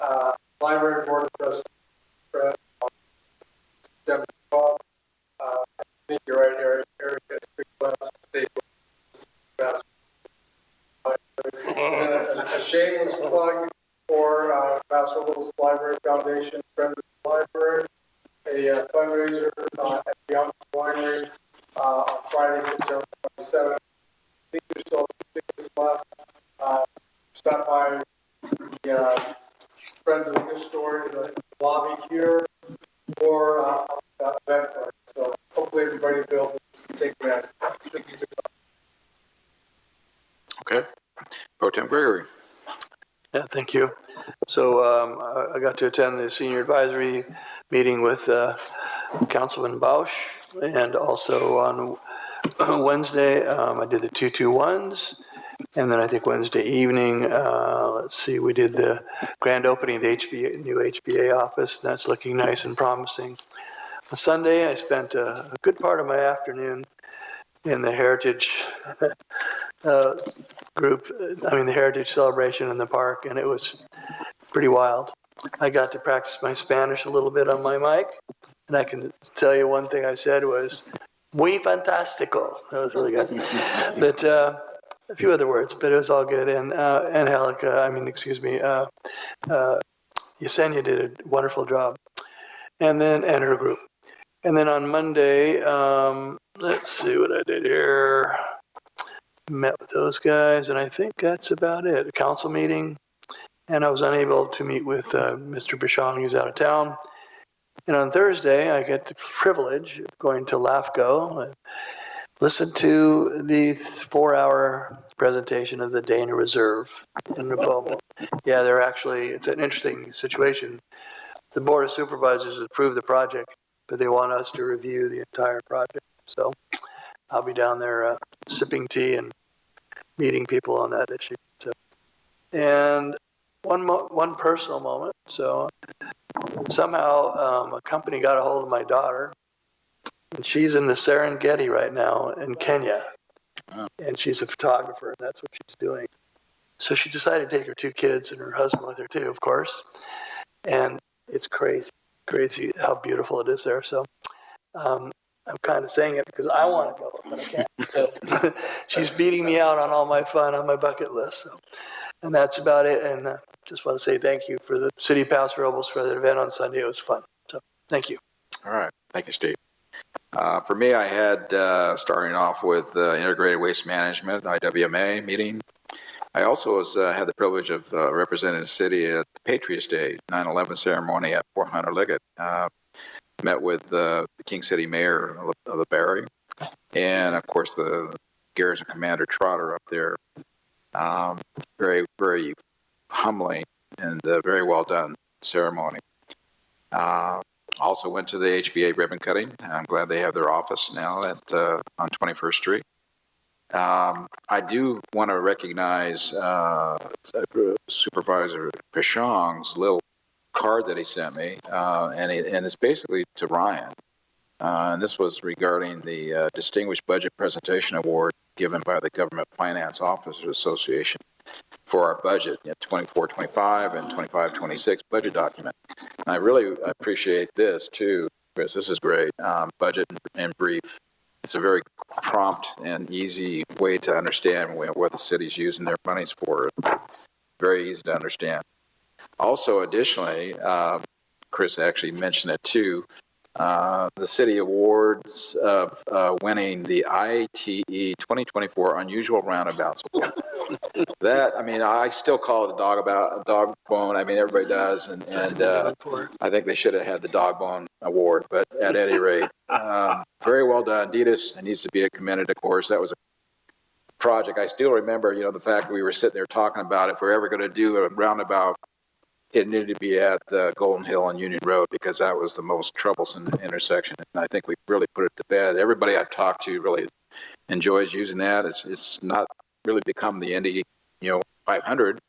Speaker 9: the Library Board of Trustees, Fred, on September 12th. I think you're right, Eric. Eric has big plans to take a shameless plug for Paso Robles Library Foundation, Friends of the Library, a fundraiser at the Young Winery on Friday, September 27th. I think there's still tickets left. Stop by the Friends of the Gift Store in the lobby here or Eventbrite. So hopefully everybody will be able to take that.
Speaker 2: Okay. Pro Tem Gregory.
Speaker 12: Yeah, thank you. So I got to attend the senior advisory meeting with Councilman Bausch, and also on Wednesday I did the 221s, and then I think Wednesday evening, let's see, we did the grand opening of the new HBA office. That's looking nice and promising. On Sunday, I spent a good part of my afternoon in the Heritage the Heritage celebration in the park, and it was pretty wild. I got to practice my Spanish a little bit on my mic, and I can tell you one thing I said was, muy fantástico. That was really good. But a few other words, but it was all good. And Yesenia did a wonderful job, and her group. And then on Monday, let's see what I did here. Met with those guys, and I think that's about it. A council meeting, and I was unable to meet with Mr. Bichon, who's out of town. And on Thursday, I get the privilege of going to LAFCO and listen to the 4-hour presentation of the Dana Reserve in Napomo. Yeah, it's an interesting situation. The Board of Supervisors approved the project, but they want us to review the entire project. So I'll be down there sipping tea and meeting people on that issue. So, and one personal moment. So somehow a company got a hold of my daughter, and she's in the Serengeti right now in Kenya, and she's a photographer, and that's what she's doing. So she decided to take her 2 kids and her husband with her too, of course. And it's crazy crazy how beautiful it is there. So I'm kind of saying it because I want to go, but I can't. So she's beating me out on all my fun on my bucket list. So, and that's about it. And just want to say thank you for the City of Paso Robles for the event on Sunday. It was fun. So thank you.
Speaker 2: All right. Thank you, Steve. For me, I had, starting off with Integrated Waste Management, IWMA meeting. I also had the privilege of representing the city at the Patriots Day 9/11 ceremony at Fort Hunter Liggett. Met with the King City Mayor of the Barry, and of course the Garrison Commander Trotter up there. Very, very humbling and very well done ceremony. Also went to the HBA ribbon cutting. I'm glad they have their office now on 21st Street. I do want to recognize Supervisor Pashong's little card that he sent me, and it's basically to Ryan. And this was regarding the Distinguished Budget Presentation Award given by the Government Finance Officers Association for our budget, 24-25 and 25-26 budget document. And I really appreciate this too, Chris. This is great. Budget and brief. It's a very prompt and easy way to understand what the city's using their monies for. Very easy to understand. Also, additionally, Chris actually mentioned it too, the city awards of winning the ITE 2024 Unusual Roundabouts Award. That, I mean, I still call it a dog bone. I mean, everybody does, and I think they should have had the dog bone award. But at any rate, very well done. Ditas needs to be commended, of course. That was a project. I still remember, the fact that we were sitting there talking about if we're ever going to do a roundabout, it needed to be at Golden Hill and Union Road because that was the most troublesome intersection. And I think we really put it to bed. Everybody I've talked to really enjoys using that. It's not really become the Indy, 500,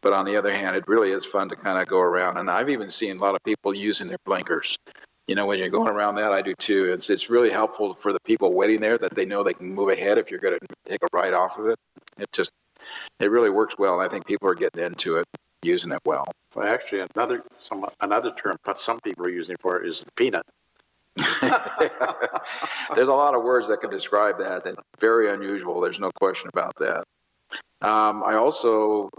Speaker 2: but on the other hand, it really is fun to kind of go around. And I've even seen a lot of people using their blinkers. When you're going around that, I do too. It's really helpful for the people waiting there that they know they can move ahead if you're going to take a right off of it. It really works well. And I think people are getting into it, using it well.
Speaker 4: Well, actually, another term some people are using for it is the peanut.
Speaker 2: There's a lot of words that can describe that. It's very unusual. There's no question about that. I also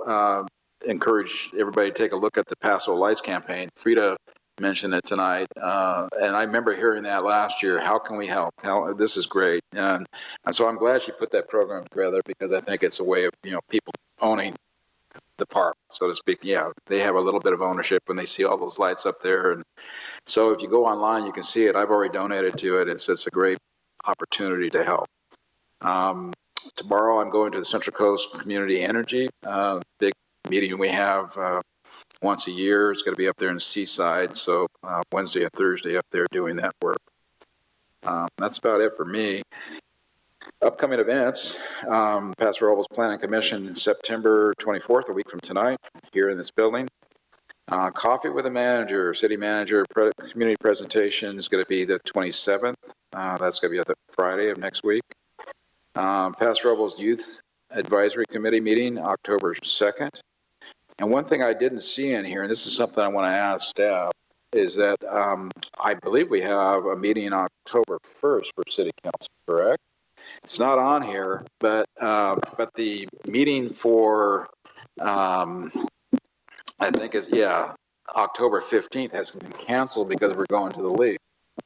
Speaker 2: encourage everybody to take a look at the Paso Lights campaign. Frida mentioned it tonight, and I remember hearing that last year. How can we help? This is great, and so I'm glad she put that program together because I think it's a way of people owning the park, so to speak. Yeah, they have a little bit of ownership when they see all those lights up there, and so if you go online, you can see it. I've already donated to it. It's a great opportunity to help. Tomorrow, I'm going to the Central Coast Community Energy big meeting we have once a year. It's going to be up there in Seaside, so Wednesday and Thursday up there doing that work. That's about it for me. Upcoming events, Paso Robles Planning Commission, September 24th, a week from tonight, here in this building. Coffee with a manager, city manager, community presentation is going to be the 27th. That's going to be the Friday of next week. Paso Robles Youth Advisory Committee meeting, October 2nd. And one thing I didn't see in here, and this is something I want to ask staff, is that I believe we have a meeting October 1st for City Council, correct? It's not on here, but the meeting for, I think October 15th has been canceled because we're going to the league,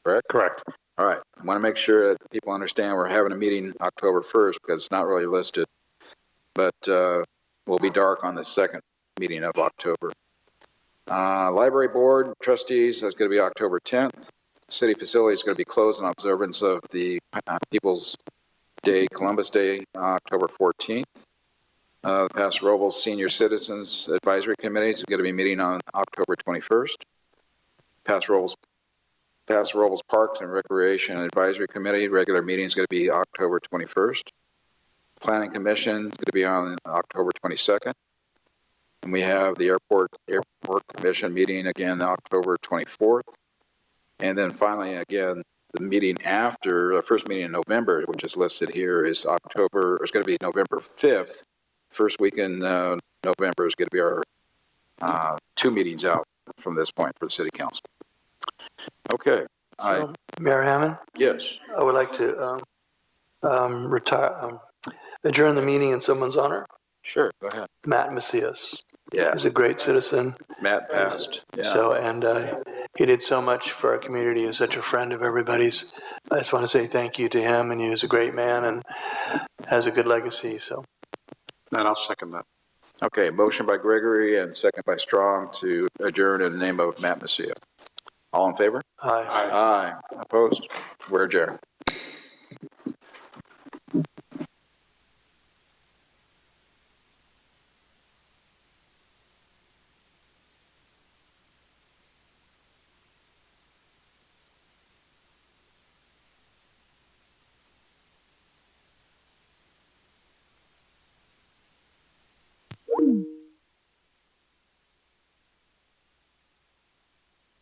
Speaker 2: correct?
Speaker 1: Correct.
Speaker 2: All right. I want to make sure that people understand we're having a meeting October 1st because it's not really listed, but we'll be dark on the second meeting of October. Library Board Trustees, that's going to be October 10th. City Facilities is going to be closed in observance of the People's Day, Columbus Day, October 14th. Paso Robles Senior Citizens Advisory Committee is going to be meeting on October 21st. Paso Robles Parks and Recreation Advisory Committee regular meeting is going to be October 21st. Planning Commission is going to be on October 22nd. And we have the Airport Commission meeting again October 24th. And then finally, again, the meeting after the first meeting in November, which is listed here, is it's going to be November 5th. First week in November is going to be our 2 meetings out from this point for the City Council. Okay.
Speaker 12: So, Mayor Hammond?
Speaker 2: Yes.
Speaker 12: I would like to adjourn the meeting in someone's honor.
Speaker 2: Sure, go ahead.
Speaker 12: Matt Macias.
Speaker 2: Yeah.
Speaker 12: He's a great citizen.
Speaker 2: Matt passed. Yeah.
Speaker 12: So, and he did so much for our community. He's such a friend of everybody's. I just want to say thank you to him, and he was a great man and has a good legacy. So,
Speaker 4: and I'll second that.
Speaker 2: Okay, motion by Gregory and second by Strong to adjourn in the name of Matt Macias. All in favor?
Speaker 12: Aye.
Speaker 2: Aye. Opposed? We're adjourned.